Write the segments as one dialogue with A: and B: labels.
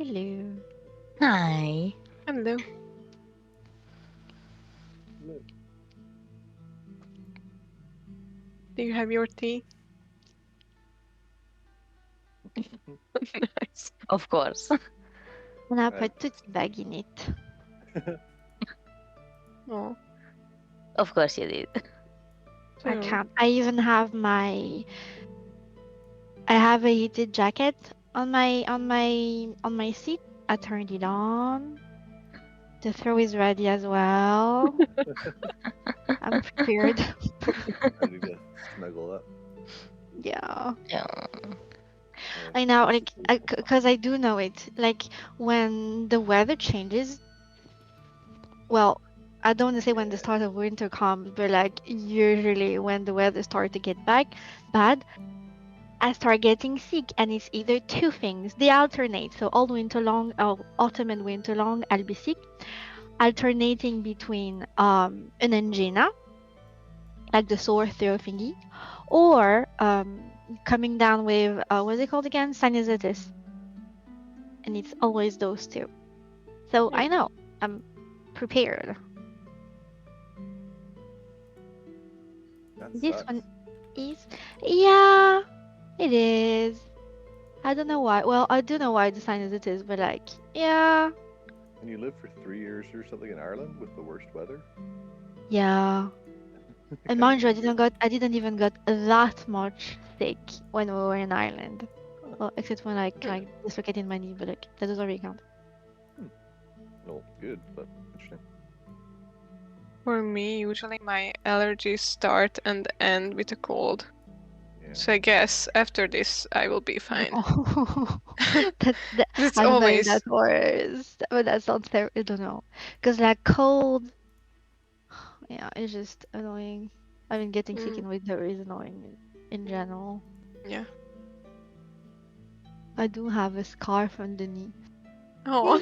A: Hello.
B: Hi.
C: Hello. Do you have your tea? Nice.
B: Of course.
A: And I
D: Right.
A: put Tootsie bag in it.
C: Oh,
B: Of course you did.
A: I
C: so
A: can't. I even have I have a heated jacket on my seat. I turned it on. The throw is ready as well. I'm prepared.
D: Ready to snuggle up.
A: Yeah.
B: Yeah.
A: I know,
D: That's
A: like,
D: the cool
A: because I do know it. Like, when the weather changes, well, I don't want to say when the
D: Yeah.
A: start of winter comes, but like, usually when the weather starts to get bad, I start getting sick, and it's either two things. They alternate. So all winter long, autumn and winter long, I'll be sick, alternating between an angina, like the sore throat thingy, or coming down with what's it called again? Sinusitis, and it's always those two. So
C: Yeah.
A: I know I'm prepared.
D: That
A: This
D: sucks.
A: one is, yeah, it is. I don't know why. Well, I do know why the sinusitis, but like, yeah,
D: And you lived for 3 years or something in Ireland with the worst weather?
A: yeah. And
D: Kind of
A: mind you,
D: weird.
A: I didn't even get that much sick when we were in Ireland.
D: Huh.
A: Well, except when
D: Okay.
A: like dislocated my knee, but like that doesn't really count.
D: No, good, but interesting.
C: for me, usually my allergies start and end with a cold.
D: Yeah.
C: So I guess after this I will be fine.
A: Oh,
C: It's
A: I don't know if
C: always
A: that's worse, but that sounds terrible. I don't know, because like cold, yeah, it's just annoying. I mean, getting sick in winter is annoying in general.
C: yeah.
A: I do have a scarf underneath.
C: Oh,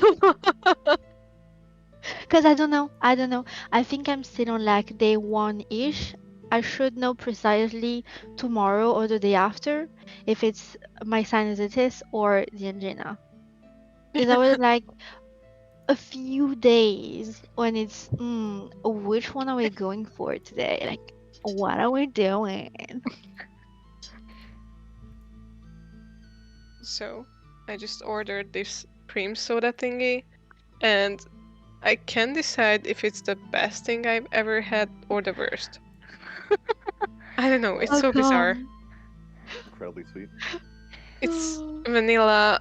A: Because I don't know. I don't know. I think I'm still on like day one-ish. I should know precisely tomorrow or the day after if it's my sinusitis or the angina. Because I was like a few days when it's, which one are we going for today? Like, what are we doing?
C: so I just ordered this cream soda thingy, and I can decide if it's the best thing I've ever had or the worst. I don't know. It's
A: How
C: so bizarre.
A: come?
D: Incredibly sweet.
C: It's vanilla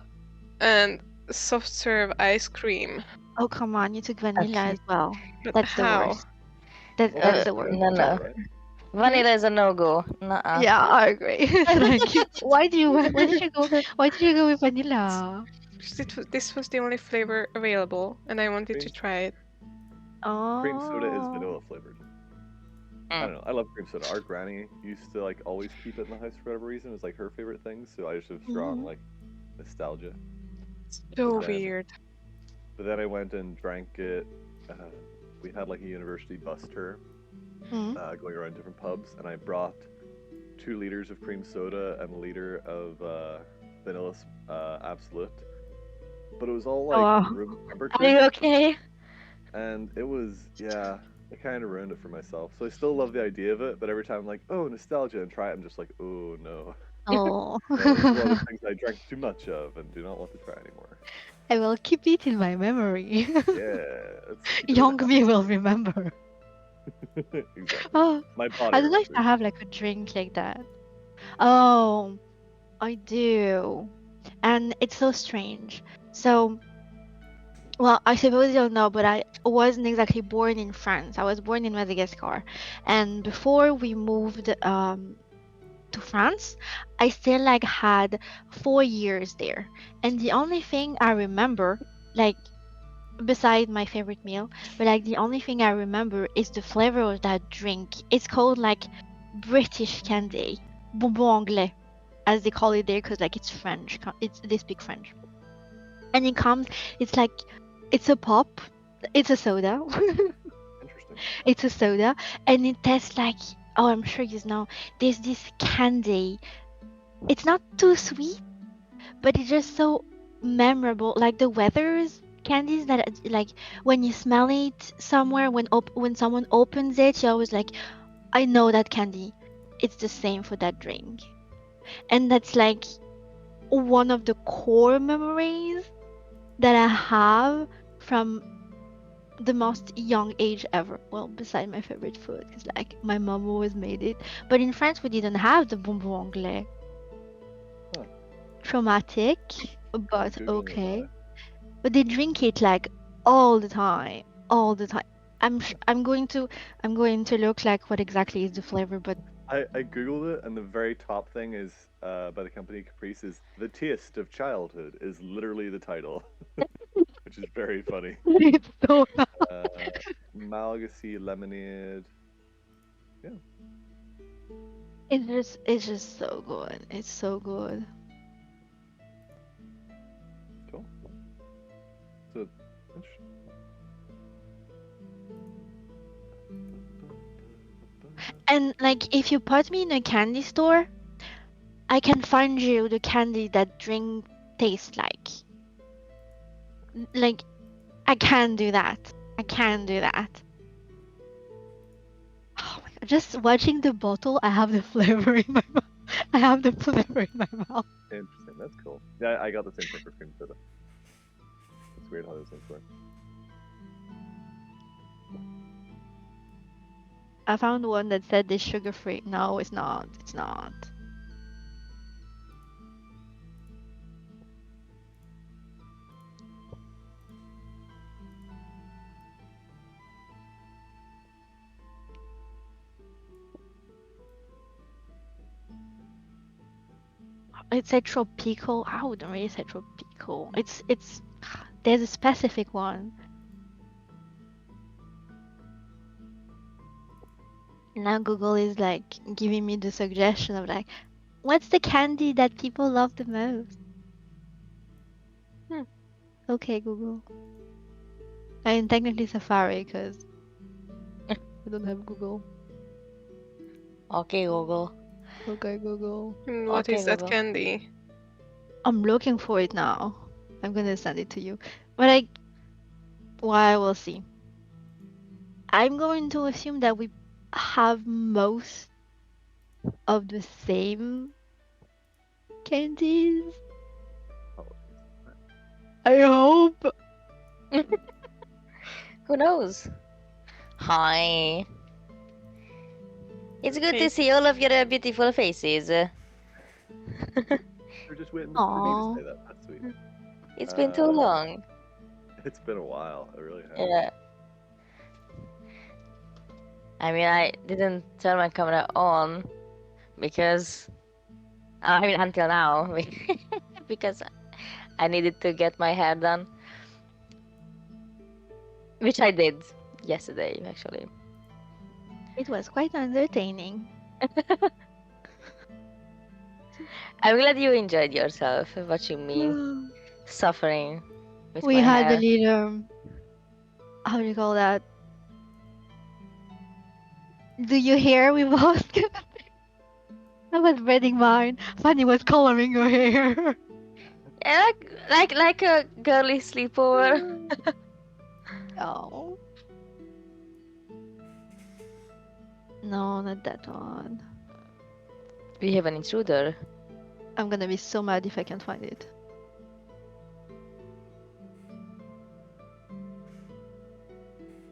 C: and soft serve ice cream.
A: Oh, come on. You took vanilla as well.
C: But
A: That's the
C: how?
A: worst. That's
D: Well,
A: the worst.
D: vanilla
B: No.
D: right?
B: Vanilla is a no-go. Nuh-uh.
A: Yeah, I agree. It's like, why did you go with vanilla?
C: This was the only flavor available, and I wanted to
D: Cream,
C: try it.
D: cream soda is
A: Oh.
D: vanilla flavored. I
B: Mm.
D: don't know. I love cream soda. Our granny used to like always keep it in the house for whatever reason. It's like her favorite thing. So I just have strong
A: Mhm.
D: like nostalgia.
C: So
D: But then-
C: weird.
D: But then I went and drank it. We had like a university bus tour
A: Mhm.
D: going around different pubs, and I brought 2 liters of cream soda and a liter of vanilla Absolute. But it was all like
A: Oh.
D: room
A: Are
D: temperature,
A: you okay?
D: and it was I kind of ruined it for myself. So I still love the idea of it, but every time I'm like, oh, nostalgia, and try it, I'm just like, oh no.
A: Oh.
D: There's a lot of things I drank too much of and do not want to try anymore.
A: I will keep it in my memory.
D: Yeah, let's keep it in
A: Young
D: the
A: me will remember.
D: exactly.
A: Oh,
D: My
A: I
D: body
A: don't know if I
D: remembers.
A: have like a drink like that. Oh, I do. And it's so strange. So, well, I suppose you'll know, but I wasn't exactly born in France. I was born in Madagascar. And before we moved to France, I still like had 4 years there. And the only thing I remember, like beside my favorite meal, but like the only thing I remember is the flavor of that drink. It's called like British candy, bonbon anglais, as they call it there, because like it's French. They speak French, and it comes. It's like it's a pop. It's a soda.
D: Interesting.
A: It's a soda, and it tastes like. Oh, I'm sure you know. There's this candy. It's not too sweet, but it's just so memorable, like the weathers candies that like when you smell it somewhere, when someone opens it, you're always like, I know that candy. It's the same for that drink. And that's like one of the core memories that I have from the most young age ever. Well, beside my favorite food, because like my mom always made it. But in France, we didn't have the bonbon anglais.
D: Huh.
A: Traumatic, but
D: Googling it
A: okay.
D: now.
A: But they drink it like all the time, all the time. I'm going to look like what exactly is the flavor, but
D: I googled it, and the very top thing is by the company Caprice is "The Taste of Childhood" is literally the title, which is very funny.
A: it's so
D: Uh, Malagasy lemonade.
A: it's just so good. It's so good.
D: Cool. So interesting.
A: And like if you put me in a candy store, I can find you the candy that drink tastes like. Like I can do that. I can do that. Oh my god! Just watching the bottle, I have the flavor in my mouth. I have the flavor in my mouth.
D: Interesting. That's cool. Yeah, I got the same thing for cream soda. It's weird how those things work.
A: I found one that said it's sugar free. No, it's not. It's not. It said tropical. I wouldn't really say tropical. It's there's a specific one. Now Google is like giving me the suggestion of like, what's the candy that people love the most? Okay, Google. I mean, technically Safari because I don't have Google.
B: Okay, Google.
A: Okay, Google.
C: What
B: Okay,
C: is that
B: Google.
C: candy?
A: I'm looking for it now. I'm gonna send it to you. But I will see. I'm going to assume that we have most of the same candies. I hope.
B: Who knows? Hi. It's good
C: Hey.
B: to see all of your beautiful faces.
D: They're just waiting for me
A: Aw.
D: to say that. That's sweet.
B: It's been too long.
D: It's been a while. It really has.
B: Yeah. I mean, I didn't turn my camera on because, I mean, until now, because I needed to get my hair done, which I did yesterday, actually.
A: It was quite entertaining.
B: I'm glad you enjoyed yourself watching me suffering with
A: We
B: my
A: had a
B: hair.
A: little, how do you call that? Do you hear we both? I was braiding mine. Fanny was coloring her hair.
B: Yeah, like a girly sleepover.
A: Oh. No, not that one.
B: We have an intruder.
A: I'm gonna be so mad if I can't find it.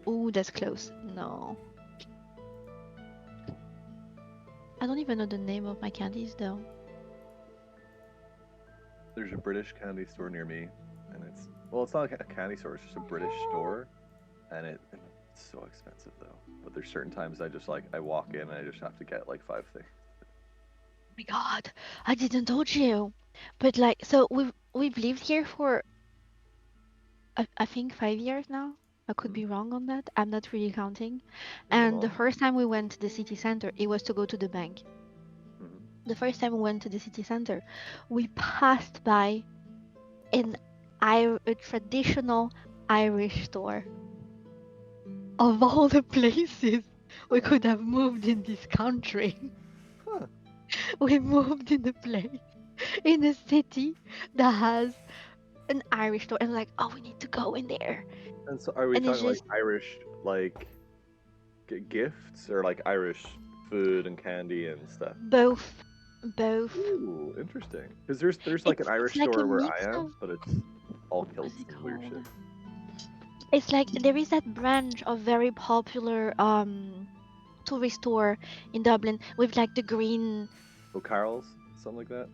A: Ooh, that's close. No. I don't even know the name of my candies though.
D: There's a British candy store near me, and it's it's not a candy store. It's just a British store, and it's so expensive though. But there's certain times I walk in and I just have to get like 5 things.
A: Oh my god, I didn't told you. But like, so we've lived here for I think 5 years now. I could be wrong on that. I'm not really counting. And the
D: long.
A: first time we went to the city center, it was to go to the bank.
D: Mhm.
A: The first time we went to the city center, we passed by a traditional Irish store. Of all the places we could have moved in this country,
D: Huh.
A: we moved in a place, in a city that has an Irish store, and I'm like, oh, we need to go in there.
D: And so, are we
A: And it's
D: talking like
A: just
D: Irish, like gifts, or like Irish food and candy and stuff?
A: both, both.
D: Ooh, interesting. Because there's like an
A: It's
D: Irish
A: like a
D: store where
A: mix
D: I am,
A: of
D: but it's all
A: what's
D: kilts
A: it
D: and weird shit.
A: called? It's like there is that branch of very popular tourist store in Dublin with like the green.
D: Oh, Carol's, something like that.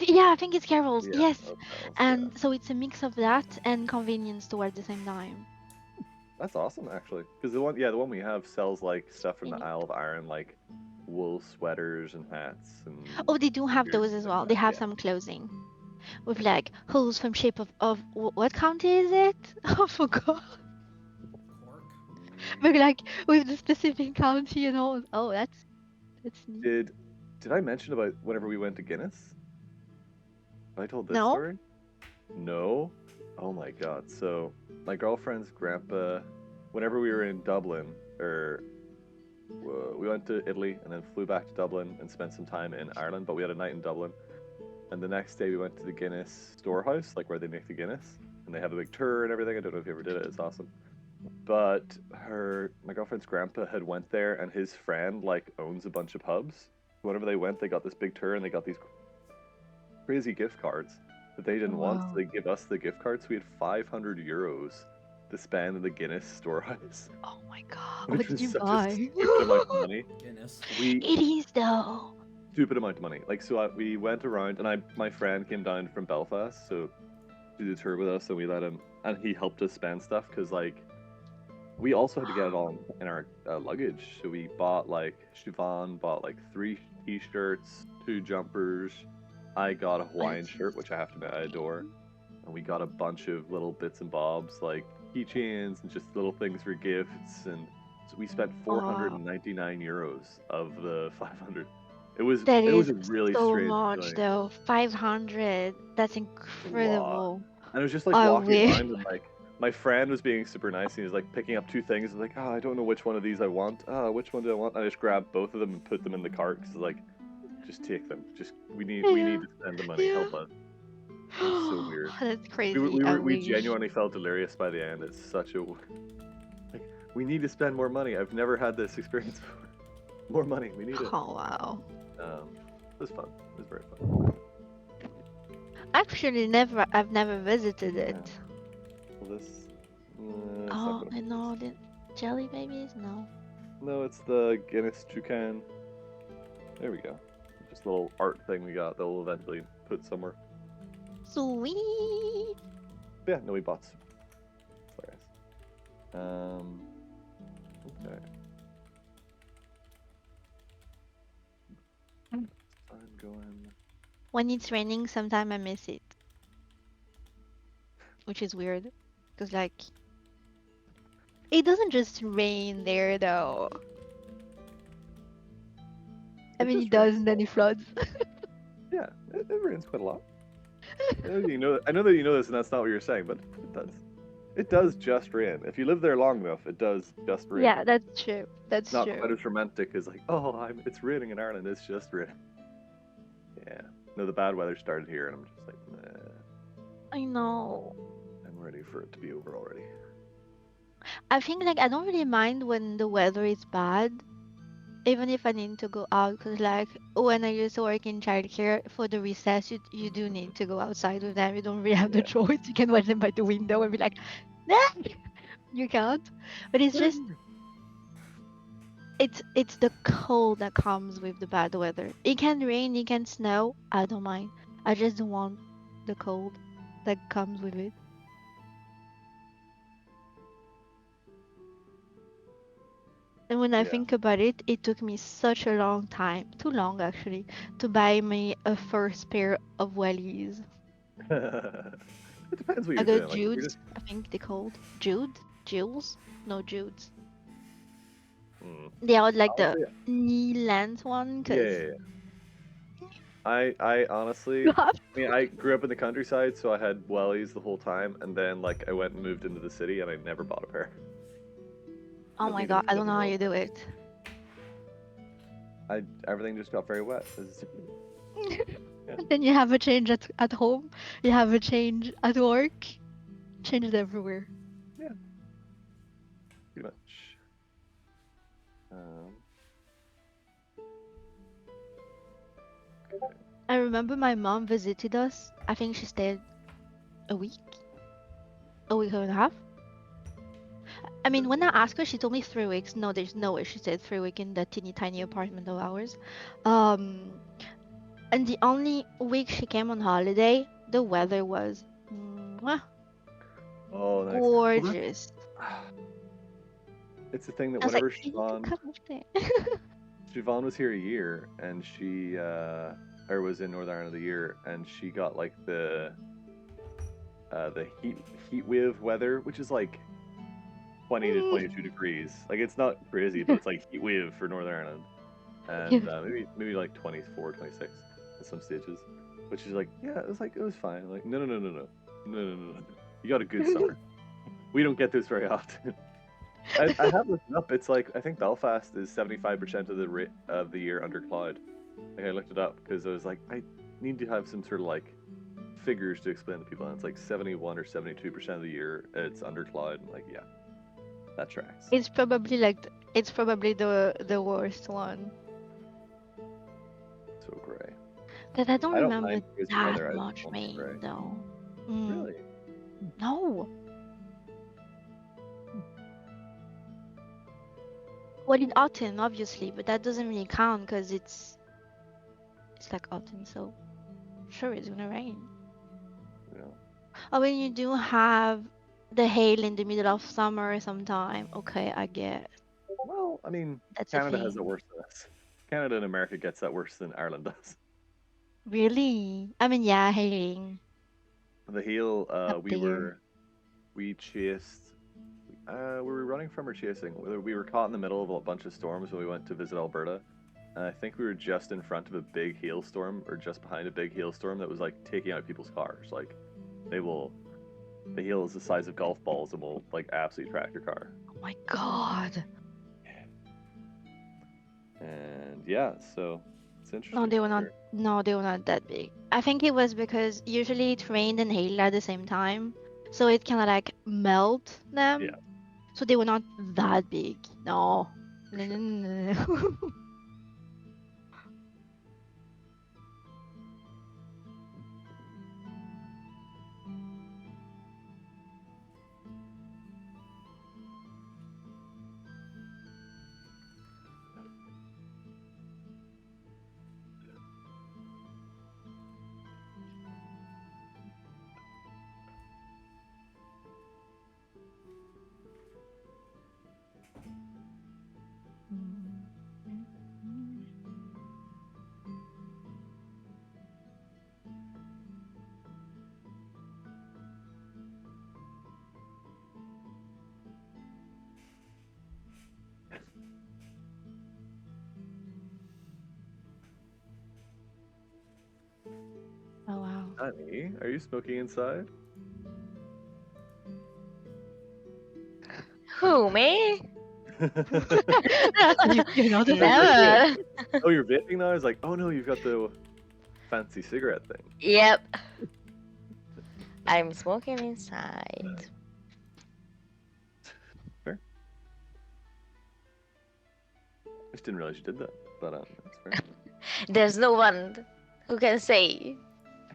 A: Yeah, I think it's Carol's.
D: Yeah,
A: Yes,
D: oh, Carol's. Yeah,
A: and so it's a mix of that and convenience store at the same time.
D: that's awesome actually. Because the one we have sells like stuff from the
A: Mhm.
D: Isle of Ireland, like wool sweaters and hats and
A: Oh, they do have
D: weird
A: those
D: shit
A: as
D: like
A: well. They
D: that.
A: have
D: Yeah.
A: some clothing with like holes from shape of what county is it? I forgot.
E: Cork.
A: But like with the specific county and all. Oh, that's neat.
D: Did I mention about whenever we went to Guinness? Have I told this
A: No?
D: story? No. Oh my god. So my girlfriend's grandpa, whenever we were in Dublin, or we went to Italy and then flew back to Dublin and spent some time in Ireland, but we had a night in Dublin. And the next day we went to the Guinness storehouse, like where they make the Guinness, and they have a big tour and everything. I don't know if you ever did it. It's awesome. But my girlfriend's grandpa had went there, and his friend like owns a bunch of pubs. Whenever they went, they got this big tour and they got these crazy gift cards that they didn't want. So
A: Wow.
D: they give us the gift cards. We had 500 euros to spend in the Guinness storehouse,
A: Oh my god.
D: which
A: What did
D: was
A: you
D: such a
A: buy?
D: stupid amount of money.
E: Guinness.
D: We
A: It is though.
D: stupid amount of money. Like so, we went around, and my friend came down from Belfast, so do the tour with us, and we let him, and he helped us spend stuff because like we also had to get it all in our luggage. So we bought like Siobhan bought like 3 t-shirts, 2 jumpers. I got a Hawaiian shirt, which I have to admit I adore, and we got a bunch of little bits and bobs like keychains and just little things for gifts, and so we spent 499 euros of the 500.
A: That
D: It was
A: is
D: a really
A: so
D: strange
A: much
D: feeling.
A: though. 500. That's
D: It's a lot.
A: incredible.
D: And it was just like
A: I
D: walking
A: wish.
D: around, and like my friend was being super nice, and he was like picking up 2 things. I was like, oh, I don't know which one of these I want. Which one do I want? I just grabbed both of them and put them in the cart because like, just take them. Just we need
A: Yeah.
D: to spend the money. Help us. It was so weird.
A: That's crazy.
D: We
A: wish.
D: genuinely felt delirious by the end. It's such a like we need to spend more money. I've never had this experience before. More money. We need it.
A: Oh wow.
D: It was fun. It was very fun.
A: Actually, I've never visited it.
D: Well, this. It's not
A: Oh,
D: gonna
A: I
D: be
A: know
D: this.
A: the jelly babies. No.
D: No, it's the Guinness Toucan. There we go. Just a little art thing we got that we'll eventually put somewhere.
A: Sweet.
D: But yeah, no, we bought some. Okay. I'm going.
A: When it's raining, sometimes I miss it, which is weird, because like it doesn't just rain there though. I
D: It
A: mean,
D: just
A: it does,
D: rains
A: and then
D: a
A: it floods.
D: Yeah, it rains quite a lot. I know that you know this, and that's not what you're saying, but it does. It does just rain. If you live there long enough, it does just rain.
A: Yeah, that's true. That's
D: It's not
A: true.
D: quite as romantic as like, oh, it's raining in Ireland. It's just rain. Yeah. No, the bad weather started here, and I'm just like, nah,
A: I know.
D: I'm ready for it to be over already.
A: I think like I don't really mind when the weather is bad, even if I need to go out, because like when I used to work in childcare for the recess, you do need to go outside with them. You don't really have the
D: Yeah.
A: choice. You can watch them by the window and be like, nah, you can't. But it's just it's the cold that comes with the bad weather. It can rain, it can snow. I don't mind. I just don't want the cold that comes with it. And when I
D: Yeah.
A: think about it, it took me such a long time, too long actually, to buy me a first pair of wellies.
D: It depends what
A: I
D: you're
A: got
D: doing. Like, if you're
A: Jude's,
D: just,
A: I think they called Jude, Jules, no Jude's.
D: mm.
A: They are like the
D: Honestly,
A: knee length one,
D: yeah,
A: cause
D: yeah, yeah. I honestly,
A: you have.
D: I mean, I grew up in the countryside, so I had wellies the whole time, and then like I went and moved into the city, and I never bought a pair.
A: Oh my god, I don't know how you do it.
D: Everything just got very wet.
A: And then you have a change at home, you have a change at work, changes everywhere.
D: Pretty much.
A: I remember my mom visited us. I think she stayed a week and a half. I mean, when I asked her, she told me 3 weeks. No, there's no way she stayed 3 weeks in that teeny tiny apartment of ours. Um, and the only week she came on holiday, the weather was mwah,
D: Oh, nice. Well, that's,
A: gorgeous.
D: it's the thing that
A: I was like,
D: whenever
A: "You can come up there."
D: Siobhan was here a year, and she or was in Northern Ireland a year, and she got like the heat wave weather, which is like 20 to 22 degrees. Like it's not crazy, but it's like heat wave for Northern Ireland, and maybe like 24, 26 at some stages, which is like it was fine. Like no. You got a good summer. We don't get this very often. I have looked it up. It's like I think Belfast is 75% of the year under cloud. Like I looked it up because I was like, I need to have some sort of like figures to explain to people. And it's like 71 or 72% of the year it's under cloud. I'm like, yeah, that tracks.
A: It's probably the worst one.
D: So gray.
A: But I don't
D: I don't
A: remember
D: mind crazy
A: that
D: weather. I just
A: much
D: want it
A: rain
D: gray.
A: though.
D: Really?
A: No. Well, in autumn, obviously, but that doesn't really count because it's like autumn, so sure it's gonna rain.
D: Yeah.
A: Or when you do have the hail in the middle of summer sometime, okay, I get
D: Well, I mean,
A: that's a
D: Canada has
A: thing.
D: it worse than us. Canada and America gets that worse than Ireland does.
A: Really? I mean, yeah, hailing
D: The hail,
A: up there.
D: we chased. Were we running from or chasing? We were caught in the middle of a bunch of storms when we went to visit Alberta. And I think we were just in front of a big hailstorm, or just behind a big hailstorm that was like taking out people's cars. Like, the hail is the size of golf balls and will like absolutely track your car.
A: Oh my god.
D: And yeah, so it's interesting.
A: No, they were not.
D: Sure.
A: No, they were not that big. I think it was because usually it rained and hailed at the same time, so it kind of like melt them.
D: Yeah.
A: So they were not that big. No. No. Oh wow.
D: Honey, are you smoking inside?
B: Who, me?
A: You know that.
B: Never.
D: Oh, you're vaping now? I was like, oh no, you've got the fancy cigarette thing.
B: Yep. I'm smoking inside.
D: Fair. I just didn't realize you did that, but that's
B: There's no one who can say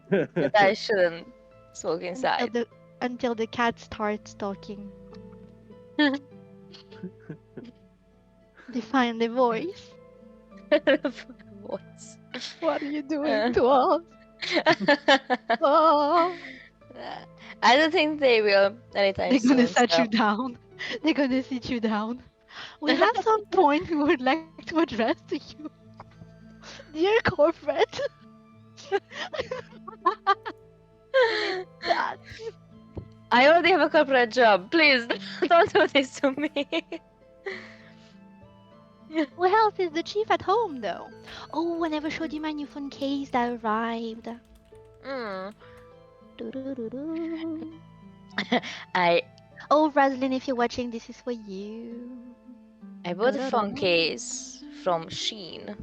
D: fair.
B: that I shouldn't smoke inside.
A: Until the cat starts talking. They find the voice.
B: Voice.
A: What are you doing to us? Oh,
B: I don't think they will anytime
A: they're gonna
B: soon.
A: set
B: so-
A: you down. They're gonna sit you down. We have some point we would like to address to you. Dear corporate. God.
B: I already have a corporate job. Please don't do this to me.
A: Who else is the chief at home though? Oh, I never showed you my new phone case that arrived.
B: Mm.
A: Doo-doo-doo-doo.
B: I
A: Oh, Roslyn, if you're watching, this is for you.
B: bought a phone case from Shein.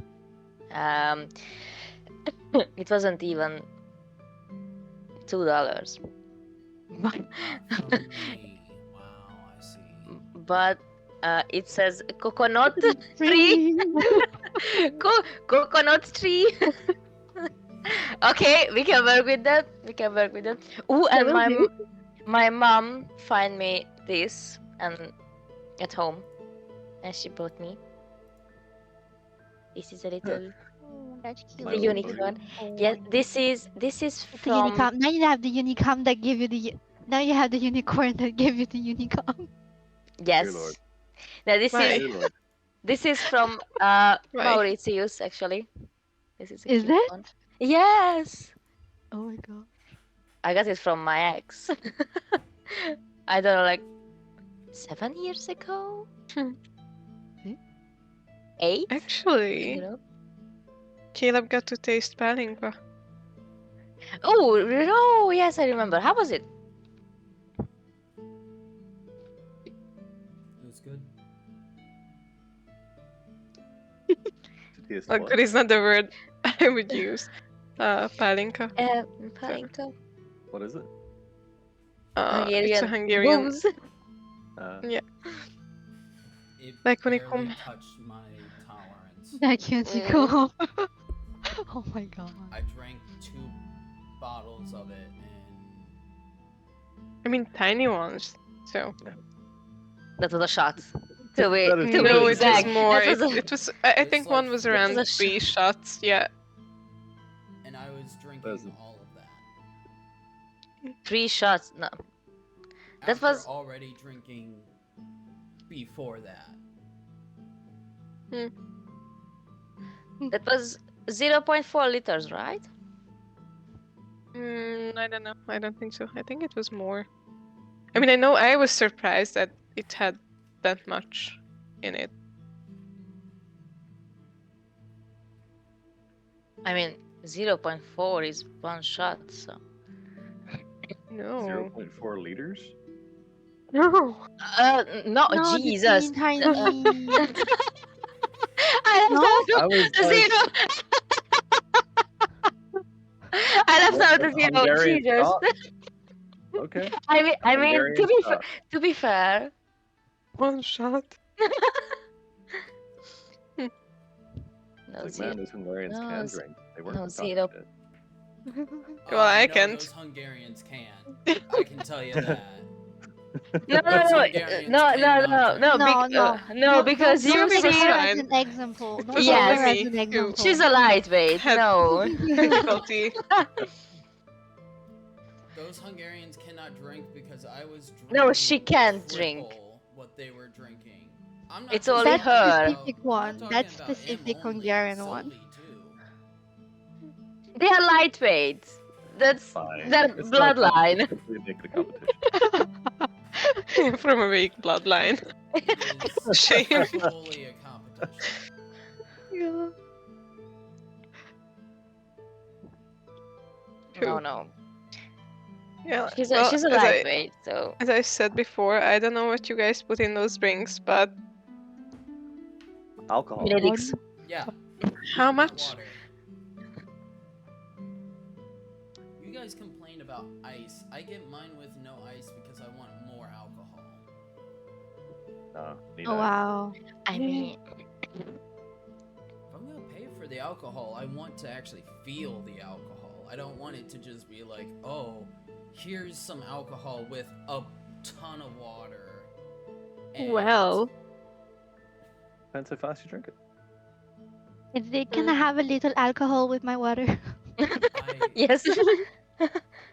B: It wasn't even $2.
E: Not from me. Wow, I see.
B: But it says coconut tree. Coconut tree. Okay, we can work with that. Ooh, and my mom find me this and at home, and she bought me. This is a little
A: Oh, that's cute.
D: My
B: the
D: little
B: unicorn.
A: Oh,
B: Yes, this is
A: the
B: from
A: unicom. Now you have the unicom that give you the. Now you have the unicorn that give you the unicom.
B: yes.
D: Lord.
B: Now this
C: Why?
B: is
D: Dear Lord.
B: this is from
C: Why?
B: Mauritius actually. This is a
A: Is
B: cute
A: it?
B: one. Yes.
A: Oh my god.
B: I got it from my ex. I don't know, like 7 years ago?
C: Hmm.
B: 8?
C: Actually,
B: You know?
C: Caleb got to taste Palinka.
B: Oh, no, yes, I remember. How was it?
E: It was good.
D: TS
C: Oh,
D: what?
C: good is not the word I would use. Palinka.
B: Palinka.
D: What is it?
C: It's a Hungarian.
B: booze.
E: It
C: Like when it
E: barely
C: come-
E: touched my tolerance.
A: That unicom. Oh my god.
E: I drank 2 bottles of it, and
C: I mean, tiny ones. So
B: That was a shot. To be,
D: That is
B: to
D: so
B: be
C: no, it was
B: exact.
C: more.
B: That was
C: It was. I
E: It's
C: think
E: like-
C: one was
E: it was
C: around
B: a
C: 3 shots. Yeah.
E: and I was drinking
D: Doesn't-
E: all of that.
B: 3 shots. No. That
E: After
B: was-
E: already drinking before that.
B: That was 0.4 liters, right?
C: I don't know. I don't think so. I think it was more. I mean, I know I was surprised that it had that much in it.
B: I mean, 0.4 is 1 shot, so.
C: No.
D: 0.4 liters?
C: No.
B: No,
A: No, the
B: Jesus.
A: teeny tiny.
B: I
A: No?
B: left
D: I
B: out
D: was
B: the
D: like,
B: zero. I left
D: what
B: out
D: the
B: the zero.
D: Hungarian
B: Jesus.
D: shot? Okay.
B: I mean,
D: Hungarian shot.
B: to be fair,
C: 1 shot.
B: no,
D: Like,
B: zero.
D: man, those Hungarians
B: No,
D: can
B: z-
D: drink. They weren't
B: no,
D: talking
B: zero.
D: shit.
C: Well, I
E: know
C: can't.
E: Those Hungarians can. I can tell you that.
B: No,
E: Those Hungarians cannot drink.
B: because
A: don't
B: you
C: Sylvie was
A: take her as
C: fine.
A: an example. Don't
C: was
A: take
B: only
A: her as
C: me
A: an
C: who-
A: example.
B: she's a lightweight.
C: Had-
B: No.
C: Difficulty.
E: Those Hungarians cannot drink because I was drinking.
B: No, she can't
E: triple
B: drink.
E: What they were drinking. I'm not
B: It's
E: just
B: only
E: talking
B: her.
E: about-
A: Specific
E: I'm not
A: one.
E: talking
A: That's
E: about him
A: specific
E: only,
A: Hungarian one.
E: Sylvie too.
B: They are lightweight. That's
D: Fine.
B: their
D: It's not
B: bloodline.
D: competition. We make it a competition.
C: From a weak bloodline.
E: It is
C: Shame.
E: fully a competition.
A: Yeah.
B: No, no.
C: Yeah.
B: She's
C: well,
B: a
C: as I-
B: lightweight, so.
C: As I said before, I don't know what you guys put in those drinks, but
D: Alcohol.
B: Benedict's.
E: Yeah.
C: how much?
E: Water. You guys complain about ice. I get mine with no ice because I want more alcohol.
D: No, need
A: Oh
D: ice.
A: wow.
B: I mean,
E: If I'm gonna pay for the alcohol, I want to actually feel the alcohol. I don't want it to just be like, oh, here's some alcohol with a ton of water. and-
A: Well,
D: Depends how fast you drink it.
A: can I have a little alcohol with my water?
B: yes.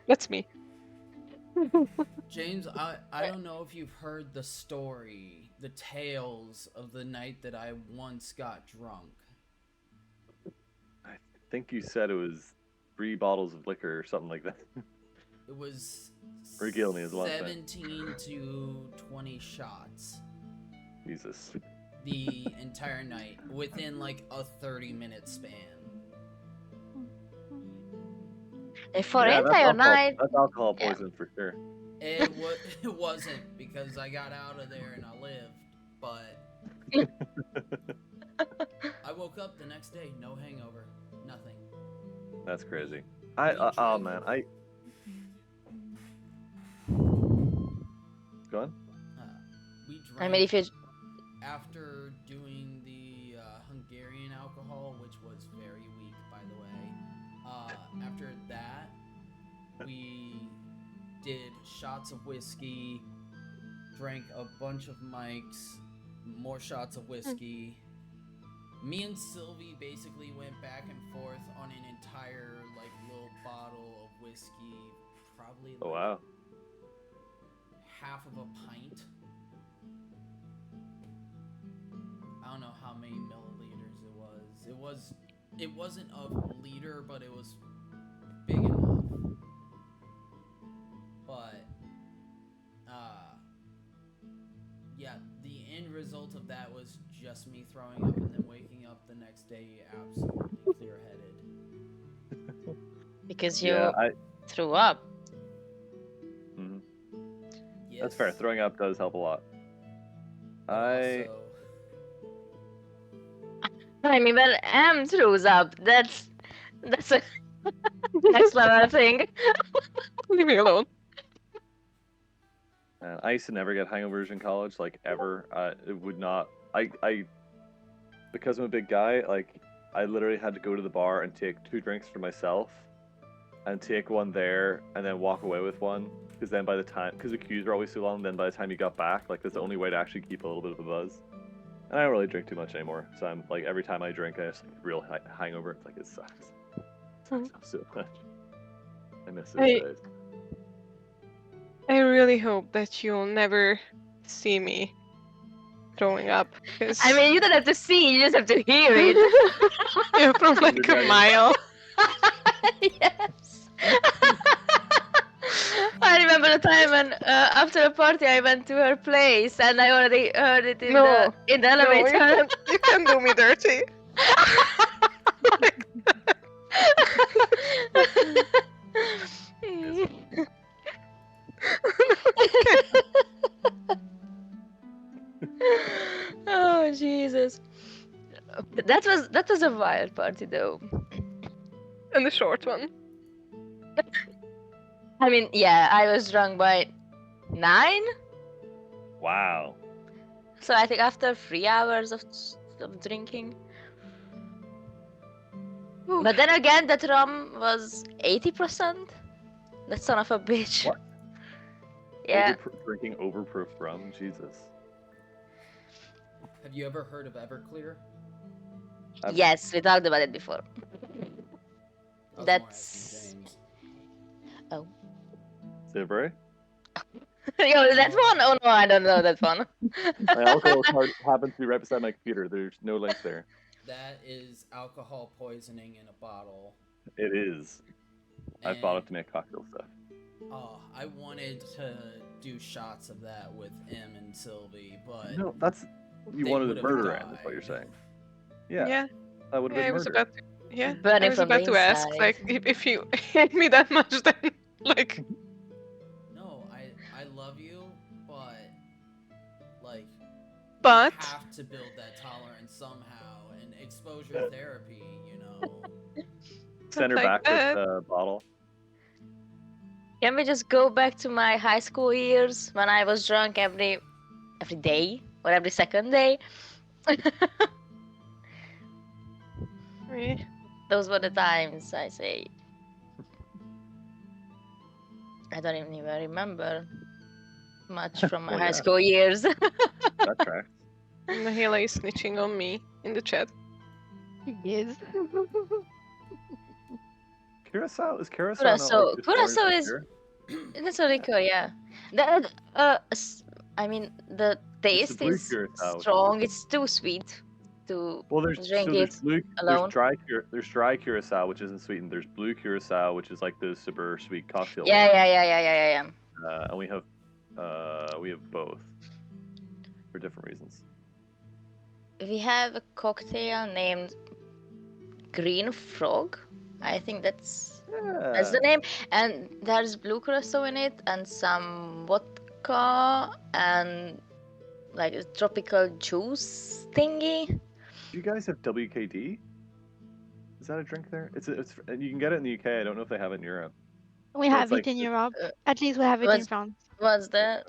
C: That's me.
E: James, I don't know if you've heard the story, the tales of the night that I once got drunk.
D: I think you said it was 3 bottles of liquor or something like that.
E: It was
D: Regale me as one thing.
E: 17 to 20 shots
D: Jesus.
E: the entire night within like a 30-minute span.
B: For
D: Yeah,
B: entire
D: that's alcohol,
B: night.
D: That's alcohol
B: Yeah.
D: poison for sure.
E: It wasn't because I got out of there and I lived, but I woke up the next day, no hangover, nothing.
D: That's crazy.
E: We
D: Oh
E: drove-
D: man, go on.
E: We drank.
B: I mean, if you
E: After doing the Hungarian alcohol, which was very weak, by the way, after that, we did shots of whiskey, drank a bunch of mics, more shots of whiskey. Me and Sylvie basically went back and forth on an entire like little bottle of whiskey, probably like
D: Oh wow.
E: half of a pint. I don't know how many milliliters it was. It wasn't a liter, but it was big enough. But yeah, the end result of that was just me throwing up and then waking up the next day absolutely clear-headed.
B: because you
D: Yeah,
B: threw up.
D: mhm.
E: Yes.
D: That's fair. Throwing up does help a lot.
E: but
D: I
E: also,
B: I mean, when M throws up, that's a next level thing.
C: Leave me alone.
D: I used to never get hangovers in college, like ever. It would not. I because I'm a big guy. Like I literally had to go to the bar and take 2 drinks for myself, and take one there, and then walk away with one. Because then by the time, because the queues are always too long, then by the time you got back, like that's the only way to actually keep a little bit of a buzz. And I don't really drink too much anymore, so I'm like every time I drink, I just like real hangover. It's like it sucks. It sucks so much. I miss those
C: I-
D: days.
C: I really hope that you'll never see me throwing up. 'Cause
B: I mean, you don't have to see, you just have to hear it.
C: yeah, from like a
D: Kindergarten.
C: mile.
B: Yes. I remember the time when after a party I went to her place and I already heard it in
C: No.
B: the
C: No,
B: elevator.
C: you can do me dirty.
B: Oh Jesus. That was a wild party though.
C: And the short one.
B: I mean, yeah, I was drunk by 9,
D: Wow.
B: so I think after 3 hours of drinking.
C: Oof.
B: But then again, that rum was 80%. That son of a bitch.
D: What?
B: Yeah.
D: Drinking overproof rum, Jesus.
E: have you ever heard of Everclear?
D: I've-
B: Yes, we talked about it before.
E: I was more
B: That's-
E: asking James.
D: Silbury?
B: Yo, that one? Oh no, I don't know that one.
D: My alcohol card happens to be right beside my computer. There's no link there.
E: That is alcohol poisoning in a bottle.
D: It is. I've bought it
E: and,
D: to make cocktail stuff.
E: Oh, I wanted to do shots of that with M and Sylvie, but
D: No, that's you
E: they
D: wanted to
E: would've
D: murder it. That's what
E: died.
D: you're saying. Yeah,
C: Yeah.
D: that would have
C: Yeah, I
D: been
C: was
D: murder.
C: about to. Yeah,
B: Burning
C: I was
B: from
C: about
B: the
C: to ask,
B: inside.
C: like, if you hate me that much, then like,
E: no, I love you, but like
C: but
E: you have to build that tolerance somehow, and exposure therapy, you know.
D: Send her
C: like
D: back
C: that.
D: with the bottle.
B: Can we just go back to my high school years when I was drunk every day or every second day?
C: Me.
B: Those were the times, I say. I don't even remember much from my
D: Well,
B: high
D: yeah.
B: school years.
D: That tracks.
C: Nahila is snitching on me in the chat.
A: Yes.
D: Curacao is Curacao.
B: Curacao-
D: Not like
B: Curacao is-
D: liqueur?
B: That's a liquor, yeah. I mean, the taste
D: blue
B: is
D: Curacao.
B: strong. It's too sweet to
D: Well, there's
B: drink
D: there's
B: it
D: blue,
B: alone.
D: there's dry Curacao, which isn't sweetened. There's blue Curacao, which is like the super sweet cocktail.
B: Yeah,
D: one.
B: yeah.
D: And we have both for different reasons.
B: We have a cocktail named Green Frog. I think that's the name. And there's blue curacao in it, and some vodka, and like a tropical juice thingy.
D: Do you guys have WKD? Is that a drink there? It's you can get it in the UK. I don't know if they have it in Europe.
A: We
D: But
A: have
D: it's
A: it
D: like
A: in Europe.
B: Uh,
A: At least we have it in
B: what's
A: France.
B: what's that?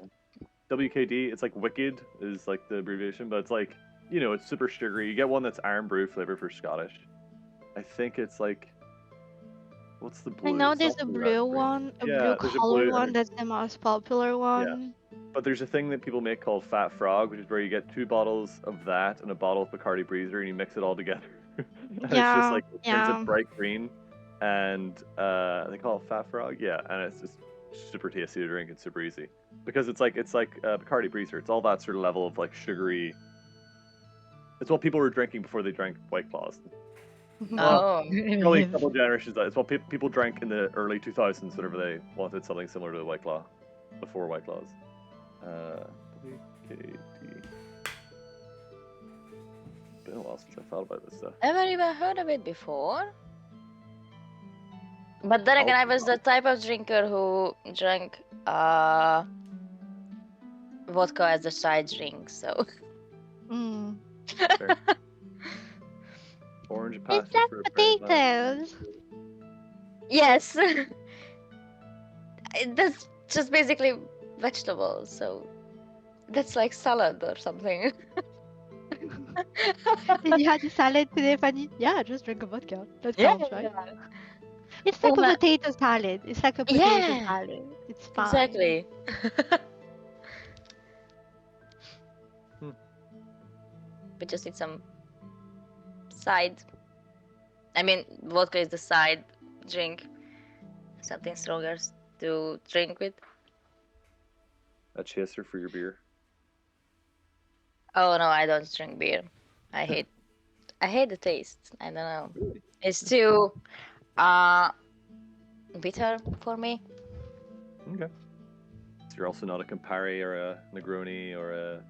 D: WKD. It's like Wicked is like the abbreviation, but it's like it's super sugary. You get one that's iron brew flavor for Scottish. I think it's like what's the blue?
A: I know
D: It's
A: there's
D: not
A: a
D: blue
A: blue
D: raspberry.
A: one, a
D: Yeah,
A: blue
D: there's a
A: color
D: blue.
A: one that's the most popular one.
D: But there's a thing that people make called Fat Frog, which is where you get 2 bottles of that and a bottle of Bacardi Breezer, and you mix it all together. And it's just
A: Yeah,
D: like it turns
A: yeah.
D: it bright green, and they call it Fat Frog. Yeah, and it's just super tasty to drink and super easy because it's like Bacardi Breezer. It's all that sort of level of like sugary. It's what people were drinking before they drank White Claws.
B: Oh,
D: Probably a couple generations. It's what people drank in the early 2000s whenever they wanted something similar to the White Claw before White Claws. WKD. Been a while since I thought about this stuff.
B: never even heard of it before. But then again, I was the type of drinker who drank vodka as a side drink, so.
A: Mm.
D: Orange
A: Is
D: passion
A: that
D: for a prairie vine.
A: potatoes?
B: Yes. That's just basically vegetables, so that's like salad or something.
A: Did you have the salad today, Fanny? Yeah, just drink a vodka. That counts, right? It's like a
B: Uma-
A: potato salad. It's like a potato
B: Yeah,
A: salad. It's fine.
B: exactly. We just need some side. I mean, vodka is the side drink. Something stronger to drink with.
D: A chaser for your beer.
B: Oh no, I don't drink beer. I hate the taste. I don't know. It's too bitter for me.
D: Okay. So you're also not a Campari or a Negroni or a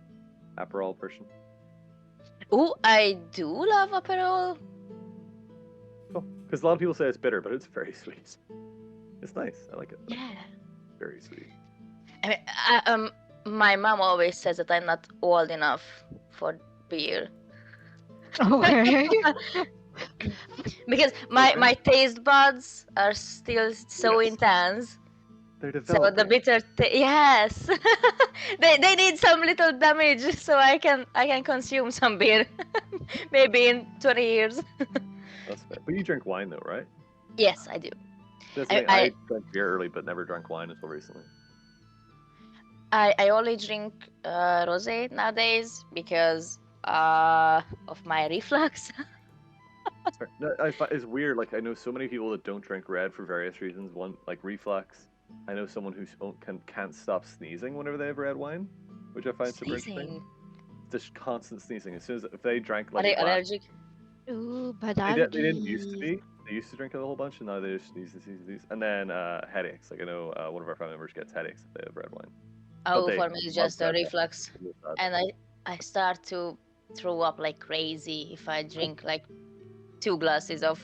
D: Aperol person.
B: Oh, I do love Aperol.
D: Oh, because a lot of people say it's bitter, but it's very sweet. It's nice. I like it.
B: Yeah.
D: Very sweet.
B: I mean, my mom always says that I'm not old enough for beer
A: Okay.
B: because my taste buds are still so
D: Yes.
B: intense.
D: They're
B: So the
D: developing.
B: bitter, yes, they need some little damage so I can consume some beer, maybe in 20 years.
D: That's fair. But you drink wine though, right?
B: Yes, I do.
D: That's
B: I-
D: the thing. I
B: I-
D: drank beer early, but never drank wine until recently.
B: I only drink rosé nowadays because of my reflux.
D: Sorry. No, it's weird. Like I know so many people that don't drink red for various reasons. One, like reflux. I know someone who can't stop sneezing whenever they have red wine, which I find super interesting.
B: Sneezing.
D: Just constant sneezing. As soon as if they drank
B: Are
D: like
B: they
D: a glass,
B: allergic?
A: Ooh, but
D: they didn't used to be. They used to drink a whole bunch, and now they just sneeze. And then headaches. Like I know one of our family members gets headaches if they have red wine.
B: Oh,
D: they
B: for me it's
D: love
B: just a
D: red wine.
B: reflux, and I start to throw up like crazy if I drink like 2 glasses of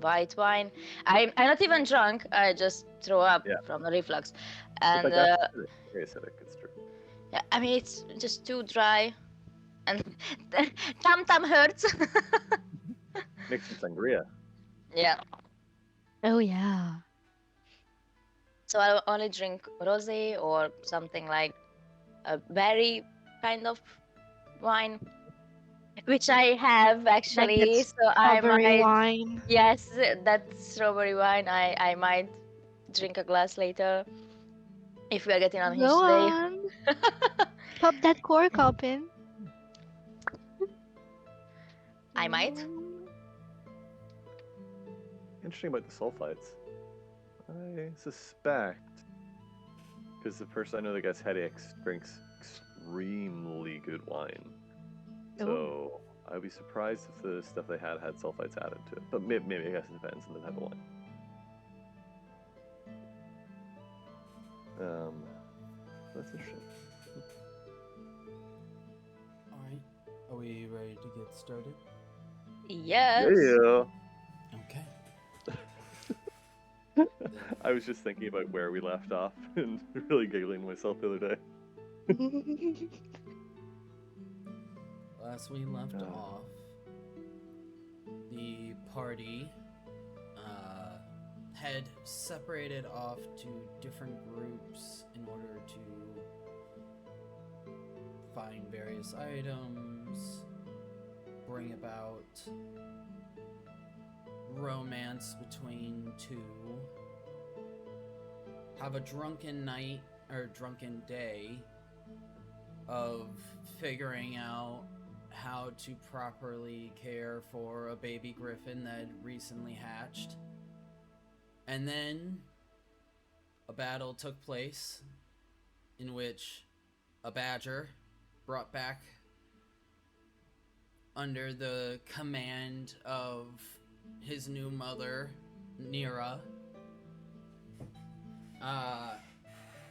B: white wine. I'm not even drunk. I just throw up
D: Yeah.
B: from the reflux,
D: It's
B: and
D: like that's very acidic. It's true.
B: yeah, I mean it's just too dry, and tum hurts.
D: Make some sangria.
B: Yeah,
A: Oh yeah.
B: so I only drink rosé or something like a berry kind of wine, which I have actually.
A: Like
B: So I
A: strawberry
B: might.
A: wine.
B: Yes, that strawberry wine. I might drink a glass later if we are getting unhinged
A: Go
B: today.
A: on. Pop that cork open.
B: I might.
D: Interesting about the sulfites. I suspect because the person I know that gets headaches drinks extremely good wine. So I'd be surprised if the stuff they had sulfites added to it. But maybe I guess it depends on the type of wine. That's interesting.
E: Alright, are we ready to get started?
B: Yes.
D: Yeah.
E: Okay.
D: I was just thinking about where we left off and really giggling to myself the other day.
E: Last we left
D: Uh.
E: off, the party had separated off to different groups in order to find various items, bring about romance between two, have a drunken night or drunken day of figuring out how to properly care for a baby griffin that had recently hatched. And then a battle took place in which a badger brought back under the command of his new mother, Nira,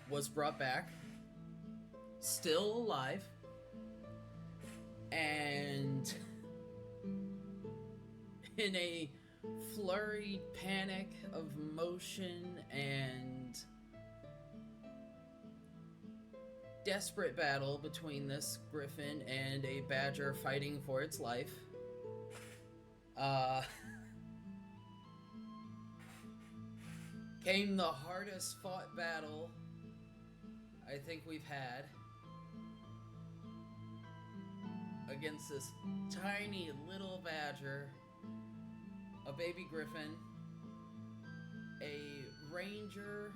E: was brought back, still alive, and in a flurried panic of motion and desperate battle between this griffin and a badger fighting for its life, came the hardest fought battle I think we've had against this tiny little badger, a baby griffin, a ranger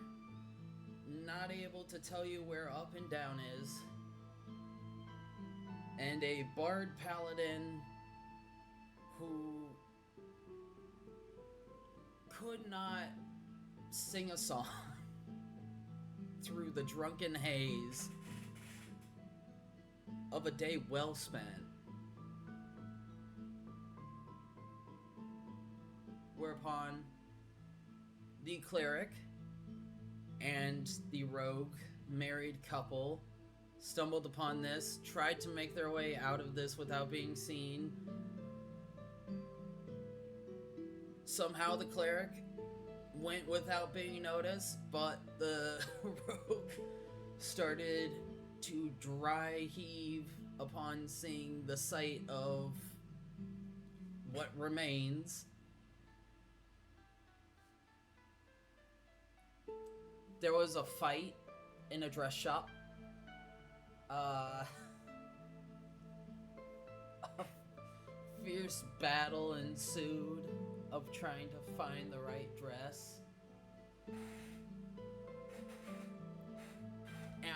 E: not able to tell you where up and down is, and a bard paladin who could not sing a song through the drunken haze of a day well spent. Whereupon the cleric and the rogue married couple stumbled upon this, tried to make their way out of this without being seen. Somehow the cleric went without being noticed, but the rogue started to dry heave upon seeing the sight of what remains. There was a fight in a dress shop. A fierce battle ensued of trying to find the right dress. And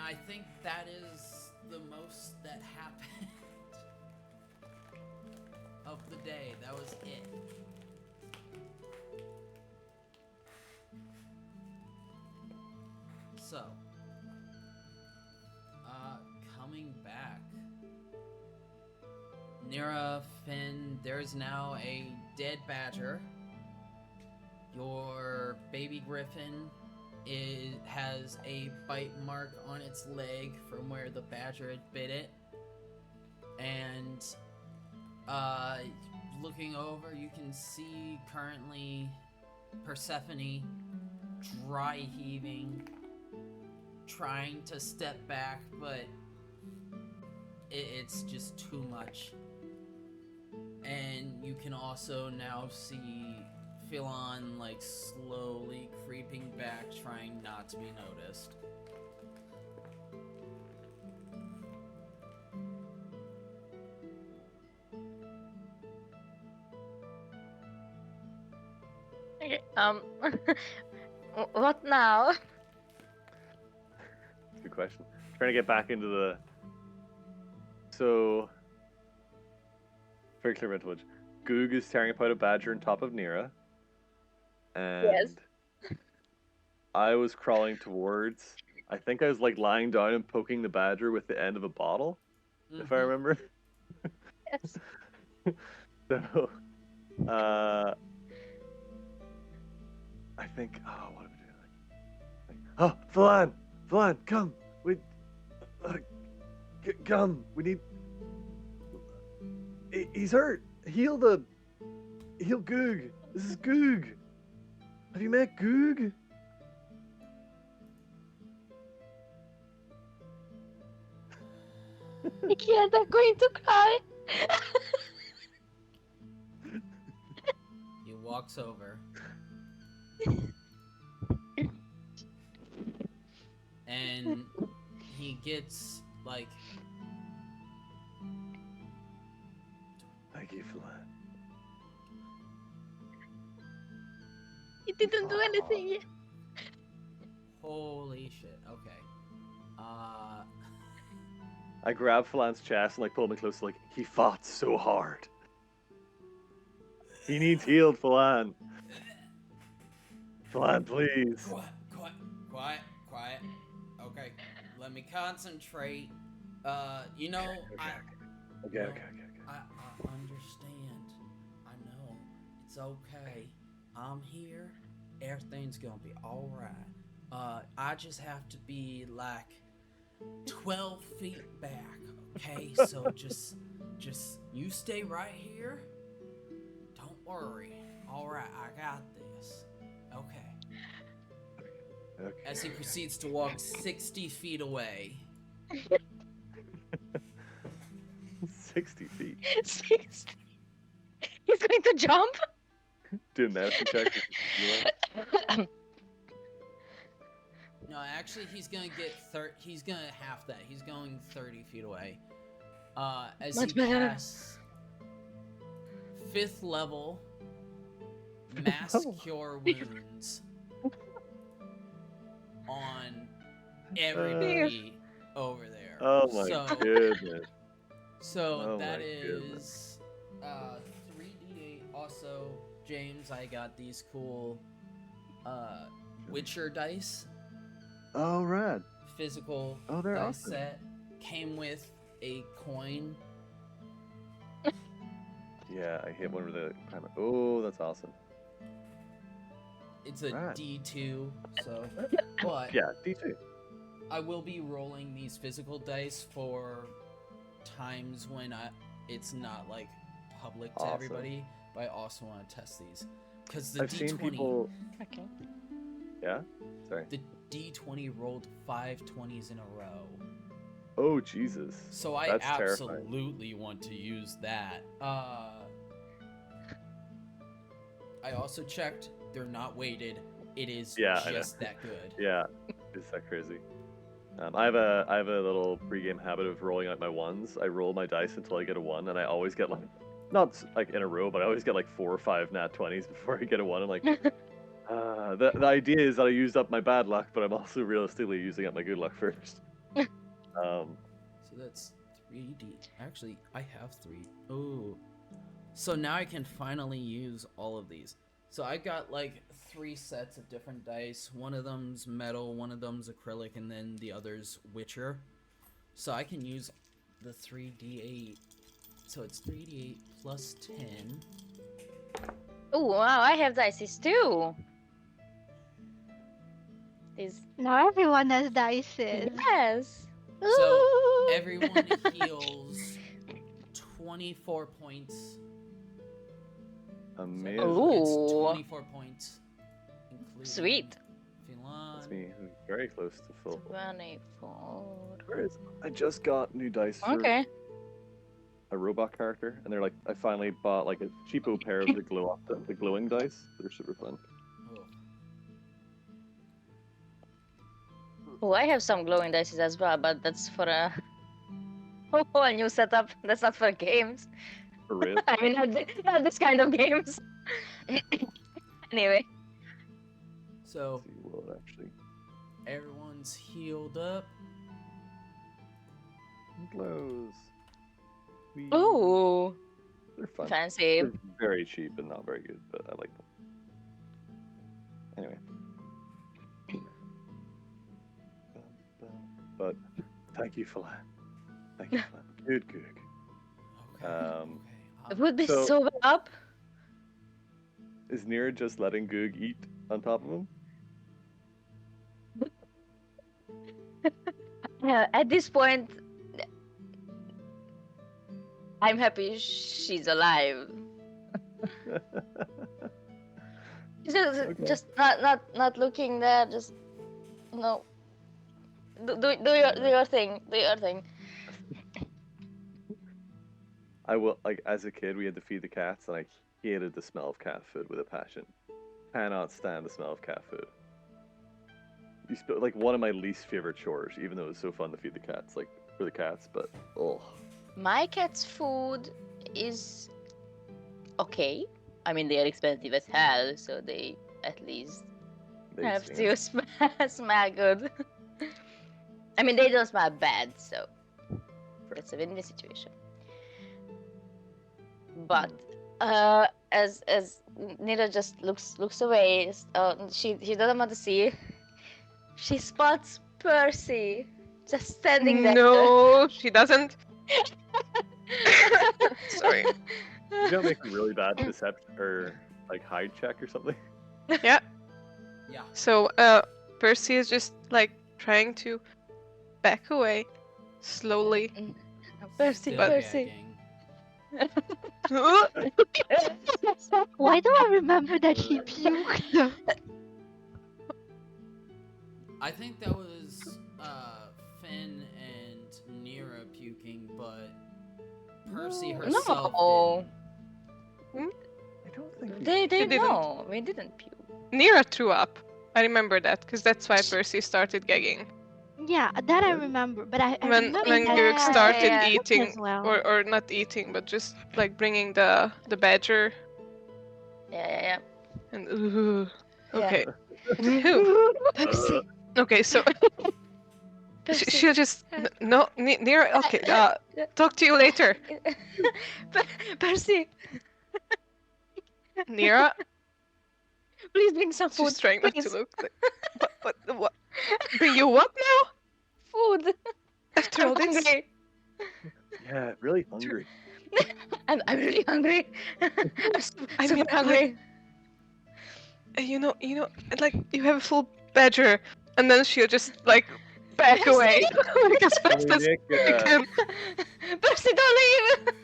E: I think that is the most that happened of the day. That was it. So, coming back, Nira, Finn, there's now a dead badger. Your baby griffin has a bite mark on its leg from where the badger had bit it. And looking over, you can see currently Persephone dry heaving, trying to step back, but it's just too much. And you can also now see Philon like slowly creeping back, trying not to be noticed.
B: Okay, what now?
D: Good question. Trying to get back into the. So, very clear mental image. Goog is tearing apart a badger on top of Nira. And
B: Yes.
D: I was crawling towards. I think I was like lying down and poking the badger with the end of a bottle, if I remember.
B: Yes.
D: So, I think. Oh, what am I doing? Oh, Philan, come. Come. We need. He's hurt. Heal Goog. This is Goog. Have you met Goog?
B: I can't, I'm going to cry.
E: walks over. And he gets like
D: Thank you, Flan.
B: He didn't do anything yet.
E: holy shit. Okay.
D: I grab Flan's chest and like pull him close. Like he fought so hard. He needs healed, Flan. Flan, please.
E: Quiet. Okay, let me concentrate. You know,
D: Okay.
E: I understand. I know. It's okay. I'm here. Everything's gonna be alright. I just have to be like 12 feet back, okay? So just you stay right here. Don't worry. Alright, I got this. Okay.
D: Okay.
E: As he proceeds to walk 60 feet away.
D: 60 feet.
B: 60. He's going to jump.
D: Do an medicine check.
E: No, actually, he's gonna get he's gonna half that. He's going 30 feet away. As
B: Much
E: he
B: better.
E: casts 5th level Mass Cure Wounds on everybody over there.
D: Oh my
E: So,
D: goodness.
E: So
D: Oh
E: that
D: my
E: is 3d8. Also, James, I got these cool Witcher dice.
D: Oh, rad.
E: Physical
D: Oh, they're
E: dice
D: awesome.
E: set. Came with a coin.
D: Yeah, I hit one with the. Oh, that's awesome.
E: It's a
D: Right.
E: D2, so. But
D: Yeah, D2.
E: I will be rolling these physical dice for times when it's not like public to
D: Awesome.
E: everybody. But I also want to test these because the
D: I've
E: D20.
D: seen people.
B: Okay.
D: Yeah? Sorry.
E: The D20 rolled 5 20s in a row.
D: Oh, Jesus.
E: So I
D: That's terrifying.
E: absolutely want to use that. I also checked. They're not weighted. It is
D: Yeah, I know.
E: just that good.
D: Yeah, is that crazy? I have a little pregame habit of rolling out my ones. I roll my dice until I get a 1, and I always get like, not like in a row, but I always get like 4 or 5 nat 20s before I get a 1. I'm like, the idea is that I used up my bad luck, but I'm also realistically using up my good luck first.
E: So that's 3D. Actually, I have 3. Oh. So now I can finally use all of these. So I got like 3 sets of different dice. One of them's metal, one of them's acrylic, and then the other's Witcher. So I can use the 3d8. So it's 3d8 plus 10.
B: Oh wow, I have dices too. These
A: Now everyone has dices.
B: yes.
E: So
A: Ooh.
E: everyone heals 24 points.
D: Amazing.
B: Ooh.
E: It's 24 points. Including
B: Sweet.
D: That's
E: Philan.
D: me. I'm very close to full.
B: 24.
D: Where is? I just got new dice for
B: Okay.
D: a robot character, and they're like, I finally bought like a cheapo pair of the glowing dice. They're super fun.
E: Oh.
B: Oh, I have some glowing dices as well, but that's for a whole new setup. That's not for games.
D: For real.
B: I mean, not this kind of games. Anyway.
E: So
D: Let's see, well, actually,
E: everyone's healed up.
D: glows. Whee.
B: Ooh,
D: They're fun.
B: fancy.
D: They're very cheap and not very good, but I like them. Anyway. But thank you for that. Thank you for that. Good.
E: Okay.
D: Um,
B: It would be
D: So-
B: so up.
D: Is Nira just letting Goog eat on top of him?
B: At this point, I'm happy she's alive. Just,
D: Okay.
B: just not looking there. Just no. Do your thing. Do your thing.
D: I will, like, as a kid, we had to feed the cats, and hated the smell of cat food with a passion. Cannot stand the smell of cat food. Like one of my least favorite chores, even though it's so fun to feed the cats, like for the cats. But oh,
B: My cat's food is okay. I mean, they are expensive as hell, so they at least
D: they
B: have
D: stink.
B: to smell good. I mean, they don't smell bad, so it's a win-win situation. But as Nira just looks away, she doesn't want to see. She spots Percy just standing there.
C: No, she doesn't. Sorry.
D: You gotta make a really bad deception or like hide check or something.
E: Yeah.
C: So, Percy is just like trying to back away slowly.
B: Percy,
E: Still
B: Percy.
E: gagging.
A: Why do I remember that he puked?
E: I think that was Finn and Nira puking, but Percy herself
B: No,
D: I don't think
B: they
C: didn't.
B: no, we didn't puke.
C: Nira threw up. I remember that because that's why Percy started gagging.
A: Yeah, that I remember, but I
C: When
A: remember
C: when
A: that
C: Gurk
B: yeah,
C: started
B: yeah.
A: he puked
C: eating,
A: as well.
C: or not eating, but just like bringing the badger
B: Yeah.
C: and
B: Yeah.
C: okay. Who?
B: Percy,
C: Okay, so
B: Percy.
C: she'll just no Nira. Okay, talk to you later,
B: Percy,
C: Nira.
B: please bring some food.
C: She's trying not to
B: please.
C: look. Like, what? Bring you what now?
B: Food.
C: After all
B: I'm
C: this?
B: hungry.
D: Yeah, really hungry.
B: I'm really hungry.
C: I
B: super
C: mean,
B: hungry.
C: You know, like you have a full badger, and then she'll just like back away like as fast as
D: Nick,
C: you can.
B: Percy, don't leave.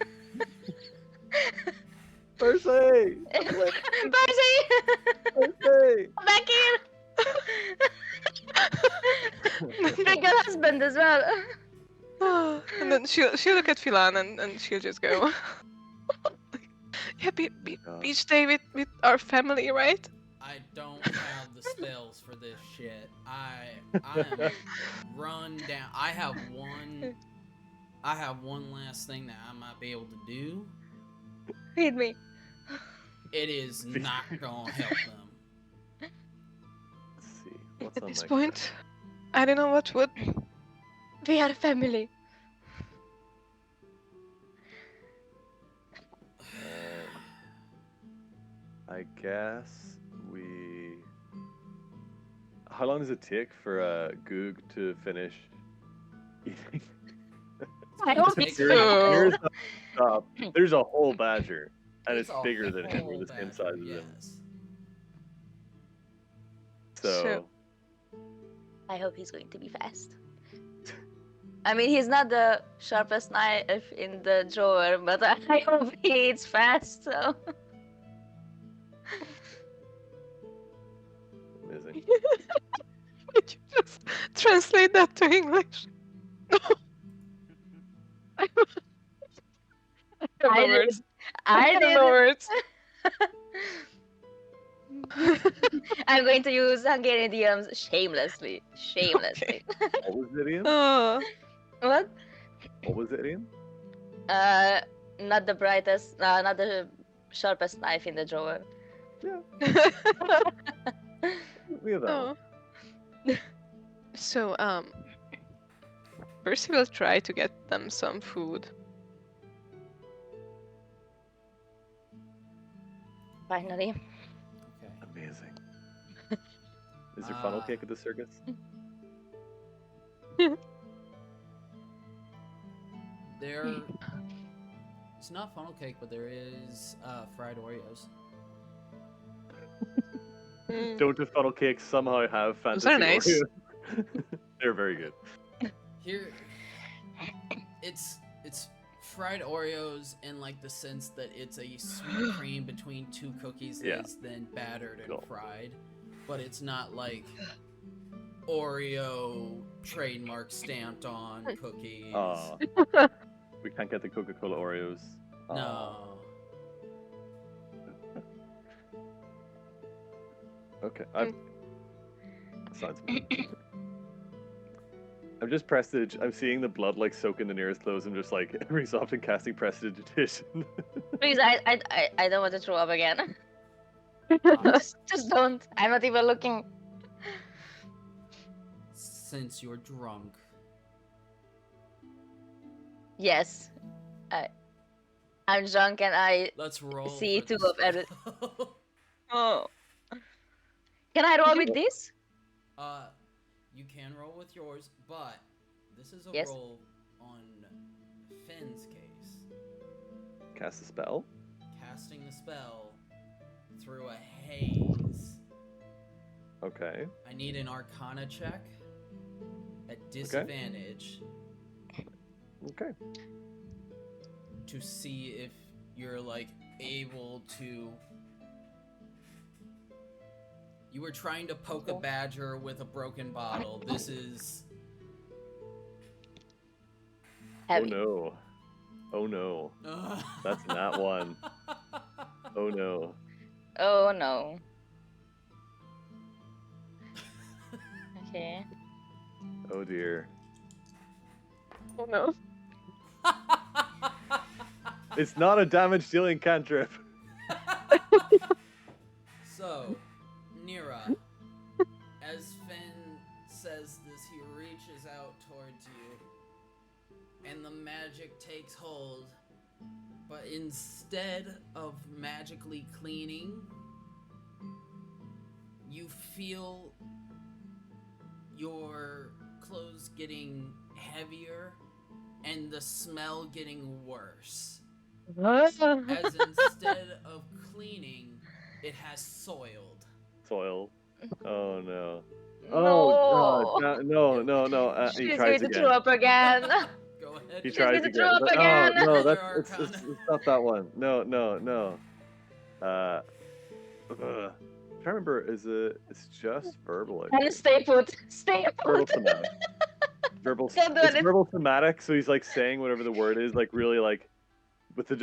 D: Percy!
B: Percy,
D: Percy!
B: come back here. Bring your husband as well.
C: And then she'll look at Philan and she'll just go. Yeah, beach day with our family, right?
E: I don't have the spells for this shit. I am run down. I have one last thing that I might be able to do.
B: Feed me.
E: It is not gonna help them.
D: Let's see. What's
C: At
D: on
C: this
D: my
C: point, I don't know what would.
B: We are family.
D: I guess we. How long does it take for Goog to finish eating?
B: I don't
E: Take
B: think
E: her-
C: Oh.
D: Here's the stop. There's a whole badger, and it's
E: a
D: bigger than him.
E: whole
D: We're the same
E: badger,
D: size as him.
E: yes.
D: So
B: I hope he's going to be fast. I mean, he's not the sharpest knife in the drawer, but I hope he eats fast. So
D: amazing.
C: Could you just translate that to English? No. I don't know
B: I did.
C: words.
B: I
C: don't know
B: did.
C: words.
B: I'm going to use Hungarian idioms shamelessly. Shamelessly.
D: What was it, Ian?
C: Oh.
B: What?
D: What was it, Ian?
B: Not the brightest, not the sharpest knife in the drawer.
D: We have that one.
C: Oh. So, Percy will try to get them some food.
B: Finally.
E: Okay.
D: Amazing. Is there funnel cake at the circus?
E: There. It's not funnel cake, but there is fried Oreos.
C: Mm.
D: Don't the funnel cakes somehow have fantasy
C: Those are nice.
D: Oreos? They're very good.
E: Here, it's fried Oreos in like the sense that it's a sweet cream between two cookies that
D: Yeah.
E: is then battered and
D: Cool.
E: fried, but it's not like Oreo trademark stamped on cookies.
D: We can't get the Coca-Cola Oreos.
E: No.
D: Okay, sounds. I'm just prestige. I'm seeing the blood like soak in the nearest clothes. I'm just like every so often casting prestidigitation.
B: Please, I don't want to throw up again. Just don't. I'm not even looking.
E: Since you're drunk,
B: Yes, I'm drunk and I
E: let's roll.
B: see
E: for
B: two
E: the
B: of every.
E: spell.
B: Oh. Can I roll with this?
E: You can roll with yours, but this is a
B: Yes.
E: roll on Finn's case.
D: Cast a spell.
E: Casting the spell through a haze.
D: Okay.
E: I need an Arcana check at disadvantage
D: Okay.
E: to see if you're like able to. You were trying to poke a badger with a broken bottle. This is.
B: Heavy.
D: Oh no. Oh no. That's not one. Oh no.
B: Oh no. Okay.
D: Oh dear.
C: Oh no.
D: It's not a damage dealing cantrip.
E: So, Nira, as Finn says this, he reaches out towards you, and the magic takes hold. But instead of magically cleaning, you feel your clothes getting heavier and the smell getting worse. As instead of cleaning, it has soiled.
D: Soil. Oh no.
B: No.
D: Oh god. No. He
B: She's
D: tries
B: going to
D: again.
B: throw up again.
E: Go ahead.
D: He
B: She's
D: tries
B: going to
D: again.
B: throw up
D: But-
B: again.
D: Oh no,
E: Another
D: it's
E: Arcana.
D: not that one. No. Trying to remember, it's just verbal. I
B: And
D: think.
B: stay put. Stay
D: Verbal
B: put.
D: somatic. Verbal.
B: Can't do
D: It's
B: it.
D: verbal somatic, so he's like saying whatever the word is, like really like with the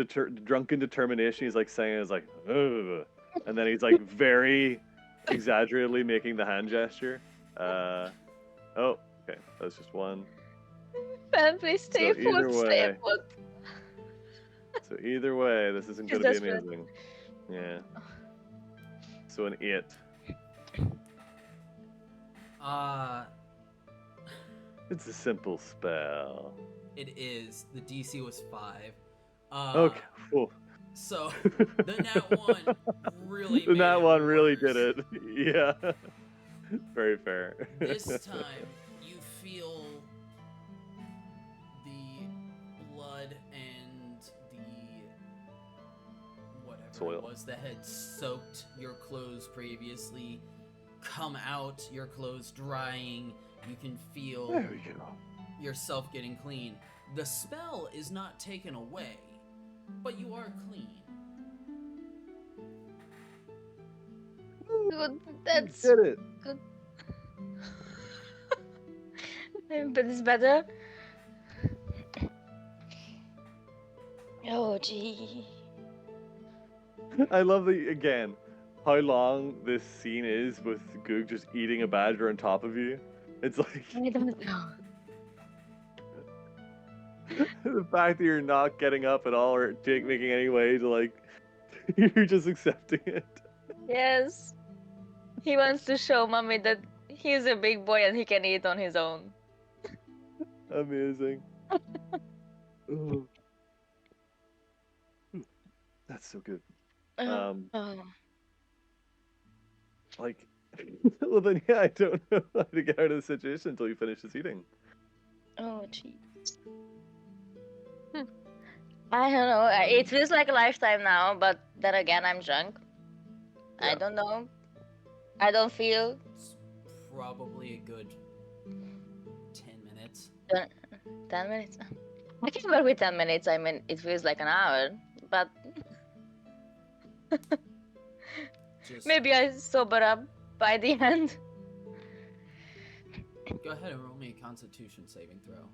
D: drunken determination. He's like saying it's like, ugh. And then he's like very exaggeratedly making the hand gesture. Oh, okay, that's just one.
B: Man, please stay
D: So either
B: put. Stay
D: way-
B: put.
D: So either way, this isn't
B: She's
D: going to be
B: desperate.
D: amazing. Yeah. So an 8. It's a simple spell.
E: It is. The DC was 5.
D: Okay. Cool.
E: So the nat 1 really
D: The
E: made
D: nat
E: it
D: one really
E: worse.
D: did it. Yeah. Very fair.
E: This time, you feel the blood and the whatever
D: Soil.
E: it was that had soaked your clothes previously come out, your clothes drying. You can feel
D: There we go.
E: yourself getting clean. The spell is not taken away, but you are clean.
B: Good. That's
D: Did it.
B: good. But it's better. Oh gee.
D: I love again how long this scene is with Goog just eating a badger on top of you. It's like
B: I don't know.
D: the fact that you're not getting up at all or making any way to like you're just accepting it.
B: Yes. He wants to show mommy that he's a big boy and he can eat on his own.
D: Amazing. Ooh. That's so good.
B: Oh.
D: Like, well then, yeah, I don't know how to get out of the situation until you finish this eating.
B: Oh jeez. I don't know. It feels like a lifetime now, but then again, I'm drunk. I
D: Yeah.
B: don't know. I don't feel.
E: It's probably a good 10 minutes.
B: 10 minutes. I can work with 10 minutes. I mean, it feels like an hour, but
E: Just
B: maybe I sober up by the end.
E: go ahead and roll me a Constitution saving throw.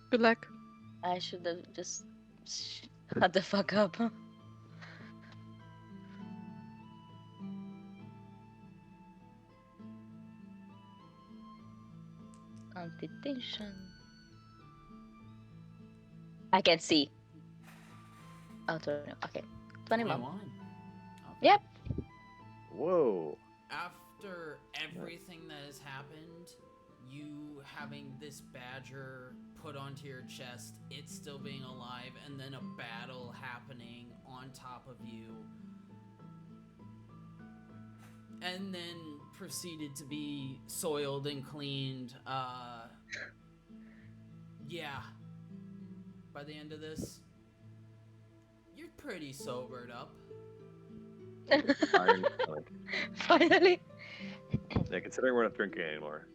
C: Good luck.
B: I should have just shut the fuck up. Anti-tension. I can see. Oh, 20. Okay. 21.
E: 21. Okay.
B: Yep.
D: Whoa.
E: After everything that has happened, you having this badger put onto your chest, it still being alive, and then a battle happening on top of you, and then proceeded to be soiled and cleaned. Yeah. By the end of this, you're pretty sobered up.
D: Iron stomach.
B: Finally.
D: Yeah, considering we're not drinking anymore.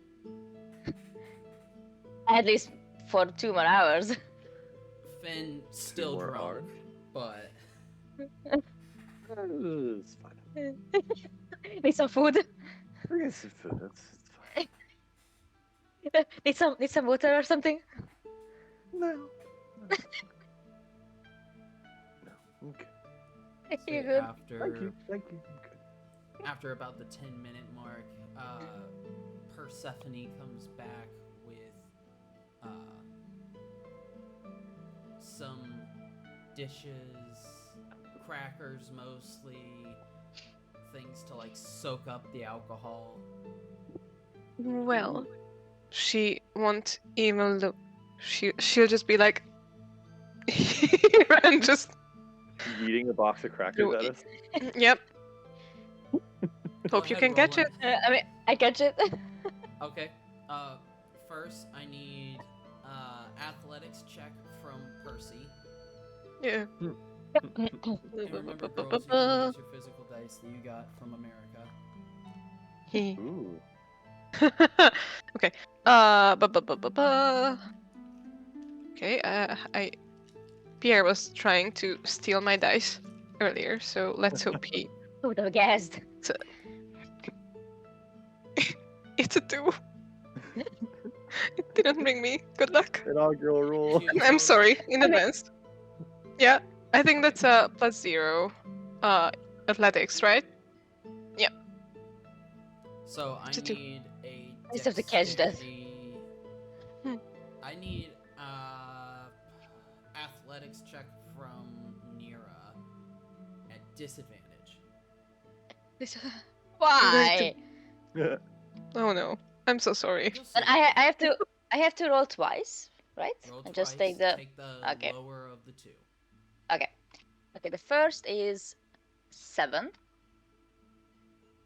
B: At least for 2 more hours.
E: Finn still
D: more
E: drunk,
D: hours.
E: but
D: It's fine.
B: Need some food.
D: We're getting some food. It's fine.
B: Need some water or something.
D: No. No. Okay.
B: You're
E: say
B: good.
E: after
D: Thank you. Thank you. I'm good.
E: after about the 10-minute mark, Persephone comes back with some dishes, crackers mostly, things to like soak up the alcohol.
C: Well, she won't even look. She'll just be like, and just
D: Eating a box of crackers at us.
C: yep.
E: Go
C: Hope you
E: ahead,
C: can catch
E: roll
C: it.
B: I mean, I catch it.
E: Okay. First I need athletics check from Percy.
C: Yeah.
E: And remember, girls, you can use your physical dice that you got from America.
D: Ooh.
C: Okay. Okay. Pierre was trying to steal my dice earlier, so let's hope he.
B: Who would have guessed?
C: It's a 2. It didn't bring me good luck.
D: Inaugural rule.
C: I'm sorry in advance. Yeah, I think that's a +0. Athletics, right?
E: So I
C: To do-
E: need a.
B: I just have to catch that.
E: dexterity-
C: Hmm.
E: I need athletics check from Nira at disadvantage.
B: Why?
C: Oh no, I'm so sorry.
E: Just
B: But
E: say-
B: I have to roll twice, right?
E: roll
B: And just
E: twice,
B: take the. Okay.
E: lower of the two.
B: Okay. Okay. The first is 7,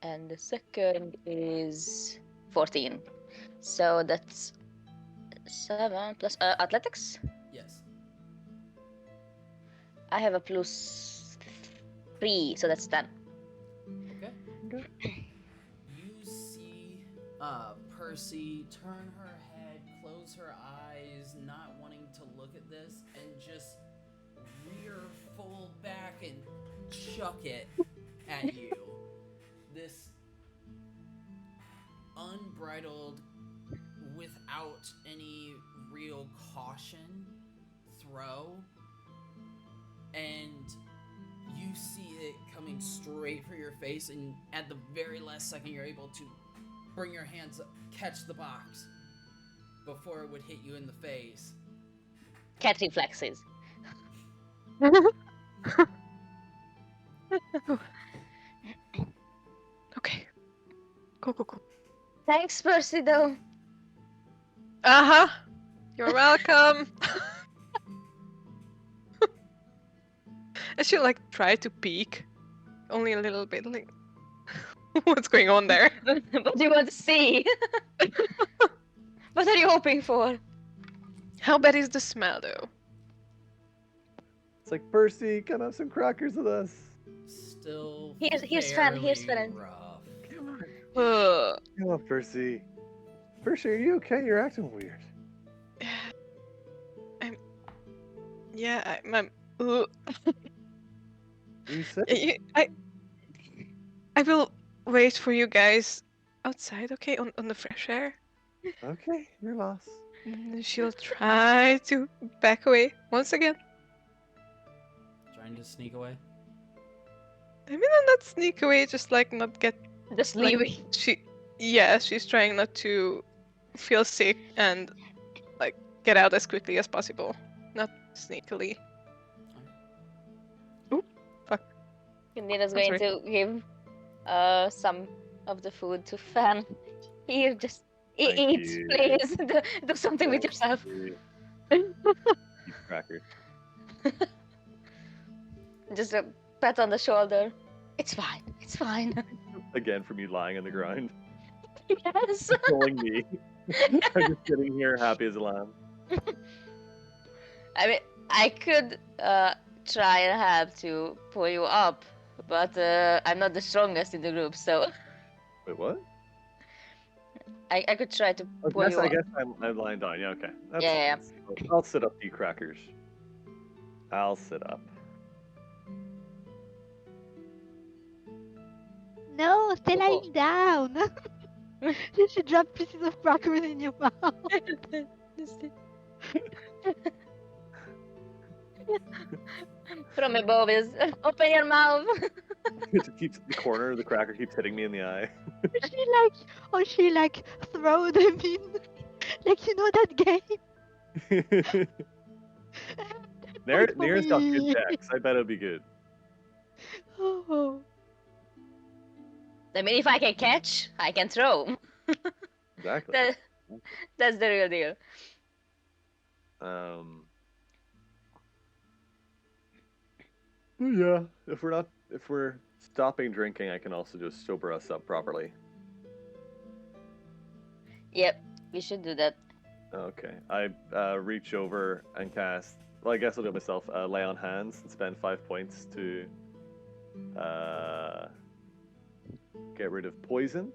B: and the second is 14. So that's 7 plus athletics.
E: Yes.
B: I have a +3, so that's 10.
E: Okay. You see Percy turn her head, close her eyes, not wanting to look at this, and just rear full back and chuck it at you. This unbridled, without any real caution throw, and you see it coming straight for your face, and at the very last second you're able to bring your hands up, catch the box before it would hit you in the face.
B: Cat reflexes.
C: Okay. Go.
B: Thanks, Percy, though.
C: Uh-huh. You're welcome. I should like try to peek. Only a little bit, like what's going on there?
B: What do you want to see? What are you hoping for?
C: How bad is the smell though?
D: It's like, Percy, come have some crackers with us.
E: Still
B: Here's Fran, here's
E: fairly
B: Fran.
E: rough.
D: Come on.
C: Ugh.
D: Come on, Percy. Percy, are you okay? You're acting weird.
C: I'm ugh.
D: You said
C: I will wait for you guys outside, okay, on the fresh air.
D: okay, you're lost.
C: And she'll try to back away once again.
E: Trying to sneak away.
C: I mean, not sneak away, just like not get.
B: Just
C: Like,
B: leave.
C: she's trying not to feel sick and like get out as quickly as possible, not sneakily. Oop, fuck.
B: Nina's
C: I'm
B: going to give some of the food to Fan. Here, just
D: Thank
B: eat,
D: you.
B: please. Do something with yourself.
D: Eat crackers.
B: Just a pat on the shoulder. It's fine. It's fine.
D: Again, from you lying on the ground,
B: Yes.
D: controlling me. I'm just sitting here happy as a lamb.
B: I mean, I could try and have to pull you up, but I'm not the strongest in the group, so
D: Wait, what?
B: I could try to
D: I
B: pull
D: guess,
B: you
D: I
B: up.
D: guess I'm lying down. Yeah, okay. That's
B: Yeah,
D: fine. I'll sit up, you crackers. I'll sit up.
A: No, stay
B: Oh.
A: lying down. You should drop pieces of crackers in your mouth.
B: From above is open your mouth.
D: It keeps the corner of the cracker keeps hitting me in the eye.
A: She like throw them in. Like, you know that game? Wait for
D: Nair's got good
A: me.
D: decks. I bet it'll be good.
A: Oh.
B: I mean, if I can catch, I can throw.
D: Exactly.
B: That's the real deal.
D: Yeah. If we're stopping drinking, I can also just sober us up properly.
B: Yep, we should do that.
D: Okay. I reach over and cast. Well, I guess I'll do it myself. Lay on hands and spend 5 points to get rid of poison.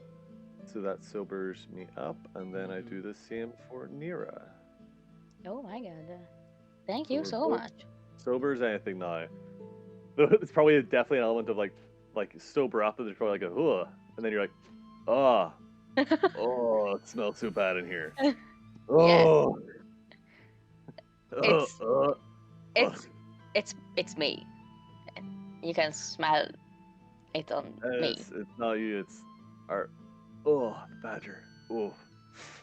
D: So that sobers me up, and then I do the same for Nira.
B: Oh my god. Thank you
D: So
B: so
D: we're both-
B: much.
D: Sobers anything now. It's probably definitely an element of like sober up, and there's probably like a ugh, and then you're like, oh, oh, it smells so bad in here. Oh,
B: It's-
D: oh.
B: It's me. You can smell it on me.
D: It's not you. It's our the badger. Oh,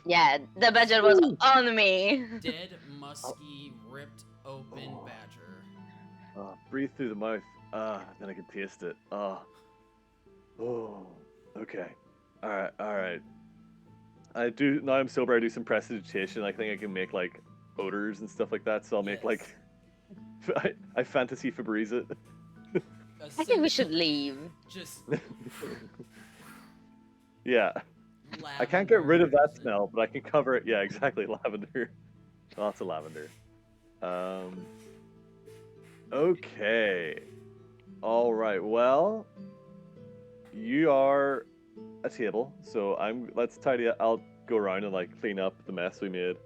B: Yeah, the badger was
D: Ooh.
B: on me.
E: Dead, musky, ripped open badger.
D: breathe through the mouth. Then I can taste it. Oh, okay. All right. I do now. I'm sober. I do some prestidigitation. I think I can make like odors and stuff like that. So I'll make like I fantasy Febreze it.
B: I think we should leave.
E: Just
D: Yeah. I can't get rid of that
E: lavender.
D: smell, but I can cover it. Yeah, exactly. Lavender. Lots of lavender. Okay. All right. Well, you are a table, so let's tidy up. I'll go around and like clean up the mess we made.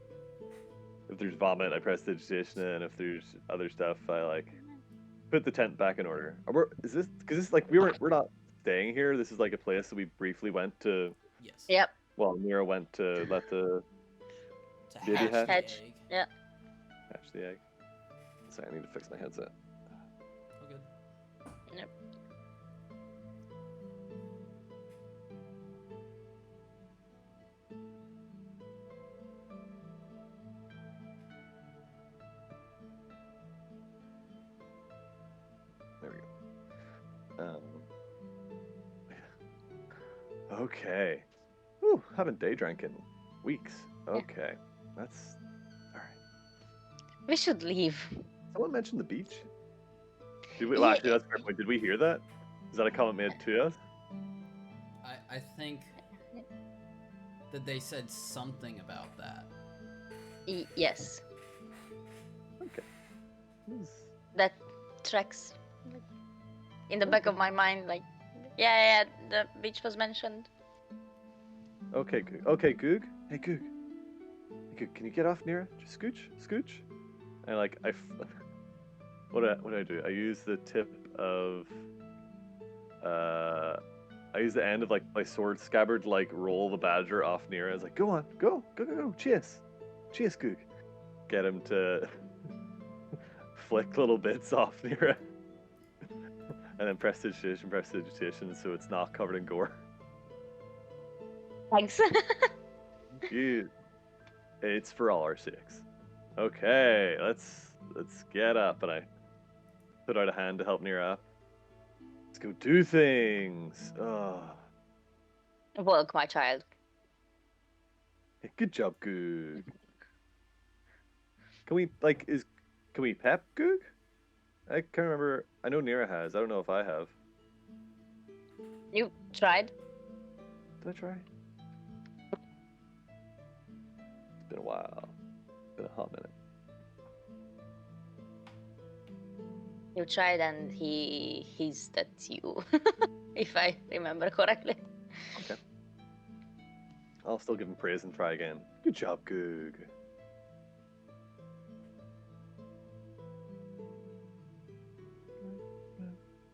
D: If there's vomit, I press digitation, and if there's other stuff, I like put the tent back in order. Is this because this like we're not staying here? This is like a place that we briefly went to.
E: Yes.
B: Yep.
D: Well, Mira went to let the
E: To
D: Baby
E: hatch
D: hatch.
E: the
B: Hatch.
E: egg.
B: Yeah.
D: hatch the egg. Sorry, I need to fix my headset.
E: Oh, good.
B: Yep.
D: There we go. Okay. Whew, haven't day drank in weeks. Okay. That's alright.
B: We should leave.
D: Someone mentioned the beach? Did we well, actually that's a fair point. Did we hear that? Is that a comment made to us?
E: I think that they said something about that.
B: Yes.
D: Okay.
B: That tracks in the back of my mind. Like, yeah, the beach was mentioned.
D: Okay, Goog. Okay, Goog. Hey, Goog. Hey, Goog, can you get off Nira? Just scooch. And like what do I do? I use the tip of I use the end of like my sword scabbard to like roll the badger off Nira. I was like, go on, go, chase, Goog. Get him to flick little bits off Nira. And then prestidigitation, so it's not covered in gore.
B: Thanks.
D: You. It's for all our sakes. Okay, let's get up, and I put out a hand to help Nira up. Let's go do things. Oh,
B: Walk, my child.
D: hey, good job, Goog. Can we pep Goog? I can't remember. I know Nira has. I don't know if I have.
B: You tried?
D: Did I try? It's been a while. It's been a hot minute.
B: You tried, and he's that's you, if I remember correctly.
D: Okay. I'll still give him praise and try again. Good job, Goog.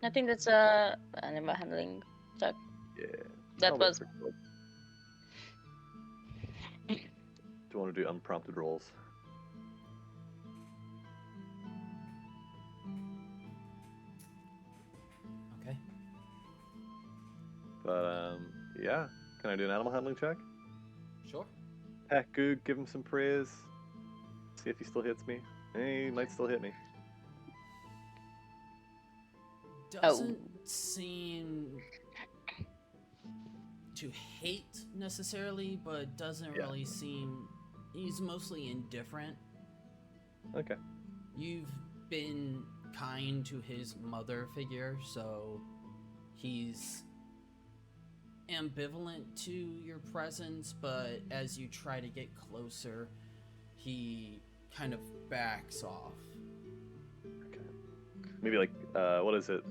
B: I think that's animal handling check.
D: Yeah.
B: That
D: I'll wait
B: was
D: for Goog. Do you want to do unprompted rolls?
E: Okay.
D: But yeah. Can I do an animal handling check?
E: Sure.
D: Pet Goog, give him some praise. See if he still hits me. He might still hit me.
E: Doesn't seem to hate necessarily, but doesn't
D: Yeah.
E: really seem. He's mostly indifferent.
D: Okay.
E: You've been kind to his mother figure, so he's ambivalent to your presence, but as you try to get closer, he kind of backs off.
D: Okay. Maybe like what is it?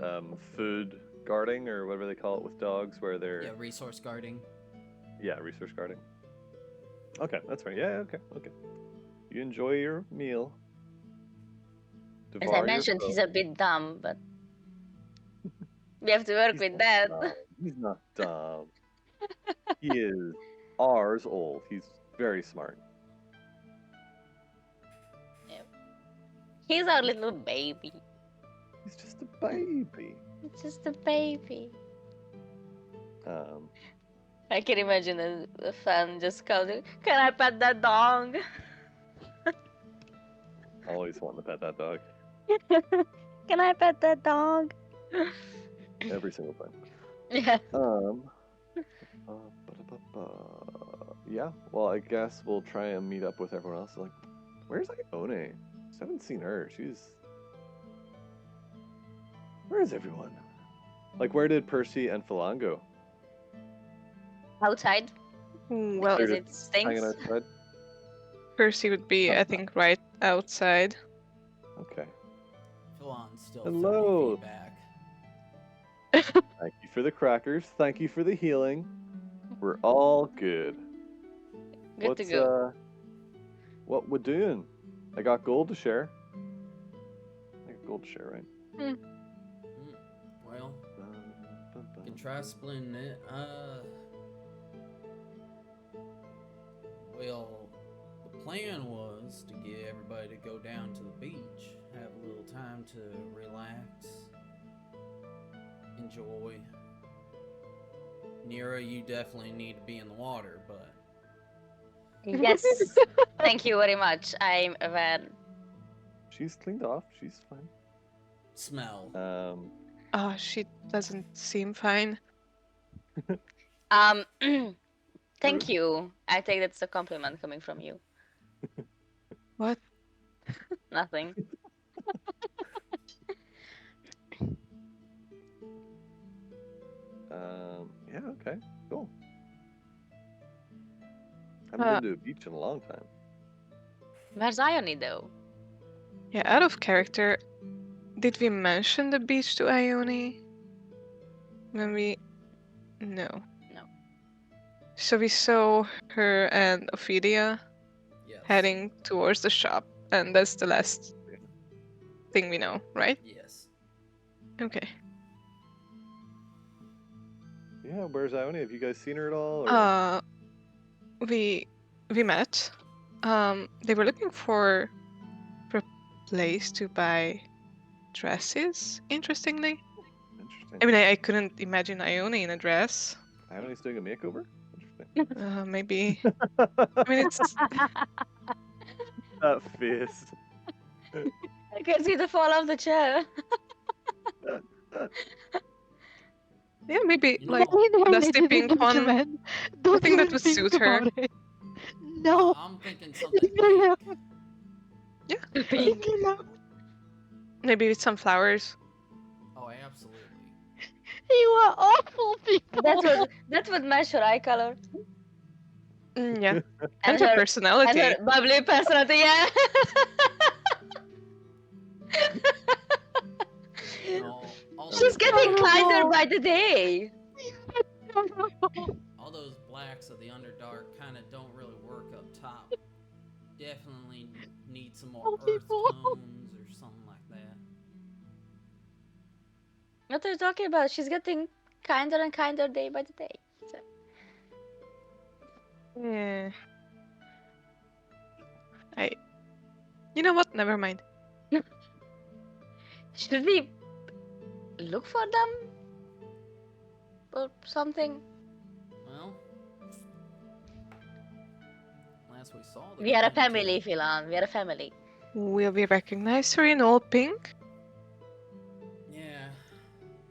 D: Food guarding or whatever they call it with dogs, where they're
E: Yeah, resource guarding.
D: yeah, resource guarding. Okay, that's right. Yeah, okay, okay. You enjoy your meal.
B: As
D: Devour
B: I
D: your
B: mentioned,
D: foe.
B: he's a bit dumb, but we have to work
D: He's
B: with
D: not
B: that.
D: dumb. He's not dumb. He is ours old. He's very smart.
B: He's our little baby.
D: He's just a baby.
B: It's just a baby.
D: Um,
B: I can imagine a fan just calling, "Can I pet that dog?"
D: always wanting to pet that dog.
B: Can I pet that dog?
D: Every single time.
B: Yeah.
D: Yeah, well, I guess we'll try and meet up with everyone else. Like, where's Ione? I haven't seen her. Where is everyone? Like, where did Percy and Phalan go?
B: Outside
C: Well,
B: because
D: They're
B: it stinks.
D: Hanging outside?
C: Percy would be, I think, right outside.
D: Okay.
E: Philan's still
D: Hello.
E: 30 feet back.
D: Thank you for the crackers. Thank you for the healing. We're all good.
B: Good to go.
D: What we're doing? I got gold to share. I got gold to share, right?
E: Well, you can try splitting it. Well, the plan was to get everybody to go down to the beach, have a little time to relax, enjoy. Nira, you definitely need to be in the water, but
B: Yes. Thank you very much. I'm aware.
D: She's cleaned off. She's fine.
E: smell.
C: Oh, she doesn't seem fine.
B: Thank you. I take that's a compliment coming from you.
C: What?
B: Nothing.
D: Yeah, okay, cool. Haven't been to a beach in a long time.
B: Where's Ione though?
C: Yeah, out of character. Did we mention the beach to Ione? When we... No.
B: No.
C: So we saw her and Ophelia
E: Yes.
C: heading towards the shop, and that's the last thing we know, right?
E: Yes.
C: Okay.
D: Yeah, where's Ione? Have you guys seen her at all? Or...
C: We met. They were looking for a place to buy dresses, interestingly.
D: Interesting.
C: I mean, I couldn't imagine Ione in a dress.
D: Ione's doing a makeover? Interesting.
C: Maybe. I mean, it's
D: That face.
B: I can see the fall of the chair.
C: yeah, maybe
E: You know
C: like
E: what?
A: There,
C: dusty
A: ladies and
C: pink one.
A: gentlemen. Don't
C: think that
A: even
C: would
A: think
C: suit her.
A: about it. No.
E: I'm thinking something
A: Leave me alone.
E: pink.
A: Leave
B: Pink.
A: me alone.
C: Maybe with some flowers.
E: Oh, absolutely.
A: You are awful people.
B: That would match her eye color
C: Yeah,
B: and
C: her
B: her
C: personality.
B: and her bubbly personality. Yeah.
E: No, all
B: She's
E: those
B: getting
E: blacks,
B: kinder by the day.
E: all those blacks of the Underdark kind of don't really work up top. Definitely need some more
A: Oh,
E: earth
A: people.
E: tones or something like that.
B: What are you talking about? She's getting kinder and kinder day by the day. So,
C: Yeah. You know what? Never mind.
B: should we look for them or something?
E: Well, last we saw them.
B: We are a
E: went to-
B: family, Philan. We are a family.
C: Will we recognize her in all pink?
E: Yeah,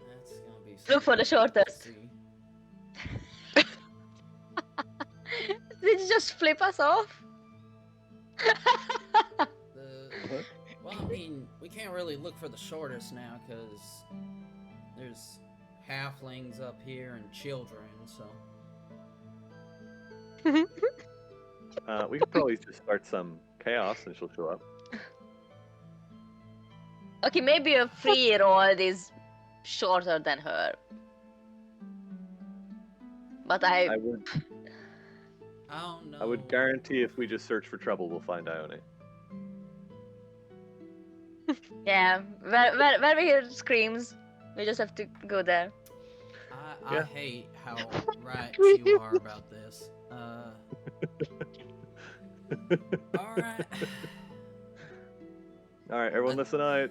E: that's gonna be.
B: Look for the
E: something to
B: shortest.
E: see.
B: Did you just flip us off?
E: The well, I mean, we can't really look for the shortest now because there's halflings up here and children. So
D: We could probably just start some chaos and she'll show up.
B: Okay, maybe a 3-year-old is shorter than her. But
D: I would
E: I don't know.
D: I would guarantee if we just search for trouble, we'll find Ione.
B: yeah, where we hear screams, we just have to go there.
E: I
D: Yeah.
E: hate how right you are about this. All right.
D: All right, everyone, listen tonight.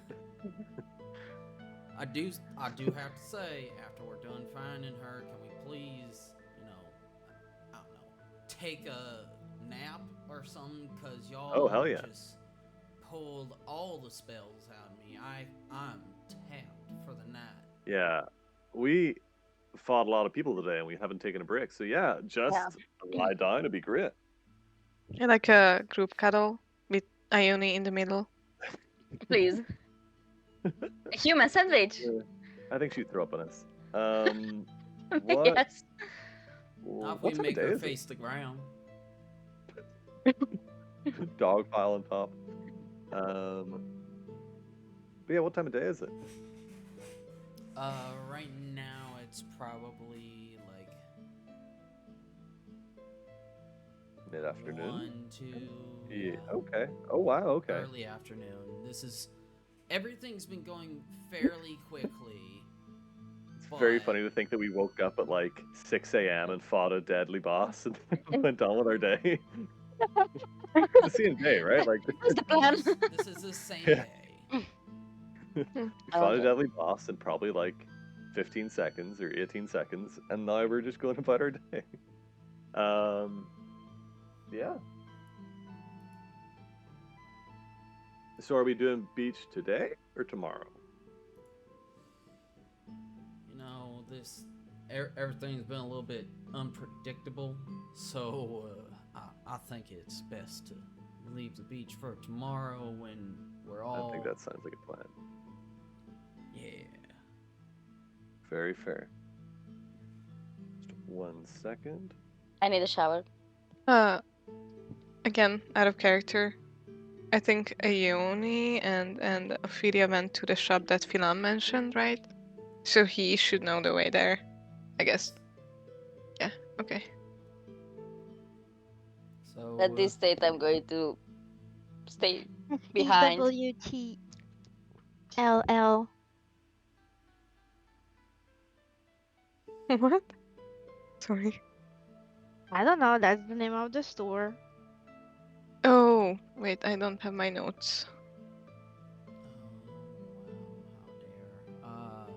E: I do have to say, after we're done finding her, can we please, I don't know, take a nap or something? Cause y'all
D: Oh, hell yeah.
E: just pulled all the spells out of me. I'm tapped for the night.
D: Yeah, we fought a lot of people today, and we haven't taken a break. So yeah, just lie down. It'd be great.
C: Yeah, like a group cuddle with Ione in the middle.
B: Please. A human sandwich.
D: I think she'd throw up on us. What?
B: Yes.
E: Not if
D: What
E: we
D: time
E: make
D: of day
E: her
D: is
E: face the ground.
D: it? Dog pile on top. But yeah, what time of day is it?
E: Right now it's probably like
D: Mid-afternoon.
E: 1, 2.
D: Yeah. Okay. Oh wow. Okay.
E: Early afternoon. Everything's been going fairly quickly.
D: It's very
E: but-
D: funny to think that we woke up at like 6 a.m. and fought a deadly boss and went on with our day. It's the same day, right? Like
B: What's the plan?
E: This is the same
D: Yeah.
E: day.
D: we fought a
B: Okay.
D: deadly boss in probably like 15 seconds or 18 seconds, and now we're just going about our day. Yeah. So are we doing beach today or tomorrow?
E: Everything's been a little bit unpredictable, so I think it's best to leave the beach for tomorrow when we're all.
D: I think that sounds like a plan.
E: Yeah.
D: Very fair. Just 1 second.
B: I need a shower.
C: Again, out of character. I think Ione and Ophelia went to the shop that Philan mentioned, right? So he should know the way there, I guess. Yeah, okay.
E: So
B: At this state, I'm going to stay behind.
A: WTLL.
C: What? Sorry.
A: I don't know. That's the name of the store.
C: Oh, wait, I don't have my notes.
E: how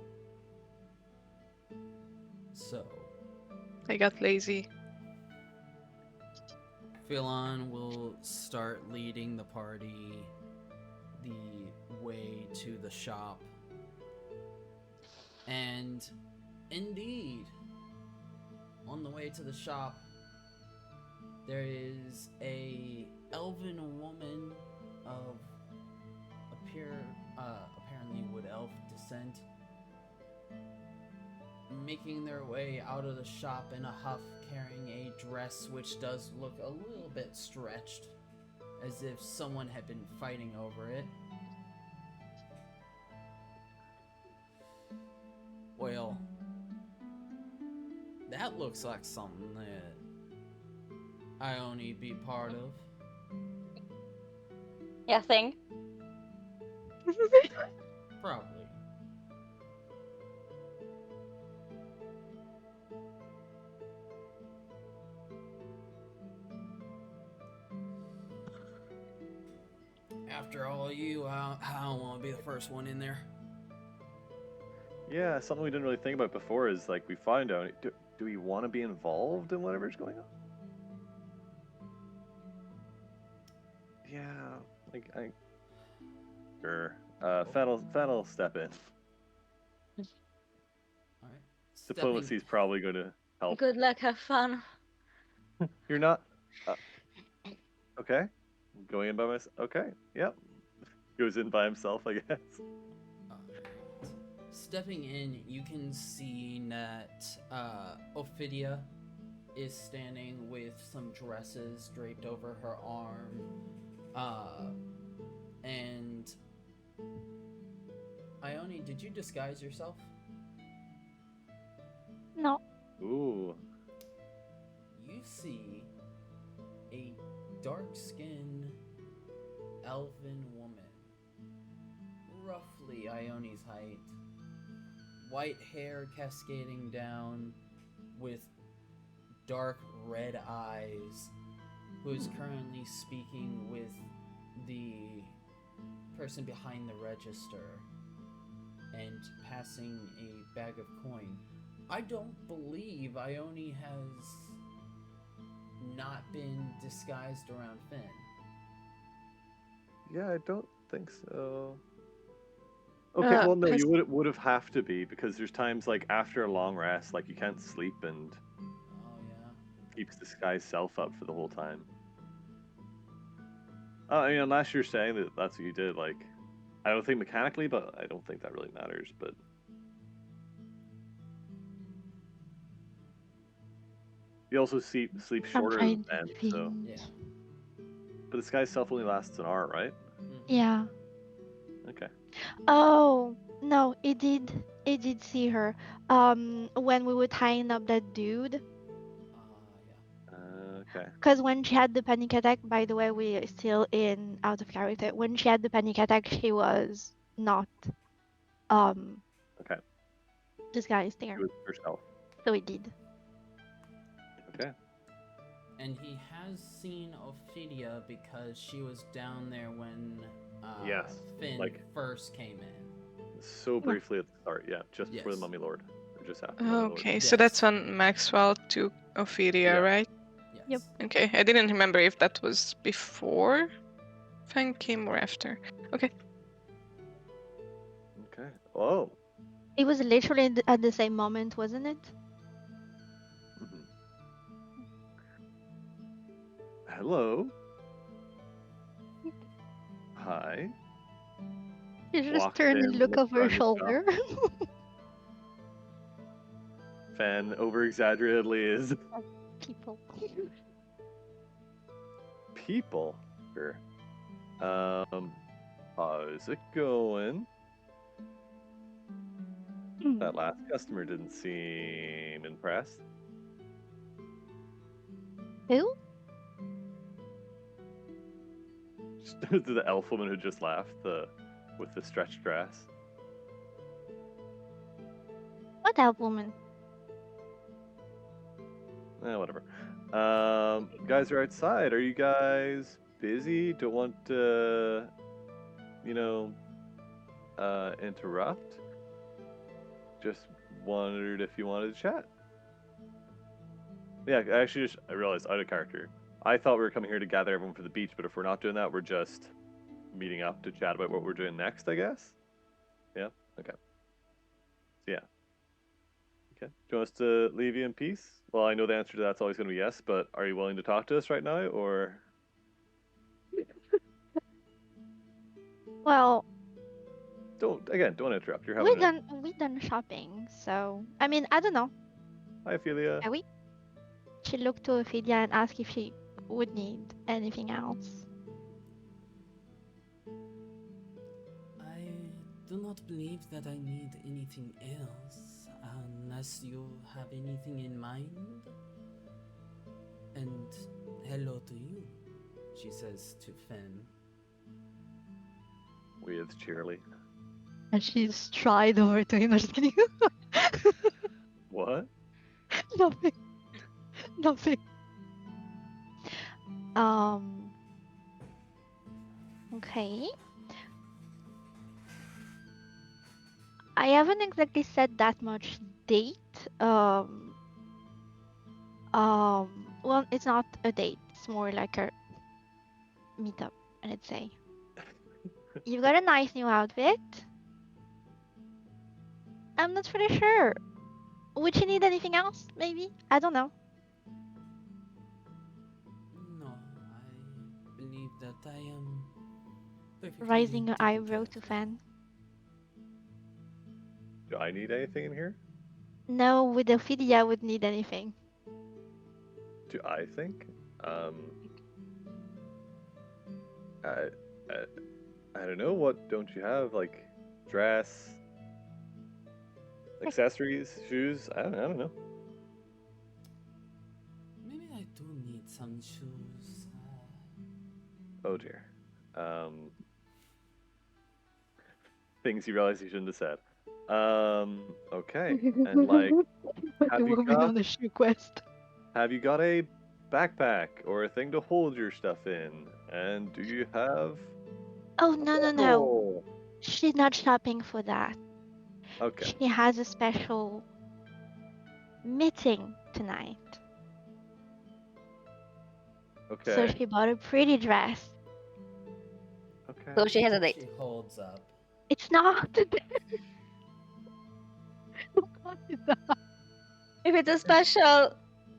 E: dare. So,
C: I got lazy.
E: Phelan will start leading the party the way to the shop. And indeed, on the way to the shop, there is a elven woman of apparently wood elf descent making their way out of the shop in a huff, carrying a dress which does look a little bit stretched, as if someone had been fighting over it. Well, that looks like something that Ione be part of.
B: Yeah, thing.
E: Probably. After all of you, I don't want to be the first one in there.
D: Yeah, something we didn't really think about before is like we find out, do we want to be involved in whatever's going on? Yeah, like sure. Fennel step in.
E: Alright.
D: Diplomacy's probably going to help.
B: Good luck, have fun.
D: You're not. Okay. Going in by myself. Okay. Yep. Goes in by himself, I guess.
E: Stepping in, you can see that Ophidia is standing with some dresses draped over her arm. And Ione, did you disguise yourself?
A: No.
D: Ooh.
E: You see a dark-skinned elven woman, roughly Ione's height, white hair cascading down with dark red eyes, who is currently speaking with the person behind the register and passing a bag of coin. I don't believe Ione has not been disguised around Finn.
D: Yeah, I don't think so. Okay, well, no, you would have to be, because there's times like after a long rest, like you can't sleep, and
E: Oh yeah.
D: keeps this guy's self up for the whole time. Unless you're saying that that's what you did, like, I don't think mechanically, but I don't think that really matters. But you also sleep shorter than men, so.
E: Yeah.
D: But this guy's self only lasts an hour, right?
A: Yeah.
D: Okay.
A: Oh no, it did see her. When we were tying up that dude.
D: Okay.
A: Because when she had the panic attack, by the way, we are still in out of character. When she had the panic attack, she was not
D: Okay.
A: disguised there.
D: It was herself.
A: So it did.
D: Okay.
E: And he has seen Ophidia because she was down there when
D: Yes,
E: Finn
D: like-
E: first came in.
D: So briefly at the start, yeah, just before the
E: Yes.
D: Mummy Lord, or just after. the Mummy Lord.
C: Okay,
E: Yes.
C: so that's when Maxwell took Ophidia,
D: Yeah.
C: right?
E: Yes.
A: Yep.
C: Okay, I didn't remember if that was before Fang came or after. Okay.
D: Okay. Oh.
A: It was literally at the same moment, wasn't it?
D: Mhm. Hello. Hi.
A: She just
D: Walked
A: turned and
D: in,
A: looked
D: looked
A: over her
D: around the shop.
A: shoulder.
D: Fan over-exaggeratedly is
A: People.
D: people. Sure. How's it going? That last customer didn't seem impressed.
A: Who?
D: The elf woman who just laughed, with the stretched dress.
A: What elf woman?
D: Whatever. Guys are outside. Are you guys busy? Don't want to, interrupt? Just wondered if you wanted to chat. Yeah, I realized out of character. I thought we were coming here to gather everyone for the beach, but if we're not doing that, we're just meeting up to chat about what we're doing next, I guess. Yeah. Okay. So, yeah. Okay. Do you want us to leave you in peace? Well, I know the answer to that's always going to be yes, but are you willing to talk to us right now, or?
A: Well,
D: Don't interrupt. You're having
A: we done shopping, so I mean, I don't know.
D: Hi, Ophelia.
A: Are we? She looked to Ophelia and asked if she would need anything else.
E: I do not believe that I need anything else, unless you have anything in mind. And hello to you, she says to Finn.
D: With cheerily.
A: And she stride over to him. I'm just kidding.
D: What?
A: Nothing. Nothing. Okay. I haven't exactly said that much date. Well, it's not a date. It's more like a meetup, I'd say. You've got a nice new outfit. I'm not really sure. Would you need anything else? Maybe? I don't know.
E: No, I believe that I am perfectly
A: Rising
E: taken
A: eyebrow
E: care
A: to
E: of.
A: fan.
D: Do I need anything in here?
A: No, with Ophelia would need anything.
D: Do I think? I don't know. What don't you have? Like, dress, accessories, shoes? I don't know.
E: Maybe I do need some shoes.
D: Oh dear. Things you realize you shouldn't have said. Okay. And like, have you
A: Moving
D: got
A: on the shoe quest.
D: a backpack or a thing to hold your stuff in? And do you have?
A: Oh, no.
D: Oh.
A: She's not shopping for that.
D: Okay.
A: She has a special meeting tonight.
D: Okay.
A: So she bought a pretty dress.
D: Okay.
B: So she has a date.
E: She holds up.
A: It's not. What is that?
B: If it's a special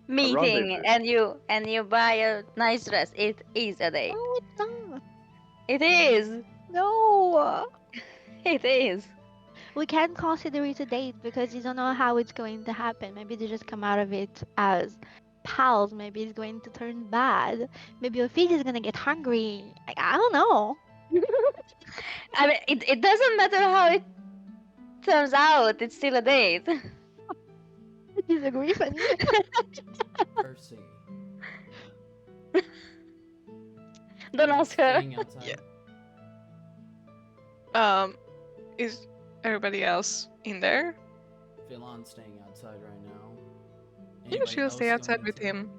B: meeting
D: rendezvous.
B: and you buy a nice dress, it is a date.
A: No, it's not.
B: It is.
A: No.
B: It is.
A: We can't consider it a date because you don't know how it's going to happen. Maybe they just come out of it as pals. Maybe it's going to turn bad. Maybe Ophelia's gonna get hungry. I don't know.
B: I mean, it doesn't matter how it turns out. It's still a date.
A: I disagree, Fanny.
E: Percy.
B: Don't
E: are you
B: ask her.
E: staying outside?
C: Yeah. Is everybody else in there?
E: Philon's staying outside right now.
C: Yeah,
E: Anybody
C: she'll
E: else
C: stay outside
E: going
C: with
E: to-
C: him.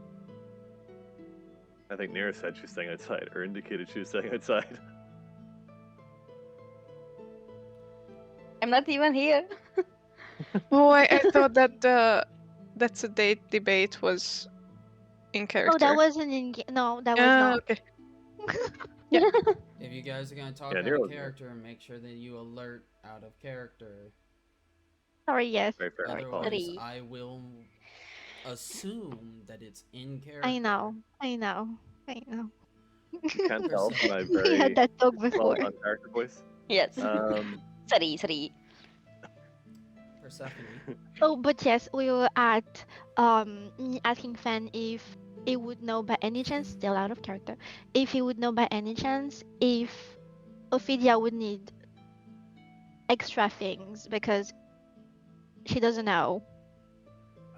D: I think Nira said she's staying outside, or indicated she was staying outside.
B: I'm not even here.
C: Oh, I thought that that's a date debate was in character.
A: Oh, that wasn't in. No, that was
C: Ah,
A: not.
C: okay.
E: If you guys are gonna talk
D: Yeah,
E: out
D: Nero
E: of
D: was there.
E: character, make sure that you alert out of character.
A: Sorry, yes.
D: Very fair.
E: Otherwise,
B: Three.
E: I will assume that it's in character.
A: I know.
D: You can't tell from my
A: We
D: very
A: had that talk
D: well
A: before.
D: done character voice.
B: Yes.
D: Um,
B: Sorry.
E: Persephone.
A: Oh, but yes, we were at me asking Fan if he would know by any chance, still out of character, if he would know by any chance if Ophelia would need extra things because she doesn't know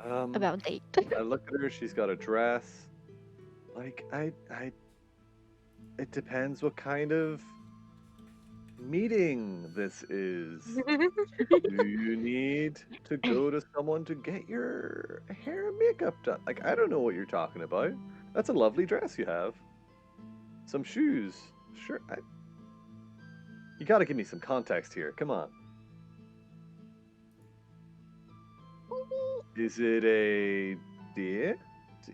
A: about date.
D: I look at her. She's got a dress. Like it depends what kind of meeting this is. Do you need to go to someone to get your hair and makeup done? Like, I don't know what you're talking about. That's a lovely dress you have. Some shoes. Sure. You gotta give me some context here. Come on. Is it a date?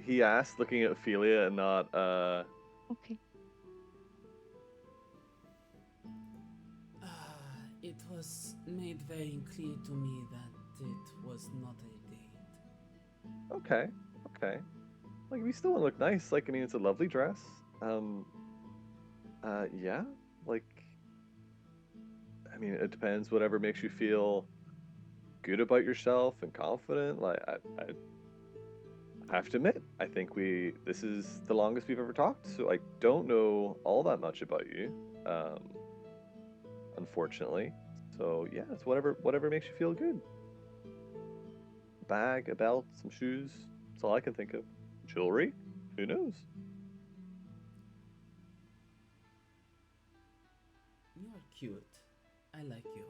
D: he asked, looking at Ophelia and not
A: Okay.
E: It was made very clear to me that it was not a date.
D: Okay. Like, if you still want to look nice, like, I mean, it's a lovely dress. Yeah, like, I mean, it depends. Whatever makes you feel good about yourself and confident. Like, I have to admit, I think this is the longest we've ever talked, so I don't know all that much about you, unfortunately. So yeah, it's whatever makes you feel good. A bag, a belt, some shoes. That's all I can think of. Jewelry? Who knows?
E: You are cute. I like you.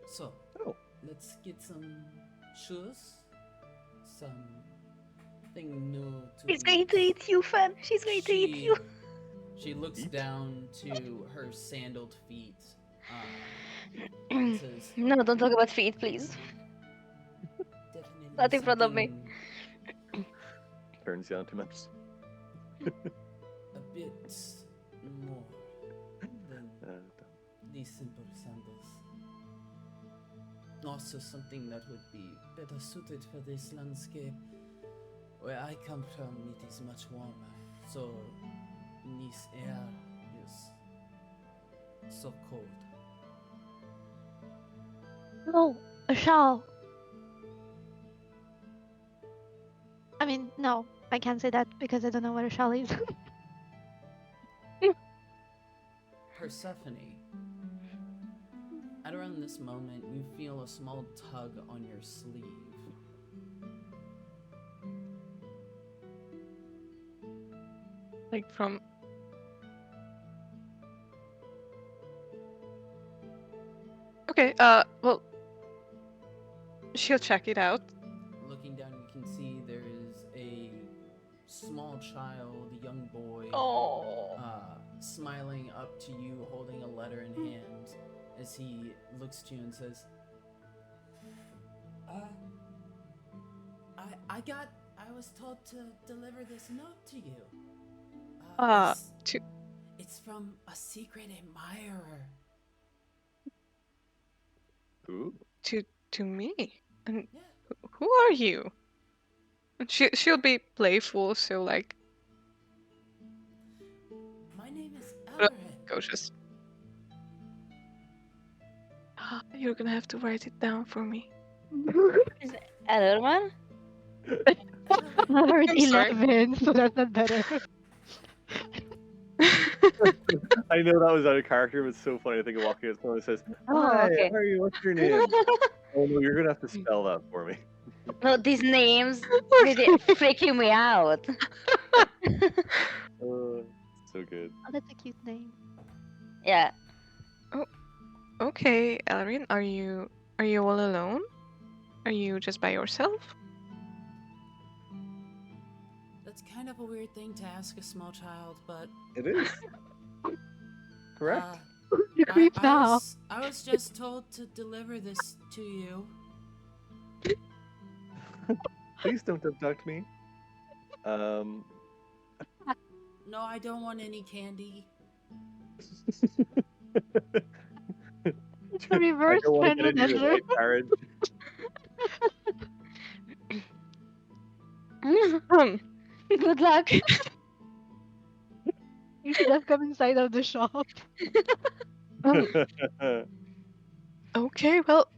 E: So,
D: Oh.
E: let's get some shoes. Something new to.
B: She's going to eat you, Fan. She's going to eat you.
E: She looks
D: Eat?
E: down to her sandaled feet. And says,
B: No, don't talk about feet, please.
E: "Definitely
B: Not in front of me."
E: something
D: Turns you on too much.
E: A bit more than these simple sandals. Also something that would be better suited for this landscape. Where I come from, it is much warmer, so this air is so cold.
A: Oh, a shawl. I mean, no, I can't say that because I don't know what a shawl is.
E: Persephone, at around this moment, you feel a small tug on your sleeve.
C: Like from. Okay, well, she'll check it out.
E: Looking down, you can see there is a small child, a young boy,
B: Oh.
E: smiling up to you, holding a letter in hand, as he looks to you and says, I was told to deliver this note to you. It's from a secret admirer.
D: Ooh.
C: To me. And
E: Yeah.
C: who are you? And she'll be playful, so like
E: My name is
C: Uh,
E: Ellerin.
C: cautious. You're gonna have to write it down for me.
B: Is it Ellerman?
A: I heard
C: I'm sorry.
A: 11, so that's not better.
D: I know that was out of character, but it's so funny to think of walking up to someone who says,
B: Oh,
D: "Hi,
B: okay.
D: how are you? What's your name?" Oh no, you're gonna have to spell that for me.
B: No, these names really freaking me out.
D: So good.
A: Oh, that's a cute name.
B: Yeah.
C: Okay, Ellerin, are you all alone? Are you just by yourself?
E: That's kind of a weird thing to ask a small child, but
D: It is. Correct.
A: You creep now.
E: I was just told to deliver this to you.
D: Please don't abduct me.
E: No, I don't want any candy.
A: It's a reverse
D: I don't want to
A: kind
D: get
A: of
D: into your
A: measure.
D: white carriage.
B: Good luck.
A: You should have come inside of the shop.
C: Okay, well,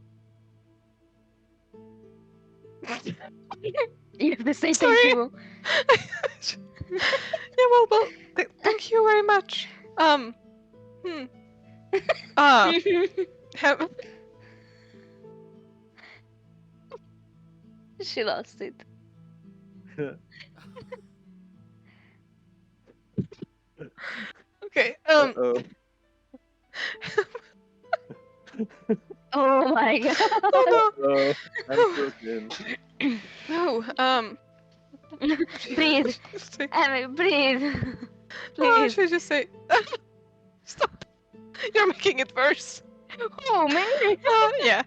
B: You have to say
C: Sorry.
B: thank you.
C: yeah, well, thank you very much. Have
B: She lost it.
C: okay.
D: Uh-oh.
B: Oh my god.
C: Oh
D: Oh, I'm broken.
C: no. No.
B: Breathe.
C: Say-
B: Emmy, breathe.
C: Oh,
B: Please.
C: she just say, stop. You're making it worse.
B: Oh man.
C: Yeah.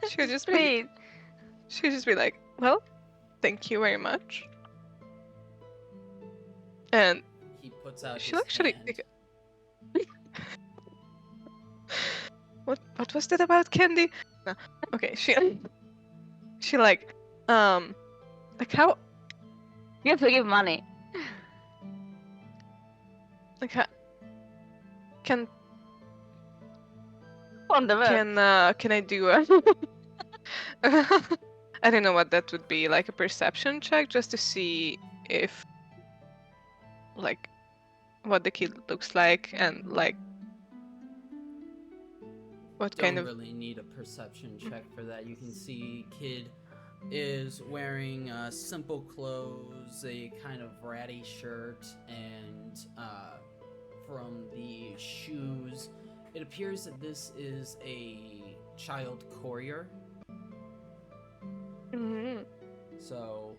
C: She'll just be
B: Breathe.
C: like, well, thank you very much. And
E: He puts out
C: she'll
E: his
C: actually
E: hand.
C: what was that about Candy? No. Okay, she like how
B: You have to give money.
C: like how, can
B: On the web.
C: can I do a I don't know what that would be, like a perception check just to see if like what the kid looks like and like what
E: Don't
C: kind of
E: really need a perception check for that. You can see kid is wearing simple clothes, a kind of ratty shirt, and from the shoes, it appears that this is a child courier.
C: Mhm.
E: So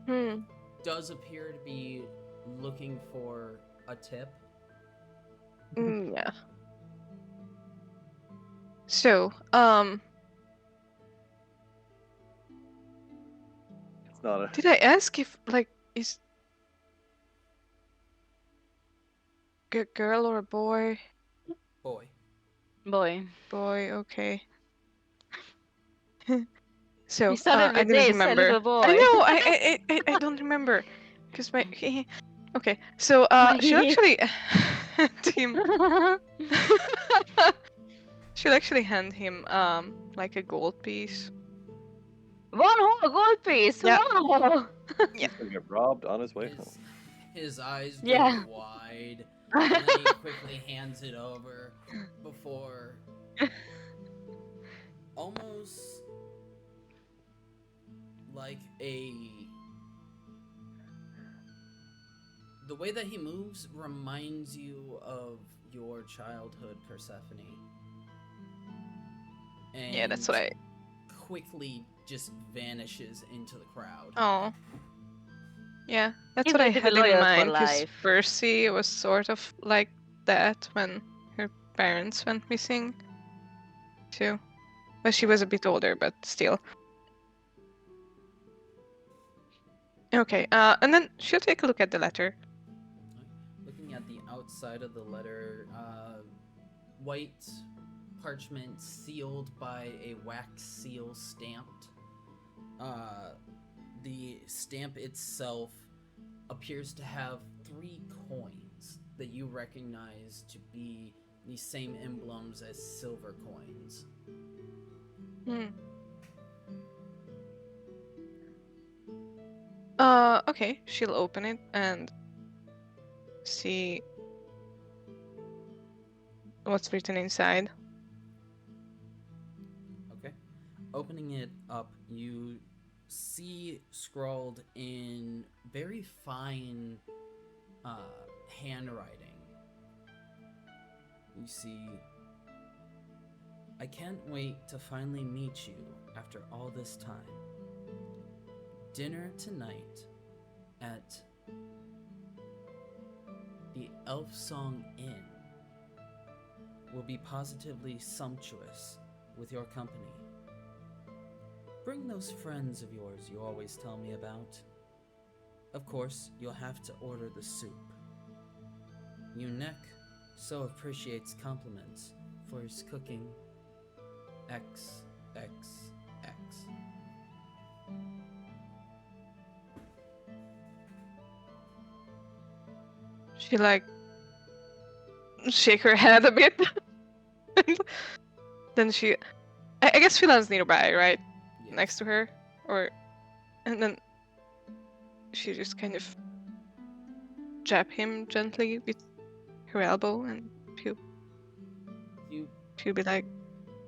C: Hmm.
E: does appear to be looking for a tip.
C: Yeah. So,
D: It's not a.
C: did I ask if like is a girl or a boy?
E: Boy.
B: Boy.
C: Boy, okay. So,
B: You started
C: I
B: with
C: didn't
B: this, a
C: remember.
B: little boy.
C: I know, I don't remember, because my okay. So, she'll actually hand him. She'll actually hand him like a gold piece.
B: One whole gold piece.
C: Yeah.
B: Wow.
D: He's gonna get robbed on his way home.
E: His eyes go
B: Yeah.
E: wide, and then he quickly hands it over before almost like the way that he moves reminds you of your childhood, Persephone. And
C: Yeah, that's what I.
E: quickly just vanishes into the crowd.
C: Oh. Yeah, that's
B: He's
C: what I
B: going to be
C: had in
B: loyal for
C: mind, because
B: life.
C: Percy was sort of like that when her parents went missing, too. But she was a bit older, but still. Okay, and then she'll take a look at the letter.
E: Looking at the outside of the letter, white parchment sealed by a wax seal stamped. The stamp itself appears to have 3 coins that you recognize to be the same emblems as silver coins.
C: Okay, she'll open it and see what's written inside.
E: Okay. Opening it up, you see scrawled in very fine handwriting. You see, I can't wait to finally meet you after all this time. Dinner tonight at the Elf Song Inn will be positively sumptuous with your company. Bring those friends of yours you always tell me about. Of course, you'll have to order the soup. Eunuch so appreciates compliments for his cooking. XXX.
C: She like shake her head a bit. Then she, I guess Philan's nearby, right?
E: Yes.
C: Next to her, and then she just kind of jab him gently with her elbow, and she'll be like,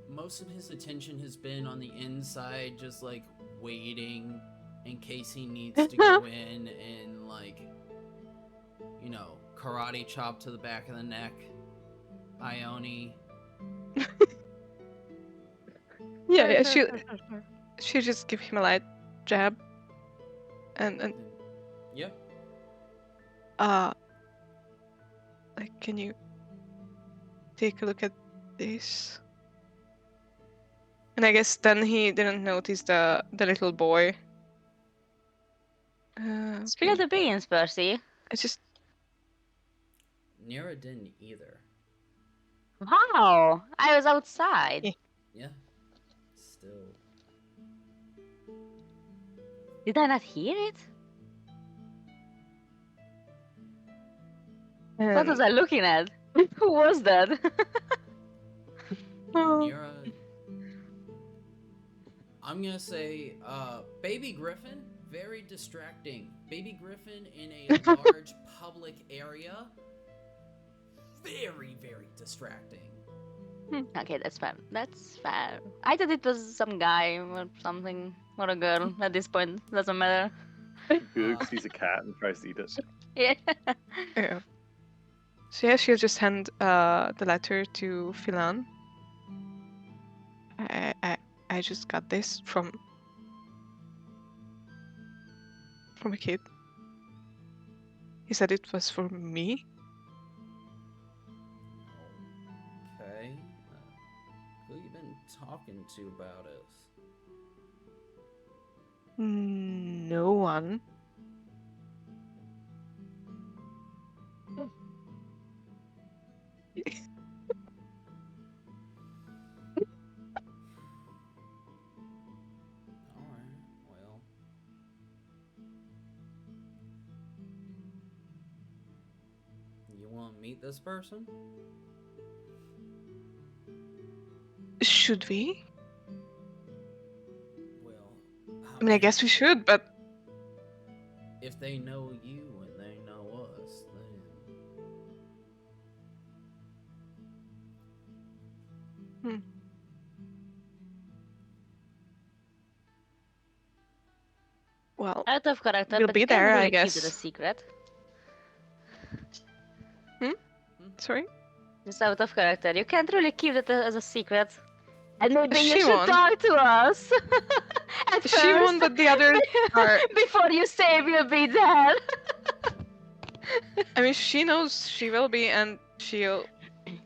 E: Most of his attention has been on the inside, just like waiting in case he needs to go in and like, you know, karate chop to the back of the neck. Ione.
C: yeah, she'll just give him a light jab, and
E: Yep.
C: like, can you take a look at this? And I guess then he didn't notice the little boy.
B: Spill the beans, Percy.
C: I just
E: Nira didn't either.
B: Wow, I was outside.
C: Yeah.
E: Yeah. Still.
B: Did I not hear it? What was I looking at? Who was that?
E: Nira. I'm gonna say, Baby Griffin, very distracting. Baby Griffin in a large public area, very, very distracting.
B: Okay, that's fair. That's fair. I thought it was some guy or something, or a girl. At this point, doesn't matter.
D: Goog sees a cat and tries to eat it.
B: Yeah.
C: Yeah. So yeah, she'll just hand the letter to Philan. I just got this from a kid. He said it was for me.
E: Okay. Who you been talking to about us?
C: No one.
E: Alright, well. You want to meet this person?
C: Should we?
E: Well,
C: I mean, I guess we should, but
E: if they know you and they know us, then
C: well,
B: Out of character,
C: We'll
B: but
C: be
B: you can't
C: there, I
B: really
C: guess.
B: keep it a secret.
C: sorry.
B: Just out of character, you can't really keep it as a secret. And maybe you
C: She
B: should
C: won.
B: talk to us. At
C: She
B: first,
C: won, but the others are.
B: before you say we'll be there.
C: I mean, she knows she will be, and she'll,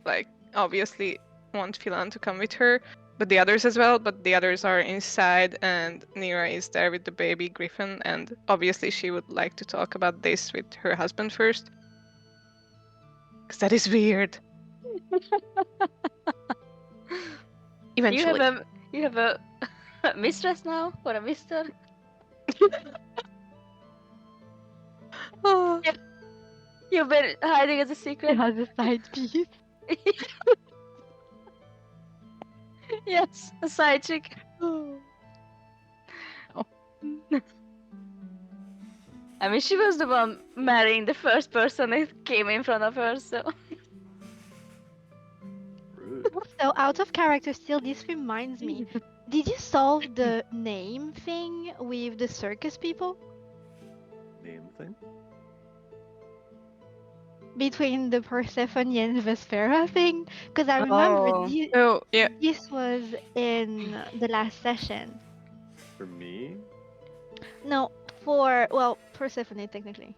C: like, obviously want Philan to come with her, but the others as well. But the others are inside, and Nira is there with the baby Griffin, and obviously she would like to talk about this with her husband first. Because that is weird. Eventually.
B: You have a mistress now, or a mister?
C: Oh,
B: You've been hiding as a
A: It
B: secret.
A: has a side piece.
B: Yes, a side chick. I mean, she was the one marrying the first person that came in front of her, so.
D: Rude.
A: Also, out of character, still, this reminds me. Did you solve the name thing with the circus people?
D: Name thing?
A: Between the Persephone and Vespera thing? Because I remember
B: Oh.
C: oh, yeah.
A: this was in the last session.
D: For me?
A: No, for, well, Persephone, technically.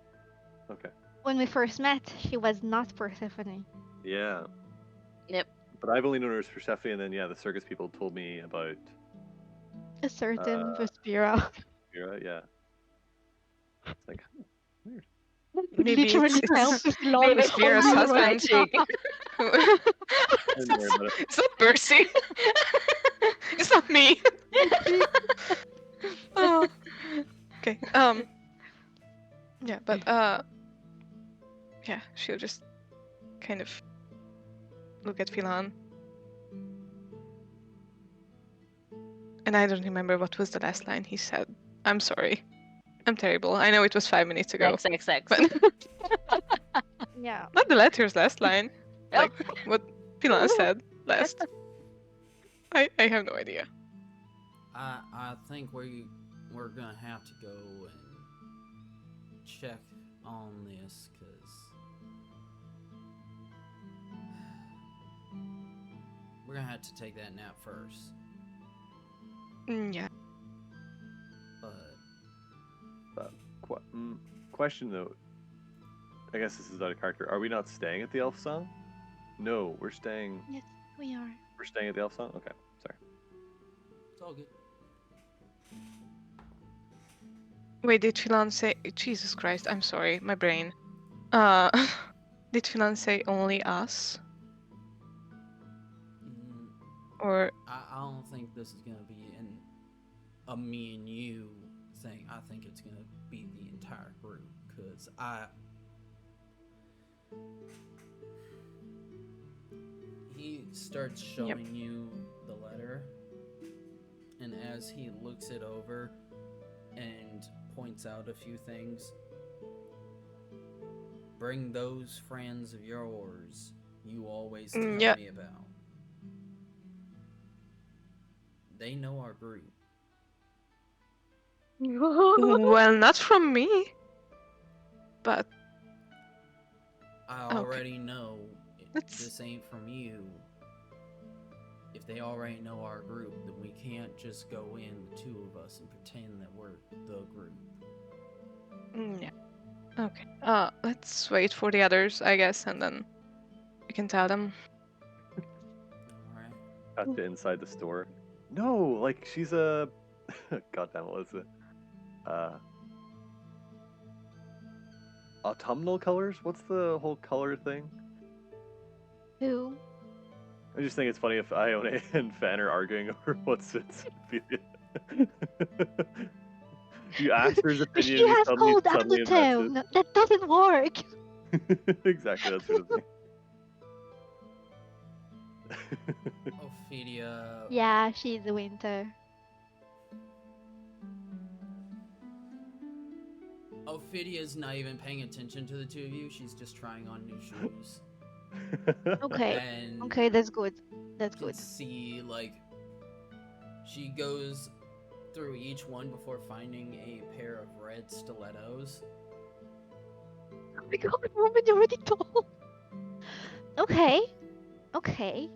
D: Okay.
A: When we first met, she was not Persephone.
D: Yeah.
B: Yep.
D: But I've only known her as Persephone, and then yeah, the circus people told me about
A: A certain
D: Uh,
A: Vespera.
D: Mira. Yeah. It's like, huh, weird.
C: Maybe
A: Literally
C: it's-
A: helped us long
B: Maybe
C: Vespera's
A: before
C: husband.
A: right
B: chick.
C: it's
D: Don't worry about it.
C: not Percy. It's not me. Oh. Okay. Yeah, but yeah, she'll just kind of look at Philan. And I don't remember what was the last line he said. I'm sorry. I'm terrible. I know it was 5 minutes ago.
B: XX.
C: But
A: Yeah.
C: not the letter's last line.
B: Yep.
C: Like what Philan said last. I have no idea.
E: I think we're gonna have to go and check on this, cause we're gonna have to take that nap first.
C: Yeah.
E: But
D: Question though. I guess this is out of character. Are we not staying at the Elf Song? No, we're staying.
A: Yes, we are.
D: We're staying at the Elf Song. Okay, sorry.
E: it's all good.
C: Wait, did Philan say? Jesus Christ! I'm sorry, my brain. Did Philan say only us,
E: Mm,
C: or
E: I don't think this is gonna be a me and you thing. I think it's gonna be the entire group, cause he starts showing you the letter, and as he looks it over and points out a few things, bring those friends of yours you always tell
C: Yeah.
E: me about. They know our group.
C: well, not from me, but
E: I
C: Okay.
E: already know
C: That's-
E: this ain't from you. If they already know our group, then we can't just go in, the two of us, and pretend that we're the group.
C: yeah. Okay. Let's wait for the others, I guess, and then we can tell them.
E: Alright?
D: Got to inside the store. No, like she's a. Goddamn, what is it? Autumnal colors? What's the whole color thing?
A: Who?
D: I just think it's funny if Ione and Fan are arguing over what's its Ophelia. You ask her his opinion,
A: She
D: you
A: has
D: suddenly
A: cold
D: invent
A: undertone. That doesn't work.
D: it. Exactly, that sort of thing.
E: Ophelia.
A: Yeah, she's a winter.
E: Ophelia's not even paying attention to the two of you. She's just trying on new shoes.
A: Okay.
E: And
A: Okay, that's good. That's
E: you can
A: good.
E: see, like, she goes through each one before finding a pair of red stilettos.
A: Oh my god, Roman, you already told. Okay. Okay.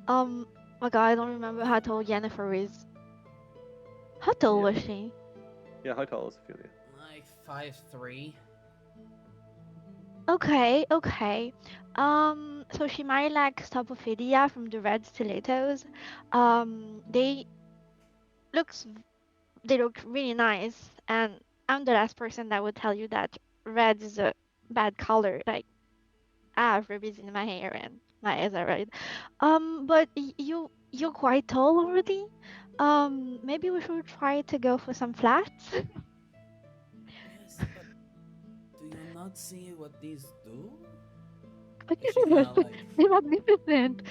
A: My god, I don't remember how tall Jennifer is. How tall
D: Yeah.
A: was she?
D: Yeah, how tall is Ophelia?
E: Like 5'3".
A: Okay, okay. So she might like Stopophilia from the red stilettos. They look really nice, and I'm the last person that would tell you that red is a bad color. Like I have rubies in my hair and my eyes are red. But you're quite tall already. Maybe we should try to go for some flats.
E: Yes, but do you not see what these do?
A: Okay,
E: She kinda like,
A: they're magnificent.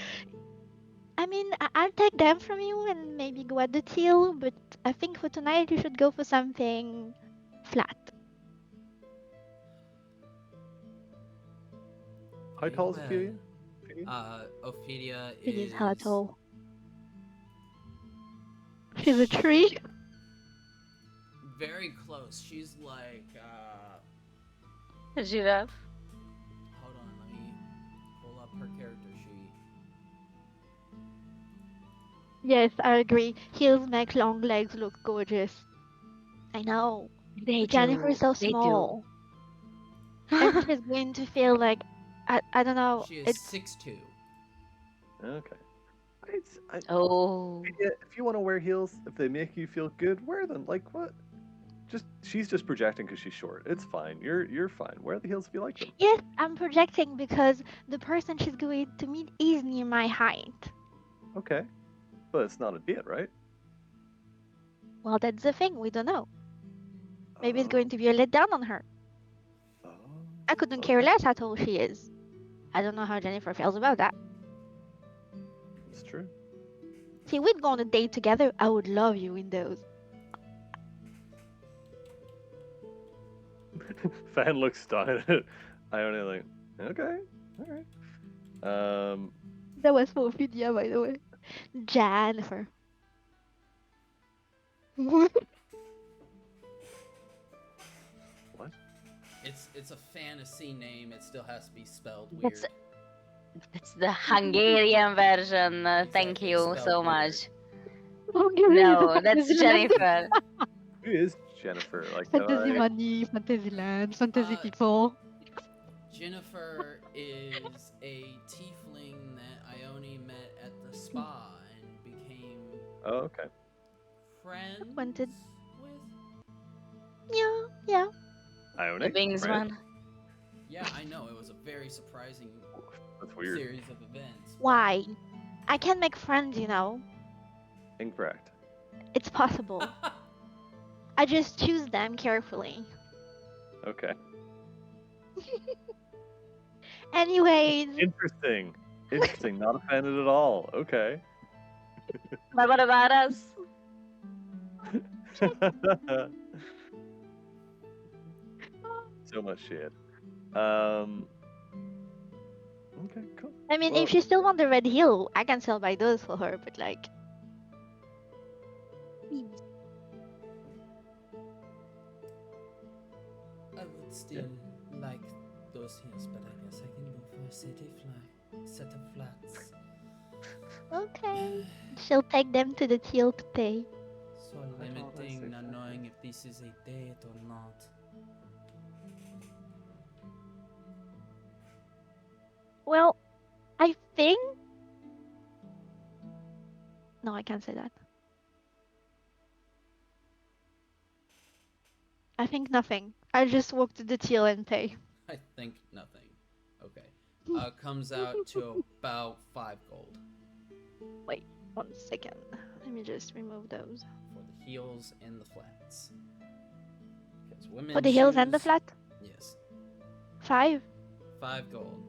A: I mean, I'll take them from you and maybe go at the teal, but I think for tonight you should go for something flat.
D: How tall is
E: well,
D: Ophelia?
E: Ophelia
A: It
E: is
A: is how tall. She's a tree.
E: very close. She's like,
B: A giraffe.
E: hold on, let me pull up her character sheet.
A: Yes, I agree. Heels make long legs look gorgeous. I know.
B: They
A: But Jennifer
B: do.
A: is so
B: They do.
A: small. And she's going to feel like I don't know.
E: She is
A: It's
E: 6'2".
D: Okay.
B: Oh.
D: Ophelia, if you want to wear heels, if they make you feel good, wear them. Like what? She's just projecting because she's short. It's fine. You're fine. Wear the heels if you like them.
A: yes, I'm projecting because the person she's going to meet is near my height.
D: Okay, but it's not a date, right?
A: Well, that's the thing. We don't know. Maybe it's
D: Oh,
A: going to be a letdown on her.
D: oh,
A: I couldn't care
D: okay.
A: less how tall she is. I don't know how Jennifer feels about that.
D: It's true.
A: See, we'd go on a date together. I would love you in those.
D: Fan looks down at it. I only like, okay, all right.
A: That was for Ophelia, by the way. Jennifer.
D: What?
E: It's a fantasy name. It still has to be spelled weird.
B: That's- That's the Hungarian version. Thank
E: Exactly,
B: you
E: spelled
B: so
E: weird.
B: much.
A: Hungary is a
B: No, that's
A: fantasy land.
B: Jennifer.
D: Who is Jennifer? Like, have
A: Fantasy
D: I-
A: money, fantasy land, fantasy
E: Uh,
A: people.
E: Jennifer is a tiefling that Ione met at the spa and became
D: Oh, okay.
E: friends
A: Wanted.
E: with.
A: Yeah. Yeah.
B: The
D: Ionic,
B: Wings
D: right?
B: one.
E: Yeah, I know. It was a very surprising
D: That's weird.
E: series of events.
A: Why? I can make friends,
D: Incorrect.
A: It's possible. I just choose them carefully.
D: Okay.
A: Anyways,
D: Interesting. Interesting. Not offended at all. Okay.
B: But what about us?
D: So much shit. Okay, cool.
A: I mean,
D: Well,
A: if she still want the red hill, I can still buy those for her, but like,
E: I would still like those hills, but I guess I can go for a set of flats.
A: okay. She'll take them to the till to pay.
E: So
D: I thought I
E: limiting,
D: said
E: not
D: that.
E: knowing if this is a date or not.
A: Well, I think. No, I can't say that. I think nothing. I just walk to the till and pay.
E: I think nothing. Okay. Comes out to about 5 gold
A: 1 second. Let me just remove those.
E: for the heels and the flats. Because women
A: For the hills and the
E: shoes-
A: flat?
E: Yes,
A: 5?
E: 5 gold.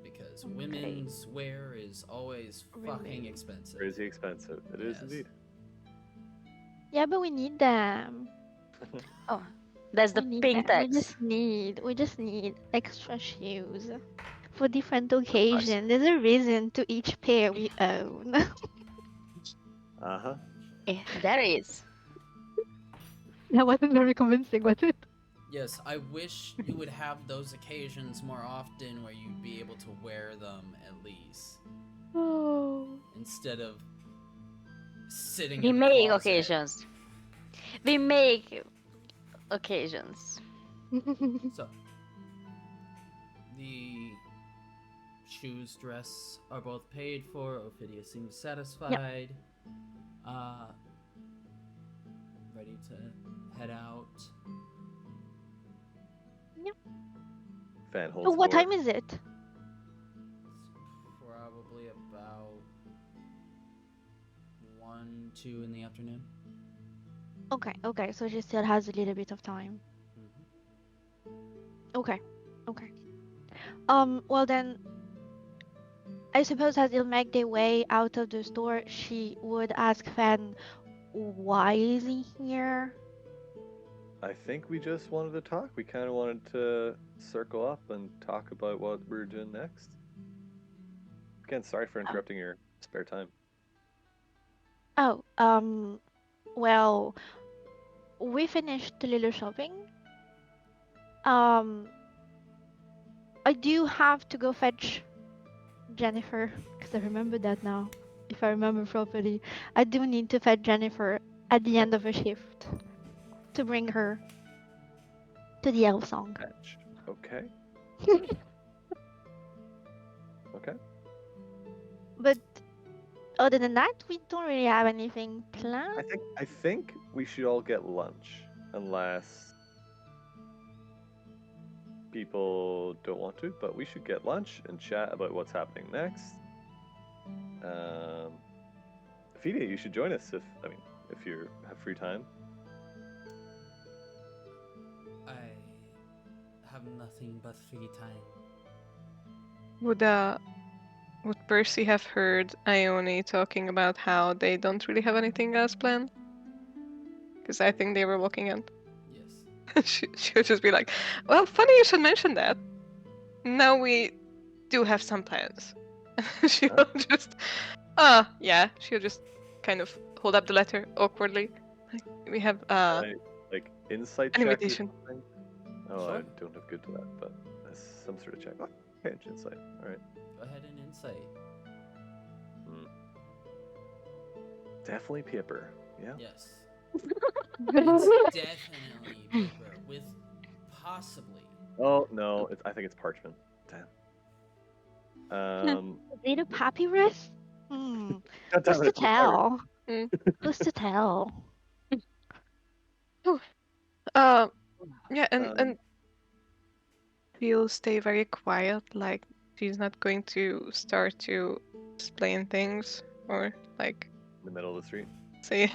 E: Because
A: Okay.
E: women's wear is always fucking
A: Remain.
E: expensive.
D: Crazy expensive. It is
E: Yes.
D: indeed.
A: Yeah, but we need them.
B: That's the
A: We need
B: pink
A: them.
B: tax.
A: We just need extra shoes for different occasions. There's a reason to each pair we own.
D: Uh-huh.
B: There is.
A: That wasn't very convincing, was it?
E: Yes, I wish you would have those occasions more often where you'd be able to wear them at least.
A: Oh.
E: Instead of sitting
B: We
E: in the
B: make
E: closet.
B: occasions. We make occasions.
E: So, the shoes, dress are both paid for. Ophidia seems satisfied. Ready to head out.
D: Fan holds
A: Oh, what
D: door.
A: time is it?
E: It's probably about 1, 2 in the afternoon.
A: Okay, so she still has a little bit of time. Okay. Well then, I suppose as they'll make their way out of the store, she would ask Fan, why is he here?
D: I think we just wanted to talk. We kind of wanted to circle up and talk about what we're doing next. Again, sorry for interrupting your spare time.
A: Oh, well, we finished a little shopping. I do have to go fetch Jennifer, because I remember that now. If I remember properly, I do need to fetch Jennifer at the end of a shift to bring her to the elf song.
D: Fetch. Okay. Okay.
A: But other than that, we don't really have anything planned.
D: I think we should all get lunch, unless people don't want to. But we should get lunch and chat about what's happening next. Ophidia, you should join us if you have free time.
E: I have nothing but free time.
C: Would Percy have heard Ione talking about how they don't really have anything else planned? Because I think they were walking in.
E: Yes.
C: she would just be like, well, funny you should mention that. Now we do have some plans. She will just, yeah, she'll just kind of hold up the letter awkwardly. Like, we have,
D: Like insight
C: an
D: check or
C: invitation.
D: something? Oh, I
E: Sure.
D: don't have good to that, but that's some sort of check. Oh, okay, insight. All right.
E: Go ahead and insight.
D: Definitely Pipper. Yeah.
E: Yes. It's definitely paper with possibly.
D: Oh no, I think it's parchment. Damn.
A: Is it a papyrus?
D: God
A: Who's
D: damn
A: to
D: it, it's papyrus.
A: tell?
C: Mm.
A: Who's to tell?
C: Yeah, and we'll stay very quiet, like she's not going to start to explain things or like
D: in the middle of the street.
C: say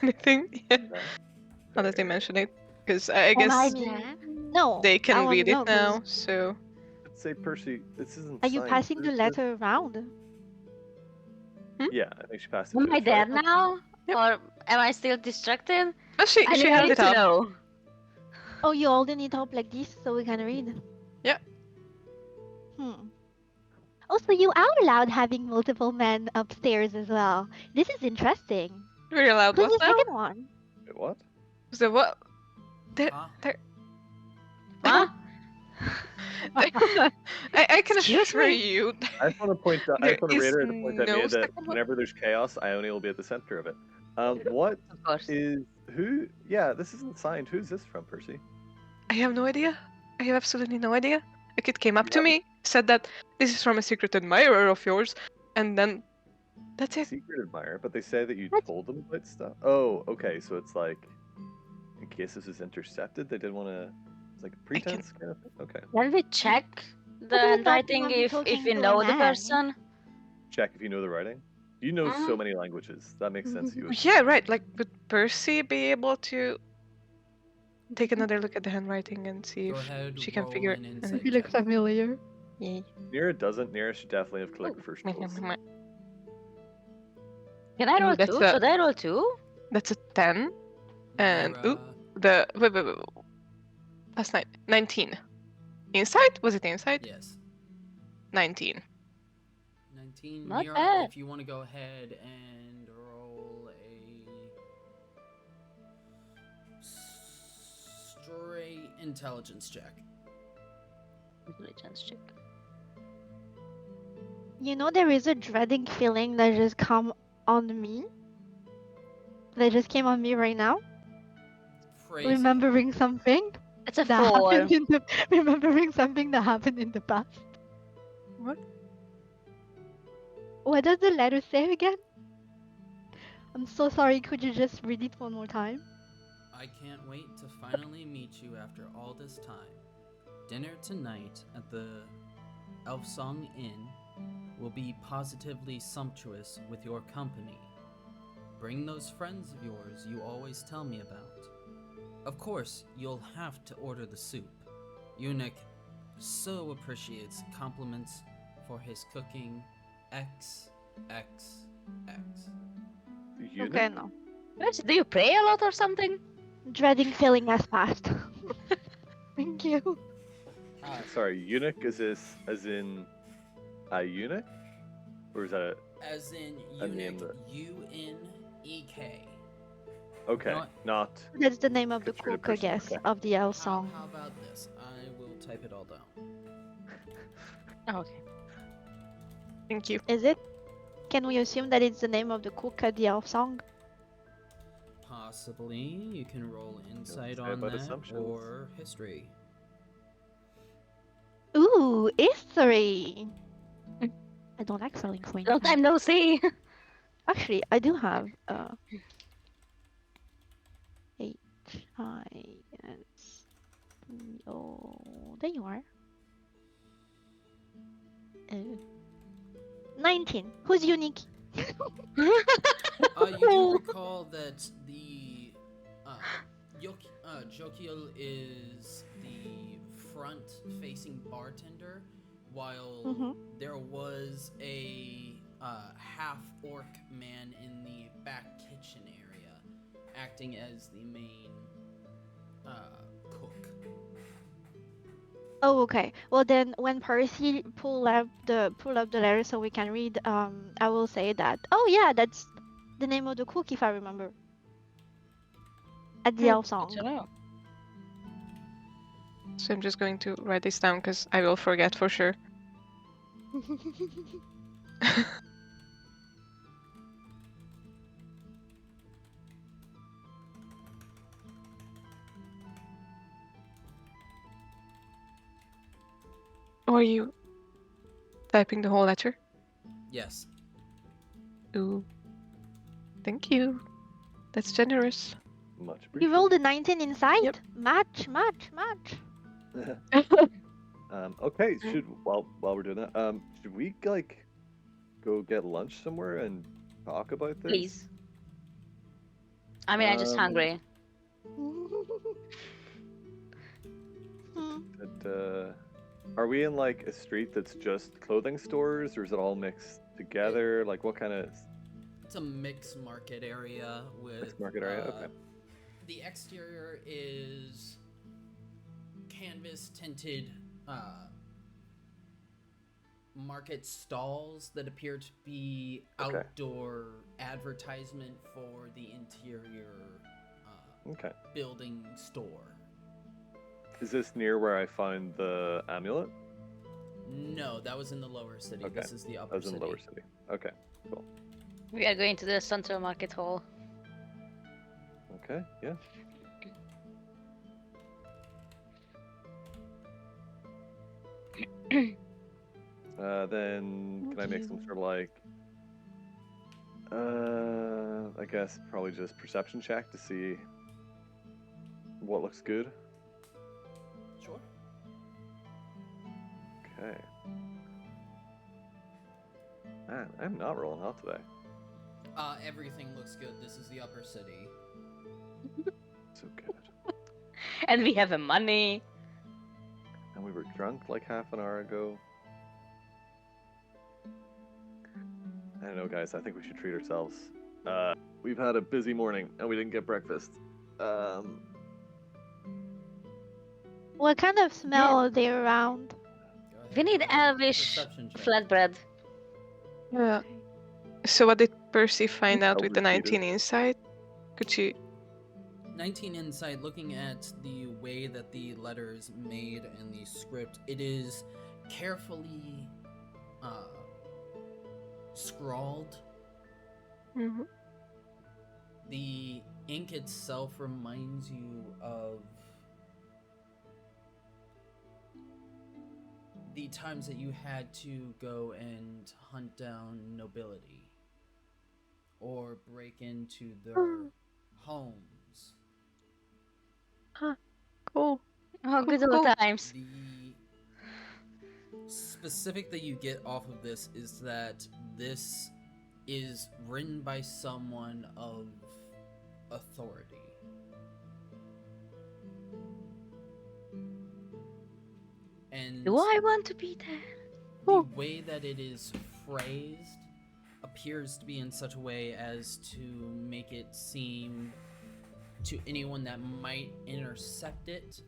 C: anything. Yeah,
D: Yeah.
C: unless they
D: Fair.
C: mention it, because I
B: Am I
C: guess
B: Jan?
A: No,
C: they
A: I
C: can
A: want to
C: read it
A: know. 'Cause
C: now. So
D: Let's say Percy, this isn't
A: are you
D: signed.
A: passing the
D: Who's this?
A: letter around?
D: Yeah, I think she passed it.
B: Am
D: to
B: I
D: Fish,
B: dead
D: right?
B: now?
C: Yep.
B: Or am I still distracted?
C: oh, she
B: I
C: held
B: need
C: it
B: to
C: up.
B: know.
A: Oh, you holding it up like this so we can read?
C: Yeah.
A: Also, you are allowed having multiple men upstairs as well. This is interesting.
C: We're allowed
A: Who's
C: what
A: the
C: now?
A: second one?
D: Wait, what?
C: So what? There,
E: Huh?
C: there.
B: Huh?
C: I can
B: Excuse
C: assure
B: me?
C: you.
D: I just want to point out. I
C: There
D: just want to
C: is
D: reiterate the point I
C: no
D: made that
C: second one.
D: whenever there's chaos, Ione will be at the center of it. What
B: Of course.
D: is who? Yeah, this isn't signed. Who's this from, Percy?
C: I have no idea. I have absolutely no idea. A kid came up
D: You
C: to
D: haven't-
C: me, said that this is from a secret admirer of yours, and then that's it.
D: Secret admirer, but they say that you
A: What?
D: told them about stuff. Oh, okay. So it's like, in case this is intercepted, they didn't want to. It's like a pretense kind of thing. Okay.
B: Can we check the
A: But I thought you
B: handwriting
A: were
B: if
A: talking
B: we
A: to a
B: know the
A: man.
B: person?
D: Check if you know the writing. You know so
B: Mhm.
D: many languages. That makes sense. You. would-
C: Yeah, right. Like, would Percy be able to take another look at the handwriting and see
E: Go
C: if
E: ahead,
C: she can
E: roll
C: figure
E: an
C: it?
E: insight
A: You look
E: check.
A: familiar.
C: Yeah.
D: Nira doesn't. Nira should definitely have collected first
C: Meh,
D: rolls.
C: meh, meh.
B: Can I
C: Ooh,
B: roll
C: that's
B: two?
C: a-
B: Should I roll two?
C: That's a 10. And
E: Lyra,
C: wait. Last night, 19. Inside? Was it inside?
E: yes.
C: 19.
E: 19.
B: Not
E: Mira,
B: bad.
E: if you want to go ahead and roll a straight intelligence check.
B: Intelligence check.
A: You know, there is a dreading feeling that just come on me. That just came on me right now.
E: Crazy.
A: Remembering something
B: It's a
A: that
B: 4.
A: happened in the remembering something that happened in the past.
C: What?
A: What does the letter say again? I'm so sorry. Could you just read it one more time?
E: I can't wait to finally meet you after all this time. Dinner tonight at the Elfsong Inn will be positively sumptuous with your company. Bring those friends of yours you always tell me about. Of course, you'll have to order the soup. Eunuch so appreciates compliments for his cooking XXX.
D: Eunuch?
A: Okay, no.
B: Do you pray a lot or something?
A: Dreading feeling has passed. Thank you.
D: Sorry, eunuch is this as in a eunuch, or is that
E: As in
D: A name
E: eunuch,
D: that-
E: UNEK.
D: okay?
E: Not-
D: Not
A: That's the name of the
D: Considered
A: cook, I
D: person,
A: guess,
D: okay.
A: of the elf song.
E: How about this? I will type it all down.
B: Oh, okay.
C: Thank you.
A: Is it? Can we assume that it's the name of the cook at the elf song?
E: Possibly. You can roll insight
D: say
E: on
D: about
E: that
D: assumptions.
E: or history.
A: Ooh, history.
B: Mm.
A: I don't like spelling for
B: Long time no see.
A: Actually, I do have HIS. There you are. 19. Who's unique?
E: You do recall that the Jokiel is the front-facing bartender, while
A: Mhm.
E: there was a half-orc man in the back kitchen area, acting as the main cook.
A: Oh, okay. Well then, when Percy pull up the letter so we can read, I will say that. Oh yeah, that's the name of the cook if I remember. At the elf song.
B: Good to know.
C: So I'm just going to write this down because I will forget for sure. Or are you typing the whole letter?
E: Yes.
C: Ooh. Thank you. That's generous.
D: Much
A: You rolled a
D: appreciated.
A: 19 inside?
C: Yep.
A: Match.
D: Okay, while we're doing that, should we like go get lunch somewhere and talk about this?
B: Please. I mean, I'm just hungry.
D: Are we in like a street that's just clothing stores, or is it all mixed together? Like, what kind of
E: It's a mixed market area with.
D: mixed market area? Okay.
E: The exterior is canvas tinted market stalls that appear to be
D: Okay.
E: outdoor advertisement for the interior
D: Okay.
E: building store.
D: Is this near where I found the amulet?
E: No, that was in the lower city.
D: Okay.
E: This is the
D: That
E: upper
D: was in
E: city.
D: the lower city. Okay. Cool.
B: We are going to the Central Market Hall.
D: Okay. Yeah. Then can I make some sort of like, I guess probably just perception check to see what looks good.
E: Sure.
D: Okay. Man, I'm not rolling hot today.
E: Everything looks good. This is the upper city.
D: So good.
B: And we have money.
D: And we were drunk like half an hour ago. I don't know, guys. I think we should treat ourselves. We've had a busy morning and we didn't get breakfast.
A: What kind of smell are they around?
E: Go ahead,
B: We need
E: roll a
B: Elvish
E: perception check.
B: flatbread.
C: Yeah. So what did Percy find out with the
D: Elvish
C: 19 inside? Could she?
E: 19 insight, looking at the way that the letter is made and the script, it is carefully scrawled.
C: Mhm.
E: The ink itself reminds you of the times that you had to go and hunt down nobility or break into their homes.
C: Cool.
B: Oh, good
C: Cool,
B: old
C: cool.
B: times.
E: The specific that you get off of this is that this is written by someone of authority. And
B: Do I want to be there?
E: the way that it is phrased appears to be in such a way as to make it seem to anyone that might intercept it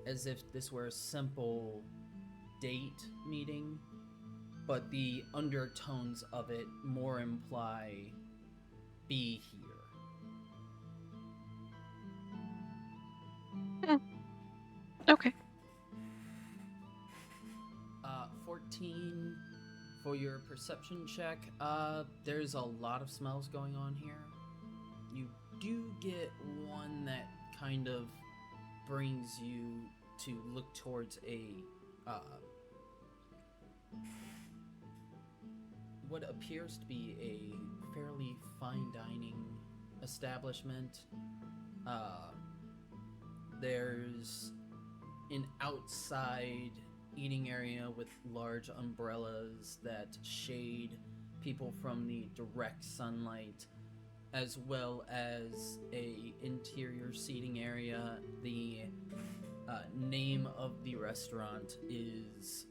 E: as if this were a simple date meeting, but the undertones of it more imply be here.
C: Okay.
E: 14 for your perception check. There's a lot of smells going on here. You do get one that kind of brings you to look towards a what appears to be a fairly fine dining establishment. There's an outside eating area with large umbrellas that shade people from the direct sunlight, as well as a interior seating area. The name of the restaurant is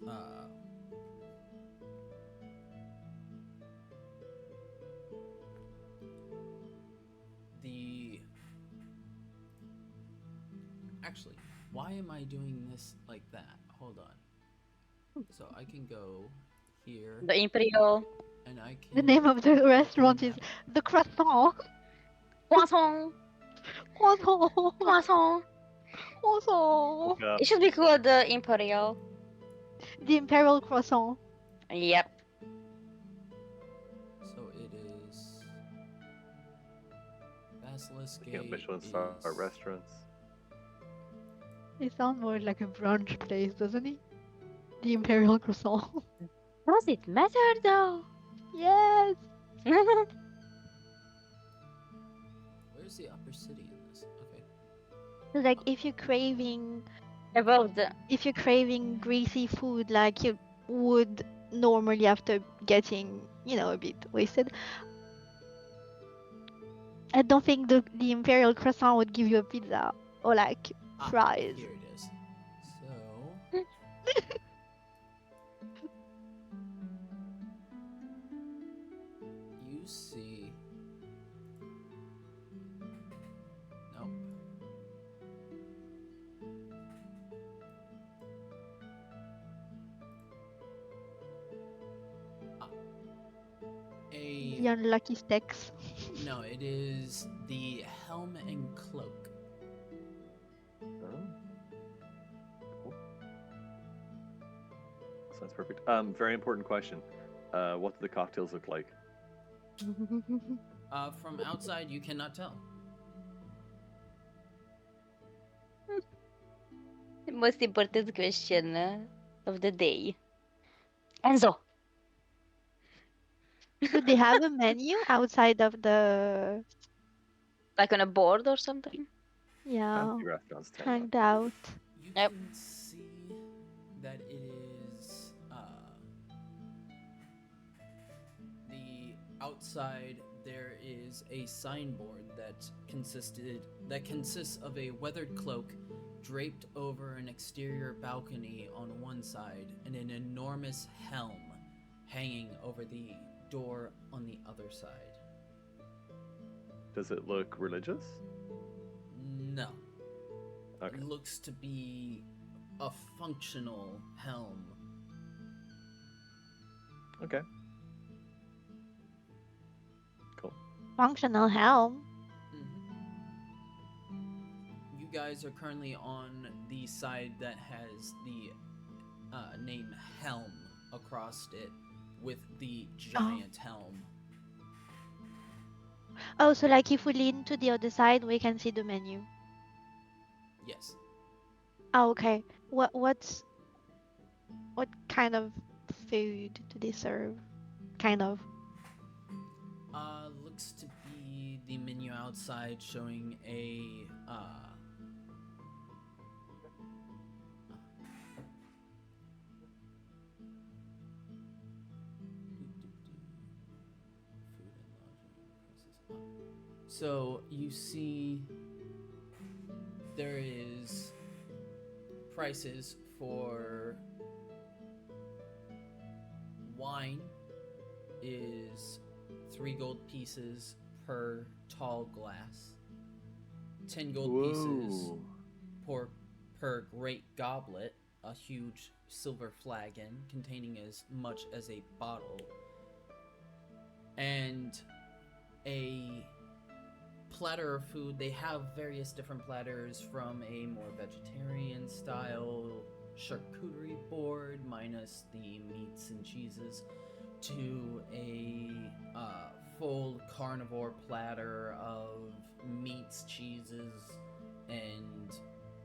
E: actually, why am I doing this like that? Hold on. So I can go here
B: The Imperial
E: and I can.
A: The name of the restaurant is the Croissant.
B: Croissant.
A: Croissant.
B: Croissant.
A: Croissant.
D: Yeah.
B: It should be called the Imperial.
A: The Imperial Croissant.
B: Yep.
E: So it is. Basilisk
D: Yeah,
E: Gate
D: Michelin star
E: is-
D: restaurants.
A: It sounds more like a brunch place, doesn't it? The Imperial Croissant.
B: Does it matter though?
A: Yes.
E: Where's the upper city in
A: Like if you're craving
B: About
A: greasy food, like you would normally after getting, a bit wasted. I don't think the imperial croissant would give you a pizza or like fries.
E: Here it is. So. You see. Nope.
A: The unlucky sticks.
E: No, it is the helm and cloak.
D: Oh. Cool. Sounds perfect. Very important question. What do the cocktails look like?
E: From outside, you cannot tell.
B: the most important question of the day. Enzo.
A: Do they have a menu outside of the
B: Like on a board or something?
A: yeah
D: Fancy restaurants tend
A: hanged out?
E: You
B: Yep.
E: can see that it is the outside. There is a signboard that consists of a weathered cloak draped over an exterior balcony on one side and an enormous helm hanging over the door on the other side.
D: Does it look religious?
E: No.
D: Okay.
E: It looks to be a functional helm.
D: Okay. Cool.
A: Functional helm.
E: You guys are currently on the side that has the name Helm across it with the giant helm.
A: Oh, so like if we lean to the other side, we can see the menu.
E: Yes.
A: Oh, okay. What kind of food do they serve? Kind of.
E: Looks to be the menu outside showing a so you see there is prices for wine is 3 gold pieces per tall glass, 10 gold pieces per great goblet, a huge silver flagon containing as much as a bottle, and a platter of food. They have various different platters, from a more vegetarian style charcuterie board minus the meats and cheeses to a full carnivore platter of meats, cheeses, and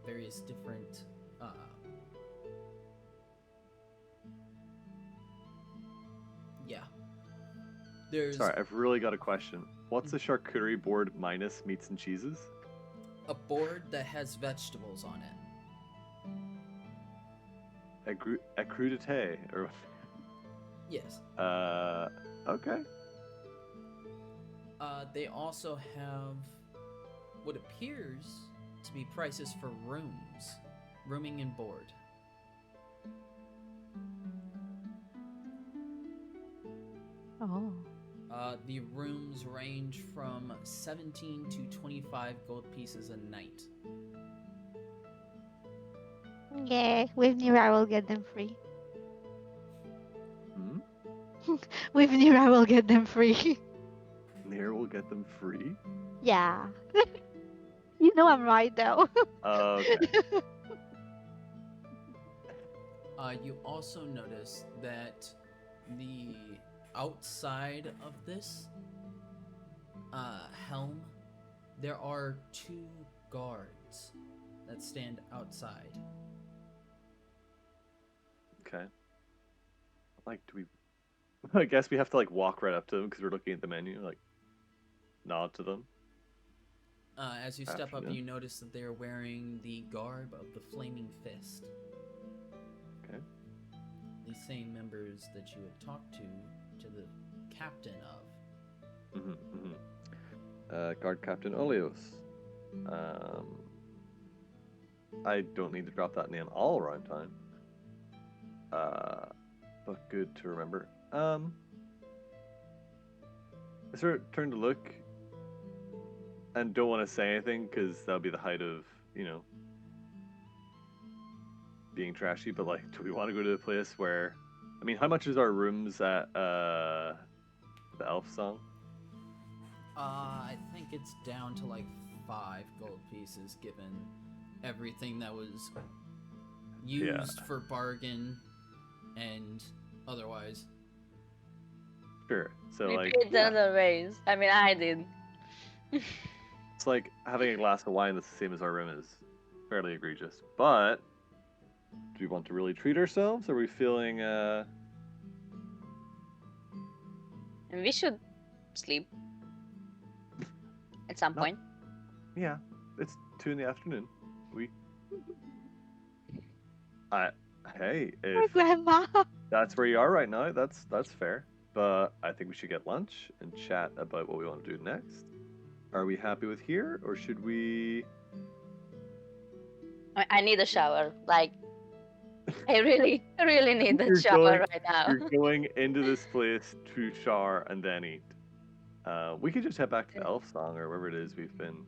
E: various different there's
D: Sorry, I've really got a question. What's a charcuterie board minus meats and cheeses?
E: a board that has vegetables on it.
D: A crudité, or
E: Yes.
D: okay.
E: They also have what appears to be prices for rooms, rooming and board.
A: Oh.
E: The rooms range from 17 to 25 gold pieces a night.
A: Yeah, with Nira I will get them free.
D: Hmm?
A: With Nira I will get them free.
D: Near will get them free?
A: Yeah. You know I'm right though.
D: Okay.
E: You also notice that the outside of this helm, there are 2 guards that stand outside.
D: Okay. Like, do we... I guess we have to, like, walk right up to them because we're looking at the menu, like, nod to them.
E: As you step up,
D: Afternoon.
E: you notice that they are wearing the garb of the Flaming Fist.
D: Okay.
E: The same members that you had talked to the captain of.
D: Guard Captain Oleos. I don't need to drop that name all around time. But good to remember. I sort of turn to look and don't want to say anything because that'll be the height of, being trashy. But like, do we want to go to a place where, I mean, how much is our rooms at the Elf Song?
E: I think it's down to like 5 gold pieces, given everything that was used for bargain and otherwise.
D: Sure. So
B: We
D: like,
B: paid other ways. I mean, I did.
D: it's like having a glass of wine that's the same as our room is fairly egregious. But do we want to really treat ourselves? Are we feeling
B: And we should sleep at some
D: No.
B: point.
D: Yeah, it's 2 in the afternoon. Hey,
A: My
D: if
A: grandma.
D: that's where you are right now, that's fair. But I think we should get lunch and chat about what we want to do next. Are we happy with here, or should we?
B: I need a shower. Like, I really, really need a
D: You're
B: shower
D: going-
B: right now.
D: You're going into this place to shower and then eat. We could just head back to the Elf Song or wherever it is we've been.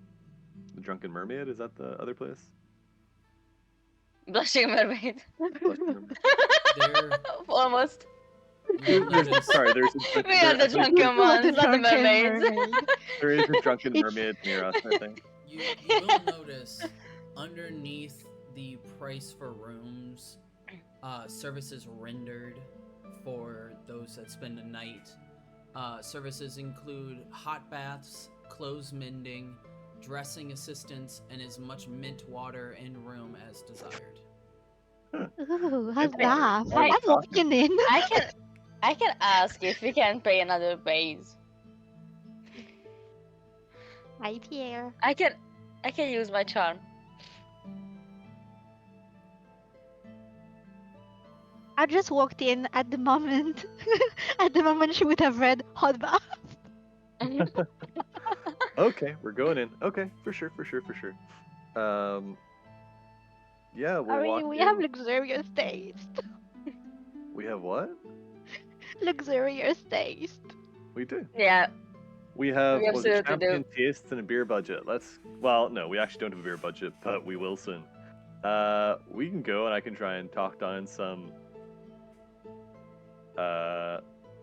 D: The Drunken Mermaid, is that the other place?
B: Blushing mermaid.
E: There,
B: Almost.
E: you'll notice,
D: Sorry, there's
B: We are the drunken ones, not the mermaids.
D: there is a Drunken
A: It's-
D: Mermaid near us, I think.
E: you will notice underneath the price for rooms, services rendered for those that spend a night. Services include hot baths, clothes mending, dressing assistance, and as much mint water in room as desired.
A: Ooh, how's
D: It's
A: that?
D: fine.
A: I'm walking in.
B: I can ask if we can pay another base.
A: Hi, Pierre.
B: I can use my charm.
A: I just walked in at the moment. At the moment, she would have read hot bath.
D: Okay, we're going in. Okay, for sure. Yeah, we'll
A: I mean,
D: walk
A: we
D: in.
A: have luxurious taste.
D: We have what?
A: Luxurious taste.
D: We do.
B: Yeah.
D: We have
B: We
D: was it
B: absolutely do.
D: champion tastes and a beer budget. No, we actually don't have a beer budget, but we will soon. We can go and I can try and talk down some.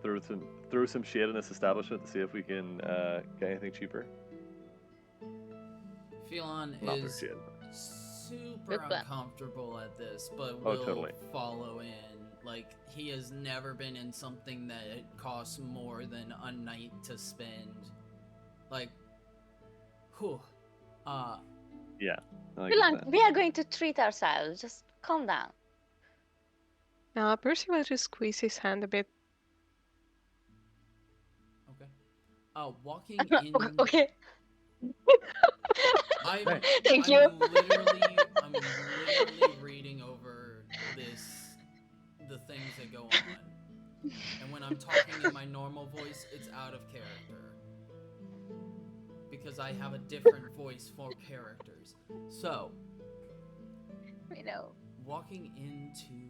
D: Throw some shit in this establishment to see if we can get anything cheaper.
E: Phelon
D: Not throw
E: is
D: shit.
E: super
B: Good plan.
E: uncomfortable at this, but
D: Oh,
E: will
D: totally.
E: follow in. Like, he has never been in something that it costs more than a night to spend. Like, whew.
D: Yeah. I get
B: Milan,
D: that.
B: we are going to treat ourselves. Just calm down.
C: Percy will just squeeze his hand a bit.
E: Okay. Walking in.
B: Okay.
E: I'm,
D: Right.
B: Thank
E: I'm
B: you.
E: I'm literally reading over the things that go on. And when I'm talking in my normal voice, it's out of character. Because I have a different voice for characters. So,
B: We know.
E: walking into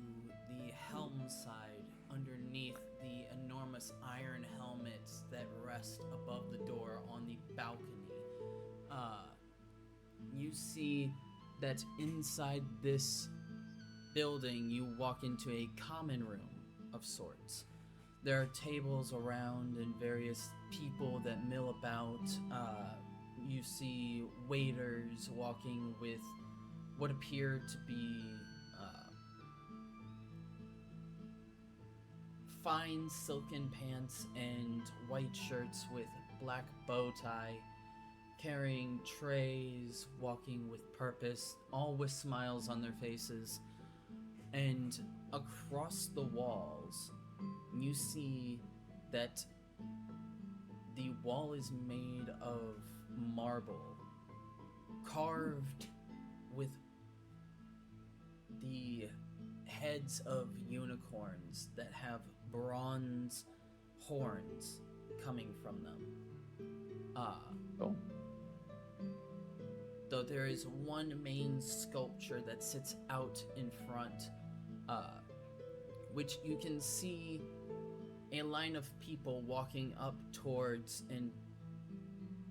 E: the helm side underneath the enormous iron helmets that rest above the door on the balcony, you see that inside this building you walk into a common room of sorts. There are tables around and various people that mill about. You see waiters walking with what appear to be fine silken pants and white shirts with black bow tie, carrying trays, walking with purpose, all with smiles on their faces. And across the walls, you see that the wall is made of marble carved with the heads of unicorns that have bronze horns coming from them.
D: Oh.
E: Though there is one main sculpture that sits out in front, which you can see a line of people walking up towards and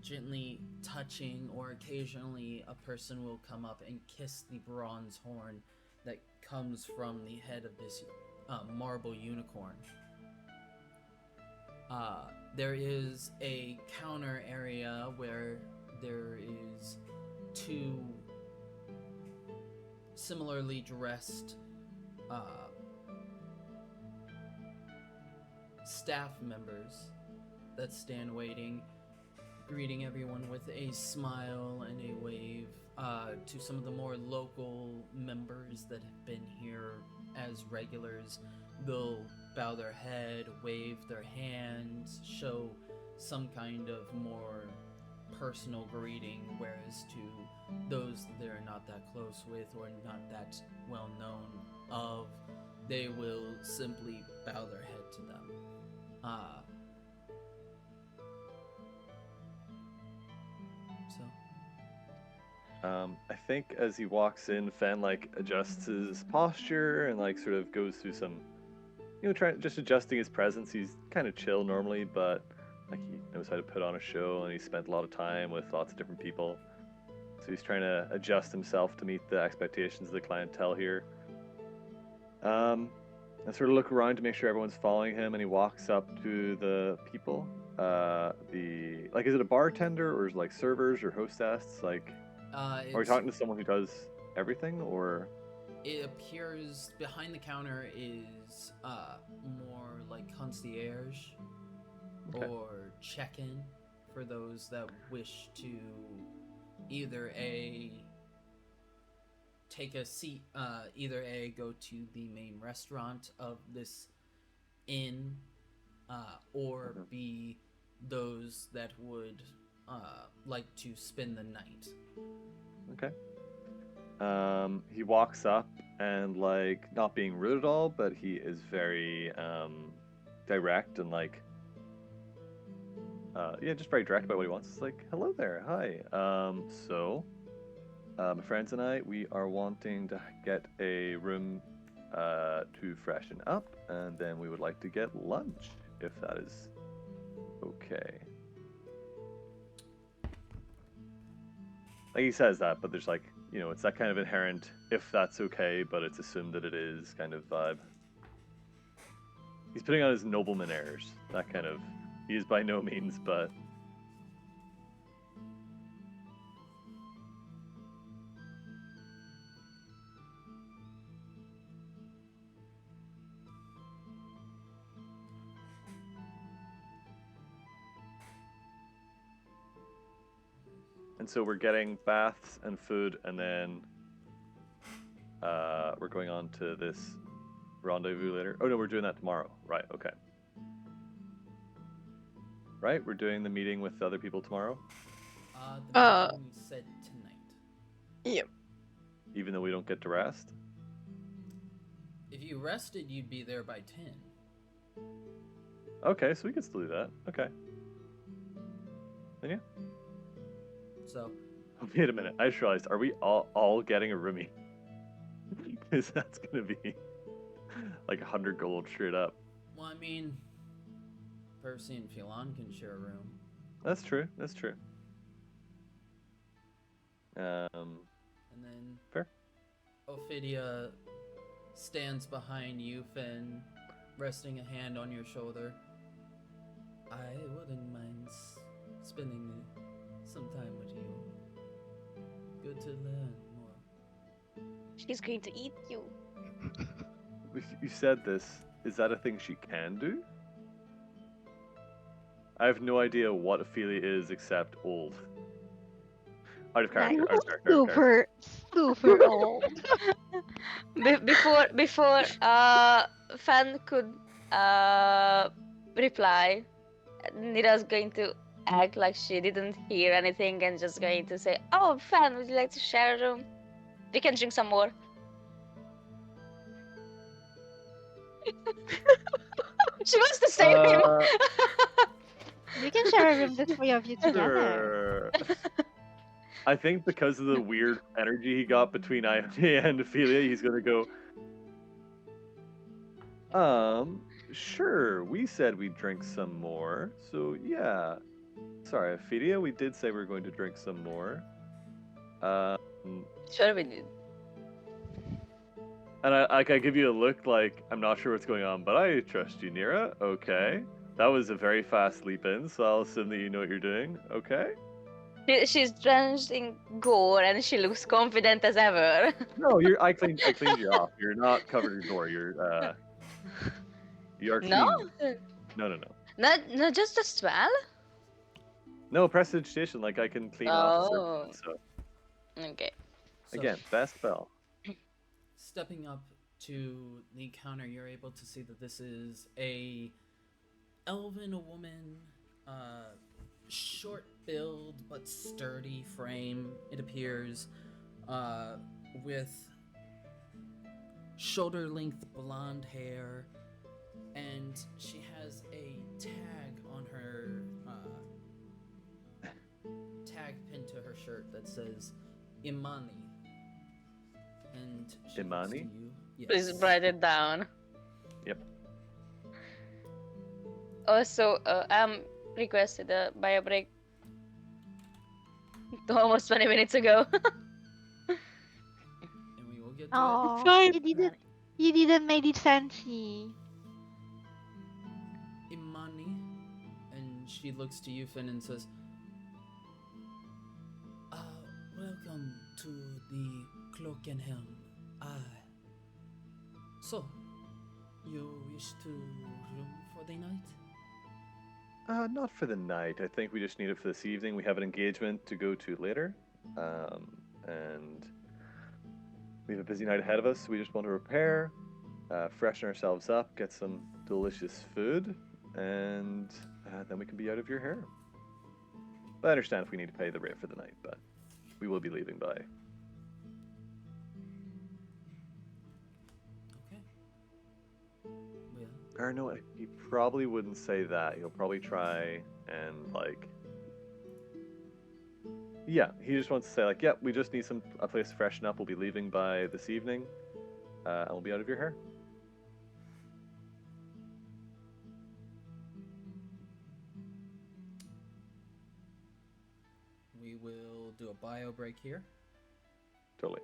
E: gently touching, or occasionally a person will come up and kiss the bronze horn that comes from the head of this marble unicorn. There is a counter area where there is two similarly dressed staff members that stand waiting, greeting everyone with a smile and a wave. To some of the more local members that have been here as regulars, they'll bow their head, wave their hands, show some kind of more personal greeting, whereas to those that they're not that close with or not that well known of, they will simply bow their head to them.
D: I think as he walks in, Fen like adjusts his posture and like sort of goes through some, just adjusting his presence. He's kind of chill normally, but like he knows how to put on a show, and he spent a lot of time with lots of different people. So he's trying to adjust himself to meet the expectations of the clientele here. And sort of look around to make sure everyone's following him, and he walks up to the people. Is it a bartender, or is it like servers or hostess? Like, are we talking to someone who does everything, or?
E: It appears behind the counter is more like concierge,
D: Okay.
E: or check-in for those that wish to either take a seat, go to the main restaurant of this inn, or
D: Mhm.
E: B, those that would like to spend the night.
D: Okay. He walks up and like not being rude at all, but he is very direct and like just very direct about what he wants. It's like, hello there, hi. My friends and I, we are wanting to get a room to freshen up, and then we would like to get lunch, if that is okay. Like he says that, but there's like, it's that kind of inherent, if that's okay, but it's assumed that it is kind of vibe. He's putting on his nobleman airs, that kind of, he is by no means, but... And so we're getting baths and food, and then we're going on to this rendezvous later. Oh no, we're doing that tomorrow. Right, okay. Right, we're doing the meeting with the other people tomorrow?
E: The meeting we said tonight.
C: Yep.
D: Even though we don't get to rest?
E: If you rested, you'd be there by 10.
D: Okay, so we can still do that. Okay. Then yeah.
E: So,
D: Wait a minute, I just realized, are we all getting a roomie? Because that's gonna be like 100 gold straight up.
E: well, I mean, Percy and Philon can share a room.
D: That's true, that's true.
E: And then
D: Fair.
E: Ophidia stands behind you, Finn, resting a hand on your shoulder. I wouldn't mind spending some time with you. Good to learn more.
B: She's going to eat you.
D: You said this. Is that a thing she can do? I have no idea what Ophelia is except old. Out of character. Out of character.
A: Super old.
B: Before Fan could reply, Nira's going to act like she didn't hear anything and just going to say, "Oh, fan, would you like to share a room? We can drink some more." She wants to save him.
A: You can share a room, the three of you together.
D: Sure. I think because of the weird energy he got between Ione and Ophelia, he's gonna go. Sure. We said we'd drink some more, so yeah. Sorry, Ophelia. We did say we were going to drink some more.
B: Sure, we did.
D: And I give you a look like I'm not sure what's going on, but I trust you, Nira. Okay. That was a very fast leap in, so I'll assume that you know what you're doing. Okay.
B: She's drenched in gore and she looks confident as ever.
D: No, I cleaned you off. You're not covered in gore. You're clean.
B: No?
D: No.
B: Not just a swell?
D: No, prestidigitation. Like I can clean off.
B: Oh.
D: So
B: Okay.
E: So,
D: again, best spell.
E: stepping up to the counter, you're able to see that this is a elven woman, short build but sturdy frame, it appears, with shoulder length blonde hair, and she has a tag on her tag pinned to her shirt that says Imani. And she looks
D: Imani?
E: to you. Yes.
B: Please write it down.
D: Yep.
B: Also, requested a bio break almost 20 minutes ago.
E: And we will get to
A: Oh,
B: fine.
A: you didn't make it fancy.
E: it. Imani. And she looks to you, Finn, and says, welcome to the Cloakenhelm. So, you wish to room for the night?
D: Not for the night. I think we just need it for this evening. We have an engagement to go to later, and we have a busy night ahead of us. So we just want to repair, freshen ourselves up, get some delicious food, and then we can be out of your hair. But I understand if we need to pay the rate for the night, but we will be leaving by.
E: Okay. Well,
D: Or no, he probably wouldn't say that. He'll probably try and like. Yeah, he just wants to say like, "Yep, we just need a place to freshen up. We'll be leaving by this evening, and we'll be out of your hair."
E: we will do a bio break here.
D: Totally.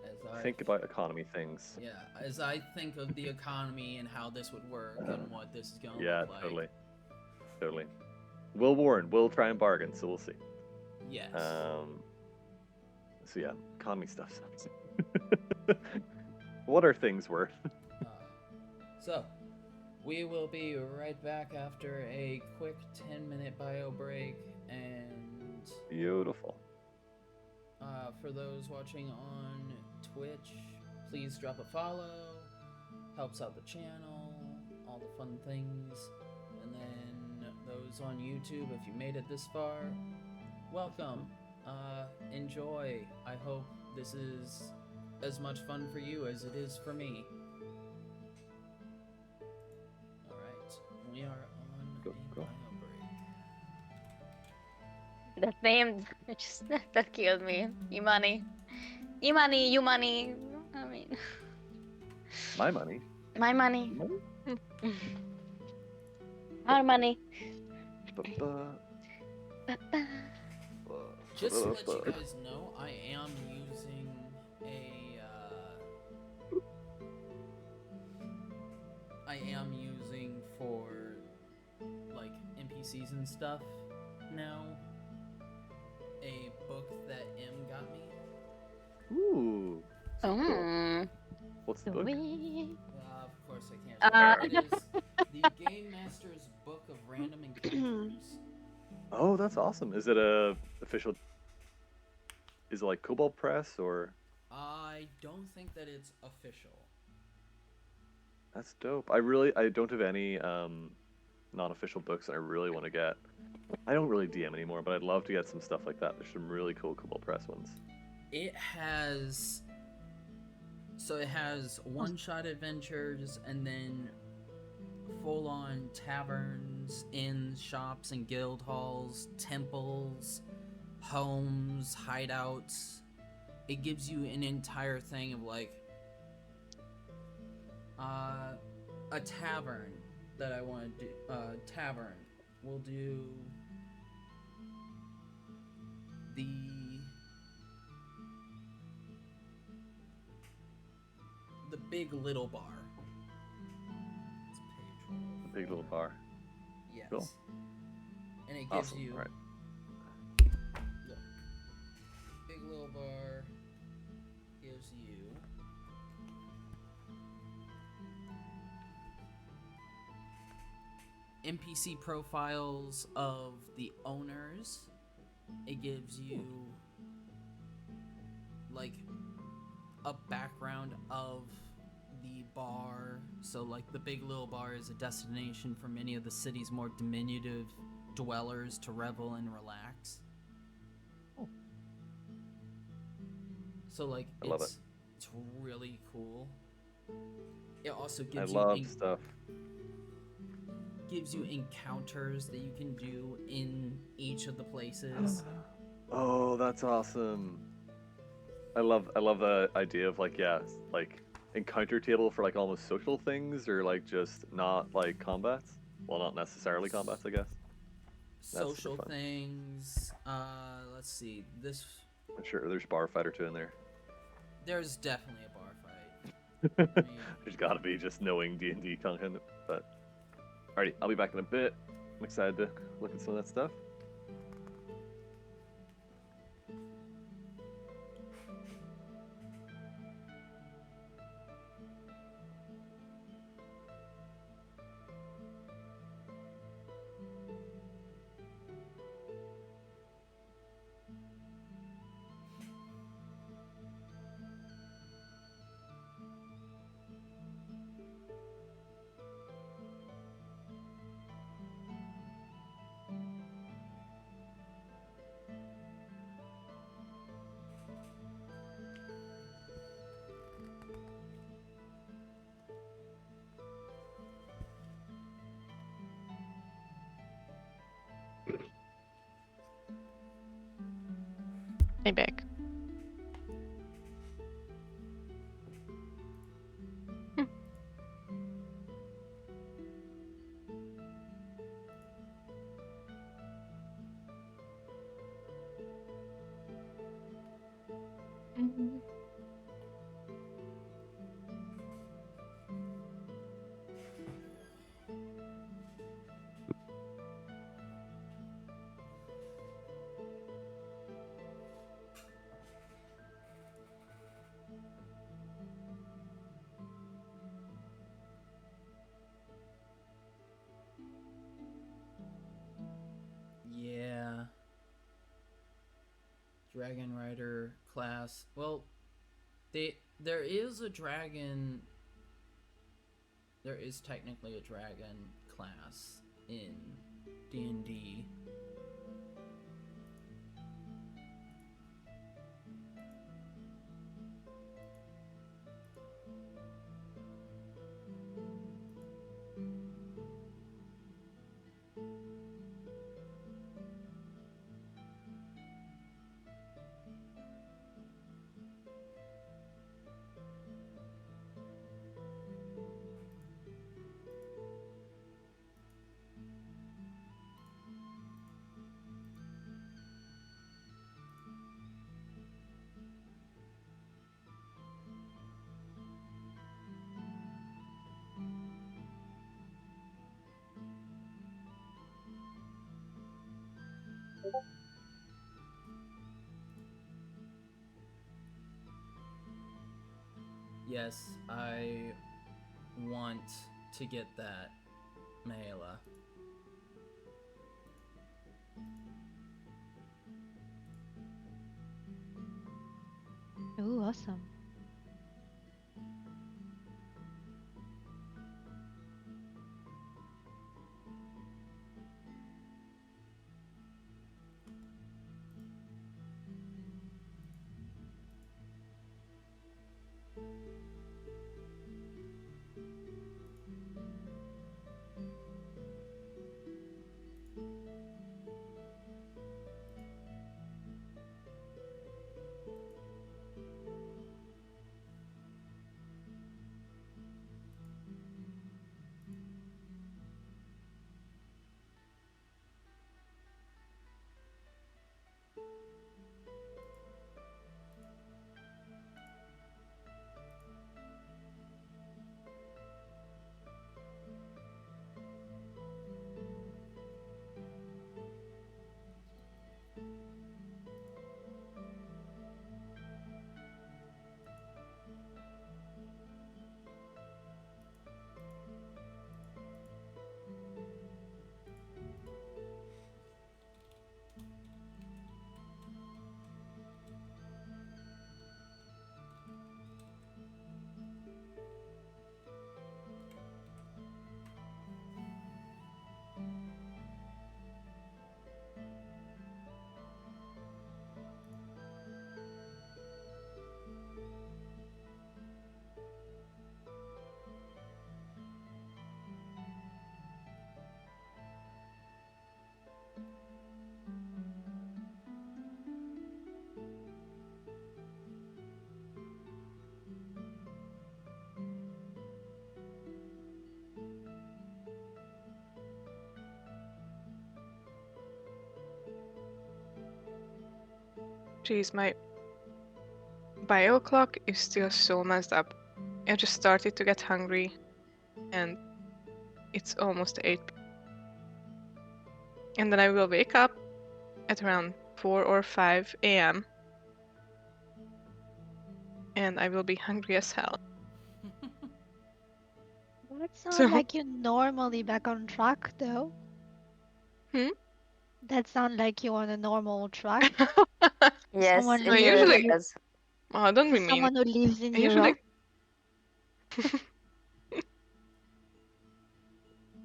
E: As
D: Think about economy things.
E: Yeah, as I think of the economy and how this would work and what this is going to
D: Yeah,
E: look like.
D: totally. We'll warn. We'll try and bargain. So we'll see.
E: Yes.
D: So yeah, economy stuff sucks. What are things worth?
E: So, we will be right back after a quick 10-minute bio break, and
D: Beautiful.
E: for those watching on Twitch, please drop a follow, helps out the channel, all the fun things, and then those on YouTube, if you made it this far, welcome, enjoy. I hope this is as much fun for you as it is for me. Alright, we are on
D: Go,
E: a
D: go.
E: bio break.
B: That name just that killed me. Imani. Imani, you money. I mean,
D: My money.
B: my money.
D: Money?
B: Our money.
E: Just to let you guys know, I am using for like NPCs and stuff now a book that M got me.
D: Ooh. So cool.
B: Mm.
D: What's the book?
E: Of course I can't. It is the Game Master's Book of Random Encounters.
D: Oh, that's awesome. Is it a official? Is it like Cobalt Press or?
E: I don't think that it's official.
D: That's dope. I don't have any non-official books that I really want to get. I don't really DM anymore, but I'd love to get some stuff like that. There's some really cool Kobold Press ones.
E: It has one-shot adventures and then full-on taverns, inns, shops, and guild halls, temples, homes, hideouts. It gives you an entire thing of like a tavern that I want to do. Tavern. We'll do the Big Little Bar. It's page 12.
D: The Big Little Bar.
E: Yes.
D: Cool.
E: And it gives
D: Awesome.
E: you
D: All right.
E: Look. Big Little Bar gives you NPC profiles of the owners. It gives you like a background of the bar. So like the Big Little Bar is a destination for many of the city's more diminutive dwellers to revel and relax.
D: Oh.
E: So like
D: I love
E: it's really cool. It also
D: I
E: gives
D: love
E: you
D: stuff.
E: gives you encounters that you can do in each of the places.
D: Oh, that's awesome. I love the idea of like, yeah, like encounter table for like almost social things, or like just not like combats. Well, not necessarily combats, I guess. That's super
E: Social
D: fun.
E: things. Let's see.
D: I'm sure there's bar fight or two in there.
E: There's definitely a bar fight. I mean,
D: There's got to be, just knowing D&D content. But alrighty, I'll be back in a bit. I'm excited to look at some of that stuff.
F: Hey, Beck.
A: Mhm.
E: yeah. Dragon Rider class. Well, there is a dragon. There is technically a dragon class in D&D. Yes, I want to get that, Maela.
A: Ooh, awesome.
C: Jeez, my bio clock is still so messed up. I just started to get hungry, and it's almost 8 p.m. And then I will wake up at around 4 or 5 a.m. and I will be hungry as hell.
A: That sounds
C: So-
A: like you're normally back on track, though.
C: Hmm?
A: That sounds like you're on a normal track.
B: Yes,
A: Someone
B: it
C: No,
A: lives
C: usually-
B: really does.
C: Oh, don't be
A: to
C: mean.
A: someone who lives in
C: I usually.
A: Europe.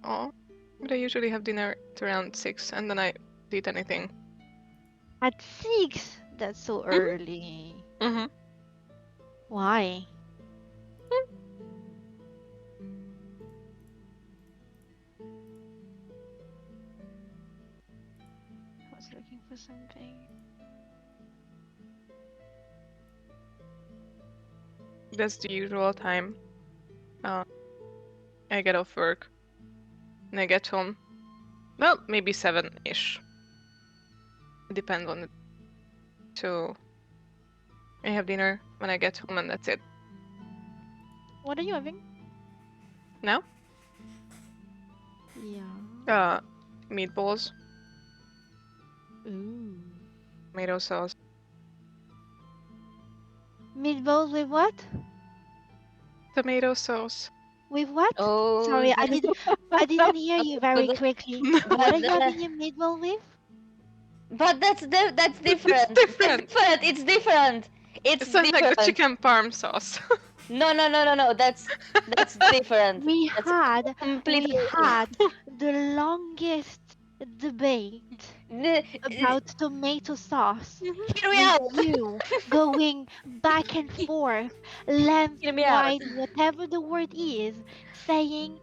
C: Oh, but I usually have dinner at around 6 and then I don't eat anything.
A: At 6? That's so early.
C: Mm-hmm.
A: Why? I was looking for something.
C: That's the usual time. I get off work and I get home. Well, maybe 7-ish. It depends on it. So I have dinner when I get home and that's it.
A: What are you having?
C: Now,
A: Yeah.
C: meatballs,
A: Ooh.
C: tomato sauce.
A: Meatballs with what?
C: Tomato sauce.
A: With what?
B: Oh,
A: Sorry, I didn't hear you very
B: But-
A: quickly. What are you
B: but,
A: having your meatball with?
B: But that's different.
C: different.
B: It's different. It's different.
C: It
B: It's
C: sounds like the
B: different.
C: chicken parm sauce.
B: No. That's different.
A: We
B: That's
A: had
B: completely
A: the longest debate
B: The-
A: about tomato sauce.
B: Hear me out.
A: With you going back and forth, length,
B: Hear me out.
A: wide, whatever the word is, saying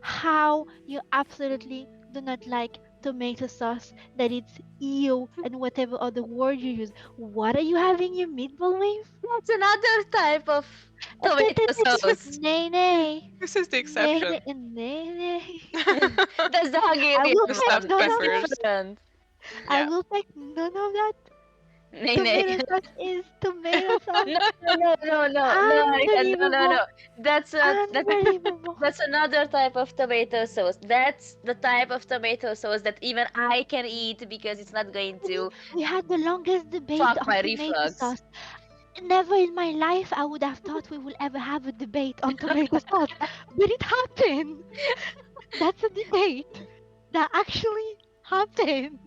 A: how you absolutely do not like tomato sauce, that it's ew, and whatever other word you use. What are you having your meatball with?
B: That's another type of tomato sauce.
A: Nay, nay.
C: This is the exception.
A: Nay, nay.
B: That's the
A: I
B: Hungarian
A: will
B: one.
C: take none of
B: That's
C: that.
B: different.
A: I
C: Yeah.
A: will take none of that.
B: Nay,
A: Tomato
B: nay.
A: sauce is tomato sauce.
B: No. That's
A: Unbelievable.
B: that's another type of tomato sauce. That's the type of tomato sauce that even I can eat because it's not going to.
A: We had the longest debate
B: Fuck
A: on
B: my
A: tomato
B: reflux.
A: sauce. Never in my life I would have thought we will ever have a debate on tomato sauce, but it happened. That's a debate that actually happened.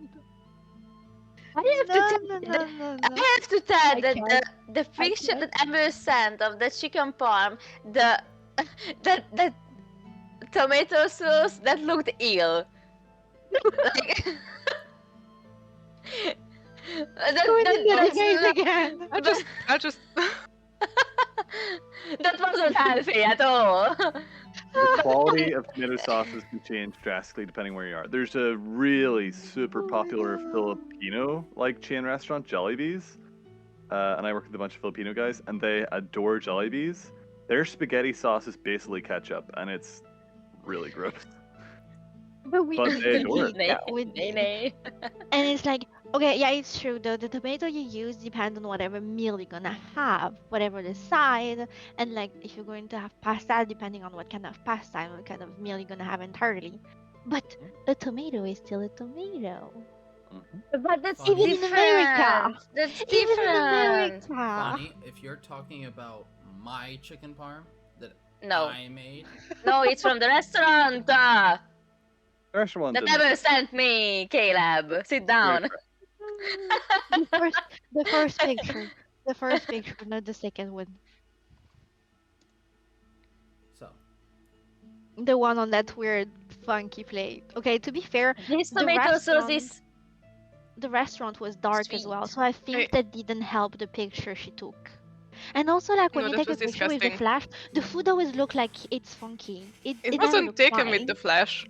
B: I have to tell
A: No,
B: you
A: no,
B: that-
A: no,
B: I
A: no.
B: have to tell
A: I
B: that
A: can't.
B: the picture
A: can't.
B: that Emma sent of the chicken parm, the that tomato sauce that looked ill. Like,
A: Going in the
B: that's
A: debate
B: not-
A: again.
C: I just
B: that wasn't healthy at all.
D: The quality of tomato sauces can change drastically depending where you are. There's a really super popular Filipino like chain restaurant, Jollibee's, and I work with a bunch of Filipino guys, and they adore Jollibee's. Their spaghetti sauce is basically ketchup, and it's really gross.
A: But we
D: But they adore it.
B: Nay,
A: we
B: nay, nay.
A: And it's like, okay, yeah, it's true. The tomato you use depends on whatever meal you're gonna have, whatever the side, and like if you're going to have pasta, depending on what kind of pasta and what kind of meal you're gonna have entirely. But a tomato is still a tomato.
D: Mhm.
B: But that's
E: Even in
B: different.
A: America.
B: That's
A: Even in
B: different.
A: America.
E: Bonnie, if you're talking about my chicken parm that
B: No,
E: I made,
B: no, it's from the restaurant
D: The restaurant
B: that
D: didn't-
B: Emma sent me. Caleb, sit down.
A: The first picture. The first picture, not the second one.
E: so
A: The one on that weird, funky plate. Okay, to be fair,
B: This
A: The
B: tomato sauce
A: restaurant-
B: is
A: the restaurant was dark as well,
B: Sweet.
A: so I think that didn't help the picture she took. And also, like when
C: No,
A: you
C: that
A: take a
C: was
A: picture with the
C: disgusting.
A: flash, the food always look like it's funky. It
C: it
A: never
C: wasn't
A: looked
C: taken with
A: fine.
C: the flash.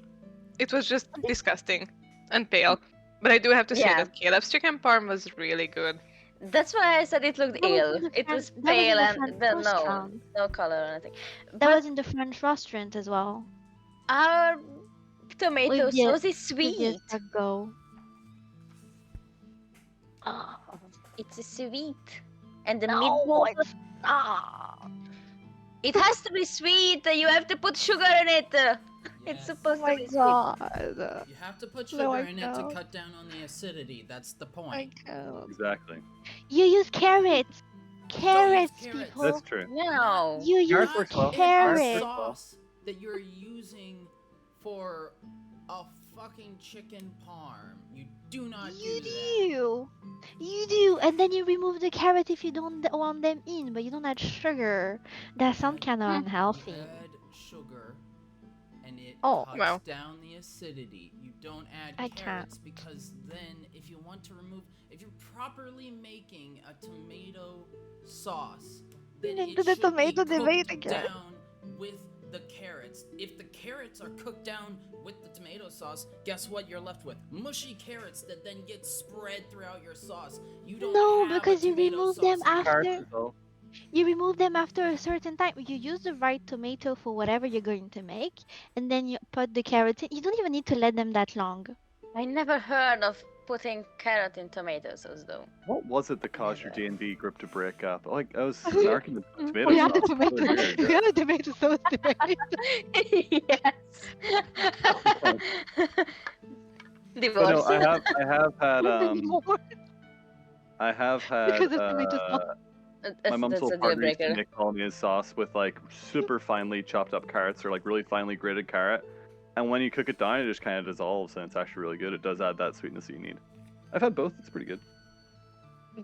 C: It was just disgusting and pale. But I do have to say
B: Yeah.
C: that Caleb's chicken parm was really good.
B: That's why I said it looked
A: That was
B: ill.
A: in the
B: It
A: Fran-
B: was
A: that was in
B: pale
A: the
B: and
A: French
B: no
A: restaurant.
B: no color or anything.
A: That
B: But
A: was in the French restaurant as well.
B: our tomato
A: With the-
B: sauce is
A: With the
B: sweet.
A: escargot.
B: It's a sweet. And the
A: No,
B: meatballs.
A: it's not.
B: It has to be sweet. You have to put sugar in it. It's
E: Yes.
B: supposed
A: Oh
B: to
A: my
B: be sweet.
A: god.
E: You have to put
A: No,
E: sugar
A: I
E: in it to
A: don't.
E: cut down on the acidity. That's the
A: I
E: point.
A: can't.
D: Exactly.
A: You use carrots. Carrots,
E: carrots.
A: people.
D: That's true.
B: No.
A: You use
D: Carrots works well.
E: In a
A: carrots.
E: sauce that you're using for a fucking chicken parm. You do not
A: You
E: do that.
A: do. You do. And then you remove the carrot if you don't want them in, but you don't add sugar. That sounds kind of
E: You
A: unhealthy.
E: add sugar, and it
A: Oh.
E: cuts
C: Wow.
E: down the acidity. You don't add
A: I can't.
E: carrots because then, if you want to remove, if you're properly making a tomato sauce, then
A: Into
E: it
A: the
E: should
A: tomato,
E: be
A: they made
E: cooked
A: the carrot.
E: down with the carrots. If the carrots are cooked down with the tomato sauce, guess what you're left with? Mushy carrots that then get spread throughout your sauce. You don't
A: No,
E: have a
A: because you
E: tomato
A: remove
E: sauce
A: them
E: anymore.
A: after.
D: Carrots as well.
A: You remove them after a certain time. You use the right tomato for whatever you're going to make, and then you put the carrots in. You don't even need to let them that long.
B: I never heard of putting carrot in tomato sauce though.
D: What was it that caused your
B: Never.
D: D&D group to break up? Like, I was snarking the tomato
A: We have the
D: sauce.
A: tomato.
D: Really weird,
A: We
D: yeah.
A: have the tomato sauce debate.
B: Yes.
D: But
B: Divorce.
D: no, I have had
A: Not anymore.
D: I have had
A: Because of tomato sauce.
D: my mom's
B: That's
D: old
B: a deal
D: partner used to
B: breaker.
D: make bolognese sauce with like super finely chopped up carrots or like really finely grated carrot. And when you cook it down, it just kind of dissolves and it's actually really good. It does add that sweetness that you need. I've had both. It's pretty good.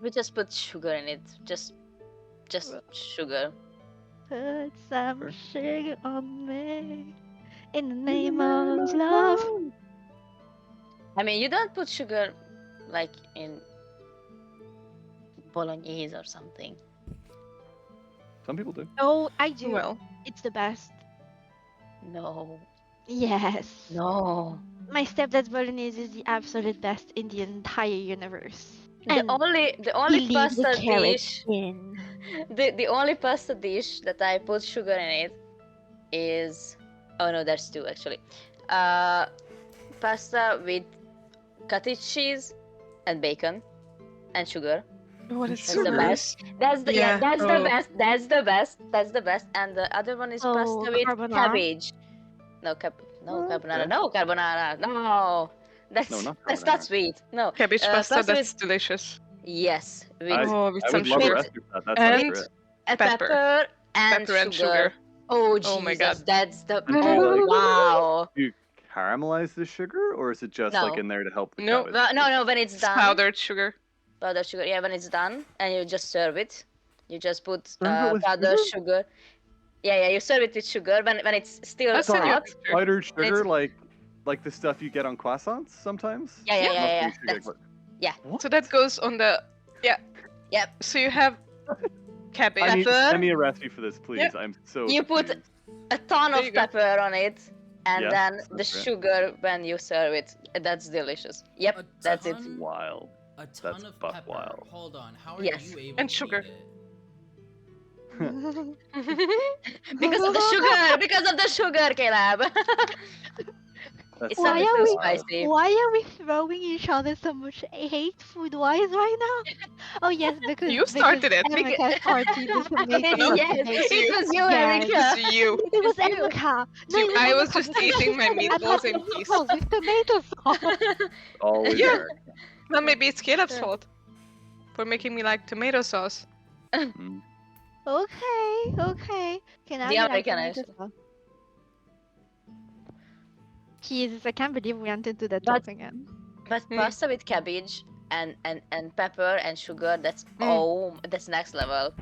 B: We just put sugar in it. Just sugar.
A: Put some
D: Sure.
A: sugar on me in the name of love.
B: I mean, you don't put sugar like in bolognese or something.
D: Some people do.
A: Oh, I do.
C: Well,
A: It's the best.
B: No.
A: Yes.
B: No.
A: My stepdad's bolognese is the absolute best in the entire universe.
B: The
A: And
B: only
A: he leaves the
B: pasta
A: carrots
B: dish
A: in.
B: the only pasta dish that I put sugar in it is no, there's two actually. Pasta with cottage cheese and bacon and sugar.
C: what is
B: That's the
C: sugar?
B: best. That's the
C: Yeah.
B: that's
C: Oh.
B: the best. That's the best. That's the best. And the other one is
A: Oh,
B: pasta with
A: carbonara?
B: cabbage. No carbonara.
D: Okay.
B: No carbonara. No. That's
D: No, not
B: that's
D: carbonara.
B: not sweet. No.
C: Cabbage pasta,
B: pasta
C: that's
B: with
C: delicious.
B: yes, with
C: Oh, with
D: I
C: some
D: would love a
C: sugar.
D: recipe for that. That sounds
C: And
D: great.
C: pepper.
B: pepper and
C: Pepper and sugar.
B: Oh Jesus,
C: Oh my God.
B: that's the
D: And do you,
B: oh
D: like-
B: wow.
D: Do you caramelize the sugar or is it just like
B: No.
D: in there to help the
C: No.
D: cabbage?
B: No, when it's
C: It's
B: done,
C: powdered sugar.
B: powdered sugar. Yeah, when it's done, and you just serve it. You just put
D: Serve it with
B: powdered
D: sugar?
B: sugar. Yeah, you serve it with sugar when it's still
C: I'll send you a
B: hot.
C: picture.
D: Powdered sugar,
B: It's-
D: like the stuff you get on croissants sometimes?
B: Yeah, yeah,
D: Not
B: yeah,
D: the
B: yeah.
D: sugar,
B: That's-
D: but-
B: yeah.
D: What?
C: So that goes on the
B: Yep.
C: So you have cabbage.
D: I need,
B: Pepper.
D: send me a recipe for this, please.
C: Yep.
D: I'm so
B: You put
D: confused.
B: a ton
C: There
B: of
C: you go.
B: pepper on it, and
D: Yes,
B: then
D: that's
B: the
D: great.
B: sugar when you serve it. That's delicious. Yep,
E: A
B: that's it.
E: ton-
D: Wild.
E: A ton
D: That's
E: of
D: buck
E: pepper.
D: wild.
E: Hold on. How are
B: Yes.
E: you able
C: And
E: to
C: sugar.
E: eat it?
B: Because of the sugar. Because of the sugar, Caleb.
D: That's
B: It's
A: Why
B: not
A: are
B: too
A: we-
B: spicy.
A: Why are we throwing each other so much hate food-wise right now? Oh yes, because
C: You started it.
A: Erica's party, the tomato
C: No,
B: yes,
A: debate.
B: it was you,
A: Yes.
B: Erica.
C: It's you.
A: It was
B: It's you.
A: Erica.
C: You-
A: it
C: I was
A: Erica,
C: just
A: because
C: eating
A: she
C: my
A: said, "I'm
C: meatballs in
A: having
C: peace."
A: meatballs with tomato sauce.
D: always
C: Yeah.
D: there.
C: Well, maybe it's Caleb's
B: Yeah.
C: fault for making me like tomato sauce.
D: Mm.
A: Okay. Can I
B: The
A: be like
B: American
A: tomato
B: is-
A: sauce? Jesus, I can't believe we went into that
B: But-
A: topic again.
B: But
C: Hmm.
B: pasta with cabbage and pepper and sugar, that's that's next level.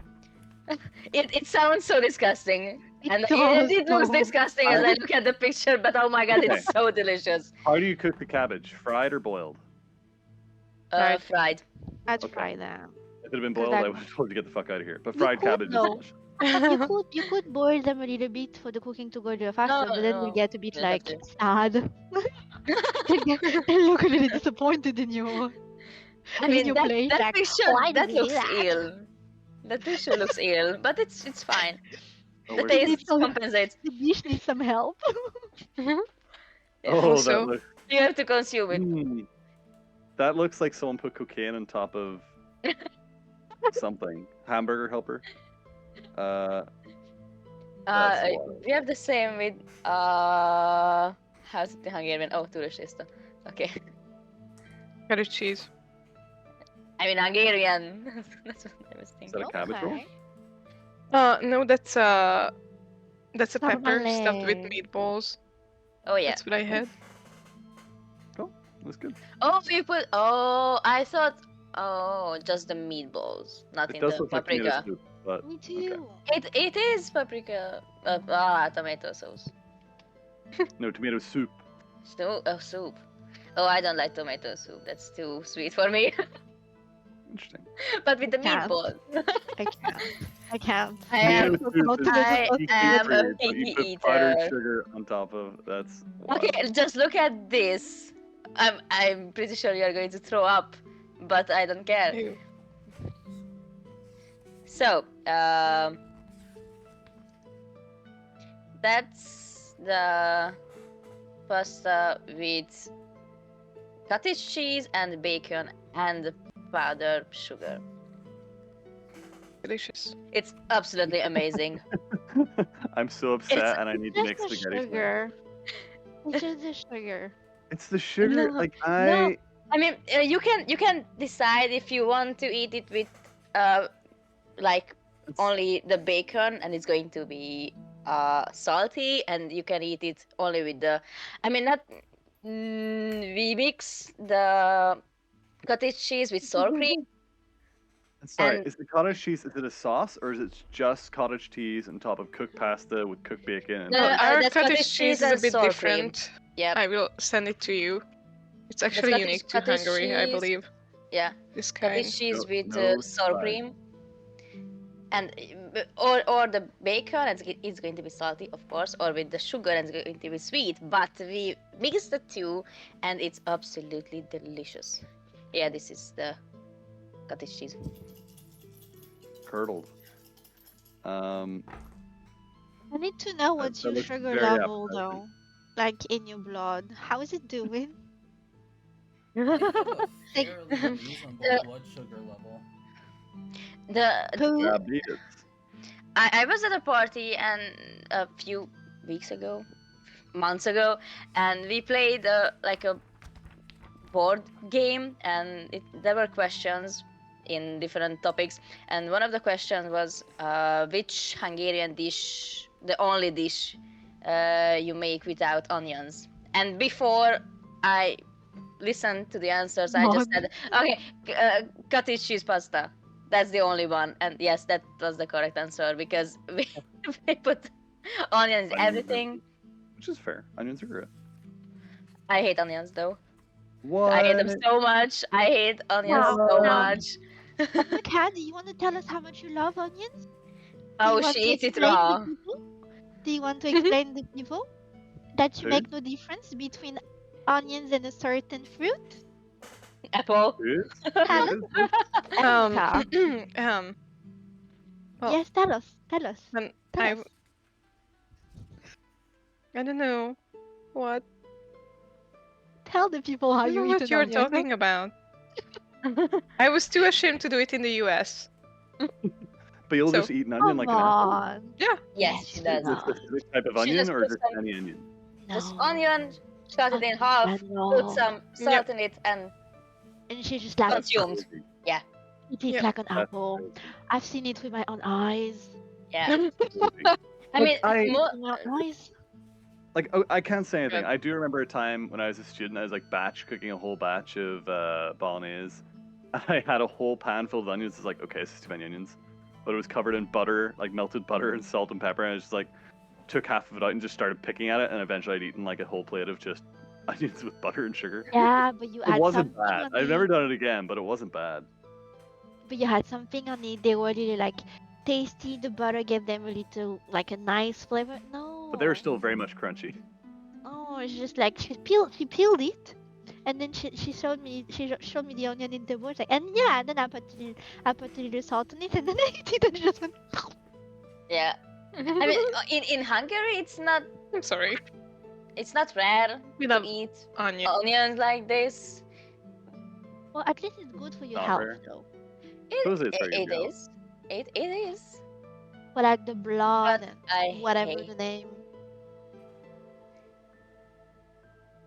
B: It sounds so disgusting. And
A: does,
B: it looks
A: though.
B: disgusting as I look at the picture, but oh my god, it's so delicious.
D: How do you cook the cabbage? Fried or boiled?
C: Fried.
B: Fried.
A: I'd
D: Okay.
A: fry them.
D: If it had been
A: 'Cause
D: boiled, I
A: that-
D: would have told you to get the fuck out of here. But
A: You
D: fried
A: could,
D: cabbage is
A: though.
D: delicious.
A: You could boil them a little bit for the cooking to go a little faster, but then
B: no,
A: you get a bit
B: you don't
A: like
B: have
A: sad. They look a little disappointed in you.
B: I
A: In
B: mean,
A: your
B: that,
A: plate,
B: that
A: like,
B: picture,
A: why
B: that
A: did you
B: looks
A: do that?
B: ill. That picture looks ill, but it's fine.
D: Oh,
B: The
D: where's the-
B: taste
A: so-
B: compensates.
A: The dish needs some help.
D: oh,
C: Also-
D: that looks.
B: You have to consume it.
D: That looks like someone put cocaine on top of something. Hamburger helper. That's the one.
B: We have the same with how's it in Hungarian? Oh, Turistista. Okay.
C: Cottage cheese.
B: I mean Hungarian. That's what I was
D: Is
B: thinking.
D: that a cabbage roll?
A: Okay.
C: No, that's a pepper stuffed with
A: Sarmale.
C: meatballs.
B: Oh yeah.
C: That's what I had.
D: That's good.
B: Oh, you put. Oh, I thought. Oh, just the meatballs, not
D: It
B: in
D: does
B: the
D: look like tomato
B: paprika.
D: soup, but
A: Me too.
B: It is paprika. Tomato sauce.
D: no tomato soup.
B: Soup. Oh, I don't like tomato soup. That's too sweet for me.
D: Interesting.
B: But with the
A: Can't.
B: meatballs.
A: I can't. I can't.
B: I am.
D: Tomato soup is
B: I
D: peak
B: am a
D: nutrient, but
B: picky
D: you put powdered
B: eater.
D: sugar on top of that's wild.
B: Okay, just look at this. I'm pretty sure you're going to throw up, but I don't care.
C: Ew.
B: So, that's the pasta with cottage cheese and bacon and powdered sugar.
C: Delicious.
B: It's absolutely amazing.
D: I'm so upset
B: It's
D: and I need to
A: Just
D: make
A: the
D: spaghetti. tonight.
A: sugar. It's just the sugar.
D: It's the sugar.
B: No,
D: like
B: no. I mean, you can decide if you want to eat it with like
D: It's-
B: only the bacon and it's going to be salty, and you can eat it only with the. I mean, not. We mix the cottage cheese with sour cream.
D: Sorry,
B: and-
D: is the cottage cheese, is it a sauce or is it just cottage cheese on top of cooked pasta with cooked bacon? And
B: No,
C: Well, our
B: that's
C: cottage
B: cottage
C: cheese
B: cheese
C: is a
B: and
C: bit
B: sour cream.
C: different.
B: Yep.
C: I will send it to you. It's actually
B: cottage-
C: unique to
B: cottage
C: Hungary, I
B: cheese.
C: believe.
B: Yeah.
C: This kind.
B: Cottage cheese
D: No-
B: with
D: no
B: sour
D: fry.
B: cream. And or the bacon, it's going to be salty, of course, or with the sugar, and it's going to be sweet. But we mix the two, and it's absolutely delicious. Yeah, this is the cottage cheese.
D: Curdled.
A: I need to know what's
D: that
A: your
D: looks
A: sugar
D: very
A: level
D: appetizing.
A: though. Like in your blood. How is it doing?
E: I have a
A: Like-
E: fairly reasonable blood sugar level.
A: Who?
D: Diabetes.
B: I was at a party and a few weeks ago, months ago, and we played like a board game, and there were questions in different topics, and one of the questions was which Hungarian dish, the only dish you make without onions. And before I listened to the answers, I just said, okay, cottage cheese pasta. That's the only one. And yes, that was the correct answer, because we put onions in
D: Onions are
B: everything.
D: good, which is fair. Onions are good.
B: I hate onions though.
D: What?
B: I hate them so much. I hate onions so
A: Wow.
B: much.
A: Candy, you want to tell us how much you love onions?
B: Oh,
A: want
B: she
A: to
B: eats it
A: explain
B: raw.
A: to people? Do you want to explain to people that you
D: Who?
A: make no difference between onions and a certain fruit?
B: Apple.
D: Good?
A: Tell
D: Good?
C: Um,
A: Erica.
C: Well,
A: Yes, tell us. Tell us.
C: then
A: Tell
C: I
A: us.
C: don't know what.
A: Tell the people how
C: I don't
A: you
C: know
A: eat
C: what
A: an
C: you're
A: onion.
C: talking about. I was too ashamed to do it in the US.
D: But you'll
C: So-
D: just eat an onion
A: Come
D: like an apple?
A: on.
B: Yes, she
D: Is
B: does.
D: it a specific type of
B: She
D: onion
B: just
D: or
B: puts
D: just
B: some-
D: any onion?
B: Just
A: No.
B: onion, cut it in half,
A: And
B: put some salt in it, and
A: And she just like
B: Consumed.
A: it tastes
C: Yeah.
A: like an
D: That's
A: apple.
D: crazy.
A: I've seen it with my own eyes.
B: yeah. I
D: Look,
B: mean,
D: I-
B: mo-
A: With my own eyes.
D: Like, oh, I can't say anything.
C: Yeah.
D: I do remember a time when I was a student, I was like batch cooking a whole batch of bolognese. I had a whole pan full of onions. It's like, okay, this is too many onions. But it was covered in butter, like melted butter and salt and pepper. And I just like took half of it out and just started picking at it. And eventually I'd eaten like a whole plate of just onions with butter and sugar.
A: Yeah, but you
D: It
A: had
D: wasn't
A: something
D: bad.
A: on
D: I've
A: it.
D: never done it again, but it wasn't bad.
A: But you had something on it. They were really like tasty. The butter gave them a little like a nice flavor. No.
D: But they were still very much crunchy.
A: Oh, it's just like she peeled it, and then she showed me the onion in the bowl. Like, and yeah, and then I put a little salt on it, and then I ate it, and it just went.
B: yeah. I mean, in Hungary, it's not
C: I'm sorry.
B: rare
C: We
B: to
C: love
B: eat
C: onion.
B: onions like this.
A: Well, at least it's good for your
D: Not
A: health,
D: rare.
A: though.
D: Suppose it's very
B: It
D: yellow.
B: is. It is.
A: But like the blood
B: But
A: and
B: I
A: whatever
B: hate.
A: the name.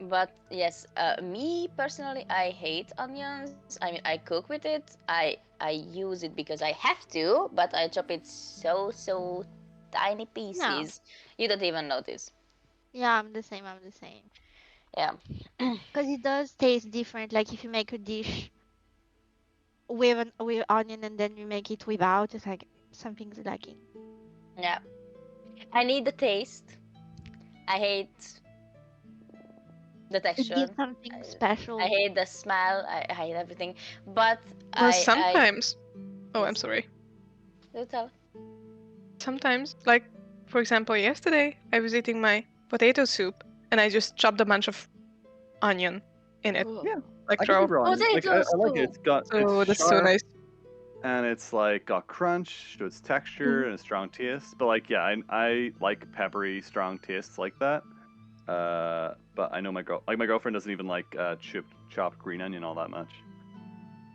B: But yes, me personally, I hate onions. I mean, I cook with it. I use it because I have to, but I chop it so tiny
A: Yeah.
B: pieces. You don't even notice.
A: Yeah, I'm the same. I'm the same.
B: Yeah.
A: Because it does taste different. Like if you make a dish with onion and then you make it without, it's like something's lacking.
B: Yeah. I need the taste. I hate the
A: It
B: texture.
A: gives something
B: I
A: special.
B: hate the smell. I hate everything. But
C: Well,
B: I
C: sometimes. Oh, I'm
B: Yes.
C: sorry.
B: do tell.
C: Sometimes, like, for example, yesterday I was eating my potato soup and I just chopped a bunch of onion in it,
D: Yeah,
C: like
D: I can
C: raw.
D: be wrong. Like I
B: Potato
D: like it.
B: soup.
D: It's got
C: So
D: it's
C: that's so
D: sharp
C: nice.
D: and it's like got crunch to its texture and a strong taste. But like yeah, I like peppery, strong tastes like that. But I know my girlfriend doesn't even like chopped green onion all that much.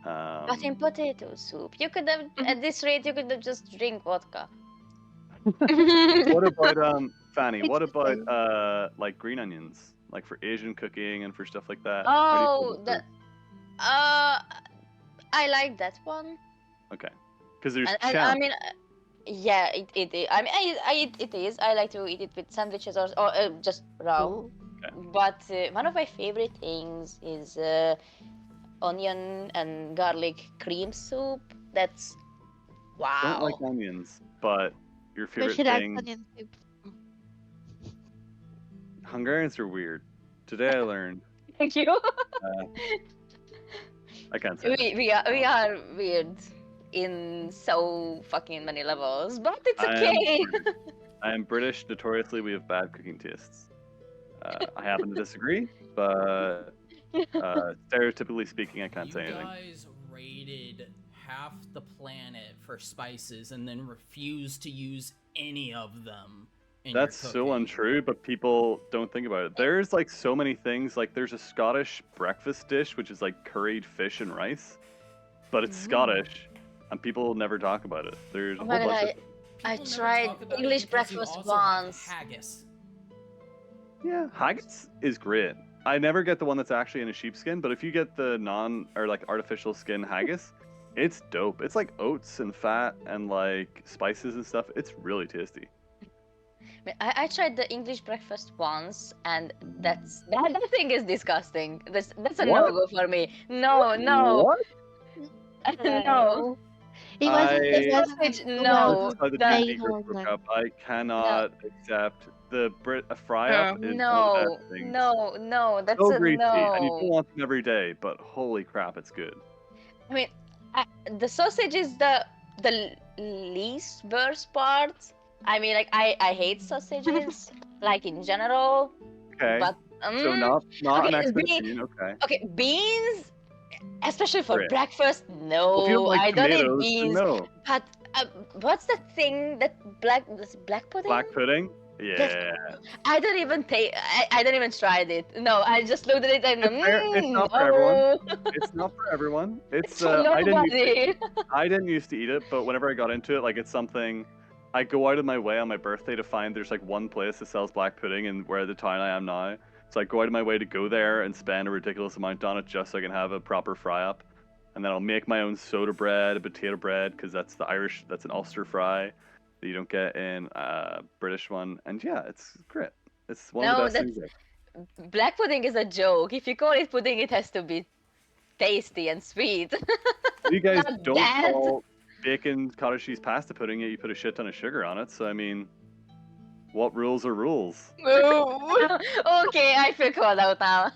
B: But in potato soup, you could have at this rate you could have just drink vodka.
D: What about Fanny?
A: It's
D: What
A: the
D: about
A: same.
D: like green onions, like for Asian cooking and for stuff like that? How do you feel
B: Oh,
D: about
B: that
D: those?
B: I like that one.
D: Okay, because there's
B: And I
D: champ.
B: mean, yeah, it is. I mean, it is. I like to eat it with sandwiches or just raw.
A: Cool.
B: But one of my favorite things is onion and garlic cream soup. That's
D: Don't like
B: wow.
D: onions, but your
A: But
D: favorite
A: she likes
D: thing.
A: onion soup.
D: Hungarians are weird. Today I learned.
B: Thank you.
D: I can't say.
B: we are weird in so fucking many levels, but it's
D: I am
B: okay.
D: British. I am British. Notoriously, we have bad cooking tastes. I happen to disagree, but stereotypically speaking, I can't
E: You
D: say anything.
E: guys raided half the planet for spices and then refused to use any of them. In your
D: That's so
E: cooking.
D: untrue, but people don't think about it. There's like so many things. Like there's a Scottish breakfast dish which is like curried fish and rice, but it's Scottish, and people never talk about it. There's a
B: Oh
D: whole
B: my God,
D: bunch of
B: I
E: People never
B: tried
E: talk about it
B: English
E: because you
B: breakfast
E: also have
B: once.
E: haggis.
D: yeah. Haggis is great. I never get the one that's actually in a sheepskin, but if you get the non or like artificial skin haggis, it's dope. It's like oats and fat and like spices and stuff. It's really tasty.
B: I tried the English breakfast once, and that thing is disgusting. That's a
D: What?
B: no-go for me. No, no,
D: What?
B: no.
A: It wasn't. It
D: I-
A: wasn't
B: Sausage,
A: a
B: no.
D: That's how the
B: that-
D: two
A: made
D: secrets
A: on
D: broke
A: them.
D: up. I cannot accept the a fry up is one of the
B: No,
D: best things.
B: no, that's
D: So
B: a
D: greasy, and you
B: no.
D: don't want them every day, but holy crap, it's good.
B: I mean, the sausage is the least worst part. I mean, like I hate sausages, like in general.
D: Okay,
B: But
D: so not an
B: okay,
D: expert
B: be-
D: opinion. Okay.
B: okay, beans, especially for
D: Great.
B: breakfast. No,
D: Well, if you don't like
B: I don't eat
D: tomatoes, then
B: beans.
D: no.
B: But what's that thing that black pudding?
D: Black pudding. Yeah.
B: I don't even I don't even tried it. No, I just looked at it and
D: It's fair. It's not for
B: no.
D: everyone. It's not for everyone.
B: It's
D: It's
B: for
D: I
B: nobody.
D: didn't used to eat it, but whenever I got into it, like it's something I go out of my way on my birthday to find there's like one place that sells black pudding and where the town I am now. So I go out of my way to go there and spend a ridiculous amount on it just so I can have a proper fry up. And then I'll make my own soda bread, a potato bread, because that's an Ulster fry that you don't get in British one. And yeah, it's great. It's one of
B: No,
D: the best things ever.
B: Black pudding is a joke. If you call it pudding, it has to be tasty and sweet.
D: You guys
B: Not
D: don't
B: that.
D: call bacon cottage cheese pasta pudding, yet you put a shit ton of sugar on it. So I mean, what rules are rules?
C: No.
B: Okay, I feel called out now.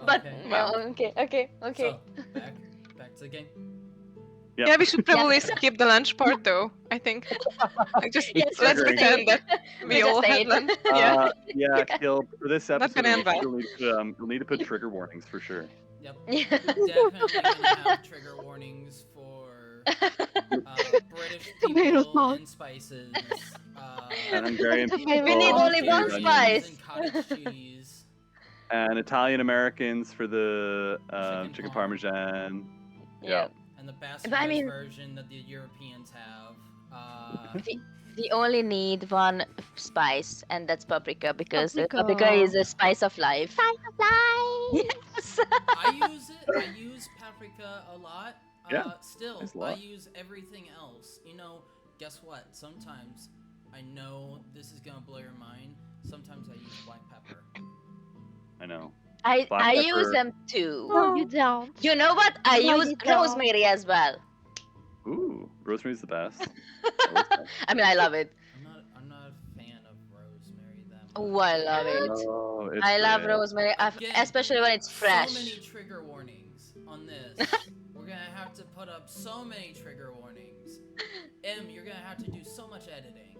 B: But
E: Okay.
B: no, okay.
E: So, back to the game.
D: Yep.
C: Yeah, we should probably skip the lunch part though. I think. Like just
D: It's
C: let's
D: triggering.
C: pretend that we
B: just
C: all had
B: ate.
C: lunch. Yeah.
D: Yeah, Gil, for this
C: Not
D: episode,
C: gonna end well.
D: you'll need to put trigger warnings for sure.
E: Yep.
B: Yeah.
E: Definitely gonna have trigger warnings for British
A: Tomato
E: people
A: sauce.
E: and spices.
D: And Hungarian
A: We
D: people.
B: We need only
D: and
B: one
D: onions.
B: spice.
E: And cottage cheese.
D: And Italian Americans for the
E: Chicken
D: chicken
E: parm.
D: parmesan.
B: Yeah.
E: and the
B: But I
E: bastardized
B: mean-
E: version that the Europeans have.
B: We only need one spice, and that's paprika, because paprika
A: Paprika.
B: is a spice of life. Yes.
E: I use paprika a lot.
D: Yeah,
E: Still,
D: there's a
E: I
D: lot.
E: use everything else. You know, guess what? Sometimes, I know this is gonna blow your mind. Sometimes I use black pepper.
D: I know.
B: I
D: Black
B: use
D: pepper.
B: them too.
A: No, you don't.
B: You know what? I
A: No,
B: use
A: you don't.
B: rosemary as well.
D: Ooh, rosemary's the best.
B: I mean, I love it.
E: I'm not a fan of rosemary that much.
B: Oh, I love it.
D: Oh, it's
B: I love
D: great.
B: rosemary,
E: Again,
B: especially when it's fresh.
E: So many trigger warnings on this. We're gonna have to put up so many trigger warnings. You're gonna have to do so much editing.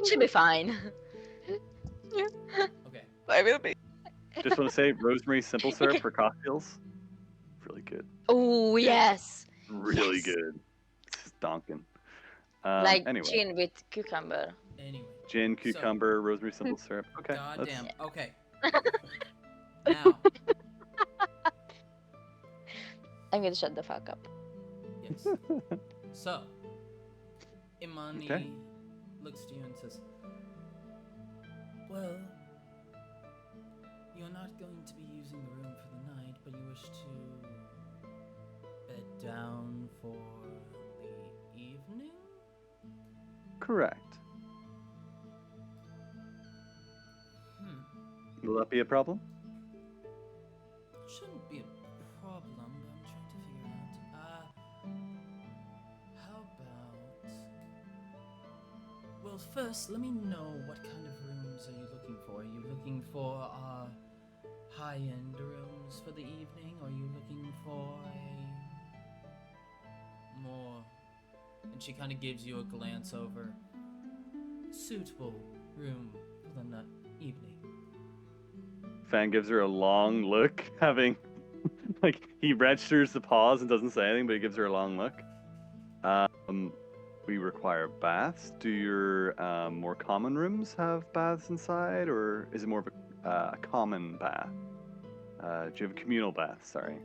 B: Should be fine.
E: Okay.
C: I will be.
D: Just want to say, rosemary simple syrup for cocktails, really good.
B: Oh yes.
D: Really
B: Yes.
D: good. It's just donkin'.
B: Like
D: anyway,
B: gin with cucumber.
E: Anyway.
D: gin,
E: So-
D: cucumber, rosemary simple syrup. Okay.
E: Goddamn.
D: let's-
E: Okay. Now,
B: I'm gonna shut the fuck up.
E: yes. So, Imani
D: Okay.
E: looks to you and says, "Well, you're not going to be using the room for the night, but you wish to bed down for the evening?"
D: Correct. Will that be a problem?
E: Shouldn't be a problem, but I'm trying to figure out. How about? Well, first, let me know what kind of rooms are you looking for? Are you looking for high-end rooms for the evening, or are you looking for a more? And she kind of gives you a glance over. Suitable room for the evening.
D: Fan gives her a long look, having like he registers the pause and doesn't say anything, but he gives her a long look. We require baths. Do your more common rooms have baths inside, or is it more of a common bath? Do you have a communal bath? Sorry.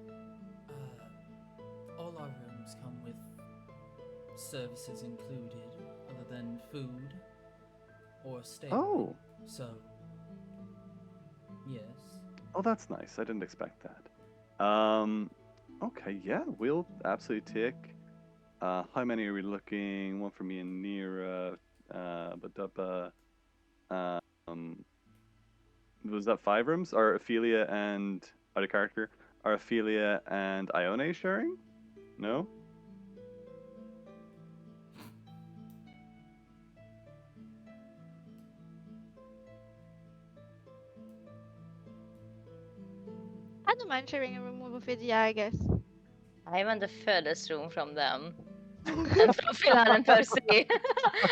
E: All our rooms come with services included, other than food or stay.
D: Oh,
E: So, yes.
D: oh, that's nice. I didn't expect that. Okay, yeah, we'll absolutely take. How many are we looking? One for me and Nira. Was that 5 rooms? Are Ophelia and out of character? Are Ophelia and Ione sharing? No.
A: I don't mind sharing a room with Ophelia, I guess.
B: I'm on the furthest room from them. And from Philan and Percy.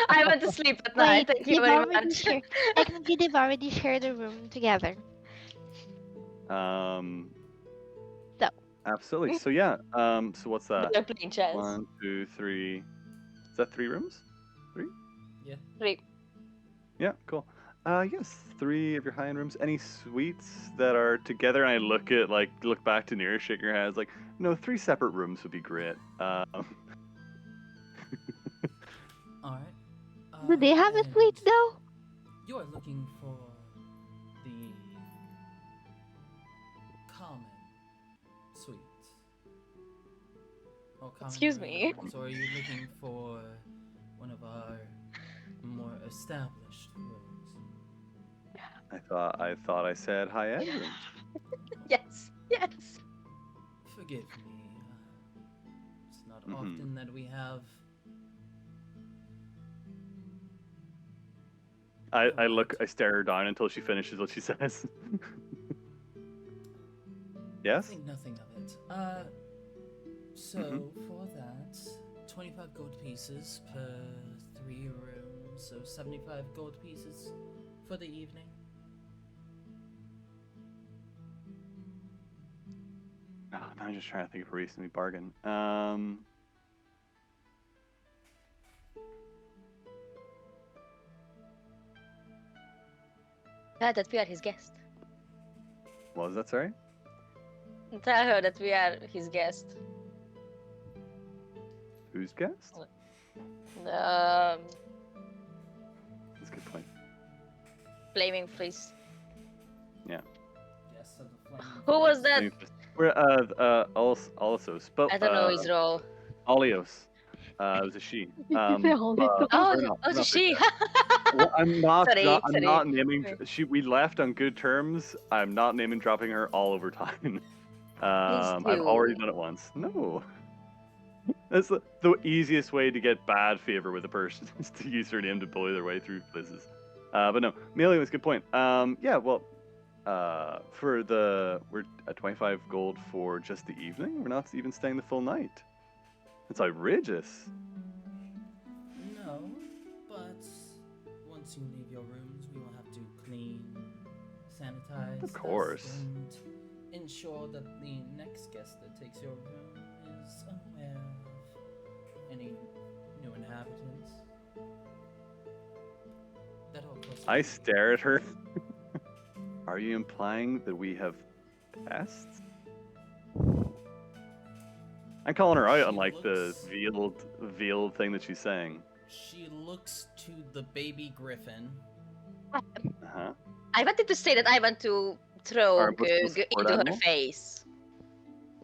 B: I want to sleep at night. Thank you
A: they've
B: very
A: already
B: much.
A: shared- Technically, they've already shared a room together. So.
D: Absolutely. So yeah. So what's that?
B: They're playing chess.
D: 1, 2, 3. Is that 3 rooms?
E: Yeah.
B: 3.
D: Yeah. Cool. Yes, 3 of your high-end rooms. Any suites that are together? And I look back to Nira, shake your head. Like, no, 3 separate rooms would be great.
E: Alright.
A: Do they have a
E: and
A: suite though?
E: You are looking for the common suite. Or common
B: Excuse me.
E: rooms, or are you looking for one of our more established rooms?
D: I thought I said high-end rooms.
B: Yes. Yes.
E: Forgive me. It's not
D: Mhm.
E: often that we have.
D: I stare her down until she finishes what she says.
E: I
D: Yes?
E: think nothing of it. So
D: Mhm.
E: for that, 25 gold pieces per 3 rooms, so 75 gold pieces for the evening.
D: Oh, now I'm just trying to think of a reasonably bargain.
B: Glad that we are his guest.
D: What was that, sorry?
B: Tell her that we are his guest.
D: Who's guest?
B: The
D: That's a good point.
B: flaming fleece.
E: Yes, of the flaming
B: Who was
E: face.
B: that?
D: We're Alisos, but
B: I don't know his role.
D: Alios. It was a she.
B: Oh,
D: we're not
B: oh, she.
D: Well, I'm not.
B: Sorry,
D: I'm
B: sorry.
D: not naming.
B: Sorry.
D: We left on good terms. I'm not naming dropping her all over time. I've already
B: do.
D: done it once. No. That's the easiest way to get bad favor with a person is to use her name to bully their way through places. But no, Melee was a good point. Yeah, well, we're at 25 gold for just the evening. We're not even staying the full night. It's outrageous.
E: No, but once you leave your rooms, we will have to clean, sanitize,
D: Of course.
E: dust, and ensure that the next guest that takes your room is aware of any new inhabitants. That all costs
D: I
E: money.
D: stare at her. Are you implying that we have pests? I'm calling her out on
E: She
D: like the
E: looks-
D: veiled thing that she's saying.
E: She looks to the baby griffin.
D: Uh-huh.
B: I wanted to say that I want to throw
D: Our most
B: Gug
D: support
B: into her
D: animal?
B: face.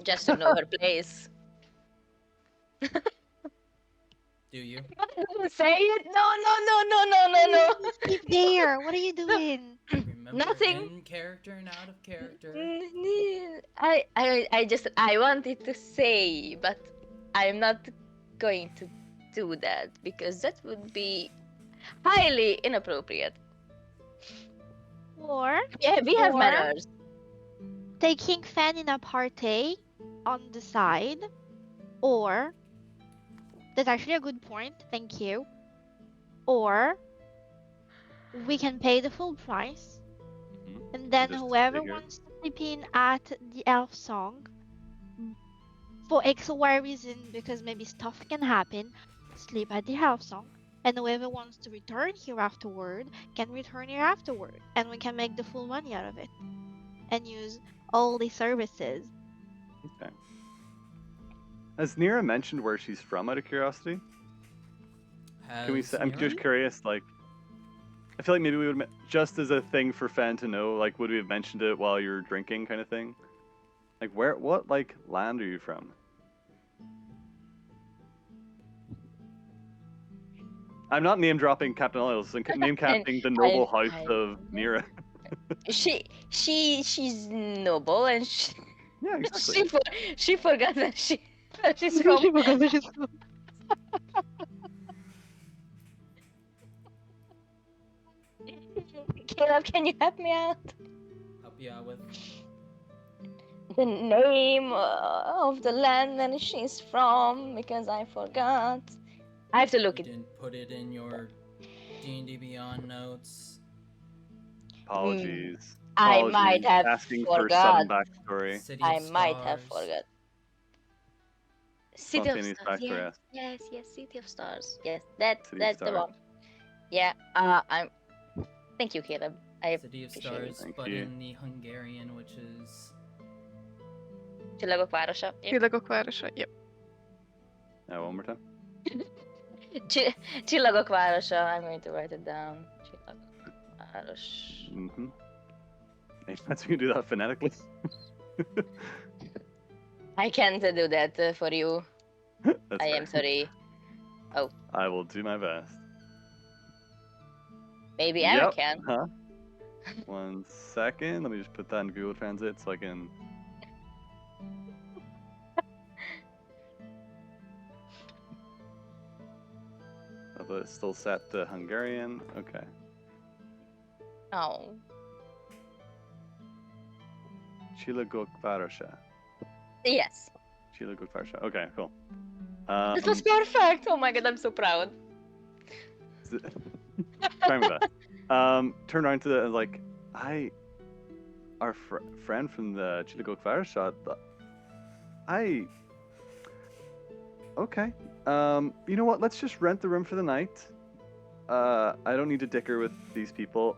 B: Just to know her place.
E: Do you?
B: Say it! No.
A: Keep there. What are you doing?
E: Remember
B: Nothing.
E: in character and out of character.
B: I wanted to say, but I'm not going to do that because that would be highly inappropriate.
A: Or
B: Yeah, we have
A: Or-
B: manners.
A: taking Fan in a party on the side, or that's actually a good point. Thank you. Or we can pay the full price,
D: Mhm.
A: and then
D: Just
A: whoever
D: figure.
A: wants to sleep in at the elf song for X or Y reason, because maybe stuff can happen, sleep at the elf song. And whoever wants to return here afterward can return here afterward, and we can make the full money out of it and use all the services.
D: Okay. Has Nira mentioned where she's from out of curiosity? Can we say, I'm just
E: Nira?
D: curious, like, I feel like maybe we would, just as a thing for Fan to know, like, would we have mentioned it while you're drinking kind of thing? Like, what, like, land are you from? I'm not name dropping Captain Oils, I'm name casting the noble house
B: I-
D: of Nira.
B: She's noble and
D: Yeah, exactly.
B: she forgot that she's from. Caleb, can you help me out?
E: Help you out with.
B: The name of the land that she's from because I forgot. I have to look
E: You
B: it.
E: didn't put it in your D&D Beyond notes.
D: Apologies.
B: I might
D: Apologies.
B: have
D: Asking for sudden
B: forgot.
D: backstory.
E: City
B: I
E: of
B: might have
E: Stars.
B: forgot. City of
D: Spontaneous
B: Stars.
D: backstory.
B: Yes, City of Stars. Yes, that's
D: City of
B: the
D: Stars.
B: one. Yeah. I'm. Thank you, Caleb. I
E: City of
B: appreciate it.
E: Stars,
D: Thank
E: but
D: you.
E: in the Hungarian, which is
B: Csillagok városa. Yep.
C: Csillagok városa. Yep.
D: One more time.
B: Csillagok városa. I'm going to write it down. Csillagok város.
D: Mm-hmm. Hey, that's you can do that phonetically.
B: I can't do that for you.
D: That's
B: I am
D: fair.
B: sorry.
D: I will do my best.
B: Maybe Aaron
D: Yep.
B: can.
D: Huh? 1 second. Let me just put that in Google Translate so I can. Although it's still set to Hungarian. Okay.
B: Oh.
D: Csillagok városa.
B: Yes.
D: Csillagok városa. Okay, cool.
B: This was perfect. Oh my god, I'm so proud.
D: Trying my best. Turn around to the like, our friend from the Csillagok városa. Okay. You know what? Let's just rent the room for the night. I don't need to dicker with these people.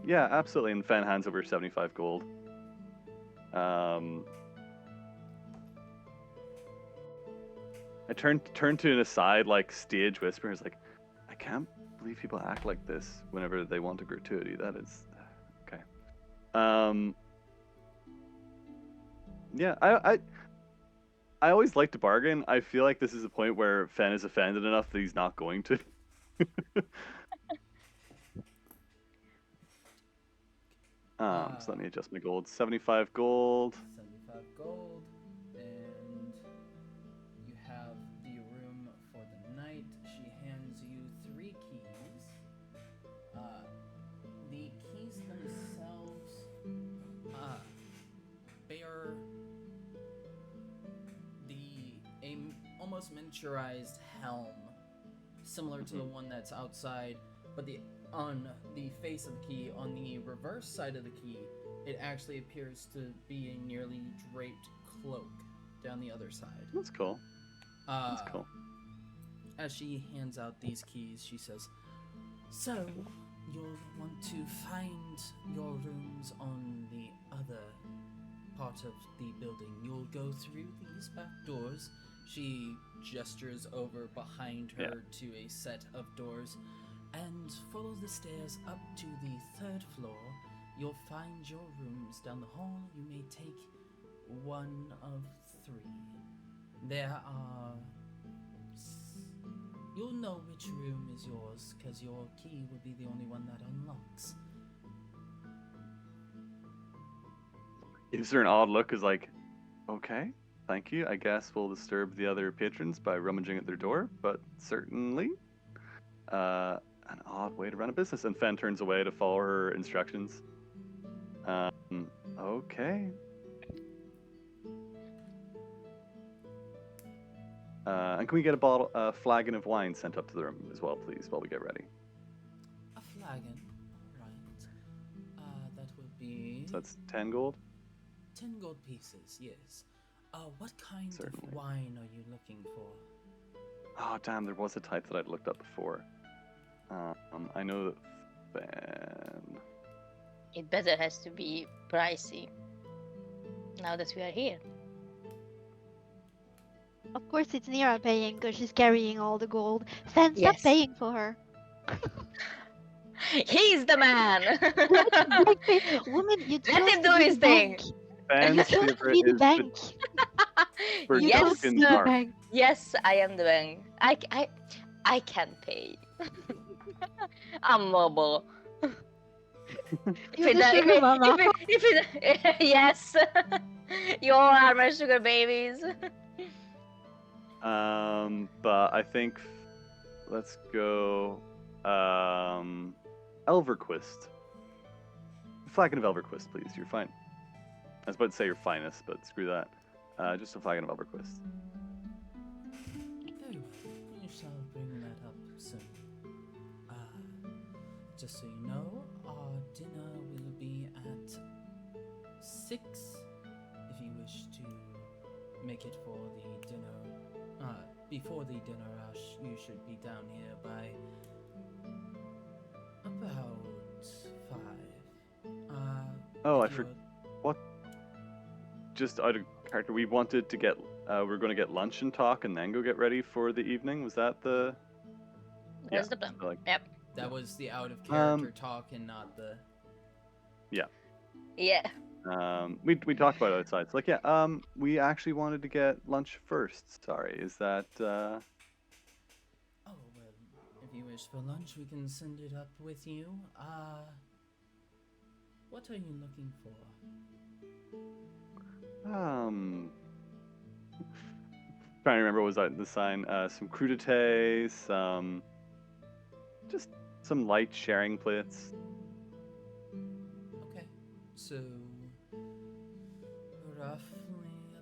D: Yeah, absolutely. And Fen hands over 75 gold. I turn to an aside, like stage whisper. It's like, I can't believe people act like this whenever they want a gratuity. That is okay. Yeah, I always like to bargain. I feel like this is a point where Fen is offended enough that he's not going to. So let me adjust my gold. 75 gold.
E: 75 gold, and you have the room for the night. She hands you 3 keys. The keys themselves, bear almost miniaturized helm, similar to the one that's outside, but on the face of the key, on the reverse side of the key, it actually appears to be a nearly draped cloak down the other side.
D: That's cool. That's cool.
E: As she hands out these keys, she says, "So, you'll want to find your rooms on the other part of the building. You'll go through these back doors." She gestures over behind her to a set of doors. "And follow the stairs up to the 3rd floor. You'll find your rooms down the hall. You may take one of 3. There are... You'll know which room is yours, because your key will be the only one that unlocks."
D: Gives her an odd look, is like, okay, thank you. I guess we'll disturb the other patrons by rummaging at their door, but certainly. An odd way to run a business. And Fen turns away to follow her instructions. Okay. And can we get a flagon of wine sent up to the room as well, please, while we get ready?
E: A flagon, right. That would be...
D: So that's 10 gold?
E: 10 gold pieces, yes. What kind
D: Certainly.
E: of wine are you looking for?
D: Oh, damn, there was a type that I'd looked up before. I know that Fen...
B: It better has to be pricey. Now that we are here.
A: Of course, it's Nira paying because she's carrying all the gold. Fen, stop
B: Yes.
A: paying for her.
B: He's the man!
A: Woman, you
B: Let him
A: close
B: do
A: to
B: his
A: the
B: thing.
A: bank.
D: Fen's
A: You close to
D: favorite
A: the
D: is
A: bank.
D: for
A: You
B: Yes.
A: close to
D: token
A: the
D: mark.
A: bank.
B: Yes, I am the man. I can pay. I'm mobile.
A: You're the sugar mama.
B: Yes. You all are my sugar babies.
D: But I think let's go Elverquist. Flagon of Elverquist, please. You're fine. I was about to say your finest, but screw that. Just a flagon of Elverquist.
E: Oh, you shall bring that up soon. Just so you know, our dinner will be at 6. If you wish to make it for the dinner, before the dinner rush, you should be down here by about 5.
D: Oh, I
E: if
D: forgot.
E: you're-
D: Just out of character, we wanted to get. We're going to get lunch and talk, and then go get ready for the evening. Was that the?
B: That's the plan.
D: so like,
B: Yep.
E: That was the out of character talk and not the...
B: Yeah.
D: we talked about it outside. So like, yeah. We actually wanted to get lunch first. Sorry, is that?
E: Oh, well, if you wish for lunch, we can send it up with you. What are you looking for?
D: Trying to remember what was that the sign? Some crudités, just some light sharing plates.
E: Okay, so roughly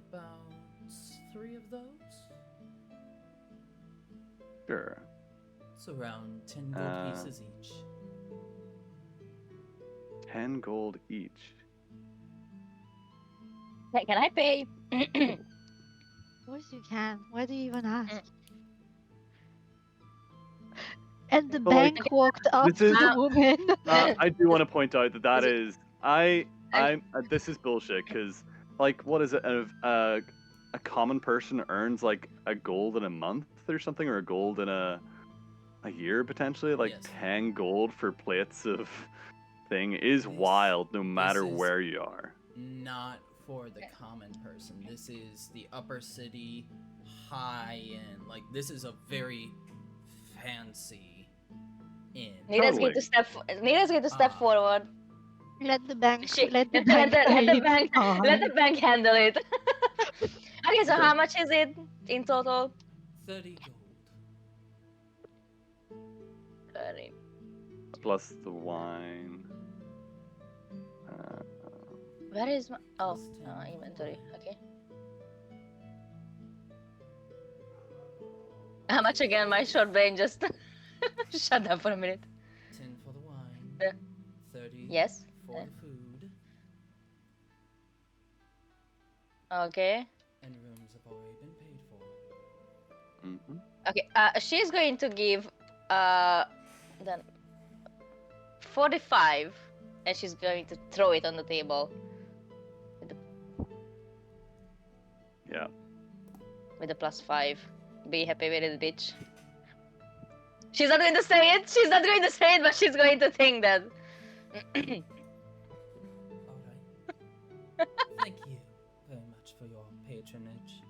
E: about 3 of those?
D: Sure.
E: It's around 10 gold pieces each.
D: 10 gold each.
B: Hey, can I pay?
A: Of course you can. Why do you even ask? And the
D: But, like,
A: bank walked up
D: this
A: to
D: is-
A: the woman.
D: I do want to point out that is I'm this is bullshit because like what is it? a common person earns like a gold in a month or something, or a gold in a year potentially. Like
E: Yes.
D: 10 gold for plates of thing is
E: This-
D: wild, no matter
E: is-
D: where you are.
E: Not for the common person. This is the upper city, high end. Like, this is a very fancy inn.
B: Nina's
D: Totally.
B: going to step
E: Ah.
B: forward.
A: Let the bank.
B: She,
A: Let the
B: let
A: bank.
B: the
A: pay.
B: bank let the bank handle it. Okay, so
D: Okay.
B: how much is it in total?
E: 30 gold.
B: 30.
D: Plus the wine.
B: Where is my
E: Plus 10
B: inventory? Okay. How much again? My short brain just shut down for a minute.
E: 10 for the wine.
B: Yeah.
E: 30
B: Yes.
E: for
B: Yeah.
E: the food.
B: Okay.
E: And rooms have already been paid for.
D: Mm-hmm.
B: Okay. She's going to give then 45, and she's going to throw it on the table
D: Yeah.
B: with a +5. Be happy with it, bitch. She's not going to say it. She's not going to say it, but she's going to think that.
E: Alright. Thank you very much for your patronage.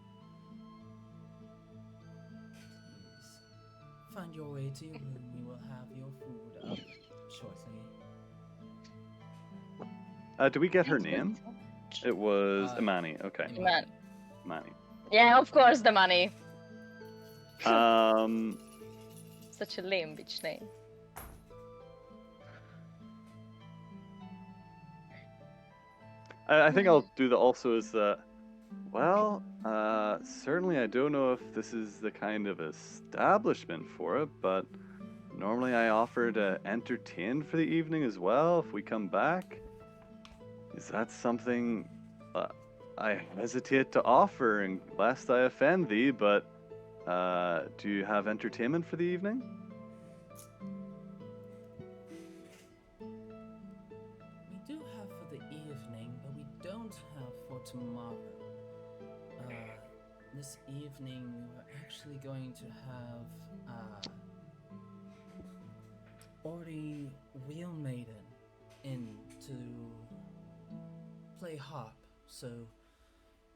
E: Please find your way to your room. We will have your food up shortly.
D: Did we get her name? It was Imani. Okay,
E: Imani.
B: Man.
D: Imani.
B: Yeah, of course, the money. Such a lame bitch name.
D: I think I'll do that also is that, well, certainly I don't know if this is the kind of establishment for it, but normally I offer to entertain for the evening as well if we come back. Is that something I hesitate to offer, and lest I offend thee, but do you have entertainment for the evening?
E: We do have for the evening, but we don't have for tomorrow. This evening we're actually going to have Ori Wheelmaiden in to play harp, so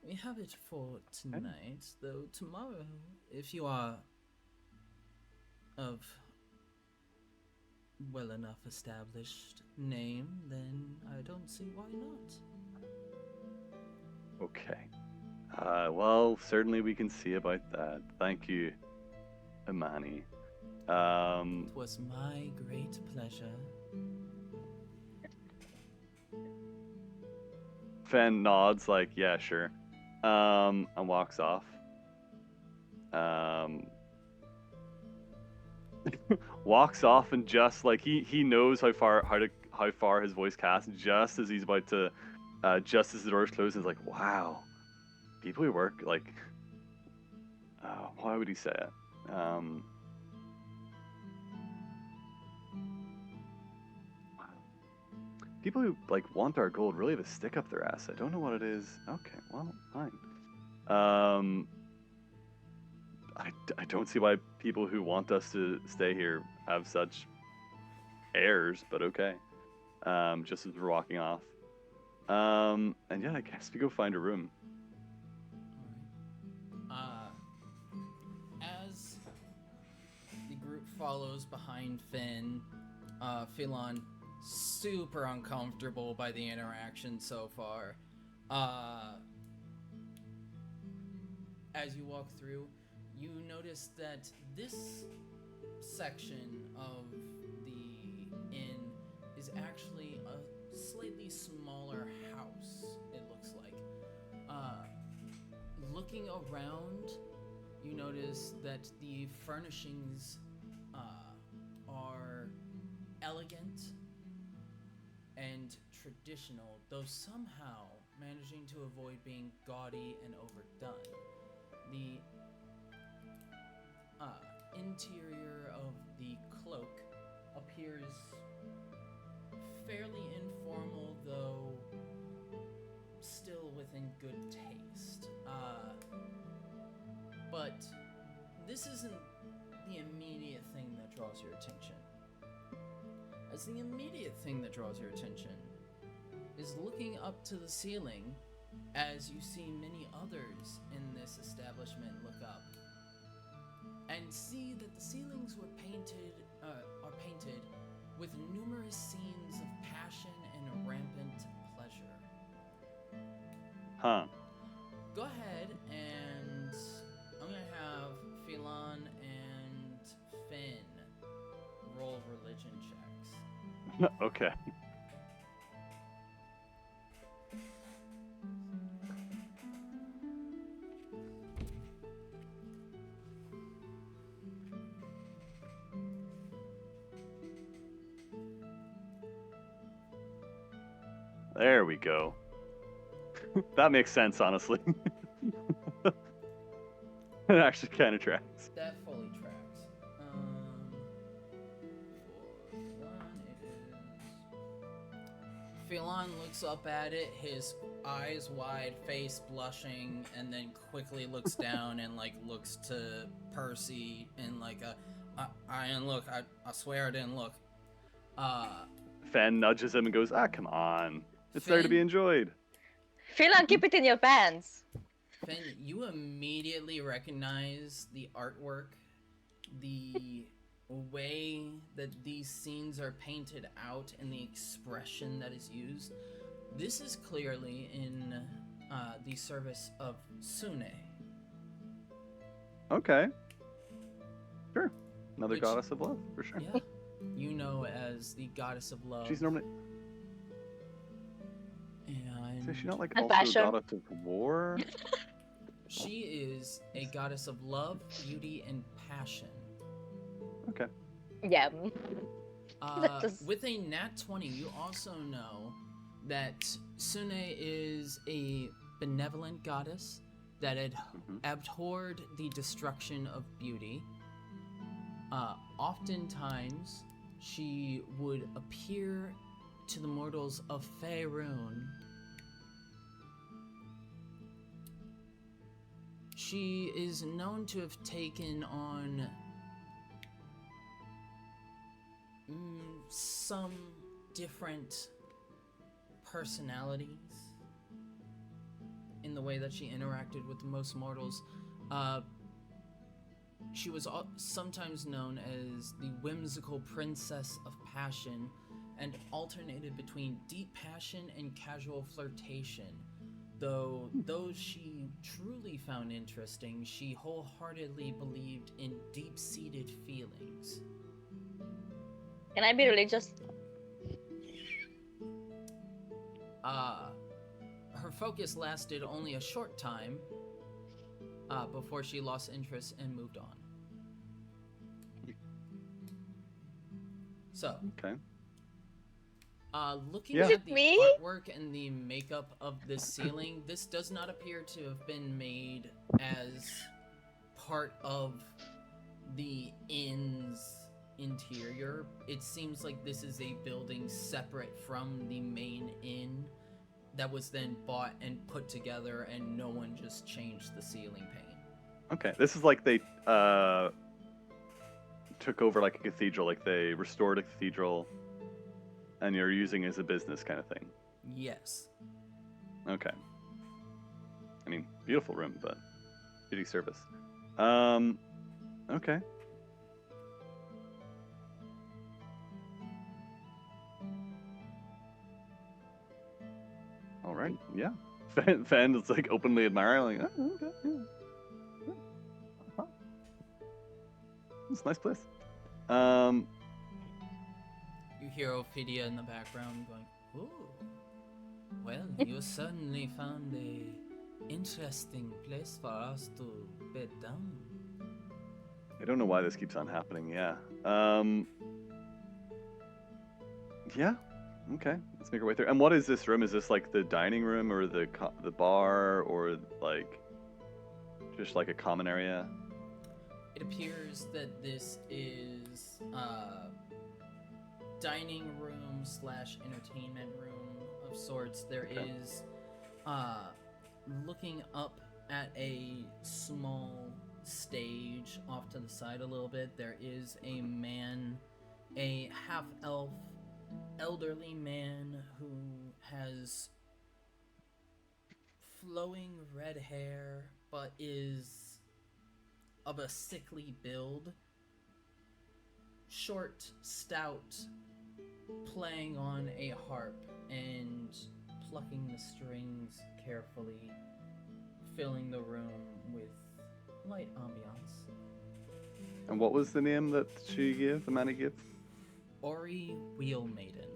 E: we have it for tonight. Though tomorrow, if you are of well enough established name, then I don't see why not.
D: Okay. Well, certainly we can see about that. Thank you, Imani.
E: It was my great pleasure.
D: Fen nods like, yeah, sure. And walks off. Walks off, and just like he knows how far his voice casts, just as he's about to just as the doors close, he's like, wow. People who work like why would he say it? People who like want our gold really have a stick up their ass. I don't know what it is. Okay, well, fine. I don't see why people who want us to stay here have such airs, but okay. Just as we're walking off. And yeah, I guess we go find a room.
E: As the group follows behind Finn, Philon super uncomfortable by the interaction so far. As you walk through, you notice that this section of the inn is actually a slightly smaller house, it looks like. Looking around, you notice that the furnishings are elegant and traditional, though somehow managing to avoid being gaudy and overdone. The interior of the cloak appears fairly informal, though still within good taste. But this isn't the immediate thing that draws your attention. As the immediate thing that draws your attention is looking up to the ceiling as you see many others in this establishment look up and see that the ceilings are painted with numerous scenes of passion and rampant pleasure.
F: Huh.
E: Go ahead and I'm gonna have Phelan and Finn roll religion checks.
F: Okay. There we go. That makes sense, honestly. It actually kind of tracks.
E: That fully tracks. For one, it is. Phelan looks up at it, his eyes wide, face blushing, and then quickly looks down and like looks to Percy and like I didn't look. I swear I didn't look.
F: Fen nudges him and goes, "Ah, come on. It's there to be
E: Fen?
F: enjoyed."
B: Phelan, keep it in your pants.
E: Finn, you immediately recognize the artwork, the way that these scenes are painted out, and the expression that is used. This is clearly in the service of Sune.
F: Okay. Sure. Another
E: Which-
F: goddess of love, for sure.
E: Yeah, you know as the goddess of love.
F: She's normally...
E: And
F: Is she not like
B: And
F: also
B: fashion.
F: a goddess of war?
E: she is a goddess of love, beauty, and passion.
F: Okay.
B: Yeah. Just-
E: With a nat 20, you also know that Sune is a benevolent goddess that had abhorred the destruction of beauty. Oftentimes, she would appear to the mortals of Faerun. She is known to have taken on some different personalities in the way that she interacted with most mortals. She was sometimes known as the whimsical princess of passion and alternated between deep passion and casual flirtation. Though those she truly found interesting, she wholeheartedly believed in deep-seated feelings.
B: Can I be religious?
E: Her focus lasted only a short time before she lost interest and moved on. So,
F: Okay.
E: looking
F: Yeah.
E: at the
B: Me?
E: artwork and the makeup of this ceiling, this does not appear to have been made as part of the inn's interior. It seems like this is a building separate from the main inn that was then bought and put together, and no one just changed the ceiling paint.
F: Okay. This is like they took over like a cathedral, like they restored a cathedral and you're using it as a business kind of thing.
E: Yes.
F: Okay. I mean, beautiful room, but beauty service. Okay. All right. Yeah. Fan is like openly admiring, like, oh, okay, yeah. Uh-huh. It's a nice place.
E: You hear Ophidia in the background going, "Ooh, well, you certainly found a interesting place for us to bed down."
F: I don't know why this keeps on happening. Yeah. Yeah. Okay. Let's make our way through. And what is this room? Is this like the dining room or the bar or like just like a common area?
E: It appears that this is dining room slash entertainment room of sorts. There
F: Okay.
E: is looking up at a small stage off to the side a little bit, there is a man, a half-elf, elderly man who has flowing red hair, but is of a sickly build, short, stout, playing on a harp and plucking the strings carefully, filling the room with light ambiance.
F: And what was the name that she gave, the man he gave?
E: Ori Wheel Maiden.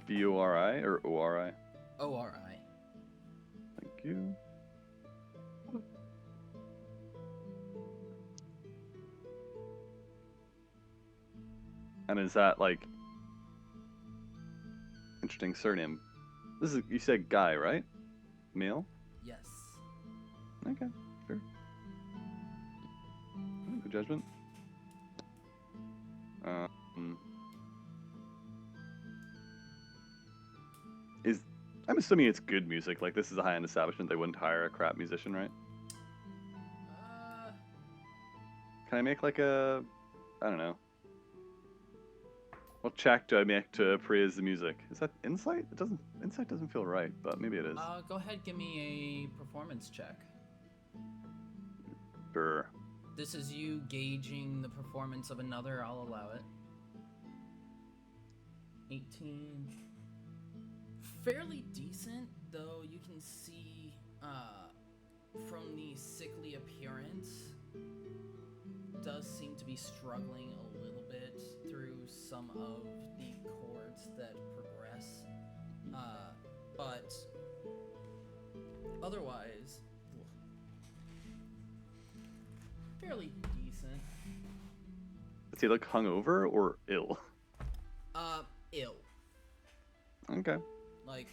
F: B-O-R-I or O-R-I?
E: O-R-I.
F: Thank you. And is that like interesting surname? This is, you said Guy, right? Male?
E: Yes.
F: Okay, sure. Good judgment. I'm assuming it's good music. Like, this is a high-end establishment. They wouldn't hire a crap musician, right? Can I make like a, I don't know. What check do I make to appraise the music? Is that insight? Insight doesn't feel right, but maybe it is.
E: Go ahead, give me a performance check.
F: Sure.
E: This is you gauging the performance of another. I'll allow it. 18. Fairly decent, though you can see from the sickly appearance, does seem to be struggling a little bit through some of the chords that progress. But otherwise, fairly decent.
F: Does he look hungover or ill?
E: Ill.
F: Okay.
E: Like,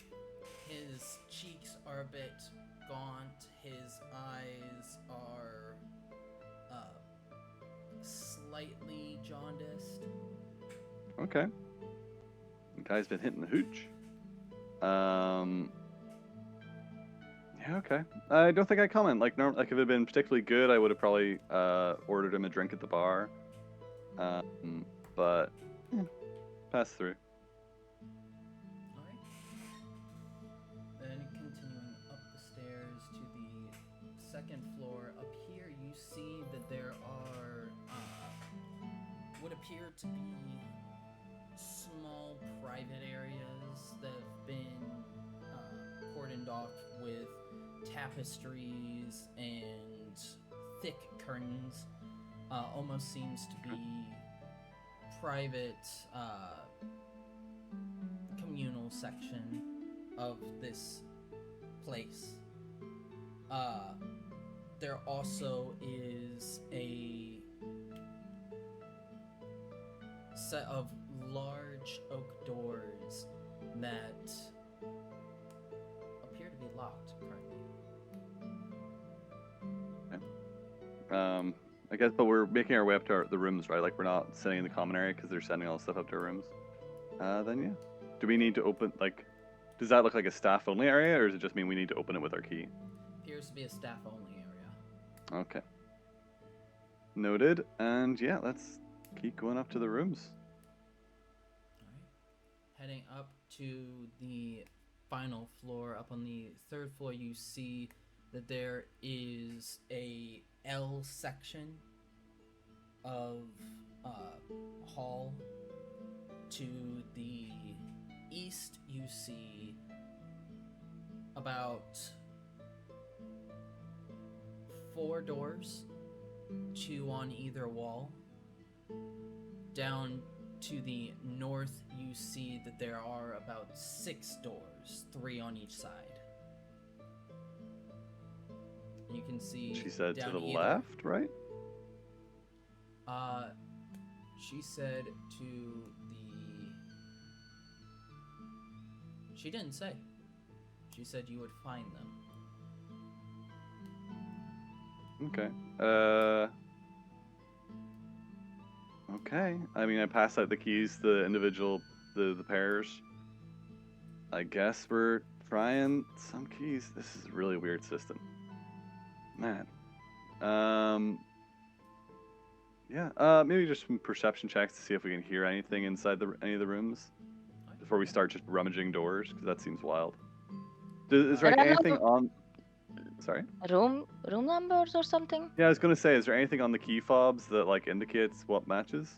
E: his cheeks are a bit gaunt, his eyes are slightly jaundiced.
F: Okay. The guy's been hitting the hooch. Yeah, okay. I don't think I comment. Like, like if it had been particularly good, I would have probably ordered him a drink at the bar. But pass through.
E: Alright. Then continuing up the stairs to the second floor. Up here, you see that there are what appear to be small private areas that have been cordoned off with tapestries and thick curtains. Almost seems to be private communal section of this place. There also is a set of large oak doors that appear to be locked currently.
F: I guess, but we're making our way up to the rooms, right? Like, we're not sitting in the common area because they're sending all the stuff up to our rooms. Then yeah. Do we need to open, like, does that look like a staff-only area, or does it just mean we need to open it with our key?
E: Appears to be a staff-only area.
F: Okay. Noted. And yeah, let's keep going up to the rooms.
E: Alright. Heading up to the final floor, up on the third floor, you see that there is a L section of hall. To the east, you see about 4 doors, 2 on either wall. Down to the north, you see that there are about 6 doors, 3 on each side. You can see.
F: She said to
E: down
F: the
E: either-
F: left, right?
E: She said to the. She didn't say. She said you would find them.
F: Okay. Okay. I mean, I passed out the keys, the individual, the pairs. I guess we're trying some keys. This is a really weird system. Man. Yeah. Maybe just some perception checks to see if we can hear anything inside any of the rooms before we start just rummaging doors, because that seems wild. Is there
B: There are
F: anything
B: no-
F: on? Sorry.
B: Room numbers or something?
F: Yeah, I was gonna say, is there anything on the key fobs that like indicates what matches?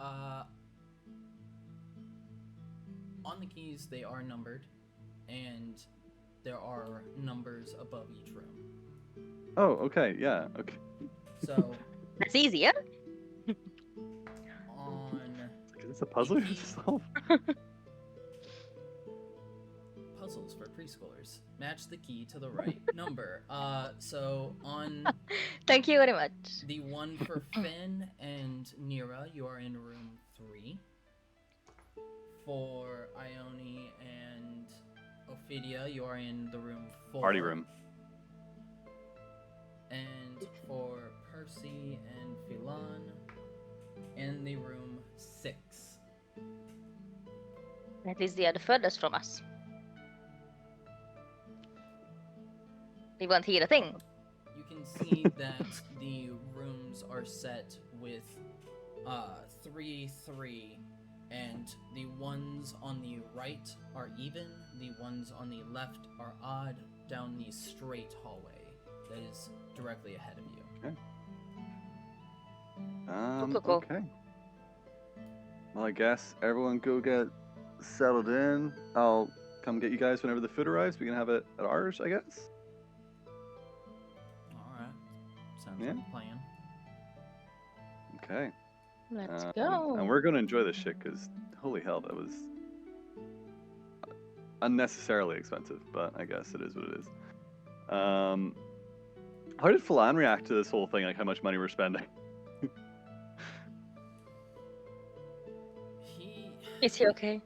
E: On the keys, they are numbered, and there are numbers above each room.
F: Oh, okay. Yeah. Okay.
E: So
B: That's easier.
E: on
F: Is this a puzzle you have to solve?
E: puzzles for preschoolers, match the key to the right number. So on
B: Thank you very much.
E: the one for Finn and Nira, you are in room 3. For Ione and Ophidia, you are in the room 4.
F: Party room.
E: And for Percy and Philan, in the room 6.
B: That is the other furthest from us. We won't hear a thing.
E: You can see that the rooms are set with 3, 3, and the ones on the right are even, the ones on the left are odd, down the straight hallway that is directly ahead of you.
B: Cool.
F: Okay. Well, I guess everyone go get settled in. I'll come get you guys whenever the food arrives. We can have it at ours, I guess.
E: Alright. Sounds
F: Yeah.
E: like a plan.
F: Okay.
B: Let's go.
F: And we're gonna enjoy this shit, because holy hell, that was unnecessarily expensive, but I guess it is what it is. How did Philan react to this whole thing? Like how much money we're spending?
B: Is he okay?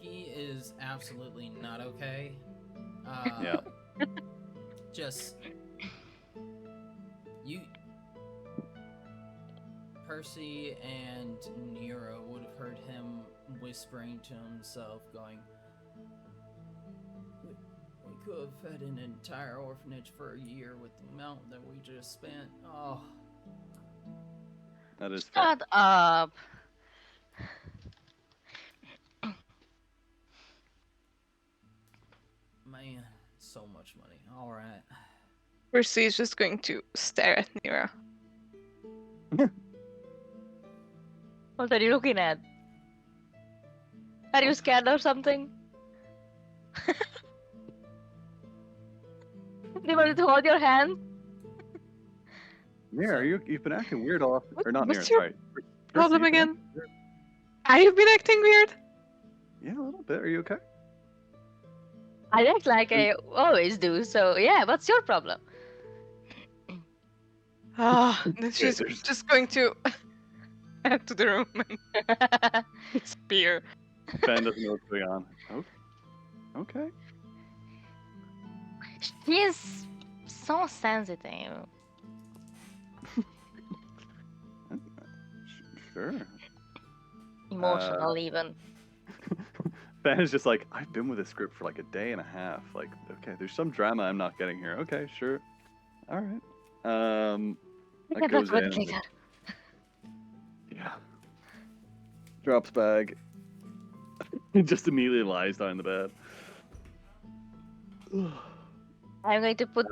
E: He is absolutely not okay.
F: Yeah.
E: Just you, Percy and Nero would have heard him whispering to himself, going, "We could have fed an entire orphanage for a year with the amount that we just spent." Oh,
F: That is fair.
B: Shut up.
E: man, so much money. All right.
C: Percy is just going to stare at Nira.
B: What are you looking at? Are you scared or something? Do you want me to hold your hand?
F: Nira, you've been acting weird all or not
C: what's
F: Nira,
C: your
F: sorry. Percy,
C: problem
F: you've been
C: again?
F: acting weird.
C: Have you been acting weird?
F: Yeah, a little bit. Are you okay?
B: I act like I always do, so yeah, what's your problem?
C: Ah, then she's
F: there's-
C: just going to head to the room and disappear.
F: Ben doesn't know what's going on. Oh, okay.
B: She is so sensitive.
F: Sure.
B: Emotional even.
F: Ben is just like, I've been with this script for like a day and a half. Like, okay, there's some drama I'm not getting here. Okay, sure. All right.
B: We
F: That
B: can
F: goes
B: talk about
F: in.
B: it later.
F: Yeah. Drops bag. Just immediately lies down in the bed.
B: I'm going to put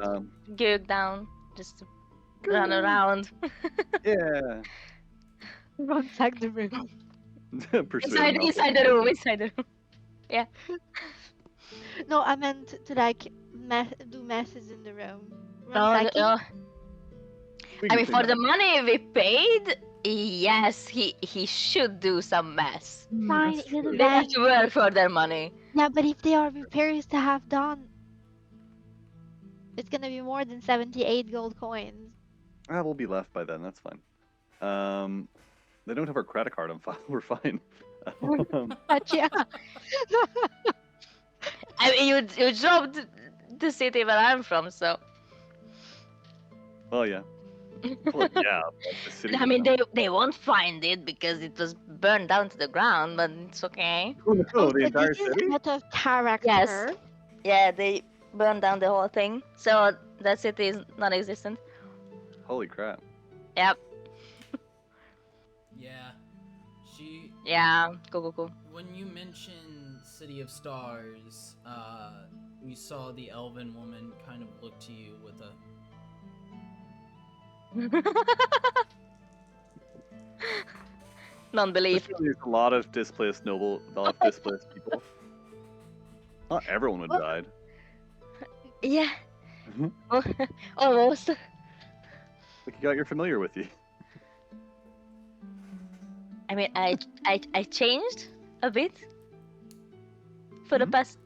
B: Gug down just to run
F: Gug.
B: around.
F: Yeah.
A: Ransack the room.
F: Persuade him
B: inside the room, inside the room. Yeah.
A: No, I meant to like do messes in the room.
B: No,
A: Ransacking?
B: no.
F: We
B: I
F: can
B: mean,
F: clean
B: for the
F: up.
B: money we paid, yes, he should do some mess.
A: Fine,
F: That's
A: it'll
F: true.
A: be
B: They have
A: fine.
B: to work for their money.
A: Yeah, but if they are repairs to have done, it's gonna be more than 78 gold coins.
F: Ah, we'll be left by then. That's fine. They don't have our credit card on file. We're fine.
A: But yeah.
B: I mean, you dropped the city where I'm from, so.
F: Well, yeah. Well, yeah. but the city
B: I mean,
F: was-
B: they won't find it because it was burned down to the ground, but it's okay.
F: Oh, no,
A: Oh,
F: the
A: so
F: entire
A: this is
F: city?
A: out of character.
B: Yes. Yeah, they burned down the whole thing. So That city is non-existent.
F: Holy crap.
B: Yep.
E: Yeah. She.
B: Yeah. Go.
E: When you mentioned City of Stars, you saw the elven woman kind of look to you with a.
B: Non-belief.
F: There's a lot of displaced people. Not everyone would died.
B: Yeah.
F: Mhm.
B: Almost.
F: Like you got your familiar with you.
B: I mean, I changed a bit for the past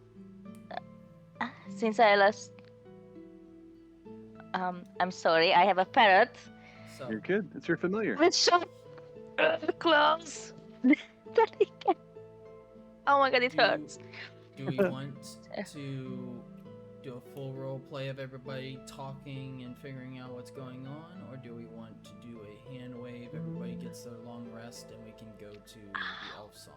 B: since I last. I'm sorry. I have a parrot
E: So.
F: You're good. It's your familiar.
B: with so close that he can. Oh my god, it
E: Do you-
B: hurts.
E: Do we want to do a full role play of everybody talking and figuring out what's going on, or do we want to do a hand wave, everybody gets their long rest, and we can go to the elf song?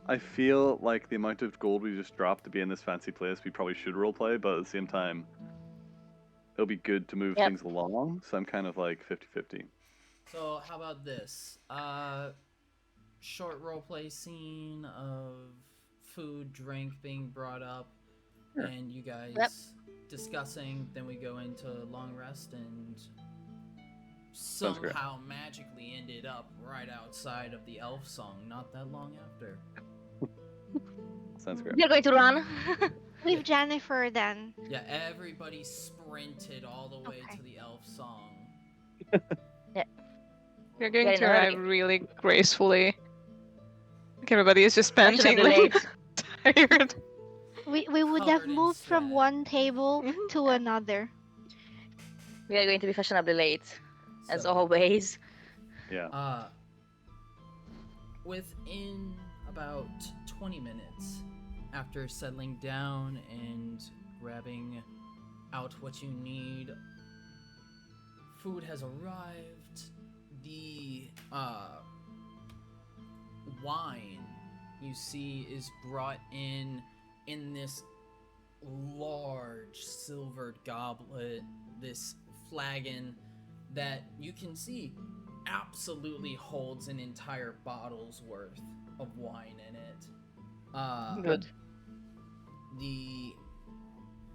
F: I feel like the amount of gold we just dropped to be in this fancy place, we probably should roleplay, but at the same time, it'll be good to move
B: Yep.
F: things along, so I'm kind of like 50-50.
E: So how about this? Short roleplay scene of food, drink being brought up,
F: Sure.
E: and you guys
B: Yep.
E: discussing. Then we go into long rest and
F: Sounds great.
E: somehow magically ended up right outside of the elf song not that long after.
F: Sounds great.
B: We're going to run.
A: Leave Jennifer then.
E: Yeah, everybody sprinted all the way
A: Okay.
E: to the elf song.
C: We're going
B: Very
C: to arrive
B: nerdy.
C: really gracefully. Like everybody is just
B: Fashionably
C: panting,
B: late.
C: like tired.
A: We would have
E: Covered in
A: moved from
E: sweat.
A: one table to another.
B: We are going to be fashionably late, as
E: So,
B: always.
F: Yeah.
E: Within about 20 minutes after settling down and grabbing out what you need, food has arrived. The wine you see is brought in this large silvered goblet, this flagon that you can see absolutely holds an entire bottle's worth of wine in it.
B: Good.
E: The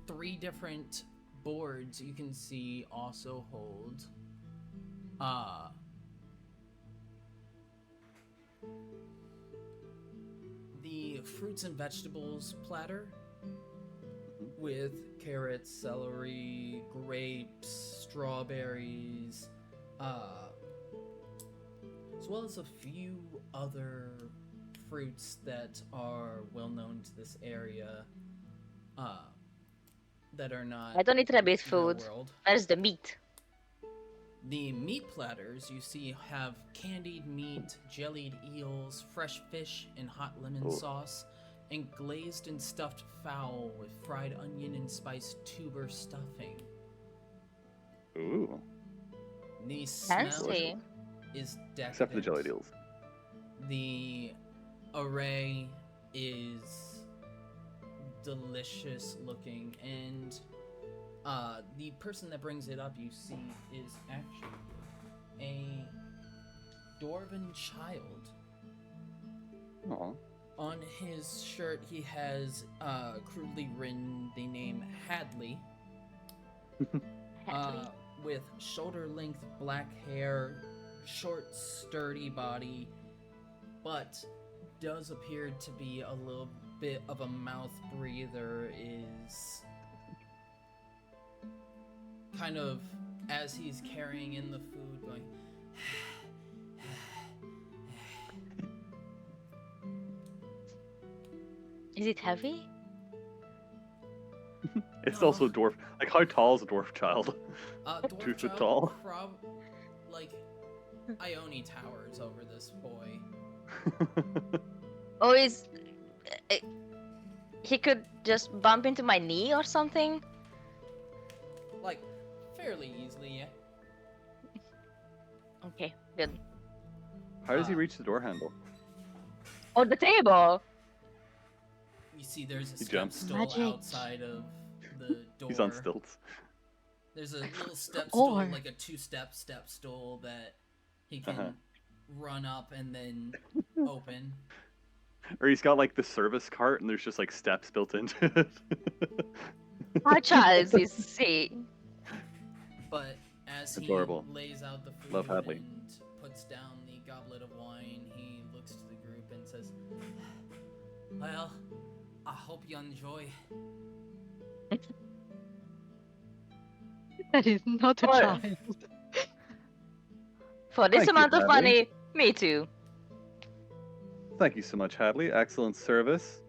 E: 3 different boards you can see also hold the fruits and vegetables platter with carrots, celery, grapes, strawberries, as well as a few other fruits that are well known to this area, that are not
B: I don't eat rabbit
E: real
B: food.
E: world.
B: Where's the meat?
E: The meat platters you see have candied meat, jellied eels, fresh fish and hot lemon
F: Ooh.
E: sauce, and glazed and stuffed fowl with fried onion and spiced tuber stuffing.
F: Ooh.
E: The smell
B: Fancy.
E: is decadent.
F: Except for the jelly deals.
E: The array is delicious looking, and the person that brings it up you see is actually a dwarven child.
F: Aw.
E: On his shirt he has crudely written the name Hadley,
B: Hadley.
E: with shoulder-length black hair, short, sturdy body, but does appear to be a little bit of a mouth breather. Is kind of, as he's carrying in the food, going.
B: Is it heavy?
F: It's
E: No.
F: also dwarf. Like, how tall is a dwarf child?
E: Dwarf
F: 2 foot
E: child
F: tall.
E: Like, Ione towers over this boy.
B: Or is he could just bump into my knee or something?
E: Like, fairly easily, yeah.
B: Okay, good.
F: How does he
E: Ah.
F: reach the door handle?
B: Or the table.
E: You see, there's a
F: He
E: step
F: jumps.
E: stool
A: Magic.
E: outside of the door.
F: He's on stilts.
E: There's a little step
A: Or-
E: stool, like a two-step step stool that he can run up and then open.
F: Or he's got like the service cart, and there's just like steps built into it.
B: How child is he?
E: But as he
F: Adorable.
E: lays out the food
F: Love Hadley.
E: and puts down the goblet of wine, he looks to the group and says, "Well, I hope you enjoy."
A: That is not a
B: What?
A: child.
B: For this
F: Thank you,
B: amount of
F: Hadley.
B: money, me too.
F: Thank you so much, Hadley. Excellent service.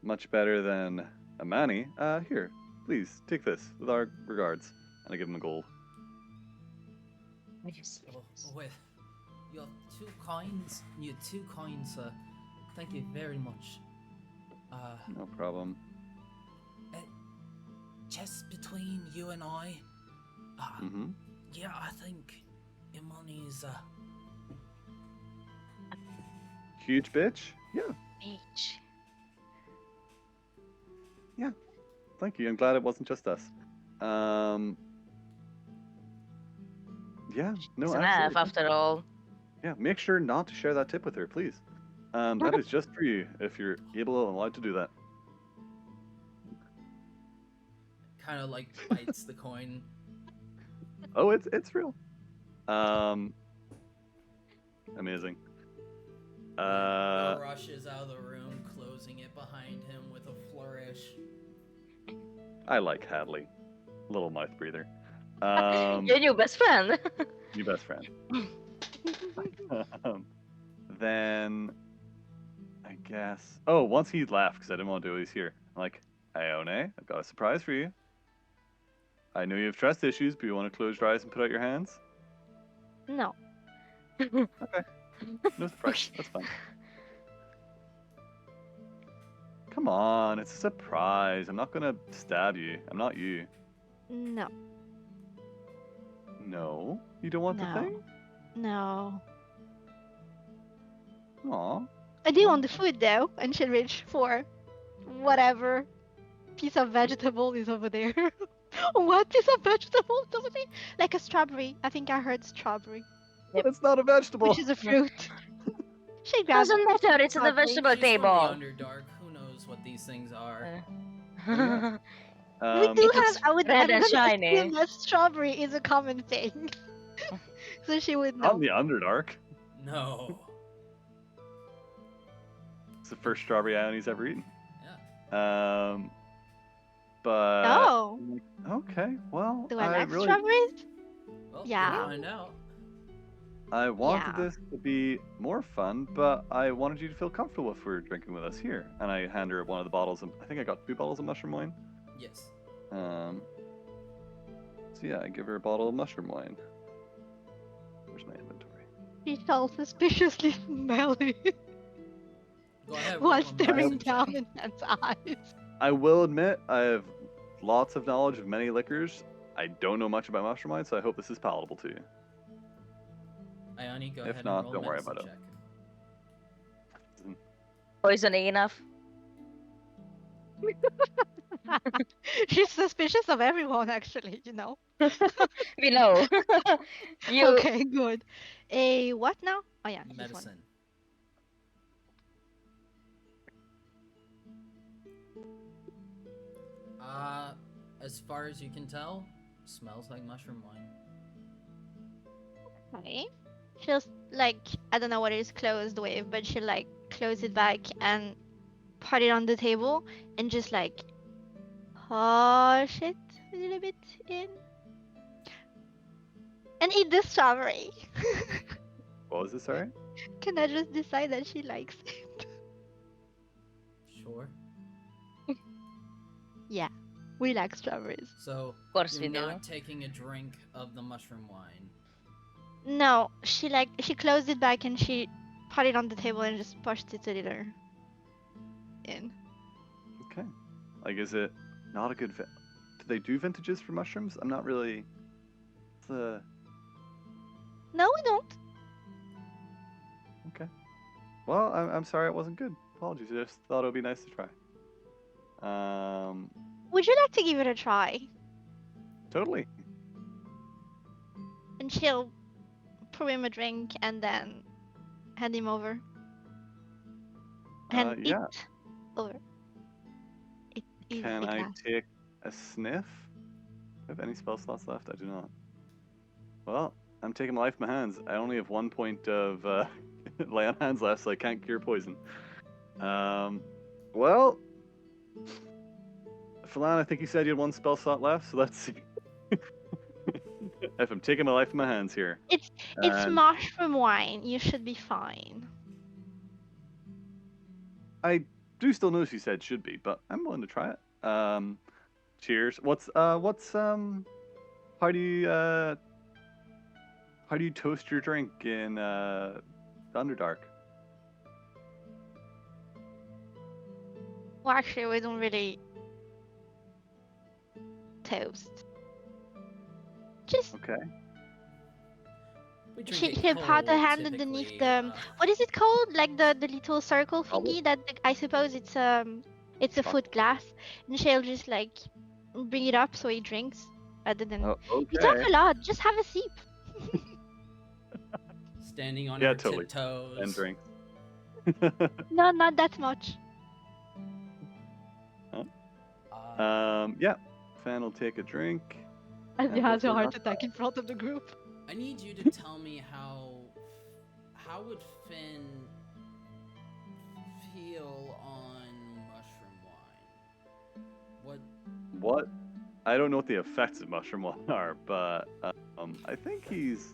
F: Much better than Amani. Here, please take this with our regards. And I give him a gold.
E: Oh, well, you're too kind. You're too kind, sir. Thank you very much.
F: No problem.
E: Just between you and I,
F: Mm-hmm.
E: yeah, I think your money is
F: Huge bitch. Yeah.
B: H.
F: Thank you. I'm glad it wasn't just us. Yeah. No.
B: It's an
F: absolutely.
B: F after all.
F: Yeah. Make sure not to share that tip with her, please. That is just for you if you're able and allowed to do that.
E: kind of like bites the coin.
F: Oh, it's real. Amazing.
E: Rushes out of the room, closing it behind him with a flourish.
F: I like Hadley. Little mouth breather.
B: Your new best friend.
F: Your best friend. Then I guess. Oh, once he left because I didn't want to do it, he's here. I'm like, Ione, I've got a surprise for you. I know you have trust issues, but you want to close your eyes and put out your hands?
A: No.
F: Okay. No surprise. That's fine. Come on, it's a surprise. I'm not gonna stab you. I'm not you.
A: No.
F: No? You don't want the
A: No.
F: thing?
A: No.
F: Aw.
A: I do want the food though, and she'll reach for whatever piece of vegetable is over there. What piece of vegetable is over there? Like a strawberry. I think I heard strawberry,
F: But it's not a vegetable.
A: which is a fruit. She grabs
B: Doesn't matter, it's at the
A: Strawberry.
B: vegetable
E: She's from
B: table.
E: the Underdark. Who knows what these things are?
F: Yeah.
A: We do
B: It looks
A: have. I would.
B: red
A: I'm
B: and
A: gonna
B: shiny.
A: assume that strawberry is a common thing, so she would know.
F: I'm the Underdark.
E: No.
F: It's the first strawberry Ione's ever eaten.
E: Yeah.
F: But
A: Oh,
F: okay, well,
A: do I like
F: really,
A: strawberries?
E: Well,
A: Yeah.
E: we'll find out.
F: I wanted
A: Yeah.
F: this to be more fun, but I wanted you to feel comfortable if we were drinking with us here. And I hand her one of the bottles. I think I got 2 bottles of mushroom wine.
E: Yes.
F: So yeah, I give her a bottle of mushroom wine. Where's my inventory?
A: She's all suspiciously smelly
E: Go ahead.
A: while
E: roll a
A: staring
E: medicine
A: down
E: check.
A: in Nan's eyes.
F: I will admit I have lots of knowledge of many liquors. I don't know much about mushroom wine, so I hope this is palatable to you.
E: Ione, go
F: If
E: ahead
F: not,
E: and roll
F: don't
E: a
F: worry
E: medicine
F: about it.
E: check.
B: Poisoning enough.
A: She's suspicious of everyone, actually, you know.
B: We know. You
A: Okay, good. A what now? Oh yeah, this one.
E: Medicine. As far as you can tell, smells like mushroom wine.
A: Okay. She'll like, I don't know what it's closed with, but she'll like close it back and put it on the table and just like push it a little bit in and eat the strawberry.
F: What was it, sorry?
A: Can I just decide that she likes it?
E: Sure.
A: Yeah, we like strawberries.
E: So
B: Of course
E: you're
B: we do.
E: not taking a drink of the mushroom wine.
A: No, she closed it back and she put it on the table and just pushed it a little in.
F: Okay. Like, is it not a good do they do vintages for mushrooms? I'm not really. The
A: No, we don't.
F: okay. Well, I'm sorry it wasn't good. Apologies. I just thought it would be nice to try.
A: Would you like to give it a try?
F: Totally.
A: And she'll pour him a drink and then hand him over. Hand
F: Yeah.
A: it over. It is
F: Can
A: a
F: I
A: glass.
F: take a sniff? Do I have any spell slots left? I do not. Well, I'm taking my life in my hands. I only have 1 point of lay on hands left, so I can't cure poison. Well, Falan, I think you said you had 1 spell slot left, so let's see. If I'm taking my life in my hands here.
A: It's
F: And
A: mushroom wine. You should be fine.
F: I do still know she said should be, but I'm willing to try it. Cheers. How do you toast your drink in Underdark?
A: Well, actually, we don't really toast. Just
F: Okay.
E: We drink it
A: she'll pat her
E: cold,
A: hand underneath
E: typically,
A: the what is it called? Like the little circle
F: Goblet?
A: thingy that I suppose it's a
F: Goblet?
A: foot glass, and she'll just like bring it up so he drinks rather than.
F: Oh,
A: You talk
F: okay.
A: a lot. Just have a sip.
E: standing on
F: Yeah,
E: our
F: totally.
E: tiptoes.
F: And drink.
A: No, not that much.
F: Yeah. Fan will take a drink.
A: As
F: he
A: he
F: has
A: has
F: a
A: a
F: heart
A: heart attack in front of the group.
E: I need you to tell me how would Finn feel on mushroom wine?
F: What? I don't know what the effects of mushroom wine are, but I think he's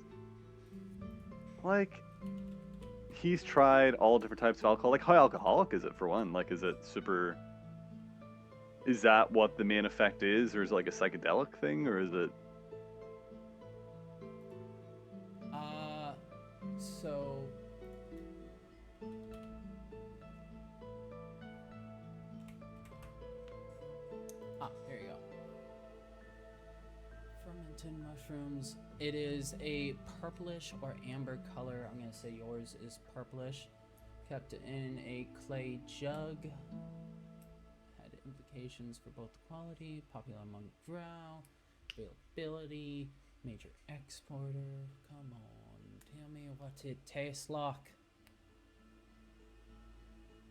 F: tried all different types of alcohol. Like, how alcoholic is it for one? Like, is it super? Is that what the main effect is, or is it like a psychedelic thing, or is it?
E: So here you go. Fermented mushrooms. It is a purplish or amber color. I'm gonna say yours is purplish. Kept in a clay jug. Had implications for both quality, popular among drow, availability, major exporter. Come on, tell me what it tastes like.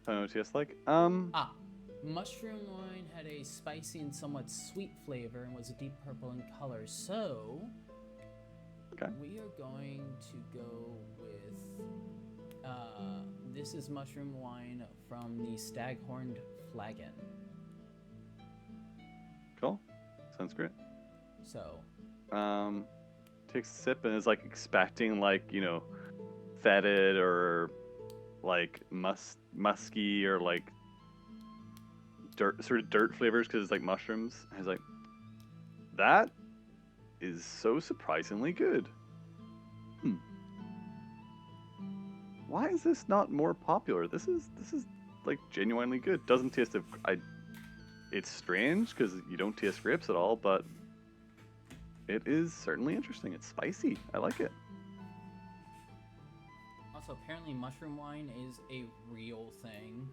F: I don't know what it tastes like.
E: Mushroom wine had a spicy and somewhat sweet flavor and was a deep purple in color. So,
F: Okay.
E: we are going to go with. This is mushroom wine from the Staghorned Flagon.
F: Cool. Sounds great.
E: So,
F: Takes a sip and is like expecting fetid or like musky or like dirt flavors because it's like mushrooms. And he's like, that is so surprisingly good. Why is this not more popular? This is like genuinely good. Doesn't taste it's strange because you don't taste grapes at all, but it is certainly interesting. It's spicy. I like it.
E: also, apparently, mushroom wine is a real thing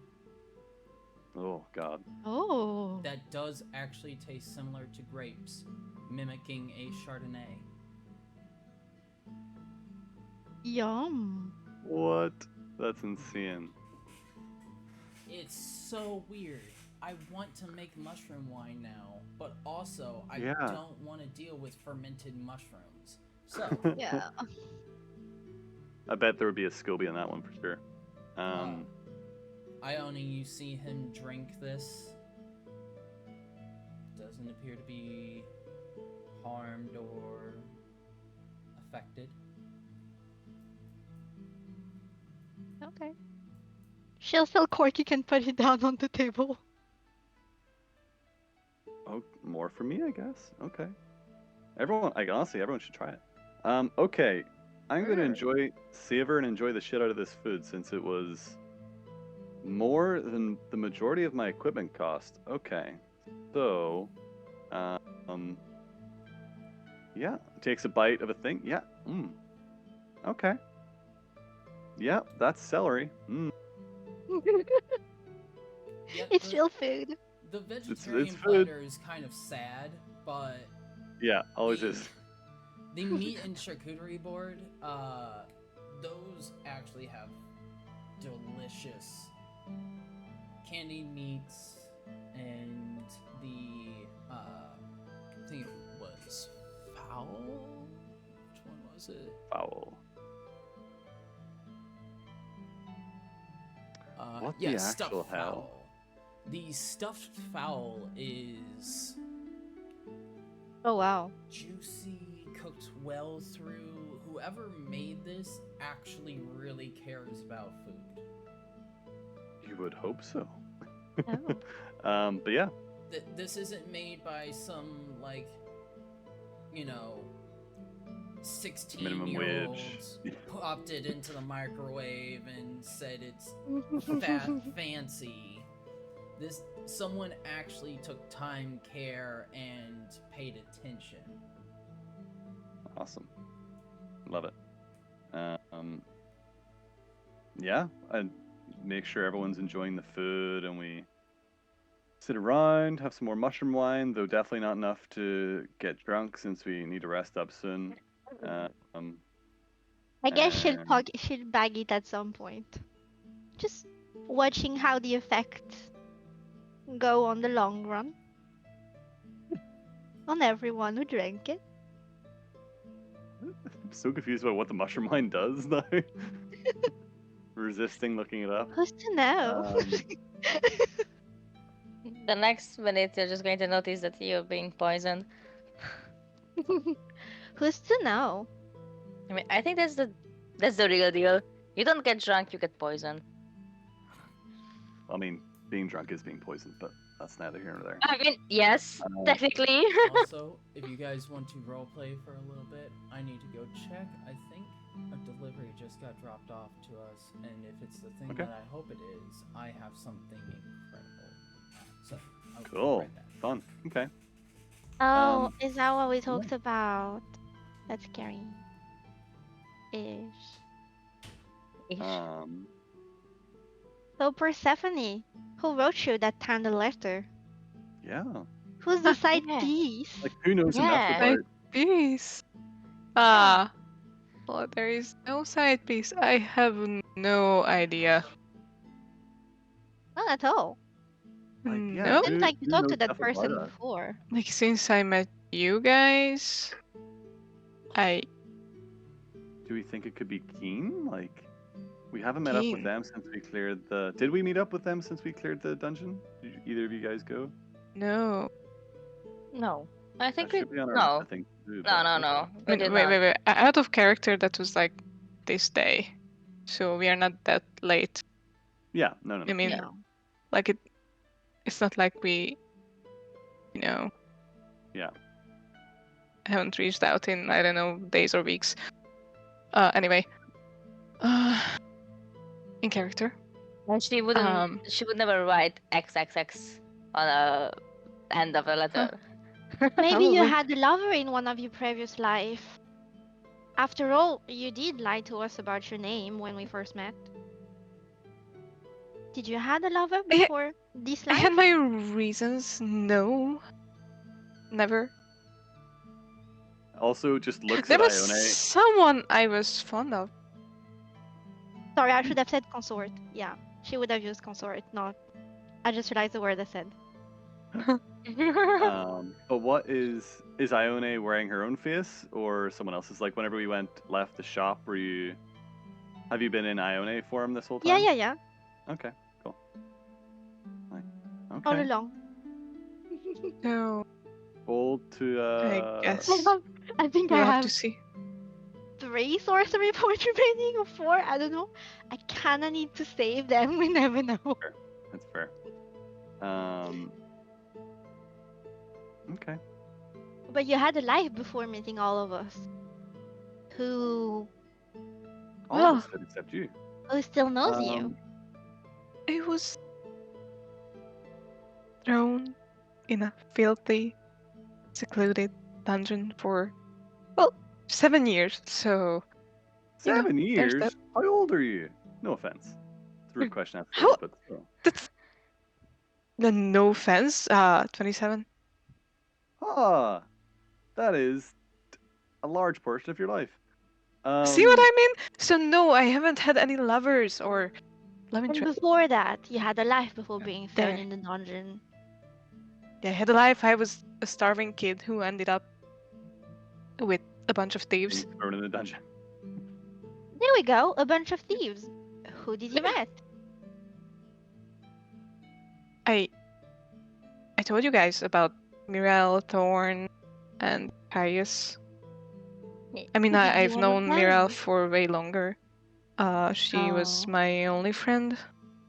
F: Oh god.
A: Oh.
E: that does actually taste similar to grapes, mimicking a Chardonnay.
A: Yum.
F: What? That's insane.
E: It's so weird. I want to make mushroom wine now, but also I
F: Yeah.
E: don't want to deal with fermented mushrooms. So,
A: Yeah.
F: I bet there would be a Scooby on that one for sure.
E: Ione, you see him drink this. Doesn't appear to be harmed or affected.
A: Okay. She'll tell Corky can put it down on the table.
F: Oh, more for me, I guess. Okay. Honestly, everyone should try it. Okay. I'm gonna savor and enjoy the shit out of this food since it was more than the majority of my equipment cost. Okay. So, yeah, takes a bite of a thing. Yeah. Okay. Yeah, that's celery.
E: Yeah,
A: It's real food.
E: The vegetarian
F: food.
E: platter is kind of sad, but
F: Yeah, always
E: the,
F: is.
E: the meat and charcuterie board, those actually have delicious candied meats, and the I think it was fowl. Which one was it?
F: Foul. What
E: Yeah,
F: the
E: stuffed
F: actual hell?
E: fowl. The stuffed fowl is
A: Oh wow.
E: juicy, cooked well through. Whoever made this actually really cares about food.
F: You would hope so.
A: Oh.
F: But yeah,
E: This isn't made by some, like, you know,
F: minimum
E: 16-year-olds
F: wage.
E: popped it into the microwave and said it's fancy. Someone actually took time, care, and paid attention.
F: Awesome. Love it. Yeah, and make sure everyone's enjoying the food, and we sit around, have some more mushroom wine, though definitely not enough to get drunk since we need to rest up soon.
A: I guess
F: And-
A: she'll bag it at some point. Just watching how the effects go on the long run. On everyone who drank it.
F: I'm so confused about what the mushroom wine does now. Resisting looking it up.
A: Who's to know?
B: The next minute, you're just going to notice that you're being poisoned.
A: Who's to know?
B: I mean, I think that's the real deal. You don't get drunk, you get poisoned.
F: I mean, being drunk is being poisoned, but that's neither here nor there.
B: I mean, yes, technically.
E: Also, if you guys want to roleplay for a little bit, I need to go check. I think a delivery just got dropped off to us, and if it's the thing
F: Okay.
E: that I hope it is, I have something incredible. So, I'll be
F: Cool.
E: right back.
F: Fun. Okay.
A: Oh,
F: Um,
A: is that what we talked about? That's scary. Ish.
F: Um,
A: So Persephone, who wrote you that kind of letter?
F: yeah.
A: Who's the side
B: Yeah.
A: piece?
F: Like, who knows enough
B: Yeah.
F: about
C: Piece. Well, there is no side piece. I have no idea.
A: Not at all.
F: Like, yeah,
C: No,
A: Seems like you
F: who
A: talked to
F: knows
A: that
F: stuff about
A: person
F: us?
A: before.
C: like since I met you guys, I
F: Do we think it could be Keen? Like, we haven't met up with
C: Keen.
F: them since we cleared the. Did we meet up with them since we cleared the dungeon? Did either of you guys go?
C: no.
B: No. I think
F: That
B: we.
F: should be on our
B: No.
F: thing to do,
B: No,
F: but
B: no,
F: okay.
B: no. We
C: Wait,
B: did
C: wait,
B: not.
C: wait, wait. Out of character, that was like this day, so we are not that late.
F: Yeah, no.
C: I mean,
A: No.
C: like it's not like we, you know.
F: Yeah.
C: Haven't reached out in I don't know days or weeks. Anyway. In character.
B: And she wouldn't.
C: Um.
B: She would never write XXX on the end of a letter.
A: Maybe you
C: Probably.
A: had a lover in one of your previous life. After all, you did lie to us about your name when we first met. Did you had a lover
C: I-
A: before this
C: I
A: life?
C: had my reasons. No. Never.
F: Also, just looks
C: There
F: at
C: was
F: Ione.
C: someone I was fond of.
A: Sorry, I should have said consort. Yeah, she would have used consort, not. I just realized the word I said.
F: But what is Ione wearing her own face or someone else's? Like whenever we left the shop, have you been in Ione form this whole
A: Yeah,
F: time?
A: yeah, yeah.
F: Okay, cool. Right.
A: All
F: Okay.
A: along.
C: No.
F: Bold to
C: I guess.
A: I think
C: We'll
A: I
C: have
A: have
C: to see.
A: 3 sorcery points remaining or 4. I don't know. I kinda need to save them. We never know.
F: That's fair. Okay.
A: But you had a life before meeting all of us. Who
F: All
C: Oh.
F: of us did except you.
A: still knows you.
F: Um,
C: I was thrown in a filthy, secluded dungeon for, well, 7 years. So, you know,
F: 7
C: there's
F: years?
C: that.
F: How old are you? No offense. It's a rude question,
C: How-
F: but still.
C: that's No offense, 27.
F: Ah, that is a large portion of your life.
C: See what I mean? So no, I haven't had any lovers or love
A: And
C: interest.
A: before that, you had a life before
F: Yeah.
A: being thrown
C: There.
A: in the dungeon.
C: Yeah, I had a life. I was a starving kid who ended up with a bunch of thieves.
F: Being thrown in the dungeon.
A: There we go, a bunch of thieves. Who did you met?
C: I told you guys about Mirel, Thorn, and Caius. I mean,
A: Who did you
C: I've known Mirel
A: understand?
C: for way longer. She was
A: Oh.
C: my only friend,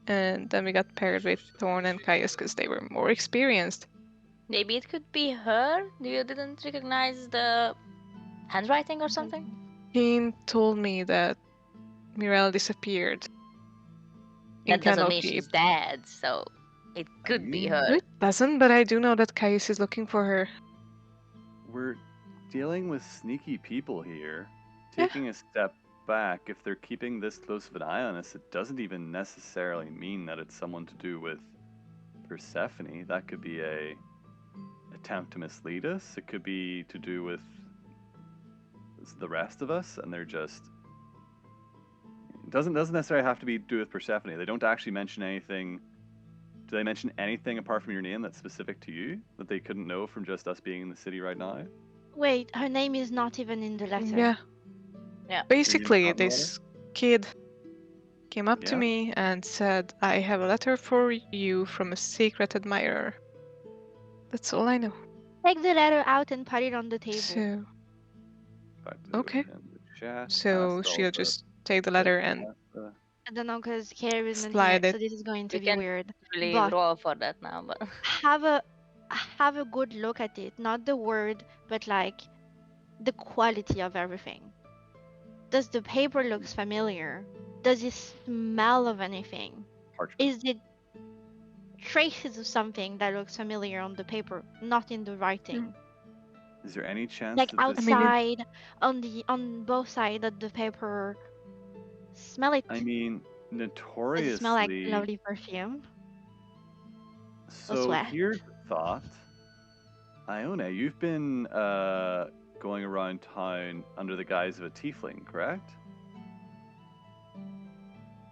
C: and then we got paired with Thorn and Caius because they were more experienced.
B: Maybe it could be her. You didn't recognize the handwriting or something?
C: He told me that Mirel disappeared in
B: That doesn't mean
C: Candlekeep.
B: she's dead, so it could be her.
C: It doesn't, but I do know that Caius is looking for her.
F: We're dealing with sneaky people here.
C: Yeah.
F: Taking a step back, if they're keeping this close of an eye on us, it doesn't even necessarily mean that it's someone to do with Persephone. That could be a attempt to mislead us. It could be to do with the rest of us, and they're just. It doesn't necessarily have to be do with Persephone. They don't actually mention anything. Do they mention anything apart from your name that's specific to you that they couldn't know from just us being in the city right now?
A: Wait, her name is not even in the letter.
C: Yeah.
B: Yeah.
C: Basically,
F: not know
C: this kid came up to
F: Yeah.
C: me and said, I have a letter for you from a secret admirer. That's all I know.
A: Take the letter out and put it on the table.
C: So,
F: Back to
C: Okay.
F: in the chat,
C: so
F: past all
C: she'll
F: the-
C: just take the letter and
A: I don't know, because Carrie isn't
C: Slide
A: here,
C: it.
A: so this is going to
B: We
A: be
B: can
A: weird.
B: really
A: But
B: roll for that now, but
A: have a good look at it. Not the word, but like the quality of everything. Does the paper looks familiar? Does it smell of anything?
F: parchment.
A: Is it traces of something that looks familiar on the paper, not in the writing?
F: Is there any chance
A: Like
F: that this?
A: outside, on both sides of the paper. Smell it.
F: I mean,
A: Does
F: notoriously.
A: it smell like lovely perfume?
F: So
A: sweat?
F: here's the thought. Iona, you've been going around town under the guise of a tiefling, correct?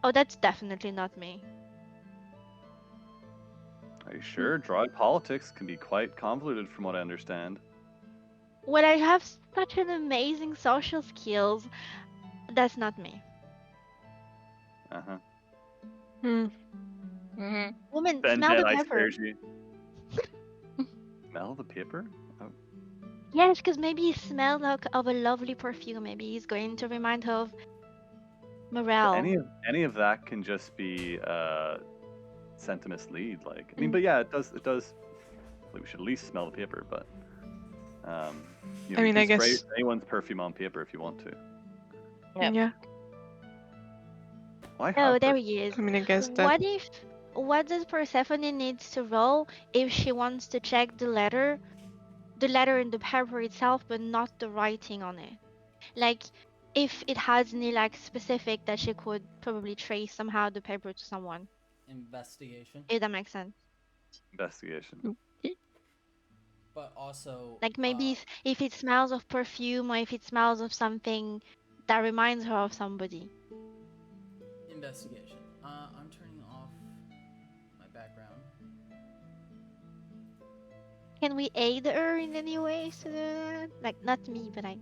A: Oh, that's definitely not me.
F: Are you sure? Droid politics can be quite convoluted, from what I understand.
A: Well, I have such an amazing social skills. That's not me.
F: Uh huh.
B: Mhm.
A: Woman,
F: Then
A: smell the
F: Jedi
A: pepper.
F: scares you. Smell the paper? Oh,
A: Yes, because maybe he smells like of a lovely perfume. Maybe he's going to remind her of Morel.
F: any of that can just be sent to mislead. Like, I mean, but yeah, it does. Like, we should at least smell the paper, but you know,
C: I mean,
F: you
C: I
F: can spray
C: guess-
F: anyone's perfume on paper if you want to.
B: Yeah.
C: Yeah.
F: I
A: Oh,
F: have
A: there
F: perfume.
A: he is.
C: I mean, I guess that.
A: What does Persephone needs to roll if she wants to check the letter in the paper itself, but not the writing on it? Like, if it has any like specific that she could probably trace somehow the paper to someone.
E: Investigation.
A: If that makes sense.
F: Investigation.
E: But also.
A: Like maybe if it smells of perfume or if it smells of something that reminds her of somebody.
E: Investigation. I'm turning off my background.
A: Can we aid her in any way to do that? Like not me, but like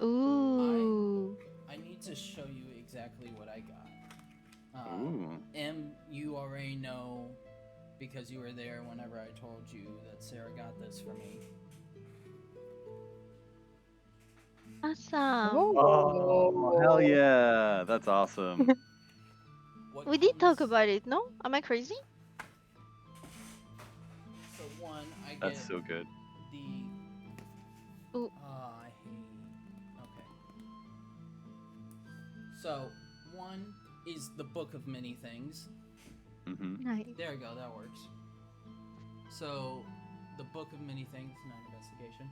A: Ooh.
E: I need to show you exactly what I got.
F: Ooh.
E: You already know because you were there whenever I told you that Sarah got this for me.
A: Awesome.
F: Oh, hell yeah! That's awesome.
E: What
A: We did talk
E: comes-
A: about it, no? Am I crazy?
E: So one, I get
F: That's so good.
E: the.
A: Ooh.
E: I hate. Okay. So one is the Book of Many Things.
F: Mm-hmm.
A: Nice.
E: There we go, that works. So, the Book of Many Things, not investigation,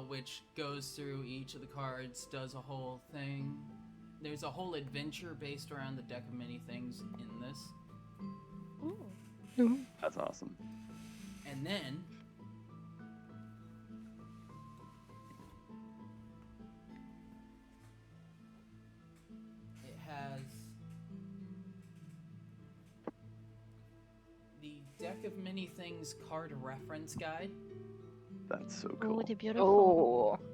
E: which goes through each of the cards, does a whole thing, there's a whole adventure based around the deck of many things in this.
A: Ooh.
F: That's awesome.
E: And then it has the deck of many things card reference guide.
F: That's so
A: Oh,
F: cool.
A: they're beautiful.
B: Oh,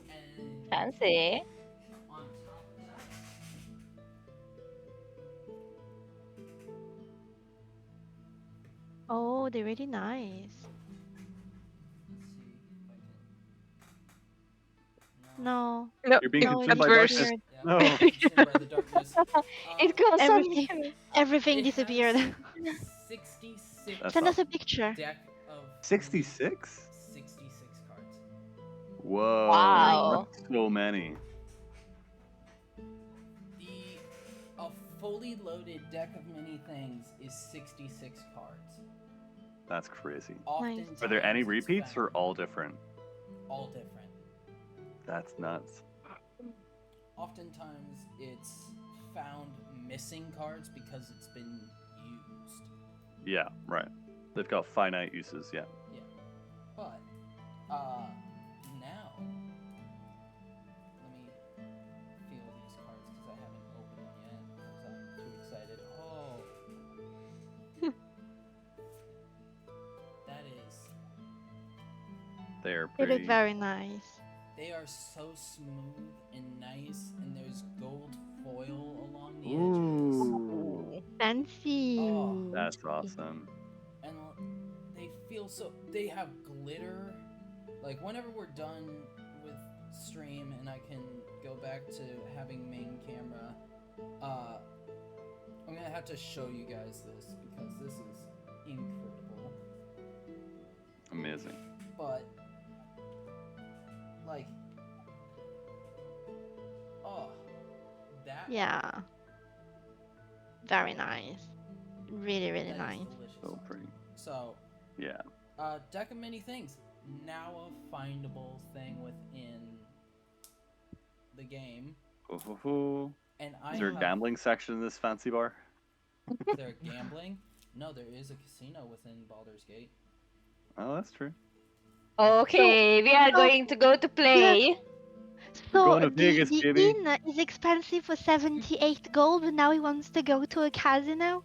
E: And
B: fancy.
E: on top of that,
A: Oh, they're really nice.
E: let's see if I can.
A: No,
C: No,
F: You're being
A: no,
F: consumed by
A: it's
C: adverse.
F: darkness.
A: weird.
E: Yeah,
F: No.
E: consumed by the darkness.
B: It goes
A: everything-
B: on.
A: Everything
E: It
A: disappeared.
E: has 66
F: That's
A: Send us a
F: awesome.
A: picture.
E: deck of
F: 66?
E: 66 cards.
F: Whoa.
B: Wow.
F: That's so many.
E: A fully loaded deck of many things is 66 cards.
F: That's crazy.
E: Oftentimes
F: Are there any
E: it's
F: repeats or
E: found-
F: all different?
E: all different?
F: That's nuts.
E: Oftentimes it's found missing cards because it's been used.
F: Yeah, right. They've got finite uses, yeah.
E: But now let me feel these cards because I haven't opened them yet because I'm too excited. Oh. That is.
F: They're
A: They
F: pretty.
A: look very nice.
E: They are so smooth and nice, and there's gold foil along the
F: Ooh.
A: Fancy.
E: Oh,
F: That's awesome.
E: edges. And they feel so. They have glitter. Like, whenever we're done with stream and I can go back to having main camera, I'm gonna have to show you guys this because this is incredible.
F: Amazing.
E: But like, oh, that
A: Yeah. Very nice. Really, really
E: that is
A: nice.
E: delicious.
F: So pretty.
E: So,
F: Yeah.
E: deck of many things, now a findable thing within the game,
F: Ooh.
E: and I
F: Is there a
E: have,
F: gambling section in this fancy bar?
E: Is there gambling? No, there is a casino within Baldur's Gate.
F: Oh, that's true.
B: Okay, we are going to go to play.
A: So
F: going to
A: the,
F: Vegas,
A: the
F: baby.
A: inn is expensive for 78 gold, but now he wants to go to a casino?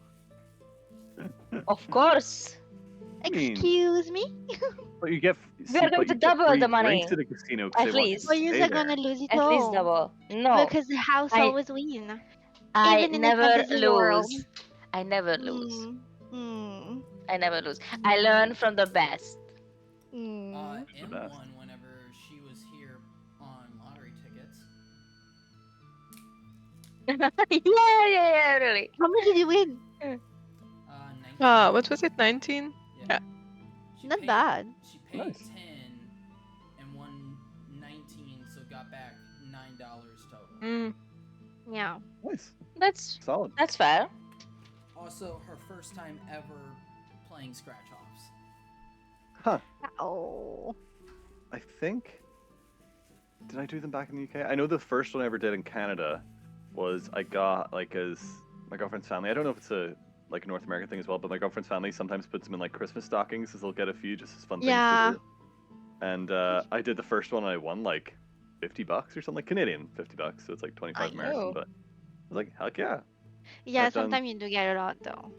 B: Of course.
F: mean-
A: Excuse me?
F: But you get.
B: We are going to double the money.
F: To the casino 'cause
B: At
F: they want you
B: least.
F: to
A: Well, you're
F: stay
A: gonna
F: there.
A: lose it
B: At
A: all.
B: least double. No,
A: Because the house
B: I-
A: always win.
B: I
A: even in the
B: never
A: fantasy world.
B: lose. I never lose.
A: Mm.
B: I never lose. I learn from the best.
A: Mm.
F: the best.
E: M1, whenever she was here on lottery tickets,
B: yeah, really.
A: How much did you win?
E: 19.
C: What was it? 19?
E: Yeah. She
A: Not
E: paid-
A: bad.
E: She paid
F: Nice.
E: 10 and won 19, so got back $9 total.
C: Mm.
A: Yeah.
F: Nice.
B: That's
F: Solid.
B: fair.
E: Also, her first time ever playing scratch offs.
F: Huh.
A: Oh.
F: I think. Did I do them back in the UK? I know the first one I ever did in Canada was I got like as my girlfriend's family. I don't know if it's a like a North American thing as well, but my girlfriend's family sometimes puts them in like Christmas stockings, so they'll get a few just as fun
A: Yeah.
F: things to do. And I did the first one and I won like $50 or something, like Canadian $50, so it's like 25
A: I
F: American.
B: know.
F: But I was like, heck yeah,
A: Yeah,
F: I've done-
A: sometimes you do get a lot though.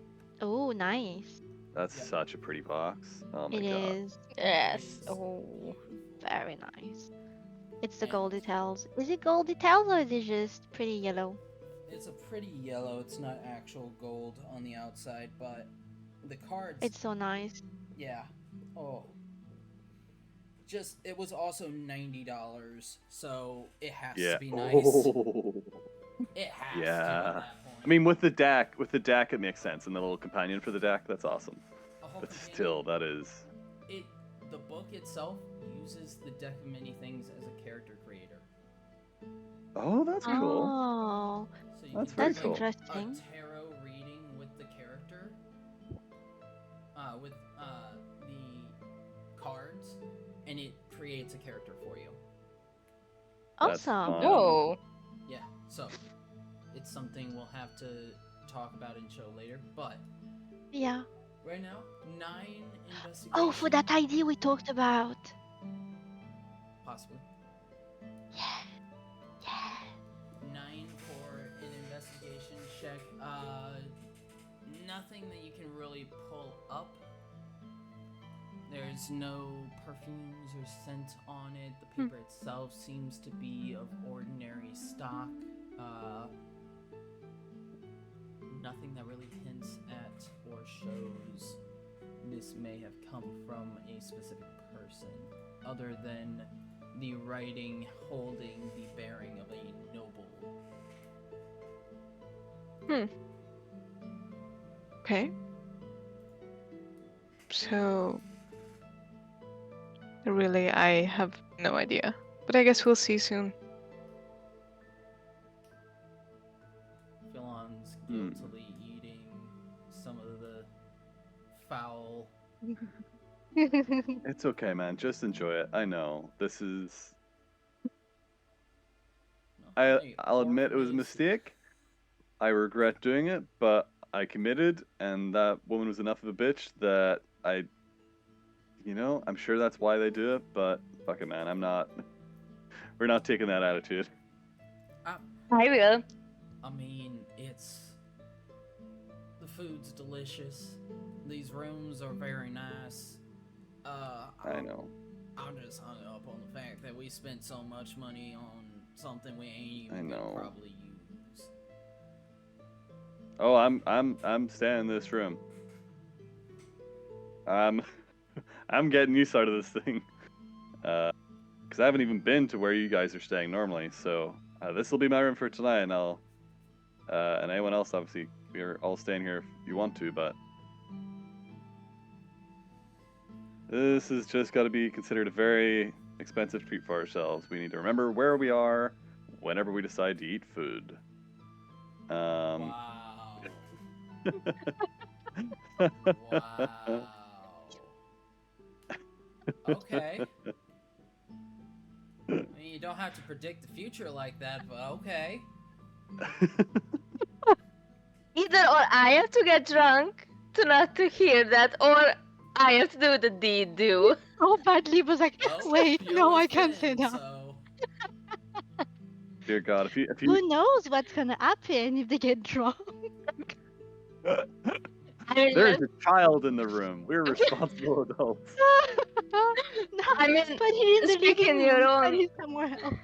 A: Oh, nice.
F: that's
E: Yeah.
F: such a pretty box. Oh my
A: It
F: god.
A: is.
B: Yes.
E: It's
B: Oh.
E: beautiful.
A: Very nice. It's the
E: And-
A: gold details. Is it gold details or is it just pretty yellow?
E: It's a pretty yellow. It's not actual gold on the outside, but the cards.
A: It's so nice.
E: Yeah. Oh. Just it was also $90, so it has
F: Yeah.
E: to be nice.
F: Oh.
E: It has to.
F: Yeah.
E: At that point.
F: I mean, with the deck, it makes sense, and the little companion for the deck, that's awesome.
E: A whole
F: But
E: companion-
F: still, that is.
E: the book itself uses the deck of many things as a character creator.
F: Oh, that's cool.
A: Oh,
E: So you
F: That's
E: can
F: very
A: that's
E: do, like,
F: cool.
A: interesting.
E: a tarot reading with the character, with the cards, and it creates a character for you.
F: That's
A: Awesome.
F: fun.
B: Oh.
E: Yeah. So, it's something we'll have to talk about in show later. But
A: Yeah.
E: right now, 9 investigation.
A: Oh, for that ID we talked about.
E: Possibly.
A: Yeah. Yeah.
E: 9 for an investigation check. Nothing that you can really pull up. There's no perfumes or scent on it. The paper itself seems to be of ordinary stock. Nothing that really hints at or shows this may have come from a specific person, other than the writing holding the bearing of a noble.
C: Okay. So, really, I have no idea. But I guess we'll see soon.
E: Philon's guiltily eating some of the foul.
F: It's okay, man. Just enjoy it. I know this is. I'll admit it was a mistake. I regret doing it, but I committed, and that woman was enough of a bitch that I'm sure that's why they do it, but fuck it, man. We're not taking that attitude.
B: I will.
E: I mean, the food's delicious. These rooms are very nice.
F: I know.
E: I'm just hung up on the fact that we spent so much money on something we ain't even gonna probably use.
F: Oh, I'm staying in this room. I'm getting used out of this thing. Because I haven't even been to where you guys are staying normally, so this will be my room for tonight, and and anyone else, obviously, we're all staying here if you want to, but this has just got to be considered a very expensive treat for ourselves. We need to remember where we are whenever we decide to eat food.
E: Wow. Wow. Okay. I mean, you don't have to predict the future like that, but okay.
B: Either or I have to get drunk to not to hear that, or I have to do the deed do.
A: Oh, badly was like,
E: Well,
A: wait,
E: you're
A: no, I
E: with
A: can't say
E: Finn,
A: that.
E: So...
F: Dear God, if you
A: Who knows what's gonna happen if they get drunk?
B: I mean,
F: there's a child in the room. We're responsible adults.
A: No,
B: I mean,
A: but he's in the
B: speak in
A: living
B: your
A: room.
B: own-
A: But he's somewhere else.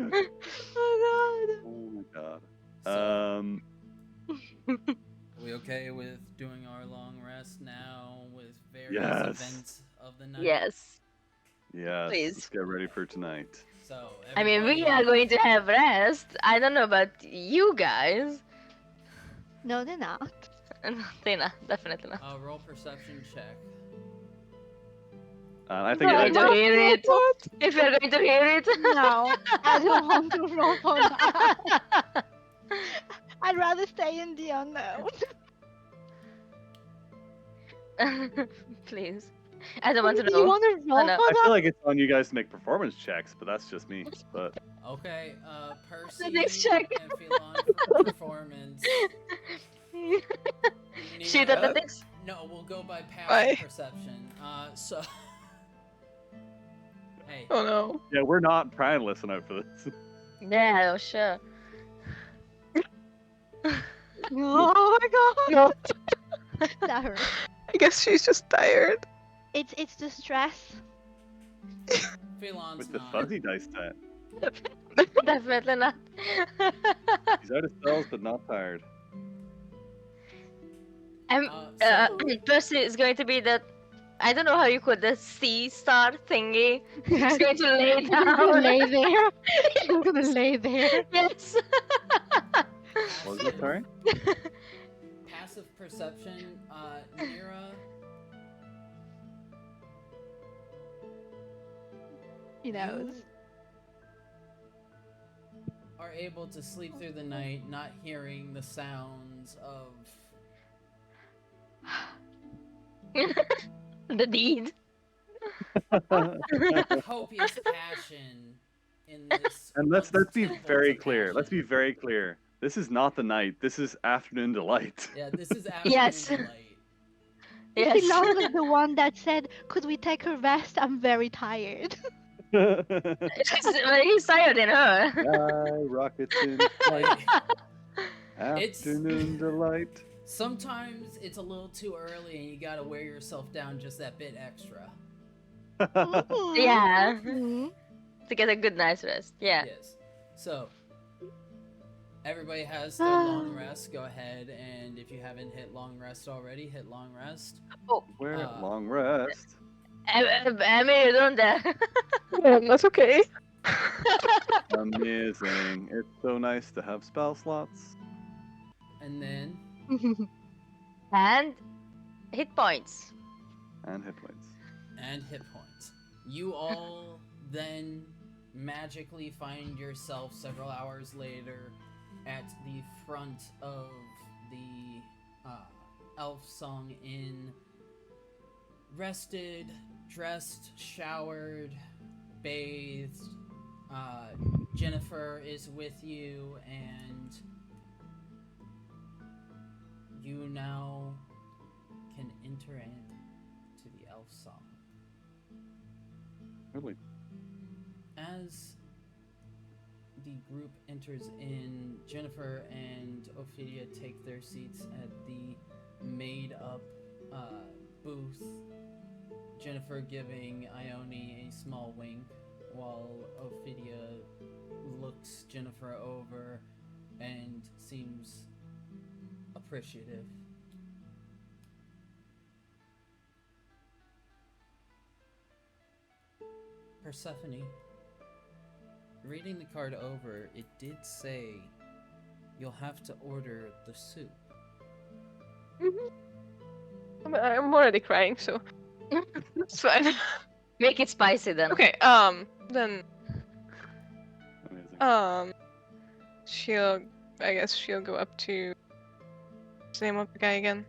A: Oh
F: Oh my God.
E: So, we okay with doing our long rest now with various
F: Yes.
E: events of the night?
B: yes.
F: Yes.
B: Please.
F: Let's get ready for tonight.
E: So,
B: I mean, we
E: everybody-
B: are going to have rest. I don't know about you guys.
A: no, they're not.
B: Tina, definitely not.
E: Roll perception check.
F: I think
B: I'm
F: it,
B: going to hear it. If you're going to hear it.
A: No, I don't want to roll for that. I'd rather stay in the unknown.
B: Please. I don't want to
A: You
B: know.
A: want to roll
B: no.
A: for
F: I
A: that?
F: feel like it's on you guys to make performance checks, but that's just me. But
E: Okay, Percy
B: next check.
E: and Phelon for performance.
B: Shoot
E: Nina-
B: athletics.
E: No, we'll go by
C: Bye.
E: passive perception. So... Hey,
C: Oh no.
F: yeah, we're not trying to listen out for this.
B: Yeah, sure.
A: Oh my god! That hurt.
C: I guess she's just tired.
A: It's the stress.
E: Phelon's
F: With the
E: not.
F: fuzzy dice set.
B: Definitely not.
F: He's out of spells, but not tired.
E: So-
B: Percy is going to be the, I don't know how you call the sea star thingy. He's going to lay
A: He's gonna
B: down.
A: lay there. He's gonna lay there.
B: Yes.
F: What was it, sorry?
E: Passive perception, Nira.
A: He knows.
E: You are able to sleep through the night, not hearing the sounds of
B: The deed.
E: copious passion in this.
F: And let's be
E: temple
F: very
E: to
F: clear. Let's be
E: passion.
F: very clear. This is not the night. This is afternoon delight.
E: Yeah, this is afternoon
B: Yes.
E: delight.
B: Yes.
A: Philon was the one that said, "Could we take a rest? I'm very tired."
B: He's tired than her.
D: Sky rockets in flight.
E: Like,
D: Afternoon delight.
E: sometimes it's a little too early and you gotta wear yourself down just that bit extra.
A: Mhm.
B: Yeah.
A: Mhm.
B: To get a good night's rest. Yeah.
E: Yes. So, everybody has their long rest. Go ahead, and if you haven't hit long rest already, hit long rest.
F: Where long
E: Uh,
F: rest.
B: Emmy, you don't that.
C: That's okay.
F: Amazing. It's so nice to have spell slots.
E: And then,
B: And hit points.
F: And hit points.
E: and hit points. You all then magically find yourself several hours later at the front of the Elf Song Inn, rested, dressed, showered, bathed. Jennifer is with you, and you now can enter in to the Elf Song.
F: Totally.
E: As the group enters in, Jennifer and Ophelia take their seats at the made-up booth. Jennifer giving Ione a small wink, while Ophelia looks Jennifer over and seems appreciative. Persephone, reading the card over, it did say you'll have to order the soup.
C: I'm already crying, so it's fine.
B: Make it spicy then.
C: Okay, then
F: Amazing.
C: I guess she'll go up to what's the name of the guy again?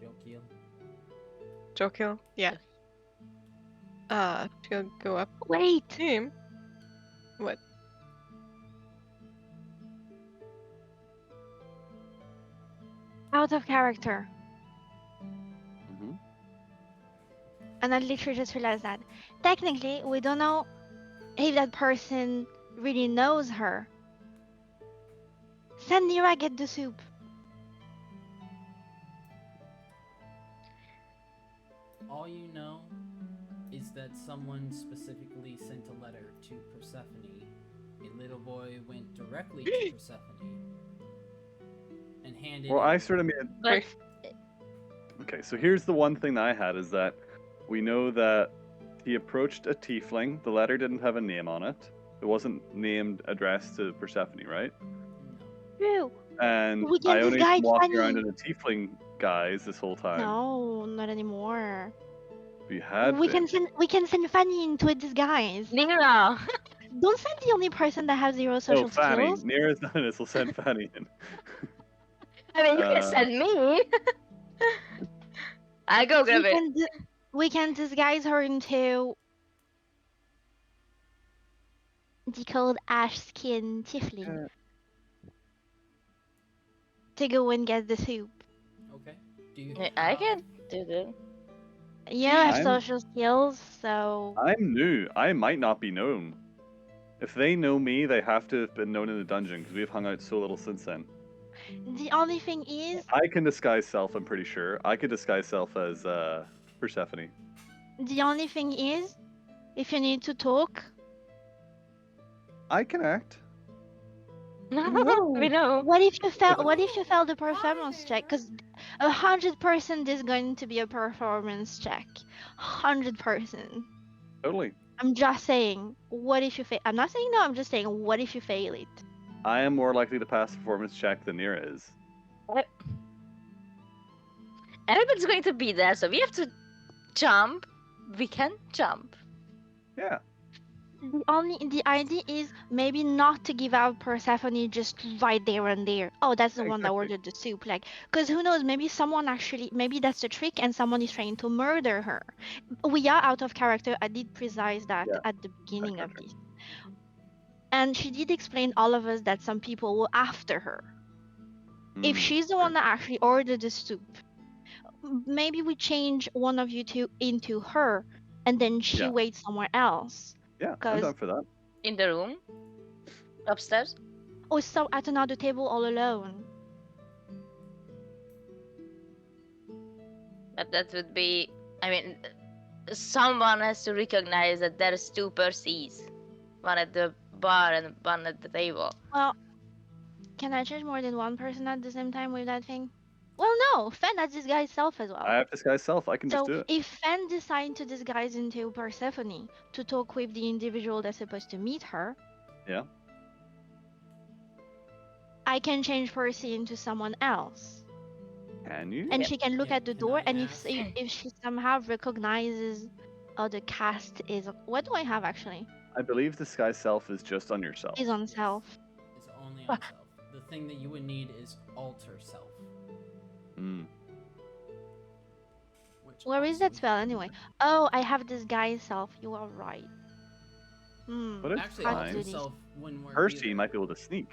E: Jokil.
C: Jokil? Yeah. She'll go up
A: Wait.
C: to him. What?
A: Out of character.
F: Mhm.
A: And I literally just realized that. Technically, we don't know if that person really knows her. Send Nira get the soup.
E: All you know is that someone specifically sent a letter to Persephone. A little boy went directly to Persephone and handed
F: Well,
E: it.
F: I sort of made.
B: But
F: Okay, so here's the one thing that I had is that we know that he approached a tiefling. The letter didn't have a name on it. It wasn't named addressed to Persephone, right?
E: No.
A: True.
F: And
A: We get this
F: Ione's
A: guy
F: walking
A: Fanny.
F: around in a tiefling guise this whole time.
A: No, not anymore.
F: We had
A: We
F: been.
A: can send Fanny into a disguise.
B: Nira.
A: Don't send the only person that has zero social
F: Oh, Fanny.
A: skills.
F: Nira's done this. We'll send Fanny in.
B: I mean, you can send me. I go grab it.
A: We can disguise her into the cold ash skin tiefling to go and get the soup.
E: Okay. Do you?
B: I can do that.
A: You have
F: I'm-
A: social skills, so
F: I'm new. I might not be known. If they know me, they have to have been known in the dungeon because we've hung out so little since then.
A: the only thing is,
F: I can disguise self, I'm pretty sure. I could disguise self as Persephone.
A: if you need to talk,
F: I can act.
B: We know.
A: what if you fail the performance check? Because 100% is going to be a performance check. 100%.
F: Totally.
A: I'm just saying, what if you fail? I'm not saying no, I'm just saying, what if you fail it?
F: I am more likely to pass the performance check than Nira is.
B: Everybody's going to be there, so we have to jump. We can jump.
F: Yeah.
A: The idea is maybe not to give out Persephone just right there and there. Oh, that's the one that
F: Exactly.
A: ordered the soup. Like, because who knows? Maybe that's the trick, and someone is trying to murder her. We are out of character. I did precise that
F: Yeah,
A: at the beginning of
F: character.
A: this. And she did explain all of us that some people were after her. If
F: Mm,
A: she's the one that actually ordered the soup, maybe we change one of you two into her, and then she
F: Yeah.
A: waits somewhere else.
F: Yeah, I'm
A: Because
F: down for that.
B: In the room? Upstairs?
A: or so at another table all alone.
B: But that would be. I mean, someone has to recognize that there's two Percys. One at the bar and one at the table.
A: Well, can I change more than one person at the same time with that thing? Well, no. Fen has disguised self as well.
F: I have disguise self. I can just
A: So
F: do it.
A: if Fen decides to disguise into Persephone to talk with the individual that's supposed to meet her,
F: Yeah.
A: I can change Percy into someone else.
F: Can you?
A: And she can look
E: Yeah,
A: at the
E: can
A: door,
E: I
A: and
E: ask-
A: if she somehow recognizes the cast is what do I have actually?
F: I believe disguise self is just on yourself.
A: Is on self.
E: It's only on self. The thing that you would need is alter self.
F: Mm.
E: Which
A: Where is
E: also
A: that
E: we
A: spell
E: can
A: anyway?
E: do.
A: Oh, I have disguise self. You are right. Hmm.
F: But it's
E: Actually,
A: How to
E: alter
A: do these?
E: self when we're
F: Percy
E: either-
F: might be able to sneak.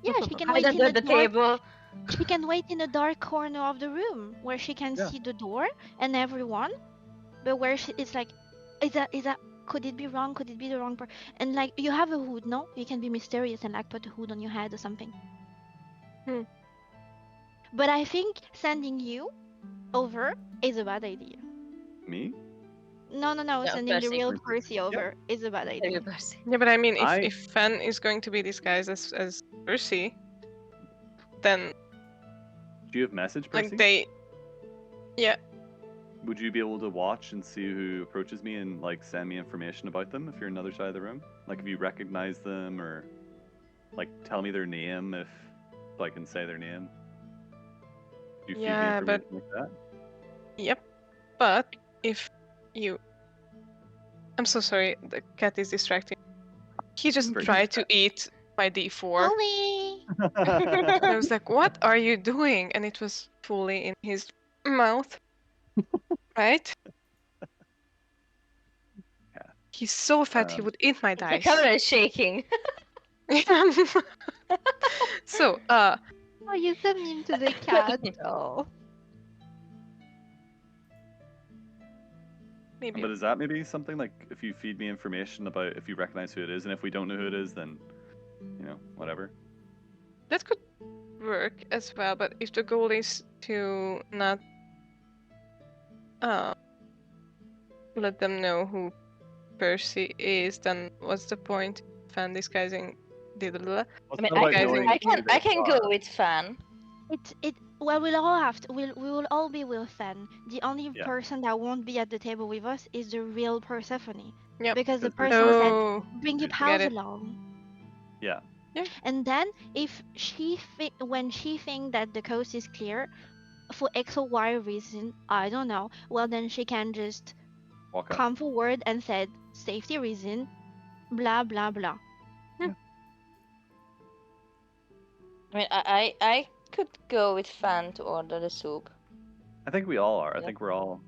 A: Yeah, she can
B: Hide
A: wait in
B: under
A: the
B: the
A: dark.
B: table.
A: She can wait in a dark corner of the room where she can
F: Yeah.
A: see the door and everyone, but where she it's like, is that could it be wrong? Could it be the wrong part? And like you have a hood, no? You can be mysterious and like put a hood on your head or something.
C: Hmm.
A: But I think sending you over is a bad idea.
F: Me?
A: No,
B: Yeah,
A: sending the
B: Percy.
A: real Percy over is a bad
B: Very
A: idea.
B: Percy.
C: Yeah, but I mean,
F: I-
C: if Fen is going to be disguised as Percy, then
F: Do you have message, Percy?
C: like they,
F: Would you be able to watch and see who approaches me and like send me information about them if you're on the other side of the room? Like if you recognize them or like tell me their name if so I can say their name. Do you feed me
C: Yeah, but-
F: information like that?
C: yep. But if you, I'm so sorry, the cat is distracting. He just
F: Very
C: tried to eat my D4.
A: Fully.
C: And I was like, "What are you doing?" And it was fully in his mouth. Right?
F: Yeah.
C: He's so fat he
F: Um,
C: would eat my
B: The
C: dice.
B: camera is shaking.
C: So,
A: Oh, you sent me into the cat. Oh.
C: maybe.
F: But is that maybe something like if you feed me information about if you recognize who it is, and if we don't know who it is, then you know whatever.
C: That could work as well, but if the goal is to not let them know who Percy is, then what's the point? Fan disguising
B: I
F: What's
B: mean,
F: not about
C: guys,
F: knowing
B: I
F: who
B: can
F: they
B: I can go
F: are?
B: with Fan.
A: Well, we'll all have to. We will all be with Fen. The only
F: Yeah.
A: person that won't be at the table with us is the real Persephone.
C: Yep.
A: Because the
F: Because
A: person
F: there's-
A: said,
C: Oh,
A: bring your
F: Get
A: pals
C: it.
A: along.
F: Yeah.
A: And then if when she think that the coast is clear, for X or Y reason, I don't know. Well, then she can just
F: Walk up.
A: come forward and said safety reason, blah blah blah.
B: I mean, I could go with Fan to order the soup.
F: I think we all are. I
B: Yeah.
F: think we're all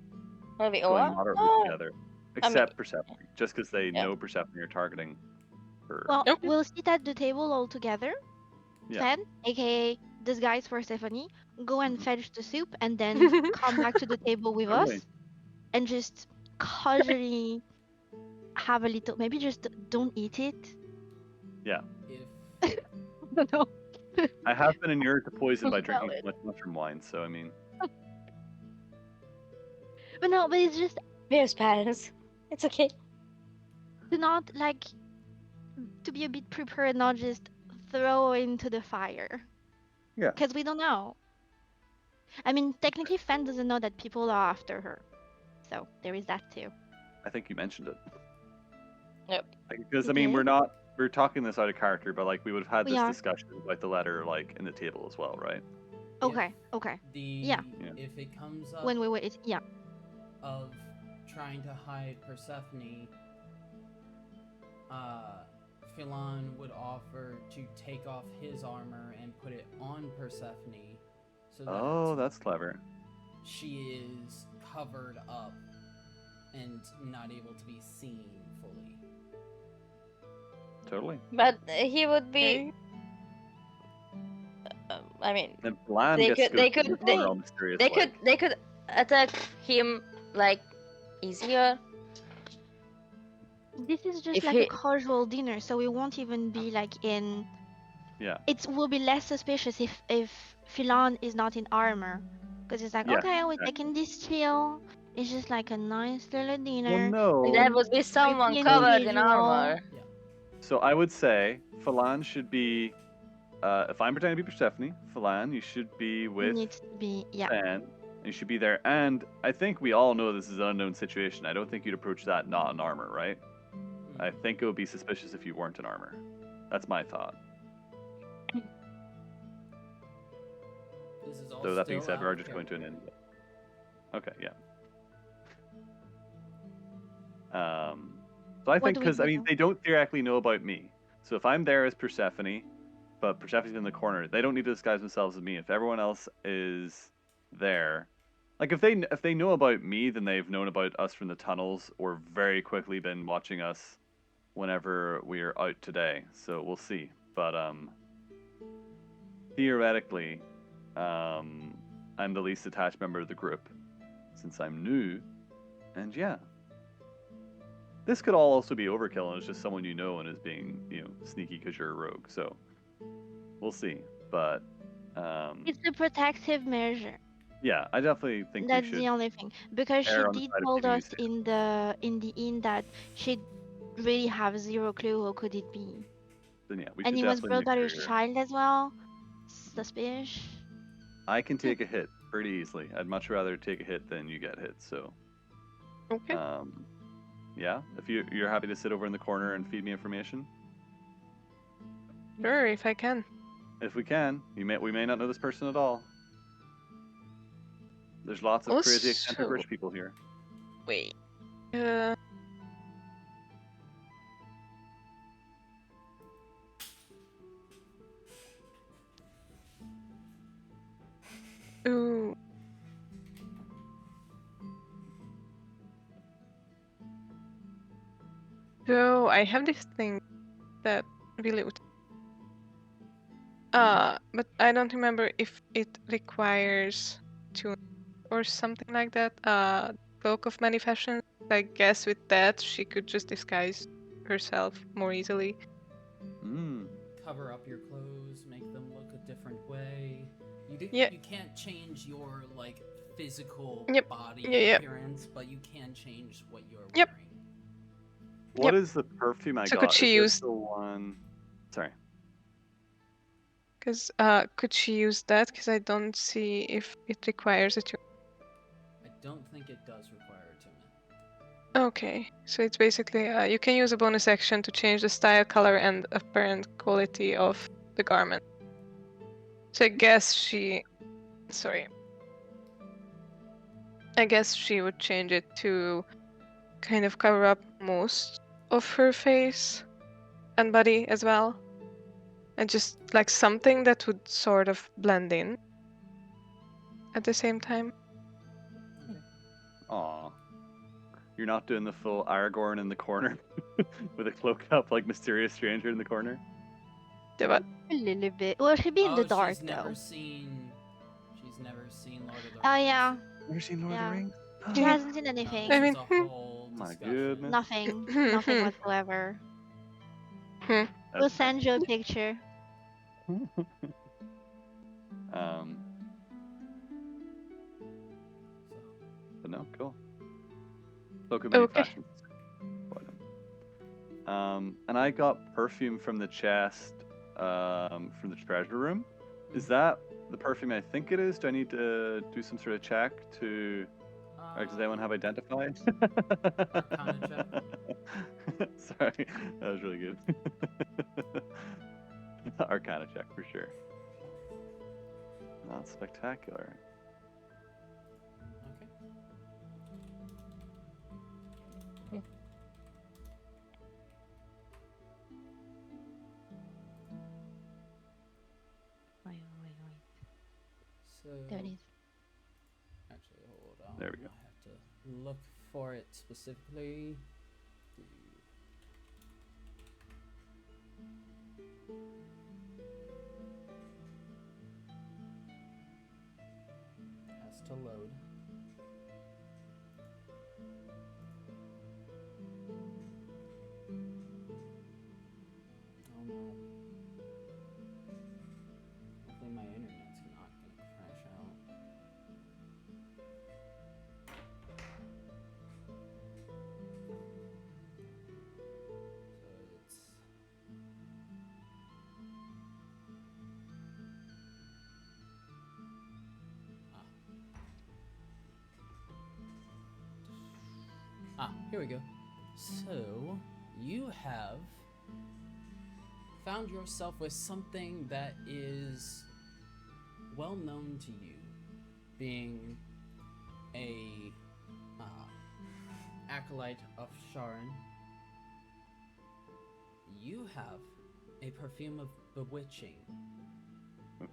B: Maybe
F: going
B: or
F: moderately
B: oh,
F: together,
B: mean-
F: except Persephone, just because they
B: Yeah.
F: know Persephone you're targeting her.
A: Well,
C: Okay.
A: we'll sit at the table all together.
F: Yeah.
A: Fen, aka disguise Persephone, go and
F: Mhm.
A: fetch the soup, and then come back to the table with
F: Totally.
A: us, and just casually have a little. Maybe just don't eat it.
E: If
A: No.
F: I have been inured to poison by
A: Smell
F: drinking
A: it.
F: too much mushroom wine, so I mean,
A: But no, but it's just
B: Here's parents. It's okay.
A: to not like to be a bit prepared, not just throw into the fire.
F: Yeah.
A: Because we don't know. I mean, technically, Fen doesn't know that people are after her, so there is that too.
F: I think you mentioned it.
B: Yep.
F: Because I mean,
A: Okay.
F: we're talking this out of character, but like we would have had
A: We
F: this
A: are.
F: discussion about the letter like in the table as well, right?
A: Okay, okay.
E: the
A: Yeah.
E: if it comes up
A: When we were, yeah.
E: of trying to hide Persephone, Philon would offer to take off his armor and put it on Persephone, so that
F: Oh, that's clever.
E: she is covered up and not able to be seen fully.
F: Totally.
B: But he would be.
C: Okay.
B: I mean,
F: Then Bland
B: they
F: gets
B: could,
F: to
B: they
F: go
B: could,
F: through all mysterious way.
B: they could attack him like easier
A: This is just
B: if
A: like a
B: he.
A: casual dinner, so we won't even be like in.
F: Yeah.
A: It will be less suspicious if Philan is not in armor, because it's like,
F: Yeah,
A: okay, we're
F: exactly.
A: taking this chill. It's just like a nice little
F: Well,
A: dinner.
F: no.
B: That would be someone
A: Pretty
B: covered in
A: individual.
B: armor.
F: So I would say Phalan should be. If I'm pretending to be Persephone, Phalan, you should be with
A: Needs to be, yeah.
F: Fan. You should be there. And I think we all know this is an unknown situation. I don't think you'd approach that not in armor, right? I think it would be suspicious if you weren't in armor. That's my thought.
E: This is all
F: So that being
E: still
F: said, we
E: out
F: are
E: of
F: just going to an end. Okay, yeah. So I
A: What
F: think
A: do we
F: because I
A: do
F: mean
A: now?
F: they don't theoretically know about me. So if I'm there as Persephone, but Persephone's in the corner, they don't need to disguise themselves as me. If everyone else is there, like if they know about me, then they've known about us from the tunnels, or very quickly been watching us whenever we're out today. So we'll see. But theoretically, I'm the least attached member of the group since I'm new, and yeah. This could all also be overkill, and it's just someone you know and is being, sneaky because you're a rogue. So, we'll see. But,
A: It's a protective measure.
F: yeah, I definitely think
A: That's
F: we should
A: the only thing, because she
F: err on the
A: did
F: side of
A: told
F: keeping you
A: us
F: safe.
A: in the inn that she really have zero clue who could it be,
F: Then yeah, we
A: and
F: should
A: it was
F: definitely
A: brought
F: make
A: by
F: sure
A: a
F: you're...
A: child as well. Suspicious.
F: I can take a hit pretty easily. I'd much rather take a hit than you get hit. So,
C: Okay.
F: yeah, if you're happy to sit over in the corner and feed me information,
C: Sure, if I can.
F: if we can, we may not know this person at all. There's lots of crazy eccentric
C: Also-
F: rich people here.
C: Wait. Ooh. So I have this thing that really would. But I don't remember if it requires tune or something like that. Cloak of Manifestation. I guess with that she could just disguise herself more easily.
E: Cover up your clothes, make them look a different way.
C: Yeah.
E: You can't change your like physical
C: Yep.
E: body
C: Yeah.
E: appearance, but you can change what you're
C: Yep.
E: wearing.
F: What is the perfume I
C: So
F: got?
C: could she
F: Is this
C: use-
F: the one? Sorry.
C: Because could she use that? Because I don't see if it requires a tune.
E: I don't think it does require attunement.
C: Okay, so it's basically you can use a bonus action to change the style, color, and apparent quality of the garment. So I guess she would change it to kind of cover up most of her face and body as well. And just like something that would sort of blend in at the same time.
F: Aw. You're not doing the full Aragorn in the corner with a cloak up like mysterious stranger in the corner?
C: Yeah, but
A: A little bit. Well, she'd be in the dark
E: She's never
A: though.
E: seen Lord of the Rings.
A: Oh yeah,
F: Never seen Lord
A: Yeah.
F: of the Rings?
A: she
C: Yeah.
A: hasn't seen anything.
C: I mean,
E: This is a whole
F: My
E: discussion.
F: goodness.
A: Nothing.
C: Hmm.
A: Nothing whatsoever. We'll send you a picture.
F: But no, cool. Cloak of Manifestation. And I got perfume from the chest, from the treasure room. Is that the perfume I think it is? Do I need to do some sort of check to... Or does anyone have identified?
E: Arcana
F: Sorry, that was really good. Arcana check for sure. Not spectacular.
E: Okay.
A: Wait.
E: So
A: There it is.
E: actually, hold on.
F: There we go.
E: I have to look for it specifically. no. Hopefully my internet's not gonna crash out. So it's... here we go. So, you have found yourself with something that is well known to you, being a acolyte of Sharon. You have a perfume of bewitching.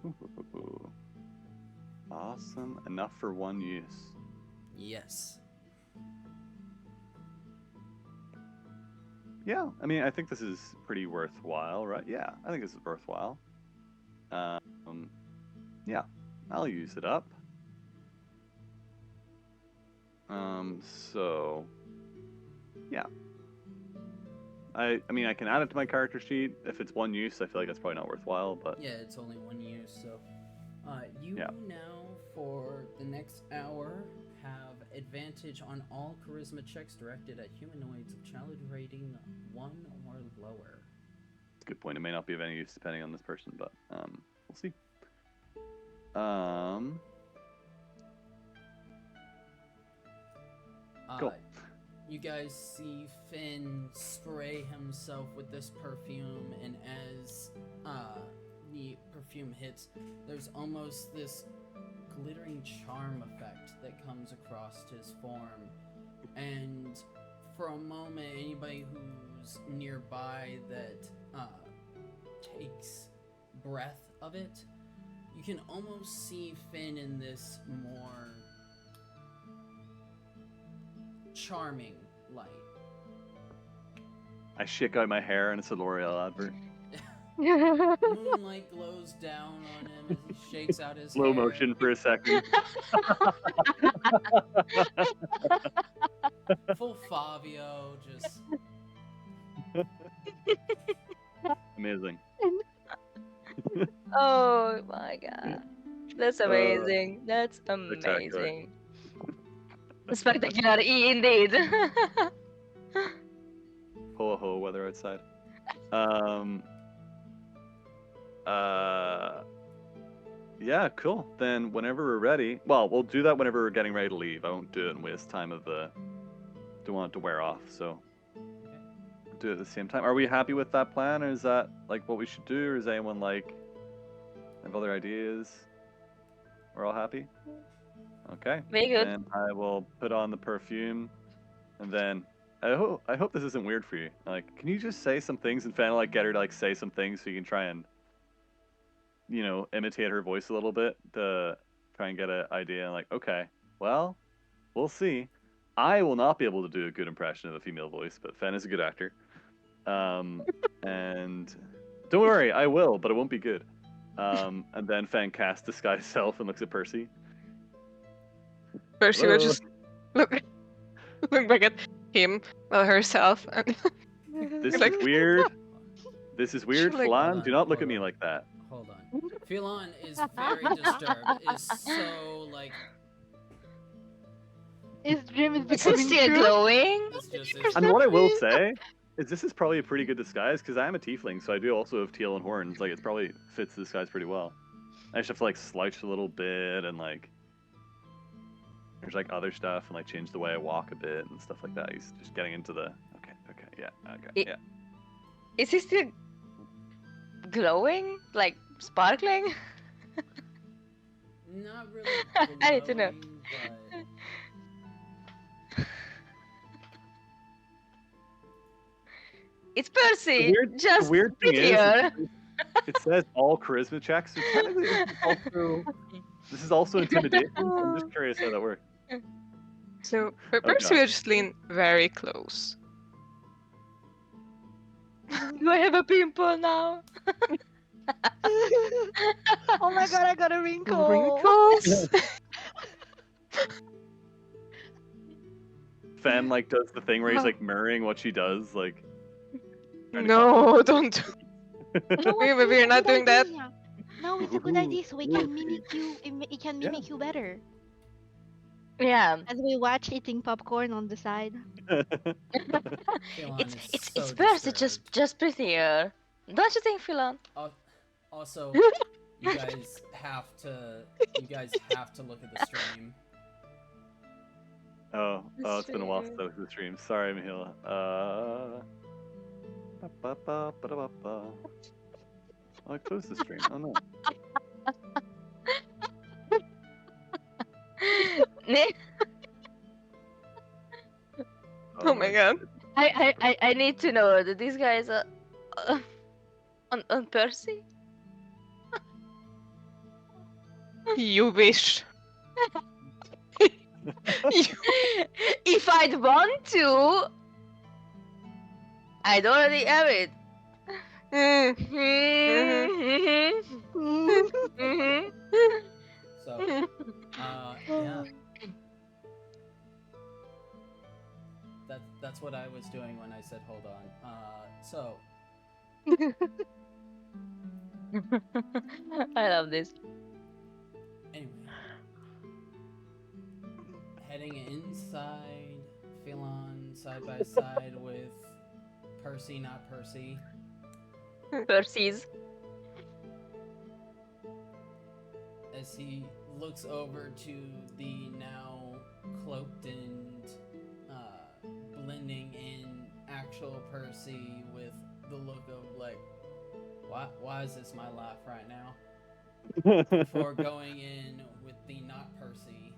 F: Ooh. Awesome. Enough for one use.
E: Yes.
F: Yeah, I mean, I think this is pretty worthwhile, right? Yeah, I think this is worthwhile. Yeah, I'll use it up. So, yeah. I mean, I can add it to my character sheet. If it's one use, I feel like it's probably not worthwhile, but...
E: Yeah, it's only one use, so... you
F: Yeah.
E: now, for the next hour, have advantage on all charisma checks directed at humanoids of challenge rating 1 or lower.
F: It's a good point. It may not be of any use depending on this person, but we'll see. Cool.
E: You guys see Finn spray himself with this perfume, and as the perfume hits, there's almost this glittering charm effect that comes across his form. And for a moment, anybody who's nearby that takes breath of it, you can almost see Finn in this more charming light.
F: I shake out my hair and it's a L'Oreal advert.
E: Moonlight glows down on him as he shakes out his
F: Slow
E: hair.
F: motion for a second.
E: Full Fabio, just
F: Amazing.
B: Oh my god. That's amazing. That's
F: spectacular.
B: amazing. Spectacular, indeed.
F: Ho ho weather outside. Yeah, cool. Then whenever we're ready, well, we'll do that whenever we're getting ready to leave. I won't do it and waste time of the. Don't want it to wear off, so do it at the same time. Are we happy with that plan, or is that like what we should do, or is anyone like have other ideas? We're all happy. Okay.
B: Very good.
F: Then I will put on the perfume, and then I hope this isn't weird for you. Like, can you just say some things and finally like get her to like say some things so you can try and, you know, imitate her voice a little bit to try and get an idea. Like, okay, well, we'll see. I will not be able to do a good impression of a female voice, but Fen is a good actor. And don't worry, I will, but it won't be good. And then Fen casts disguise self and looks at Percy.
C: Percy will
F: Hello.
C: just look back at him, well, herself, and
F: This
C: Like-
F: is weird. This is weird.
C: Like-
F: Falan,
E: Hold
F: do
E: on,
F: not look
E: hold
F: at me
E: on.
F: like that.
E: hold on. Philon is very disturbed. Is so like
A: His dream is
B: Is he
A: becoming
B: still
A: true.
B: glowing?
E: it's just it's,
F: And what I will say is this is probably a pretty good disguise because I am a tiefling, so I do also have tail and horns. Like, it probably fits the disguise pretty well. I just have to like slouch a little bit and like there's like other stuff and like change the way I walk a bit and stuff like that. He's just getting into the
B: It-
F: yeah.
B: Is he still glowing? Like sparkling?
E: not really.
B: I need to know.
E: glowing,
B: It's Percy.
F: The
B: Just
F: weird thing is,
B: prettier.
F: it says all charisma checks. So technically this is also intimidation. So I'm just curious how that works.
C: so
F: Oh,
C: Percy
F: God.
C: will just lean very close.
B: Do I have a pimple now?
A: Oh my god, I got a wrinkle.
C: Wrinkles.
F: Fen like does the thing where he's like mirroring what she does, like. trying to
C: No, don't.
A: know what?
C: Maybe we're not
A: Good
C: doing that.
A: idea. No, it's a good idea. So we can mimic you. It can
D: Yeah.
A: mimic you better.
B: Yeah.
A: As we watch eating popcorn on the side.
E: Philon
B: It's
E: is
B: it's
E: so
B: it's Percy,
E: disturbed.
B: just prettier. Don't you think, Philon?
E: Also, you guys have to look at the stream.
F: Oh,
B: The
F: it's been a while
B: stream.
F: since I looked at the stream. Sorry, Mihila. Ba-ba-ba-ba-da-ba-ba. Oh, I closed the stream. Oh no.
C: Oh my god.
B: I need to know that these guys are on Percy.
C: You wish.
B: If I'd want to, I'd already have it.
C: Mm.
E: So, yeah. That's what I was doing when I said hold on. So,
B: I love this.
E: anyway. Heading inside, Philon side by side with Percy, not Percy.
B: Percy's.
E: As he looks over to the now cloaked and blending in actual Percy with the look of like, why is this my life right now? Before going in with the not Percy.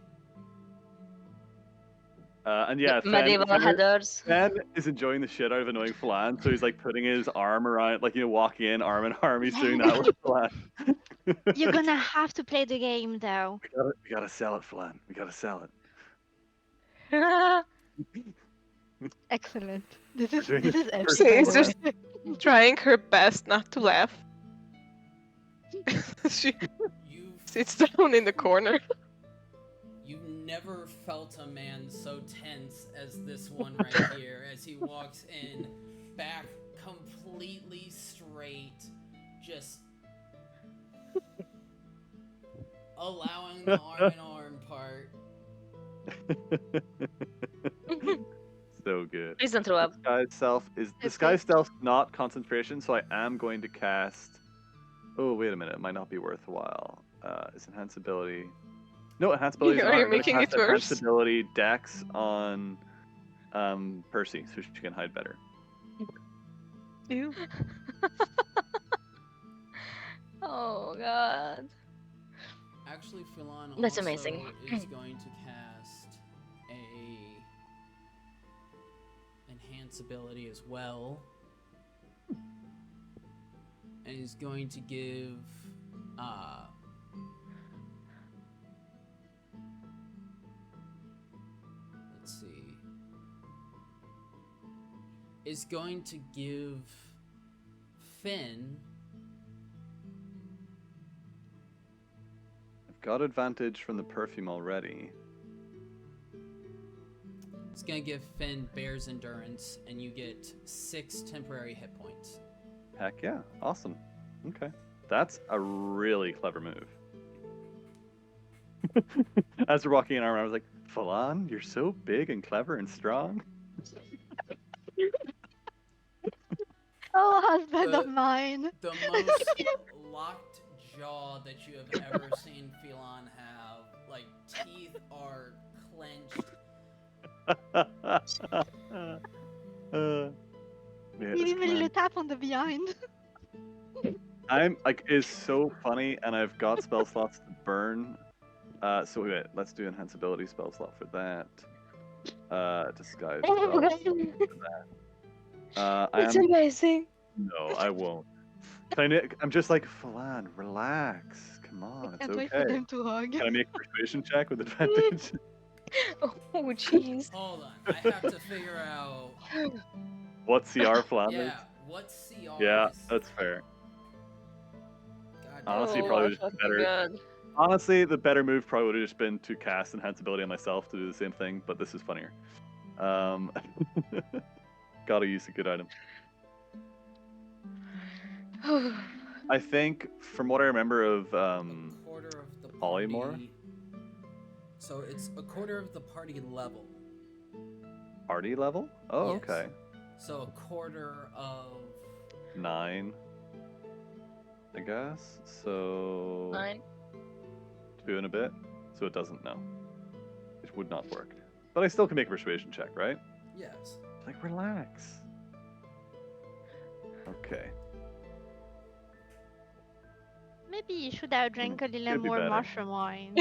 F: And yeah,
B: Medieval headers.
F: Fen is enjoying the shit out of annoying Flan, so he's like putting his arm around, like, you know, walking in arm in arm. He's doing that with Flan.
A: You're gonna have to play the game though.
F: We gotta sell it, Flan. We gotta sell it.
A: Excellent. This is
F: doing
A: this
F: this
A: is epic.
F: first
A: by
C: She's
A: the
C: just
A: way.
C: trying her best not to laugh. She
E: You've
C: sits down in the corner.
E: You've never felt a man so tense as this one right here as he walks in, back completely straight, just allowing the arm in arm part.
F: So good.
B: Please don't throw up.
F: Disguise self is disguise self not concentration, so I am going to cast. Oh wait a minute, it might not be worthwhile. Is enhance ability? No, enhance ability.
C: Are you making it worse?
F: Enhance ability Dex on Percy, so she can hide better.
C: Ew.
B: Oh god.
E: Actually, Philon
B: That's
E: also
B: amazing.
E: is going to cast a enhance ability as well, and he's going to give let's see, is going to give Finn
F: Got advantage from the perfume already.
E: It's gonna give Finn Bear's Endurance, and you get 6 temporary hit points.
F: Heck yeah, awesome. Okay, that's a really clever move. As we're walking in armor, I was like, Phalan, you're so big and clever and strong.
A: Oh, husband of
E: The-
A: mine.
E: The most locked jaw that you have ever seen Philon have. Like, teeth are clenched.
F: Yeah,
A: Give him a
F: come
A: little
F: on.
A: tap on the behind.
F: I'm like, it's so funny, and I've got spell slots to burn. So wait, let's do enhance ability spell slot for that. Disguise spell for that. I
B: It's
F: am
B: amazing.
F: no, I won't. I'm just like, Phalan, relax. Come on, it's
A: Can't wait for
F: okay.
A: them to hug.
F: Can I make a persuasion check with advantage?
B: Oh jeez.
E: Hold on, I have to figure out.
F: What CR Phalan is?
E: Yeah, what CR
F: Yeah,
E: is.
F: that's fair.
E: God
F: Honestly,
B: Oh,
F: probably
B: my
F: just
B: fucking
F: better.
B: God.
F: Honestly, the better move probably would have just been to cast enhance ability on myself to do the same thing, but this is funnier. Gotta use a good item. I think from what I remember of
E: A quarter of the
F: Polymorph?
E: party. So it's a quarter of the party level.
F: party level. Oh,
E: Yes.
F: okay.
E: So a quarter of
F: 9, I guess. So
B: 9.
F: 2 and a bit. So it doesn't know. It would not work. But I still can make a persuasion check, right?
E: yes.
F: Like, relax. Okay.
A: Maybe you should have drank a little
F: could be
A: more
F: better.
A: mushroom wine.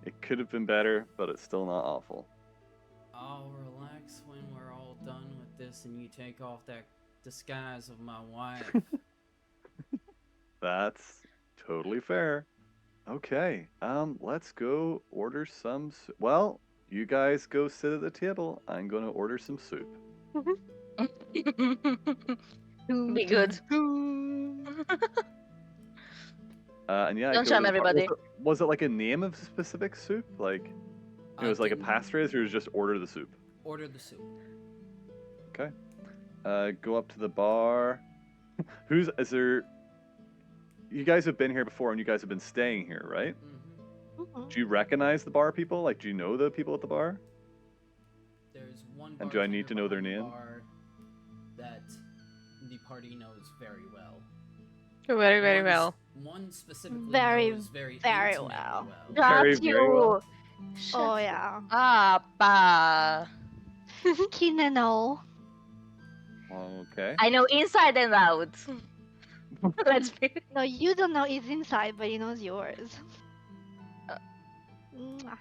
F: It could have been better, but it's still not awful.
E: I'll relax when we're all done with this and you take off that disguise of my wife.
F: That's totally fair. Okay. Let's go order some. Well, you guys go sit at the table. I'm gonna order some soup.
B: Be good.
F: And yeah, I
B: Don't
F: go
B: charm
F: to the bar.
B: everybody.
F: Was it like a name of specific soup? Like it was like a
E: Didn't
F: passphrase, or it was just order the soup?
E: Order the soup.
F: Okay. Go up to the bar. Is there? You guys have been here before, and you guys have been staying here, right?
E: Mm-hmm.
A: Mhm.
F: Do you recognize the bar people? Like, do you know the people at the bar?
E: There's one
F: And do I need
E: bartender
F: to know their
E: behind the
F: name?
E: bar that the party knows very well.
C: Very, very
E: One
C: well.
E: One specifically
A: Very,
E: knows very
A: very
E: intimately
A: well.
B: Got
F: Very, very well.
B: you.
A: Oh yeah.
B: Papa.
A: Kineno.
F: Okay.
B: I know inside and out. Let's be.
A: No, you don't know his inside, but he knows yours. Mwah.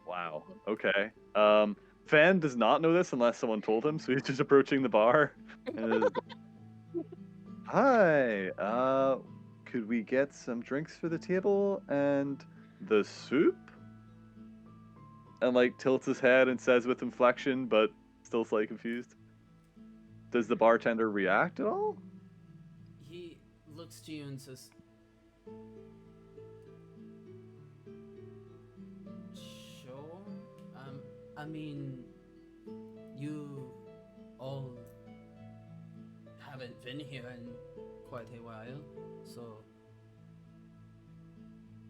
F: Wow. Okay. Fan does not know this unless someone told him, so he's just approaching the bar. And is, Hi. Could we get some drinks for the table and the soup? And like tilts his head and says with inflection, but still slightly confused. Does the bartender react at all?
E: He looks to you and says, "Sure. I mean, you all haven't been here in quite a while, so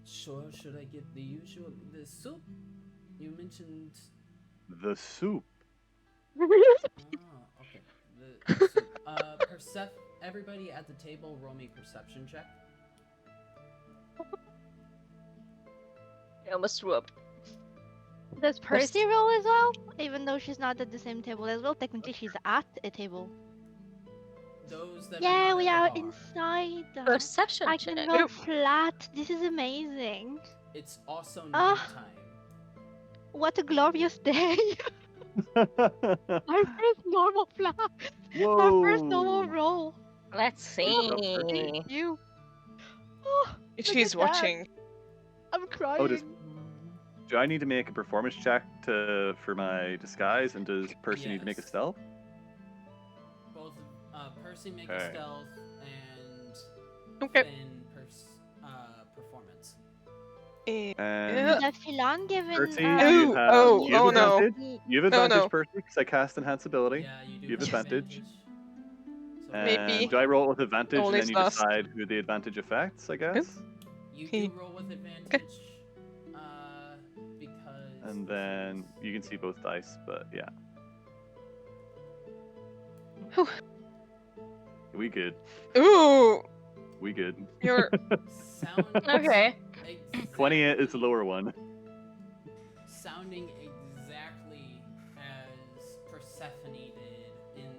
E: sure. Should I get the usual the soup? You mentioned.
F: The soup.
E: Ah, okay. The soup. Everybody at the table, roll me perception check.
B: I almost threw up.
A: Does Percy roll as well? Even though she's not at the same table as well, technically she's at a table.
E: Those that
A: Yeah,
E: are
A: we
E: not
A: are
E: at the bar.
A: inside.
B: Perception
A: I
B: check.
A: can roll flat. This is amazing.
E: It's also
A: Ah.
E: nighttime.
A: What a glorious day. Our first normal flat. Our first normal
F: Whoa.
A: roll.
B: Let's see.
A: You. Oh,
C: She's
A: at that.
C: watching.
A: I'm crying.
F: Oh, do I need to make a performance check for my disguise, and does Percy need to make a
E: Yes.
F: stealth?
E: Both Percy make
F: Okay.
E: a stealth and
C: Okay.
E: Finn performance.
F: And
A: Does Philan given
F: Percy,
A: um,
F: you have,
C: oh,
F: you have
C: oh no.
F: advantage. You have
C: Oh,
F: advantage,
C: no.
F: Percy, because I cast Enhance Ability.
E: Yeah, you do
F: You have advantage.
E: So
C: Maybe.
F: And do I roll it with advantage,
C: All
F: and then
C: is
F: you
C: lost.
F: decide who the advantage affects, I guess?
E: you do roll with advantage because
F: And then you can see both dice, but yeah.
C: Whew.
F: We good.
C: Ooh,
F: We good.
C: you're
E: sound
B: Okay.
F: 20 is the lower one.
E: sounding exactly as Persephone did in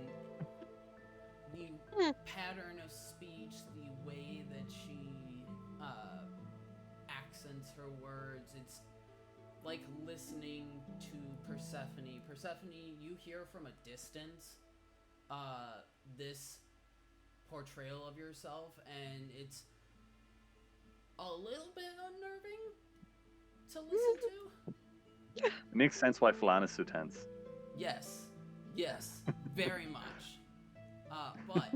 E: the pattern of speech, the way that she accents her words. It's like listening to Persephone. Persephone, you hear from a distance this portrayal of yourself, and it's a little bit unnerving to listen to.
F: It makes sense why Philan is so tense.
E: Yes, very much. But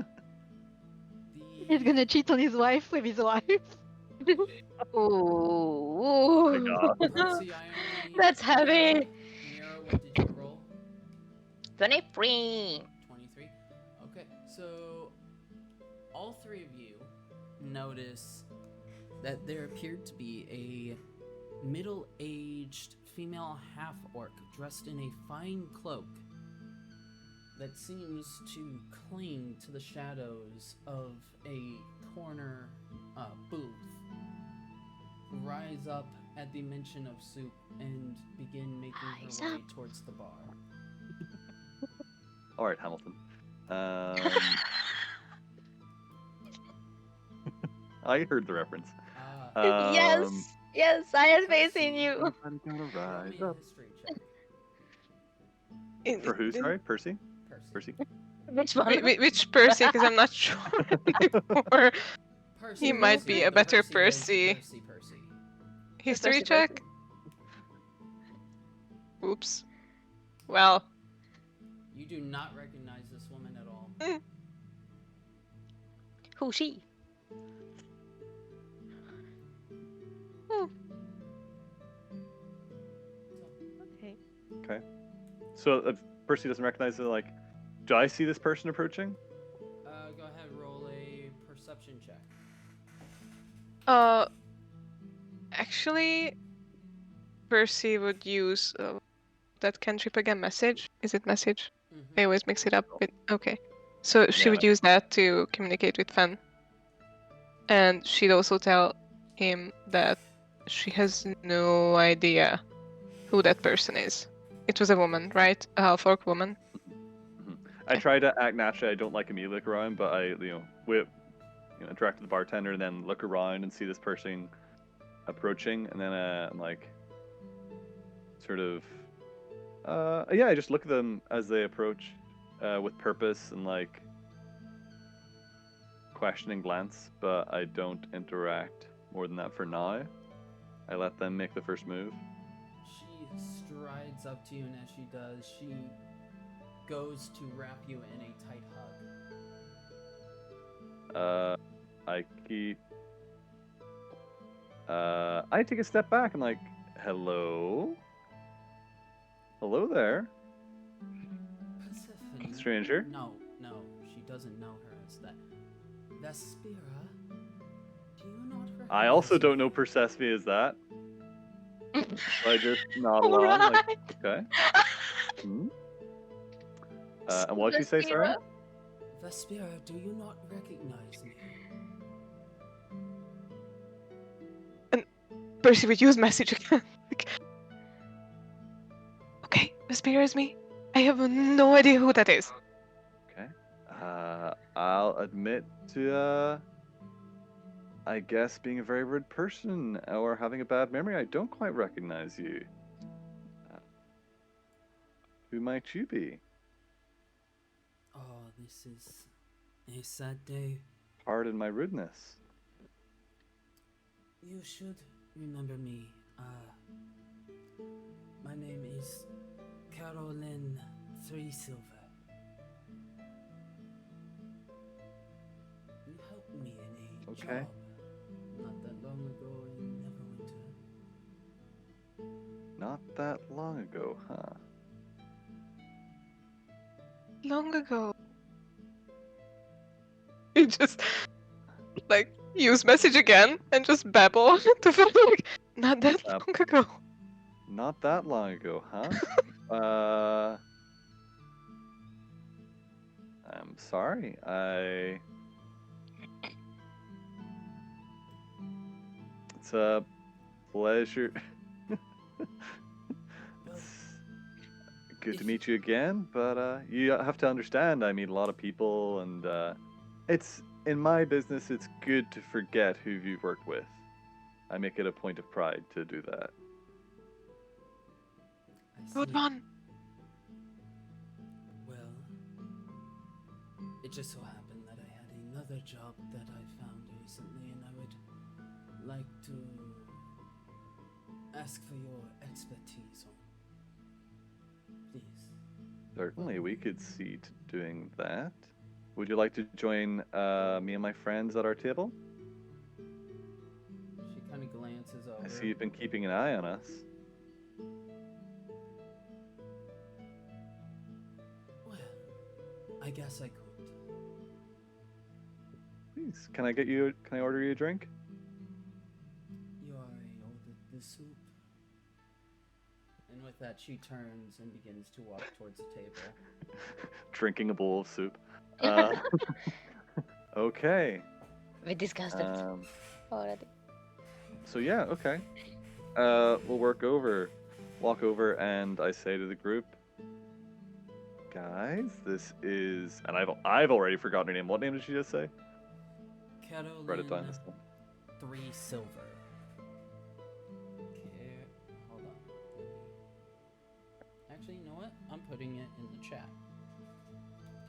A: He's gonna cheat on his wife with his wife.
B: Ooh.
F: My God.
E: Percy, I only
B: That's heavy.
E: Mira, what did you roll?
B: 23.
E: 23. Okay, so all three of you notice that there appeared to be a middle-aged female half-orc dressed in a fine cloak that seems to cling to the shadows of a corner booth, rise up at the mention of soup and begin making
A: Rise
E: her way
A: up.
E: towards the bar.
F: All right, Hamilton. I heard the reference.
B: Yes, I had faith in you.
F: Everybody gotta
E: Roll
F: rise
E: me a
F: up.
E: history check.
F: For who? Sorry, Percy.
E: Percy.
B: Which one?
C: Which Percy? Because I'm not sure anymore.
E: Percy,
C: He might
E: Percy,
C: be
E: the
C: a better
E: Percy.
C: Percy.
E: Percy.
C: History
B: Percy.
C: check? Oops. Well,
E: You do not recognize this woman at all.
B: Who's she?
A: Okay.
F: So if Percy doesn't recognize it, like, do I see this person approaching?
E: Go ahead, roll a perception check.
C: actually, Percy would use that cantrip again. Message? Is it message? I always mix it up with. Okay. So she
F: Yeah,
C: would use that to communicate with Fen. And she'd also tell him that she has no idea who that person is. It was a woman, right? A half-orc woman.
F: I try to act naturally. I don't like immediately look around, but I, interact with the bartender and then look around and see this person approaching, and then I'm like, sort of, I just look at them as they approach, with purpose and like questioning glance, but I don't interact more than that for now. I let them make the first move.
E: She strides up to you, and as she does, she goes to wrap you in a tight hug.
F: I take a step back and like, hello there,
E: Persephone.
F: stranger.
E: No, she doesn't know her as that. Vespera, do you not recognize
F: I also don't
E: me?
F: know Persephone is that. So I just nod along, like, okay. Hmm? And what did you say, sorry?
E: Vespera, do you not recognize me?
C: Percy would use message again. Like, okay, Vespera is me. I have no idea who that is.
F: Okay. I'll admit to, I guess being a very rude person or having a bad memory. I don't quite recognize you. Who might you be?
E: Oh, this is a sad day.
F: Pardon my rudeness.
E: You should remember me. My name is Caroline Three Silver. You helped me in a
F: Okay.
E: job not that long ago in Neverwinter.
F: Not that long ago, huh?
C: Long ago. You just like use message again and just babble to Fen, like not that long ago.
F: Not that long ago, huh? I'm sorry. It's a pleasure. It's good to meet you again, but you have to understand I meet a lot of people, and it's in my business it's good to forget who you've worked with. I make it a point of pride to do that.
E: I
C: Good
E: see.
C: one.
E: Well, it just so happened that I had another job that I found recently, and I would like to ask for your expertise on. Please.
F: Certainly, we could see to doing that. Would you like to join me and my friends at our table?
E: She kind of glances over.
F: I see you've been keeping an eye on us.
E: Well, I guess I could.
F: Nice. Can I order you a drink?
E: You already ordered the soup. And with that, she turns and begins to walk towards the table.
F: Drinking a bowl of soup. Okay.
B: We discussed it already.
F: So yeah, okay. We'll walk over, and I say to the group, guys, this is, and I've already forgotten her name. What name did she just say? Write it down this time.
E: 3 silver. Okay, hold on. Actually, you know what? I'm putting it in the chat.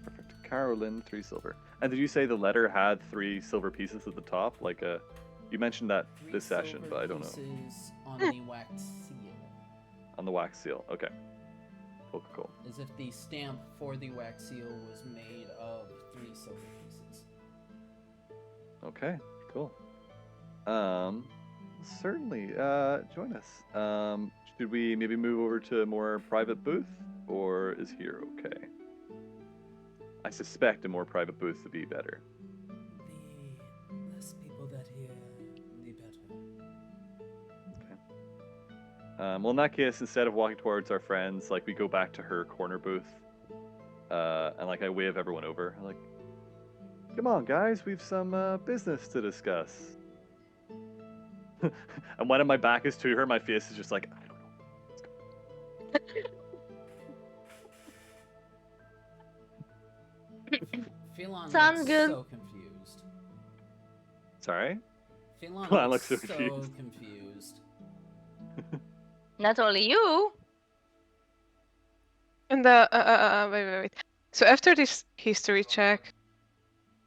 F: Perfect. Carolyn, 3 silver. And did you say the letter had 3 silver pieces at the top? Like you mentioned that
E: 3
F: this session,
E: silver
F: but I don't know.
E: pieces on the wax seal.
F: On the wax seal. Okay. Cool.
E: As if the stamp for the wax seal was made of 3 silver pieces.
F: Okay. Cool. Certainly. Join us. Should we maybe move over to a more private booth, or is here okay? I suspect a more private booth would be better.
E: The less people that hear, the better.
F: Well, in that case, instead of walking towards our friends, like we go back to her corner booth, and like I wave everyone over, I'm like, "Come on, guys, we've some business to discuss." And when my back is to her, my face is just like, I don't know.
E: Phelan
B: Sounds
E: looks
B: good.
E: so confused.
F: Sorry.
E: Phelan
F: I
E: looks
F: look so
E: so
F: confused.
E: confused.
B: Not only you.
C: And wait. So after this history check,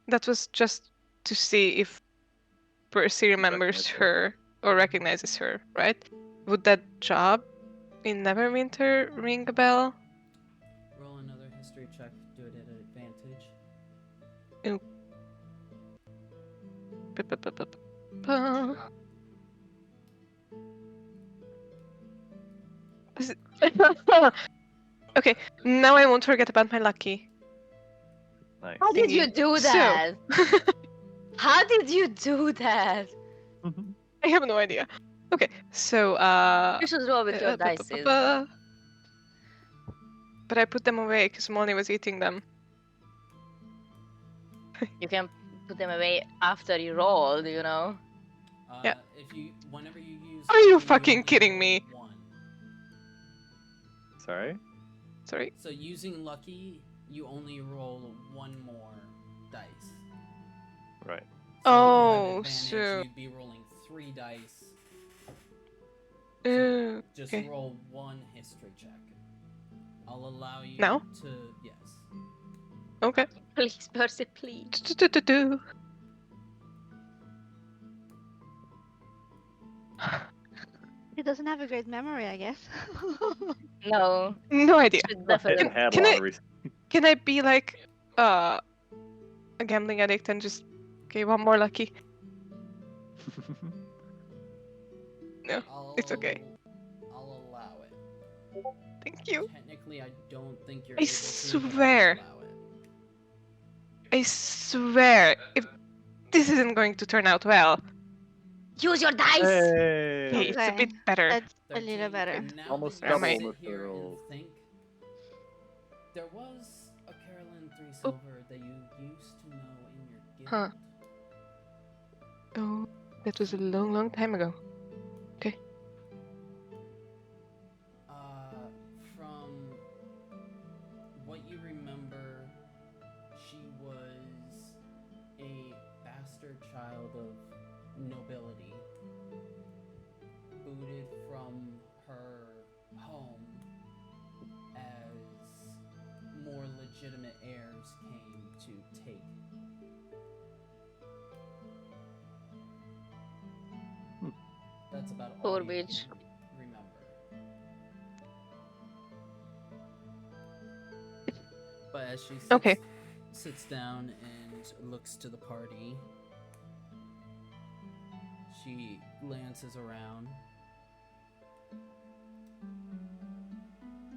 C: that was just to see if Percy remembers
F: Recognize her.
C: her or recognizes her, right? Would that job in Neverwinter ring a bell?
E: Roll another history check. Do it at an advantage. Is it- Okay, now I won't forget about my lucky.
F: Nice.
B: How did you
C: Thingy.
B: do
C: So-
B: that? How did you do that?
C: I have no idea. Okay, so
B: You should roll with your
C: ba- ba-
B: dice.
C: ba- ba. But I put them away because Molly was eating them.
B: You can put them away after you rolled, you know.
C: Yeah.
E: Whenever you use.
C: Are you
E: lucky,
C: fucking
E: only
C: kidding
E: roll
C: me?
E: 1.
F: Sorry.
C: Sorry.
E: So using lucky, you only roll 1 more dice.
F: Right.
E: So if you
C: Oh,
E: had advantage,
C: so-
E: you'd be rolling 3 dice. Just
C: Okay.
E: roll 1 history check. I'll allow you
C: Now?
E: to yes.
C: Okay.
B: Please, Percy, please.
C: Do-do-do-do.
A: He doesn't have a great memory, I guess.
B: No,
C: No idea.
B: should
F: Hit
B: definitely.
F: and head
C: Can I-
F: lotteries.
C: Can I be like a gambling addict and just okay, 1 more lucky? No, it's okay.
E: I'll allow it.
C: Thank you.
E: Technically, I don't think you're
C: I
E: able to, but I'll
C: swear.
E: allow it.
C: I swear, if this isn't going to turn out well,
B: Use your dice.
C: okay,
F: Hey.
C: it's a
A: Okay.
C: bit better.
A: That's a
E: 13,
A: little better.
E: and now
F: Almost
E: that you
C: double
E: sit
F: with the
E: here and
F: rolls.
E: think, there was a Carolyn 3 silver that you used to know in your guild.
C: Huh. Oh, that was a long, long time ago.
E: From what you remember, she was a bastard child of nobility, booted from her home as more legitimate heirs came to take. That's about all
B: Poor
E: you
B: bitch.
E: remember. But as she sits,
C: Okay.
E: sits down and looks to the party, she glances around.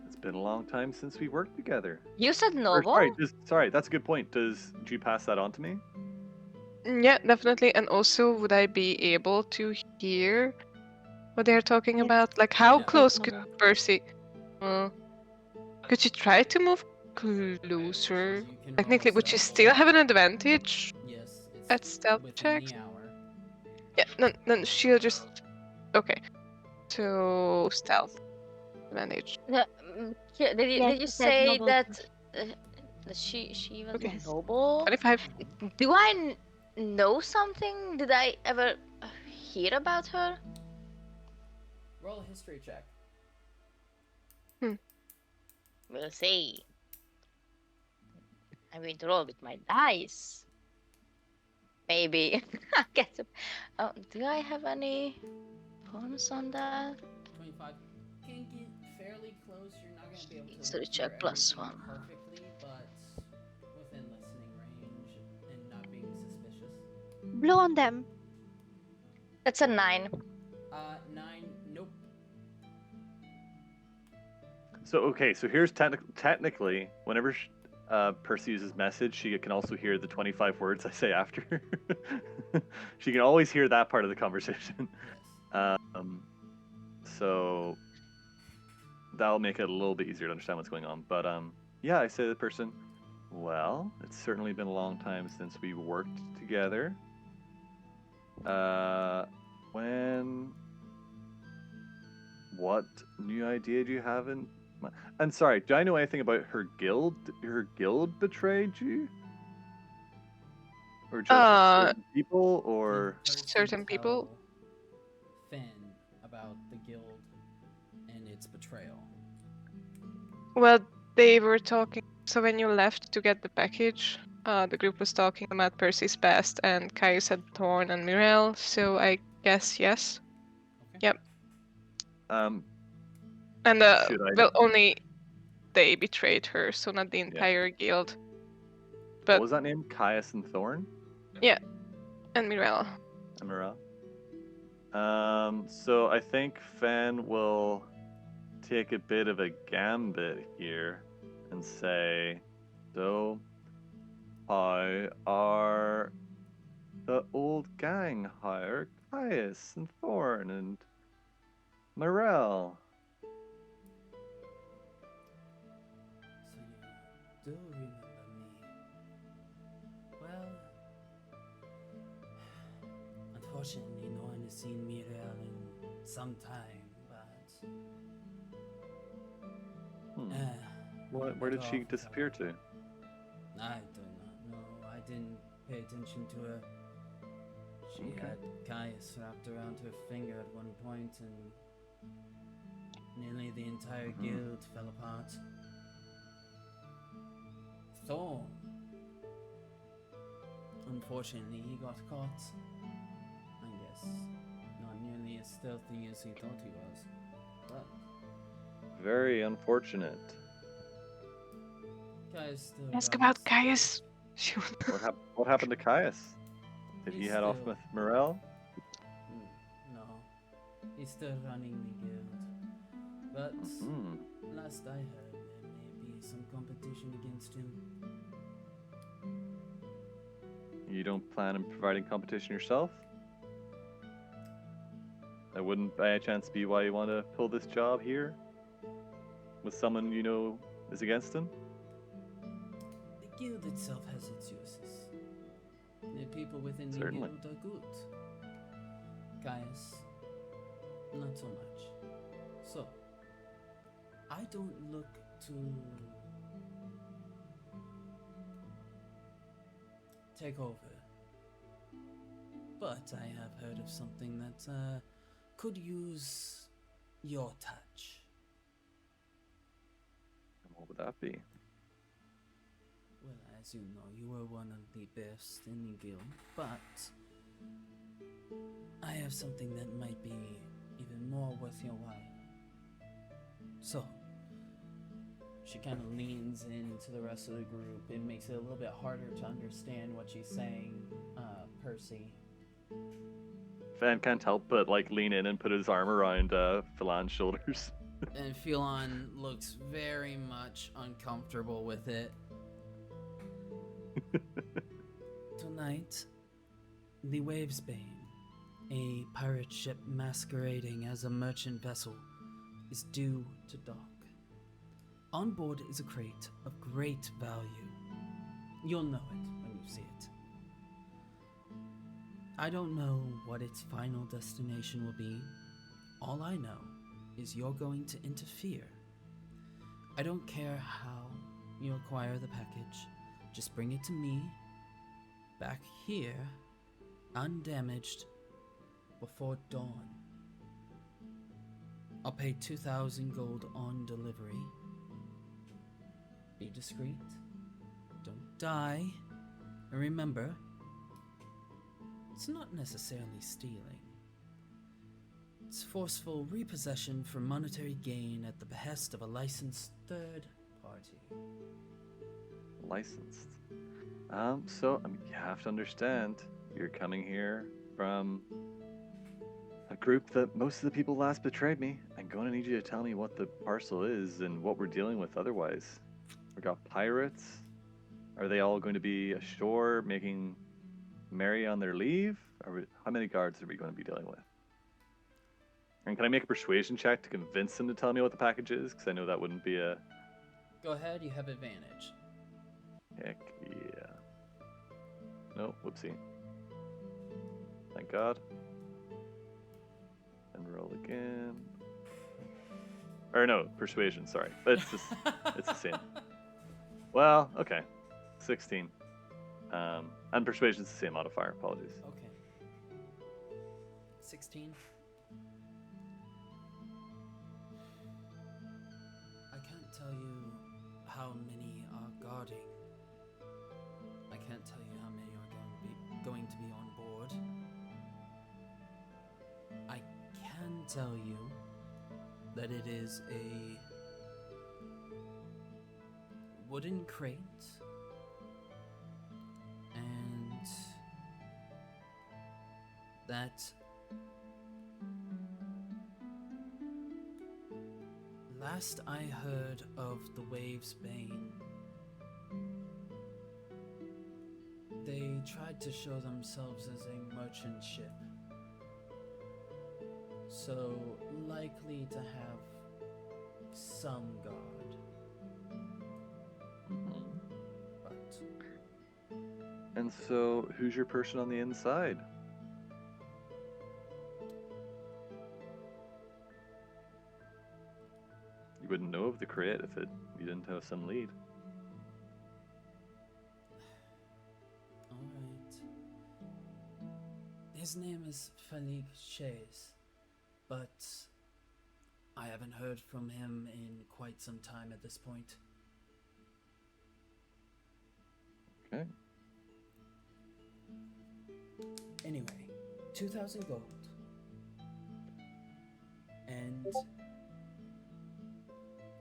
F: It's been a long time since we worked together.
B: You said
F: Or,
B: noble.
F: sorry, that's a good point. Do you pass that on to me?
C: Yeah, definitely. And also, would I be able to hear what they're talking
A: Yes,
C: about? Like, how
E: Yeah.
C: close could
A: definitely.
C: Percy? Uh, could she try to move closer?
E: You can roll
C: Technically,
E: a
C: would she
E: stealth
C: still
E: check.
C: have an advantage
E: Yes,
C: at
E: it's
C: stealth
E: within
C: checks?
E: the hour.
C: Yeah, then she'll just. Okay. So, stealth advantage.
A: Yes,
B: Did you
A: he said
B: say
A: noble.
B: that she was
C: Okay.
A: Yes.
B: noble?
C: 25.
B: Do I know something? Did I ever hear about her?
E: Roll a history check.
B: We'll see. I'm going to roll with my dice. Maybe. Get some. Oh, do I have any bonus on that?
E: 25. Can get fairly close. You're not gonna be able to
B: History
E: hear
B: check plus
E: everything
B: 1.
E: perfectly, but within listening range and not being suspicious.
A: Blow on them.
B: That's a 9.
E: 9. Nope.
F: So okay, so here's technically, whenever Percy uses message, she can also hear the 25 words I say after. She can always hear that part of the conversation.
E: Yes.
F: So that'll make it a little bit easier to understand what's going on. But yeah, I say to the person, well, it's certainly been a long time since we worked together. What new idea do you have in? And sorry, do I know anything about her guild? Her guild betrayed you, or just certain people, or
E: Did Percy
C: certain people?
E: tell Finn about the guild and its betrayal.
C: Well, they were talking. So when you left to get the package, the group was talking about Percy's past, and Caius had Thorn and Mirel. So I guess yes.
E: Okay.
C: Yep.
F: um,
C: And
F: should I?
C: well, only they betrayed her, so not the entire guild.
F: What
C: But
F: was that name? Caius and Thorn?
C: and Mirel.
F: Amira. So I think Fen will take a bit of a gambit here and say, so how are the old gang hire Caius and Thorn and Morel?
E: So you do remember me. Well, unfortunately, no one has seen Miriel in some time, but
F: Where did she disappear to?
E: I do not know. I didn't pay attention to her. She
F: Okay.
E: had Caius wrapped around her finger at one point, and nearly the entire guild fell apart. Thorn. Unfortunately, he got caught. I guess not nearly as stealthy as he thought he was. But
F: Very unfortunate.
E: Caius still
C: Ask
E: runs-
C: about Caius.
F: What happened to Caius? Did he
E: He's
F: head off
E: still-
F: with Morel?
E: No, he's still running the guild. But
F: Hmm.
E: last I heard, there may be some competition against him.
F: You don't plan on providing competition yourself? That wouldn't by any chance be why you want to pull this job here? With someone you know is against him?
E: The guild itself has its uses. The people within the
F: Certainly.
E: guild are good. Caius, not so much. So, I don't look to take over. But I have heard of something that could use your touch.
F: And what would that be?
E: Well, as you know, you were one of the best in the guild, but I have something that might be even more worth your while. So, she kind of leans into the rest of the group. It makes it a little bit harder to understand what she's saying, Percy.
F: Fan can't help but like lean in and put his arm around Philan's shoulders.
E: And Philan looks very much uncomfortable with it. Tonight, The Wavesbane, a pirate ship masquerading as a merchant vessel, is due to dock. On board is a crate of great value. You'll know it when you see it. I don't know what its final destination will be. All I know is you're going to interfere. I don't care how you acquire the package. Just bring it to me, back here, undamaged, before dawn. I'll pay 2,000 gold on delivery. Be discreet. Don't die. And remember, it's not necessarily stealing. It's forceful repossession for monetary gain at the behest of a licensed third party.
F: Licensed. So you have to understand, you're coming here from a group that most of the people last betrayed me. I'm going to need you to tell me what the parcel is and what we're dealing with otherwise. We got pirates. Are they all going to be ashore making merry on their leave? How many guards are we going to be dealing with? And can I make a persuasion check to convince them to tell me what the package is? Because I know that wouldn't be a...
E: Go ahead, you have advantage.
F: Heck yeah. No, whoopsie. Thank God. And roll again. Or no, persuasion, sorry. But it's the same. Well, okay. 16. And persuasion's the same modifier, apologies.
E: Okay. 16. I can't tell you how many are guarding. I can't tell you how many are going to be on board. I can tell you that it is a wooden crate and that last I heard of the Wavesbane, they tried to show themselves as a merchant ship, so likely to have some guard. But
F: And so, who's your person on the inside? You wouldn't know of the crate if you didn't have some lead.
E: alright. His name is Felix Shays, but I haven't heard from him in quite some time at this point.
F: Okay.
E: Anyway, 2,000 gold. And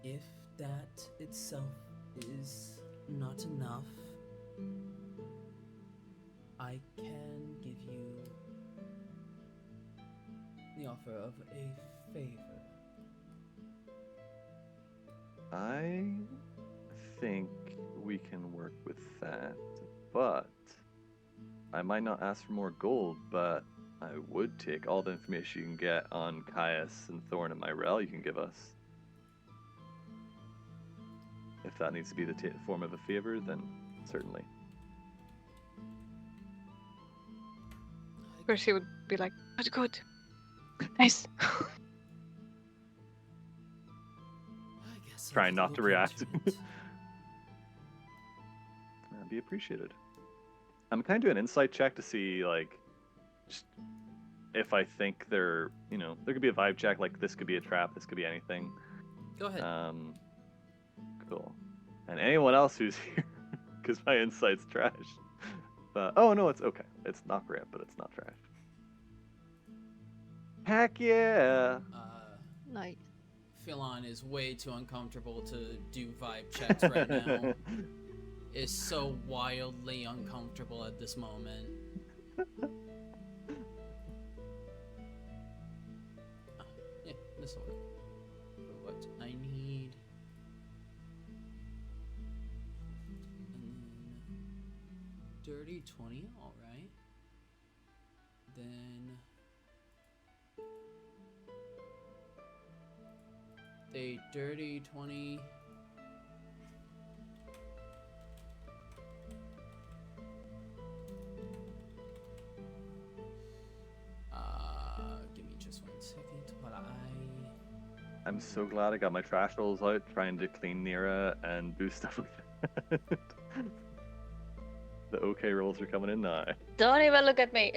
E: if that itself is not enough, I can give you the offer of a favor.
F: I think we can work with that, but I might not ask for more gold, but I would take all the information you can get on Caius and Thorn and Myrell you can give us. If that needs to be the form of a favor, then certainly.
C: Percy would be like, good. Nice.
E: I guess I'll
F: Trying not to
E: look
F: react.
E: into it.
F: That'd be appreciated. I'm kind of doing an insight check to see, like, just if I think they're, there could be a vibe check, like this could be a trap, this could be anything.
E: Go ahead.
F: Cool. And anyone else who's here, because my insight's trash. But, oh no, it's okay. It's not great, but it's not trash. Heck yeah!
A: Nice.
E: Philon is way too uncomfortable to do vibe checks right now. Is so wildly uncomfortable at this moment. Yeah, this will work. For what I need. And then dirty 20, alright. Then a dirty 20. Give me just 1 second while
F: I'm so glad I got my trash rolls out trying to clean Nira and do stuff like that. The okay rolls are coming in now.
B: Don't even look at me.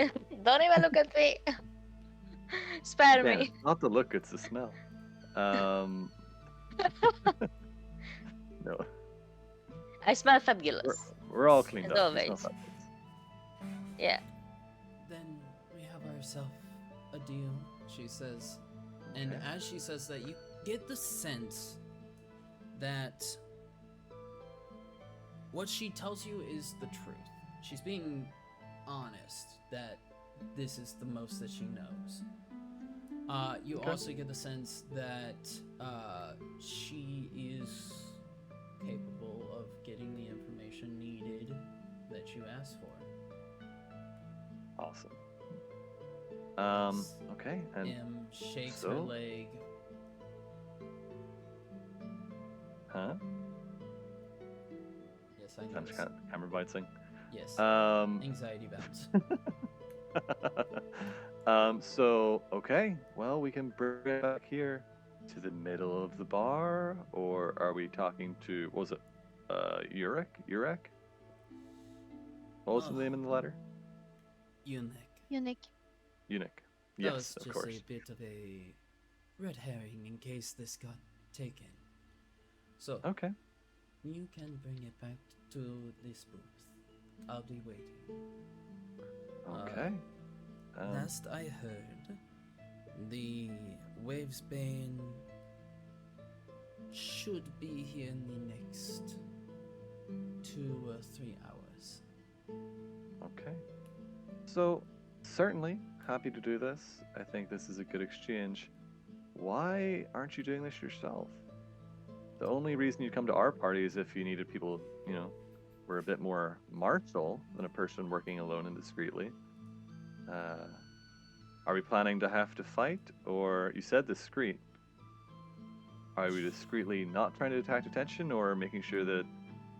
B: Don't even look at me. Spare
F: Yeah,
B: me.
F: not the look, it's the smell. No,
B: I smell fabulous.
F: we're all cleaned
B: As
F: up. It's
B: always.
F: not that
B: Yeah.
E: Then we have ourselves a deal, she says. And
F: Okay.
E: as she says that, you get the sense that what she tells you is the truth. She's being honest that this is the most that she knows. You
F: Okay.
E: also get the sense that she is capable of getting the information needed that you asked for.
F: Awesome.
E: Yes.
F: Okay, and
E: M shakes her
F: so?
E: leg.
F: huh?
E: Yes, I know.
F: Camera bouncing.
E: Yes.
F: Um,
E: Anxiety bounce.
F: So okay, well we can bring it back here to the middle of the bar, or are we talking to what was it? Urek? What was the name in the letter?
E: Eunuch.
A: Unique.
F: Eunuch.
E: That
F: Yes,
E: was
F: of
E: just
F: course.
E: a bit of a red herring in case this got taken. So
F: Okay.
E: you can bring it back to this booth. I'll be waiting.
F: Okay.
E: Last I heard, the Wavesbane should be here in the next 2 or 3 hours.
F: Okay. So, certainly happy to do this. I think this is a good exchange. Why aren't you doing this yourself? The only reason you come to our party is if you needed people, were a bit more martial than a person working alone and discreetly. Are we planning to have to fight, or you said discreet? Are we discreetly not trying to attract attention, or making sure that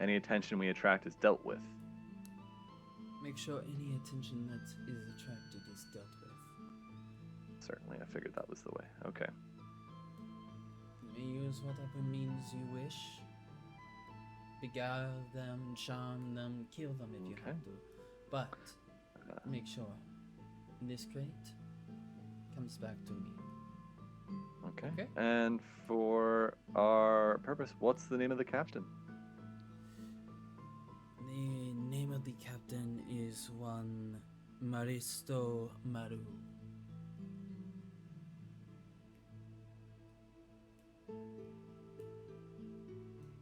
F: any attention we attract is dealt with?
E: Make sure any attention that is attracted is dealt with.
F: Certainly, I figured that was the way. Okay.
E: You may use whatever means you wish. Beguile them, charm them, kill them if you
F: Okay.
E: have to. But
F: Uh,
E: make sure this crate comes back to me.
F: Okay.
E: Okay.
F: And for our purpose, what's the name of the captain?
E: The name of the captain is one Maristo Maru.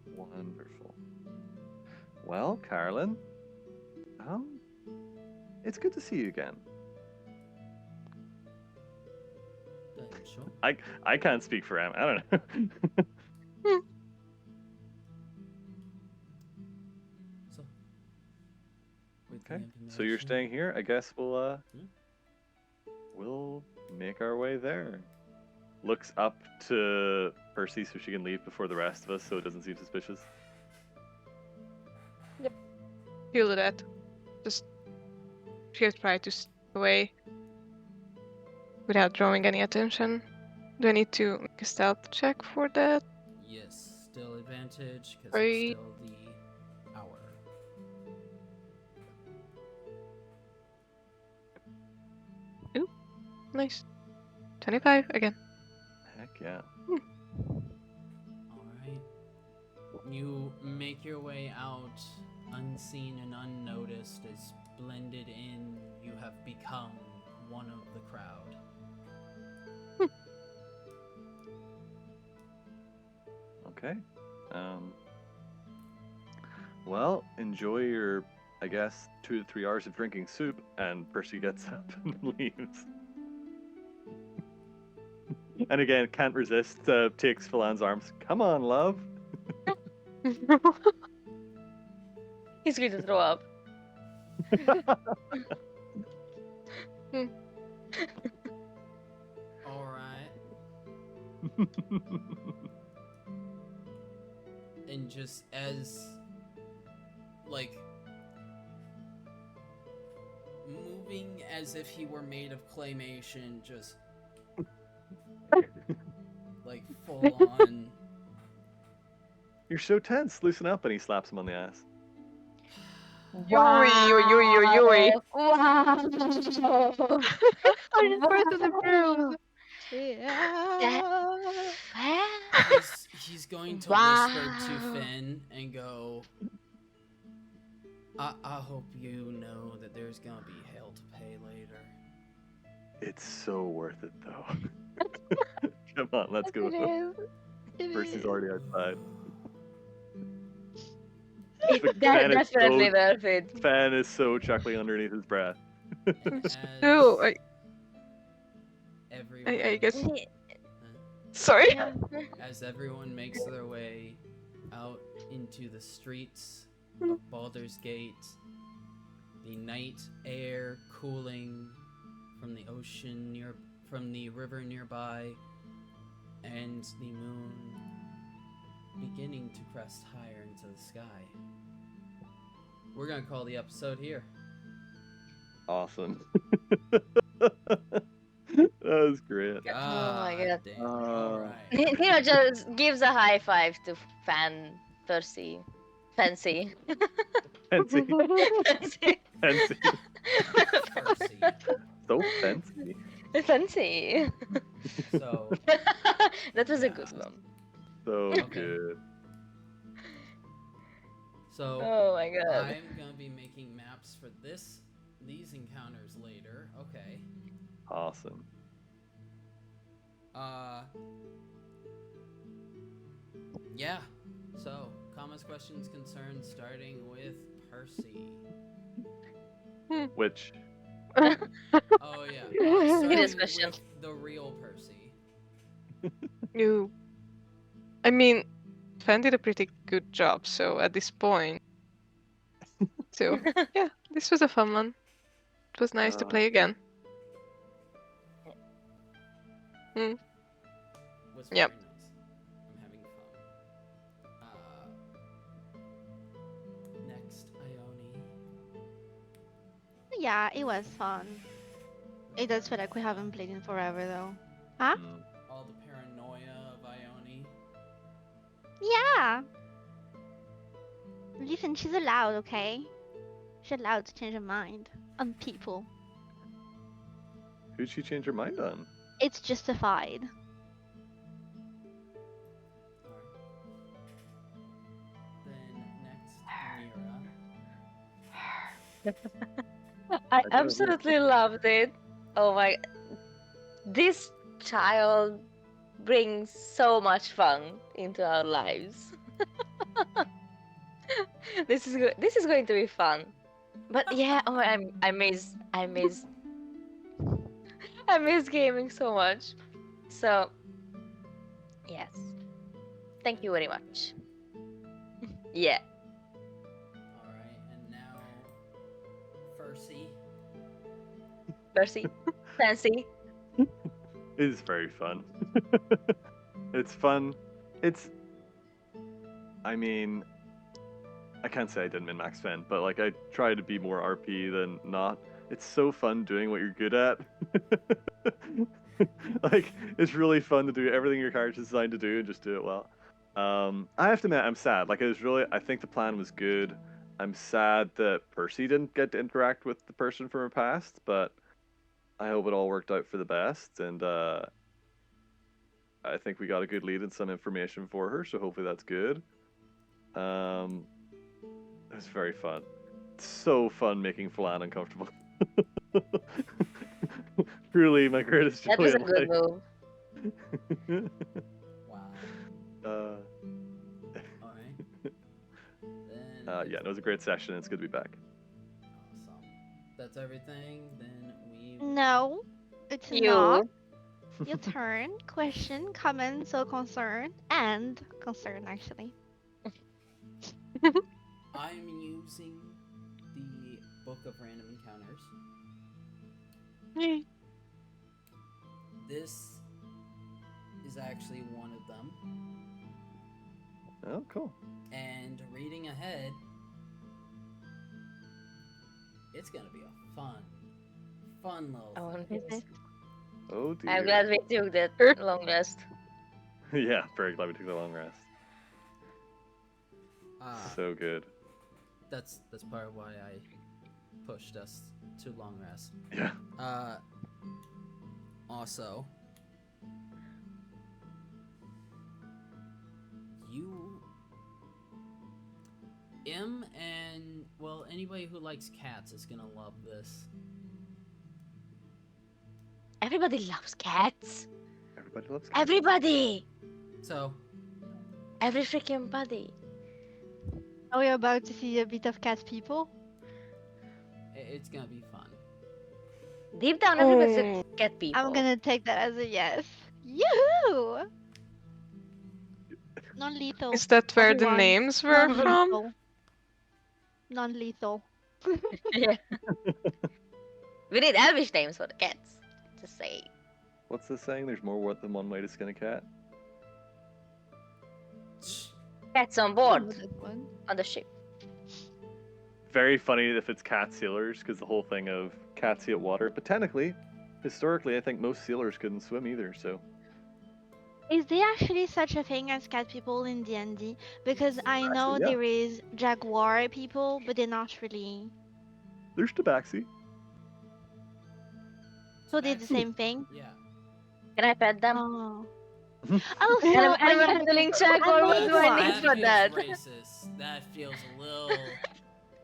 F: Wonderful. Well, Carolyn, it's good to see you again.
E: Sure.
F: I can't speak for Em. I don't know.
E: So, with the
F: Okay. So you're
E: information-
F: staying here. I guess we'll
E: Hmm?
F: we'll make our way there. Looks up to Percy so she can leave before the rest of us, so it doesn't seem suspicious.
C: He'll do that. Just she'll try to stay away without drawing any attention. Do I need to make a stealth check for that?
E: Yes, still advantage because
C: Three.
E: it's still the hour.
C: Nice. 25 again.
F: Heck yeah.
E: Alright. You make your way out unseen and unnoticed as blended in you have become one of the crowd.
F: Okay. Well, enjoy your, I guess, 2 to 3 hours of drinking soup, and Percy gets up and leaves. And again, can't resist, takes Philan's arms. Come on, love.
B: He's going to throw up.
E: And just as, like, moving as if he were made of claymation, just like full on.
F: You're so tense. Loosen up, and he slaps him on the ass.
C: Yui, yui.
B: Wow.
A: I just burst with the broom.
E: He's going to whisper to
B: Wow.
E: Finn and go, I hope you know that there's gonna be hell to pay later.
F: It's so worth it, though. Come on, let's go. Percy's already outside.
B: It's
F: Fan is
B: definitely
F: so-
B: worth it.
F: Fan is so chuckling underneath his breath.
E: As
C: No,
E: everyone,
C: I guess. Sorry.
E: as everyone makes their way out into the streets of Baldur's Gate, the night air cooling from the ocean from the river nearby, and the moon beginning to crest higher into the sky. We're gonna call the episode here.
F: Awesome. That was great.
B: Oh my God.
E: Damn.
F: Oh.
E: Alright.
B: Nino just gives a high five to Percy. Fancy.
F: Fancy.
B: Fancy.
F: Fancy.
E: Percy.
F: So fancy.
B: Fancy.
E: So,
B: That was a
E: Yeah.
B: good one.
F: So
E: Okay.
F: good.
E: so
B: Oh my God.
E: I'm gonna be making maps for these encounters later. Okay.
F: Awesome.
E: Yeah. So, comments, questions, concerns, starting with Percy.
F: Which,
E: Oh yeah.
B: It is
E: starting
B: question.
E: with the real Percy.
C: You. I mean, Fan did a pretty good job, so at this point. So, yeah, this was a fun one. It was nice to play again.
E: Was
C: Yep.
E: very nice. I'm having fun. Next, Ione.
A: Yeah, it was fun. It does feel like we haven't played in forever though. Huh?
F: mm,
E: All the paranoia of Ione.
A: Yeah. Listen, she's allowed, okay? She's allowed to change her mind on people.
F: who'd she change her mind on?
A: It's justified.
E: Then next, Mira.
B: I
F: don't know.
B: absolutely loved it. Oh my. This child brings so much fun into our lives. This is going to be fun. But yeah, oh, I miss gaming so much. So yes. Thank you very much. Yeah.
E: Alright, and now Percy.
B: Percy. Fancy.
F: It is very fun. It's fun. I mean, I can't say I didn't min-max Fen, but like I try to be more RP than not. It's so fun doing what you're good at. Like, it's really fun to do everything your character's designed to do and just do it well. I have to admit, I'm sad. Like, I think the plan was good. I'm sad that Percy didn't get to interact with the person from her past, but I hope it all worked out for the best, and I think we got a good lead and some information for her, so hopefully that's good. It was very fun. It's so fun making Falan uncomfortable. Truly, my greatest joy
B: That was a
F: in
B: good
F: life.
B: move.
E: Wow. Alright. Then
F: Yeah, it was a great session. It's good to be back.
E: awesome. That's everything. Then we
A: No, it's
B: You.
A: not. Your turn. Question, comments, or concern, and concern actually.
E: I'm using the Book of Random Encounters.
C: Yay.
E: This is is actually one of them.
D: Oh, cool.
E: And reading ahead, it's gonna be a fun little
B: I want
E: thing.
A: Is it?
D: Oh dear.
B: I'm glad we took that long rest.
F: Yeah, very glad we took the long rest. So good.
E: That's part of why I pushed us to long rest.
F: Yeah.
E: Also, and well, anybody who likes cats is gonna love this.
B: Everybody loves cats.
D: Everybody loves cats.
B: Everybody.
E: So,
B: Every freaking body.
A: Are we about to see a bit of cat people?
E: it's gonna be fun.
B: Deep down, everybody says cat people.
A: I'm gonna take that as a yes. Yoo-hoo! Non-lethal.
C: Is that where the
A: Everyone.
C: names were from?
A: Non-lethal. Non-lethal.
B: Yeah. We need Elvish names for the cats. Just say.
D: What's the saying? There's more than one way to skin a cat.
B: Cats on
A: I know
B: board
A: this one.
B: on the ship.
F: Very funny if it's cat sealers, because the whole thing of cats eat water. But technically, historically, I think most sealers couldn't swim either. So
A: Is there actually such a thing as cat people in D&D? Because I know
D: yeah.
A: there is jaguar people, but they're not really.
F: there's tabaxi.
A: So they're the same thing.
E: Yeah.
B: Can I pet them?
A: Oh. Oh, so
B: Animal
A: are you-
B: handling check, or what do I need for that?
E: Racist. That feels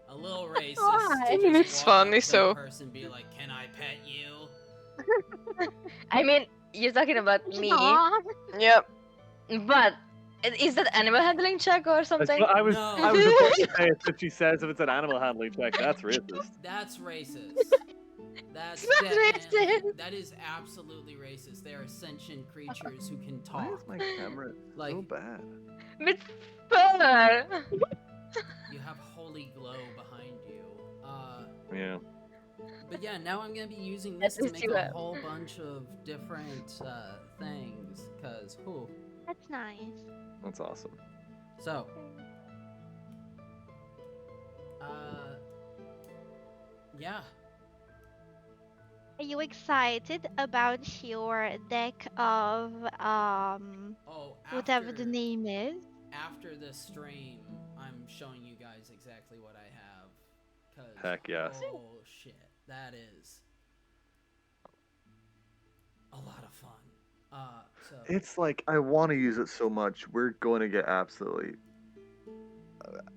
E: a little racist.
B: Why?
E: To
C: I mean,
E: just
C: it's
E: walk up
C: funny,
E: to a
C: so-
E: person and be like, "Can I pet you?"
B: I mean, you're talking about me,
A: Aw.
C: Yep.
B: but is that animal handling check or
F: That's
B: something?
F: what I was
E: No.
F: I was about to say if she says if it's an animal handling check, that's racist.
E: That's racist. That's
B: It's not
E: definitely-
B: racist.
E: That is absolutely racist. They are sentient creatures who can
D: Why
E: talk.
D: is my camera
E: Like
D: so bad?
B: With fur.
E: you have holy glow behind you.
F: Yeah.
E: But yeah, now I'm gonna be using this to
B: Yes,
E: make
B: you
E: a
B: have.
E: whole bunch of different things. Cause who?
A: That's nice.
D: That's awesome.
E: So. Yeah.
A: Are you excited about your deck of
E: Oh,
A: whatever the name is?
E: After the stream, I'm showing you guys exactly what I have. 'Cause,
F: Heck yes.
E: oh shit, that is a lot of fun. So
D: It's like I want to use it so much. We're going to get absolutely.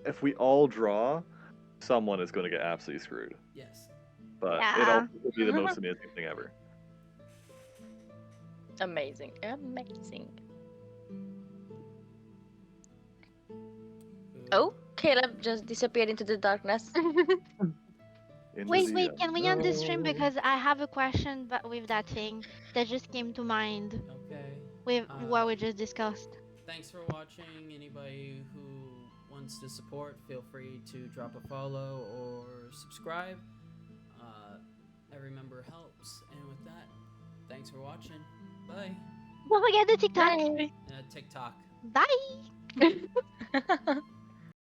F: If we all draw, someone is going to get absolutely screwed.
E: yes,
F: But
A: Yeah.
F: it'll be the most amazing thing ever.
B: Amazing, amazing. Oh, Caleb just disappeared into the darkness.
D: Into
A: Wait,
D: the
A: wait, can we end this stream?
D: unknown.
A: Because I have a question but with that thing that just came to mind
E: okay.
A: with what we just discussed.
E: Thanks for watching. Anybody who wants to support, feel free to drop a follow or subscribe. Every member helps. And with that, thanks for watching. Bye.
A: Don't forget the TikTok.
E: TikTok.
A: Bye.